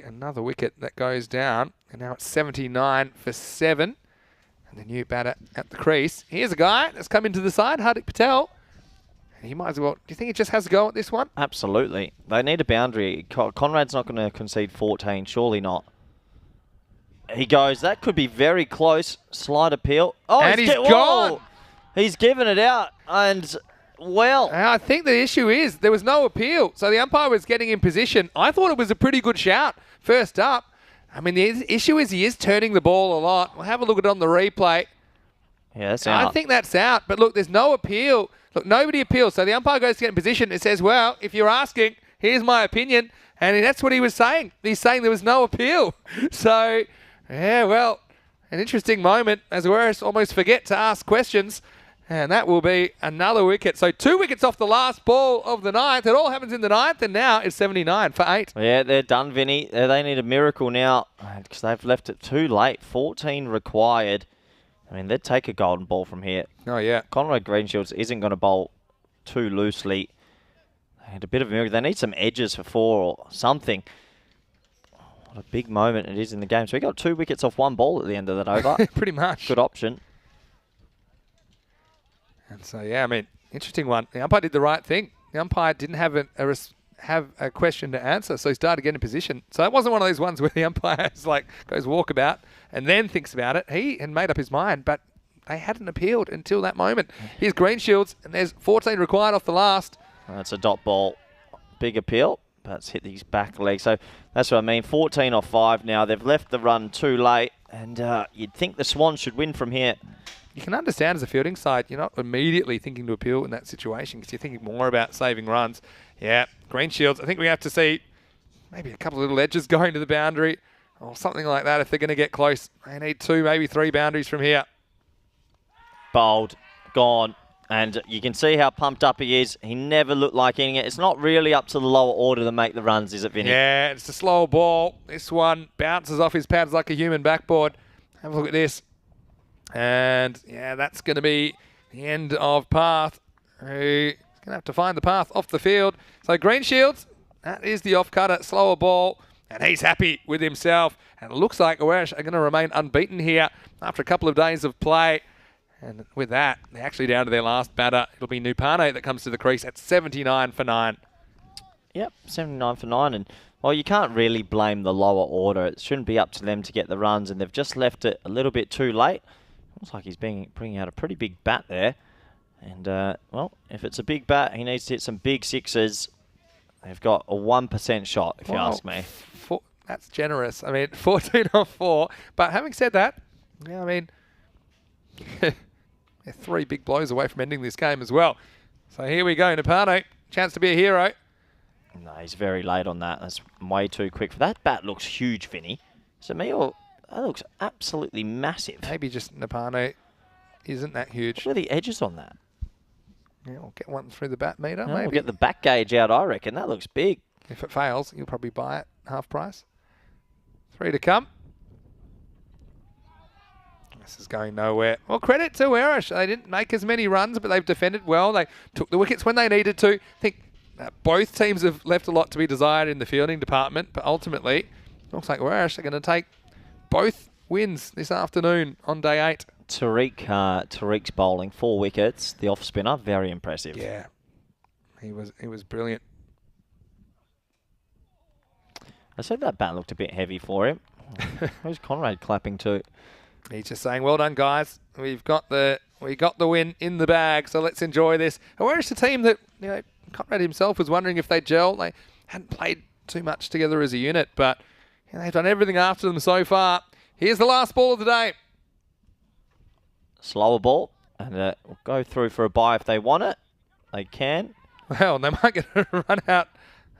S1: another wicket that goes down. And now it's 79 for 7. And the new batter at the crease. Here's a guy that's come into the side, Hardik Patel. He might as well. Do you think he just has a go at this one?
S2: Absolutely. They need a boundary. Conrad's not going to concede 14. Surely not. He goes. That could be very close. Slight appeal. Oh,
S1: and he's gone.
S2: Whoa! He's given it out. And, well.
S1: I think the issue is there was no appeal. So the umpire was getting in position. I thought it was a pretty good shout first up. I mean, the issue is he is turning the ball a lot. We'll have a look at it on the replay.
S2: Yeah, that's out.
S1: I think that's out. But look, there's no appeal. Look, nobody appeals. So the umpire goes to get in position. It says, well, if you're asking, here's my opinion. And that's what he was saying. He's saying there was no appeal. So, yeah, well, an interesting moment as Werris almost forget to ask questions. And that will be another wicket. So 2 wickets off the last ball of the ninth. It all happens in the ninth, and now it's 79 for 8.
S2: Yeah, they're done, Vinny. They need a miracle now because they've left it too late. 14 required. I mean, they'd take a golden ball from here.
S1: Oh, yeah.
S2: Conrad Greenshields isn't going to bowl too loosely. They need a bit of a miracle. They need some edges for 4 or something. What a big moment it is in the game. So we got 2 wickets off 1 ball at the end of that over.
S1: Pretty much.
S2: Good option.
S1: And so, yeah, I mean, interesting one. The umpire did the right thing. The umpire didn't have a question to answer, so he started getting in position. So that wasn't one of those ones where the umpire is like goes walkabout and then thinks about it. He had made up his mind, but they hadn't appealed until that moment. Here's Greenshields, and there's 14 required off the last.
S2: That's a dot ball. Big appeal, but it's hit his back leg. So that's what I mean. 14 off 5 now. They've left the run too late, and you'd think the Swans should win from here.
S1: You can understand as a fielding side, you're not immediately thinking to appeal in that situation because you're thinking more about saving runs. Yeah, Greenshields, I think we have to see maybe a couple of little edges going to the boundary or something like that if they're going to get close. They need 2, maybe 3 boundaries from here.
S2: Bowled, gone, and you can see how pumped up he is. He never looked like hitting it. It's not really up to the lower order to make the runs, is it, Vinny?
S1: Yeah, it's a slow ball. This one bounces off his pads like a human backboard. Have a look at this. And, yeah, that's going to be the end of Path. He's going to have to find the path off the field. So Greenshields, that is the off-cutter, slower ball. And he's happy with himself. And it looks like Werris are going to remain unbeaten here after a couple of days of play. And with that, they're actually down to their last batter. It'll be Nupane that comes to the crease at 79 for 9.
S2: Yep, 79 for 9. And, well, you can't really blame the lower order. It shouldn't be up to them to get the runs. And they've just left it a little bit too late. Looks like he's bringing out a pretty big bat there. And, well, if it's a big bat, he needs to hit some big sixes. They've got a 1% shot, if you ask me.
S1: That's generous. I mean, 14 off 4. But having said that, yeah, I mean, they're 3 big blows away from ending this game as well. So here we go, Nupane. Chance to be a hero.
S2: No, he's very late on that. That's way too quick. For that bat looks huge, Vinny. Is it me or... That looks absolutely massive.
S1: Maybe just Nupane isn't that huge.
S2: What are the edges on that?
S1: Yeah, we'll get one through the bat meter,
S2: No,
S1: maybe.
S2: we'll get the back gauge out, I reckon. That looks big.
S1: If it fails, you'll probably buy it half price. 3 to come. This is going nowhere. Well, credit to Werris. They didn't make as many runs, but they've defended well. They took the wickets when they needed to. I think both teams have left a lot to be desired in the fielding department, but ultimately, looks like Werris are going to take both wins this afternoon on day 8.
S2: Tariq's bowling 4 wickets. The off spinner, very impressive.
S1: Yeah, he was brilliant.
S2: I said that bat looked a bit heavy for him. Who's Conrad clapping to?
S1: He's just saying, "Well done, guys. We got the win in the bag. So let's enjoy this." And where's the team that Conrad himself was wondering if they'd gel? They hadn't played too much together as a unit, but they've done everything after them so far. Here's the last ball of the day.
S2: Slower ball, and we'll go through for a bye if they want it. They can.
S1: Well, they might get a run out.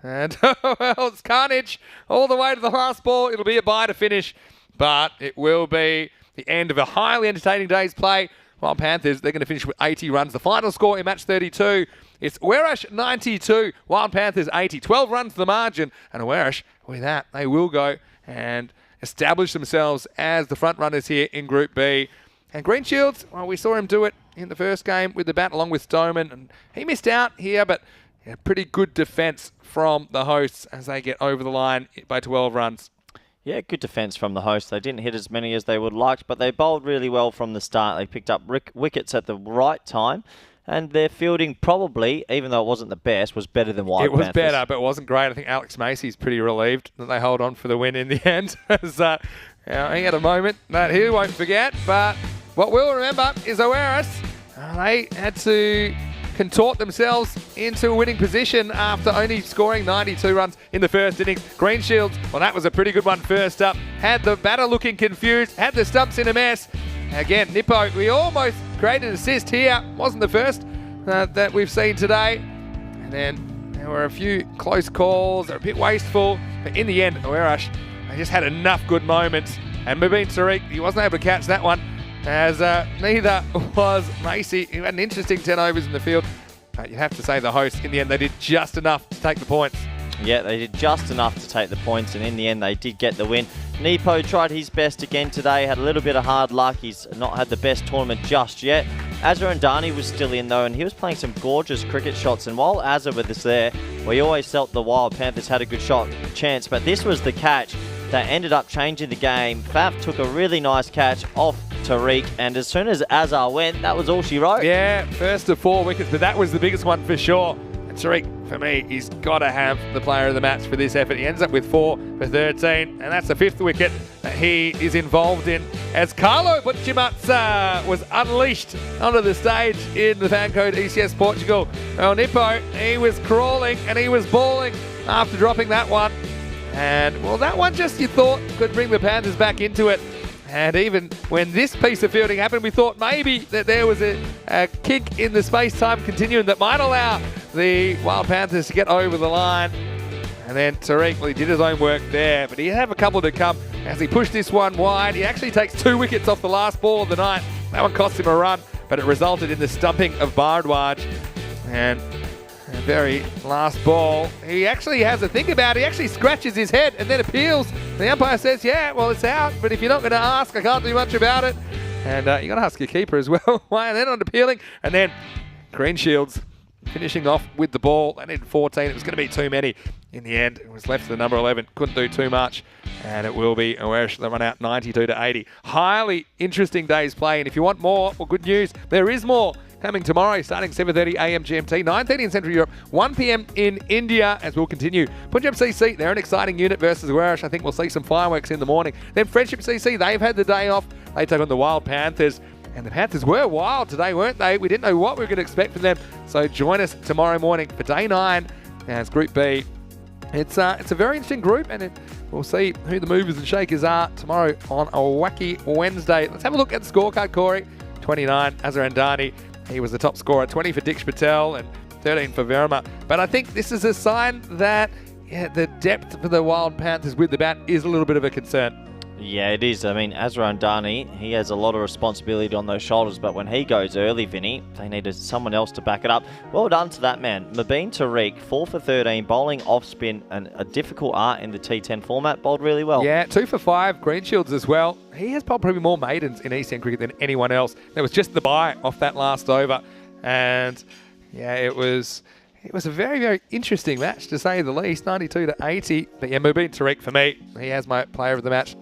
S1: And, well, it's carnage all the way to the last ball. It'll be a bye to finish, but it will be the end of a highly entertaining day's play. Wild Panthers, they're going to finish with 80 runs. The final score in match 32, it's Werris 92, Wild Panthers 80. 12 runs to the margin, and Werris, with that, they will go and establish themselves as the front runners here in Group B. And Greenshields, well, we saw him do it in the first game with the bat along with Stoneman, and he missed out here, but pretty good defence from the hosts as they get over the line by 12 runs.
S2: Yeah, good defence from the hosts. They didn't hit as many as they would like, but they bowled really well from the start. They picked up wickets at the right time, and their fielding probably, even though it wasn't the best, was better than Wild
S1: It was
S2: Panthers.
S1: better, but it wasn't great. I think Alex Macy's pretty relieved that they hold on for the win in the end. As, he had a moment that he won't forget, but what we'll remember is Oweris. They had to contort themselves into a winning position after only scoring 92 runs in the first innings. Greenshields, well, that was a pretty good one first up. Had the batter looking confused, had the stumps in a mess. Again, Nippo, we almost created an assist here. Wasn't the first that we've seen today. And then there were a few close calls, a bit wasteful. But in the end, Oweris, they just had enough good moments. And Mubin Tariq, he wasn't able to catch that one, as neither was Macy, who had an interesting 10 overs in the field. But you'd have to say the hosts, in the end, they did just enough to take the points.
S2: Yeah, they did just enough to take the points, and in the end, they did get the win. Nipo tried his best again today, had a little bit of hard luck. He's not had the best tournament just yet. Azza and Dani was still in, though, and he was playing some gorgeous cricket shots. And while Azza was there, we always felt the Wild Panthers had a good chance, but this was the catch that ended up changing the game. Faf took a really nice catch off Tariq, and as soon as Azar went, that was all she wrote.
S1: Yeah, first of 4 wickets, but that was the biggest one for sure. And Tariq, for me, he's got to have the player of the match for this effort. He ends up with 4 for 13, and that's the 5th wicket that he is involved in, as Carlo Buchimatsa was unleashed onto the stage in the FanCode ECS Portugal. Well, Nippo, he was crawling and he was balling after dropping that one. And, well, that one just, you thought, could bring the Panthers back into it. And even when this piece of fielding happened, we thought maybe that there was a kick in the space-time continuum that might allow the Wild Panthers to get over the line. And then Tariq, well, he did his own work there, but he had a couple to come as he pushed this one wide. He actually takes 2 wickets off the last ball of the night. That one cost him a run, but it resulted in the stumping of Bharadwaj. And the very last ball, he actually has a think about it. He actually scratches his head and then appeals. The umpire says, yeah, well, it's out, but if you're not going to ask, I can't do much about it. And you got to ask your keeper as well. And then on appealing, and then Greenshields finishing off with the ball. They needed 14. It was going to be too many. In the end, it was left to the number 11. Couldn't do too much. And it will be Oweris. They run out 92 to 80. Highly interesting day's play. And if you want more, well, good news, there is more coming tomorrow, starting 7:30 a.m. GMT, 9:30 in Central Europe, 1 p.m. in India, as we'll continue. Punjab CC, they're an exciting unit versus Oweris. I think we'll see some fireworks in the morning. Then Friendship CC, they've had the day off. They take on the Wild Panthers. And the Panthers were wild today, weren't they? We didn't know what we were going to expect from them. So join us tomorrow morning for day 9 as Group B. It's a very interesting group, and we'll see who the movers and shakers are tomorrow on a wacky Wednesday. Let's have a look at the scorecard, Corey. 29, Azza Andani. He was the top scorer. 20 for Dicksh Patel and 13 for Verma. But I think this is a sign that the depth for the Wild Panthers with the bat is a little bit of a concern.
S2: Yeah, it is. I mean, Azra Andani, he has a lot of responsibility on those shoulders, but when he goes early, Vinny, they needed someone else to back it up. Well done to that man. Mubin Tariq, 4 for 13, bowling off spin, and a difficult art in the T10 format, bowled really well.
S1: Yeah, 2 for 5, Greenshields as well. He has probably more maidens in ECN cricket than anyone else. There was just the bye off that last over. And yeah, it was a very, very interesting match, to say the least, 92 to 80. But yeah, Mubin Tariq for me, he has my player of the match.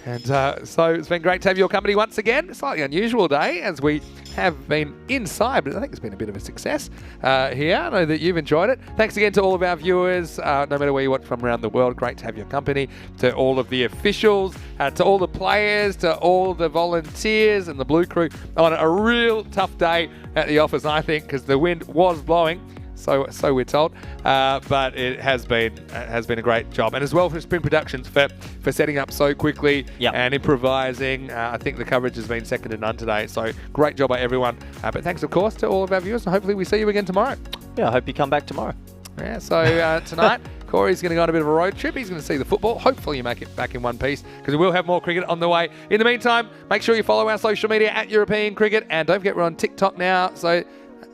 S1: And so it's been great to have your company once again. Slightly unusual day as we have been inside, but I think it's been a bit of a success here. I know that you've enjoyed it. Thanks again to all of our viewers, no matter where you watch from around the world. Great to have your company. To all of the officials, to all the players, to all the volunteers and the Blue Crew on a real tough day at the office, I think, because the wind was blowing. So we're told, but it has been a great job, and as well for Spring Productions for setting up so quickly and improvising. I think the coverage has been second to none today, so great job by everyone. But thanks, of course, to all of our viewers, and hopefully we see you again tomorrow.
S2: Yeah, I hope you come back tomorrow.
S1: Yeah, so tonight, Corey's going to go on a bit of a road trip. He's going to see the football. Hopefully you make it back in one piece, because we will have more cricket on the way. In the meantime, make sure you follow our social media at European Cricket, and don't forget we're on TikTok now, so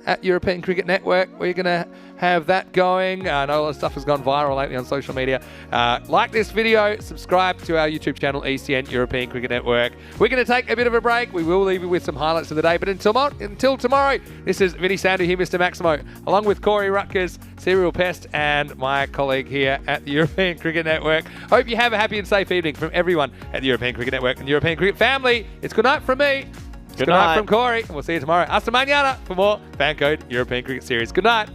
S1: at European Cricket Network, we're going to have that going. I know a lot of stuff has gone viral lately on social media. Like this video, subscribe to our YouTube channel, ECN European Cricket Network. We're going to take a bit of a break. We will leave you with some highlights of the day. But until tomorrow, this is Vinny Sandu here, Mr. Maximo, along with Corey Rutgers, Serial Pest, and my colleague here at the European Cricket Network. Hope you have a happy and safe evening from everyone at the European Cricket Network and the European Cricket family. It's good night from me.
S2: Good
S1: night
S2: night
S1: from Corey. And we'll see you tomorrow. Hasta mañana for more FanCode European Cricket Series. Good night.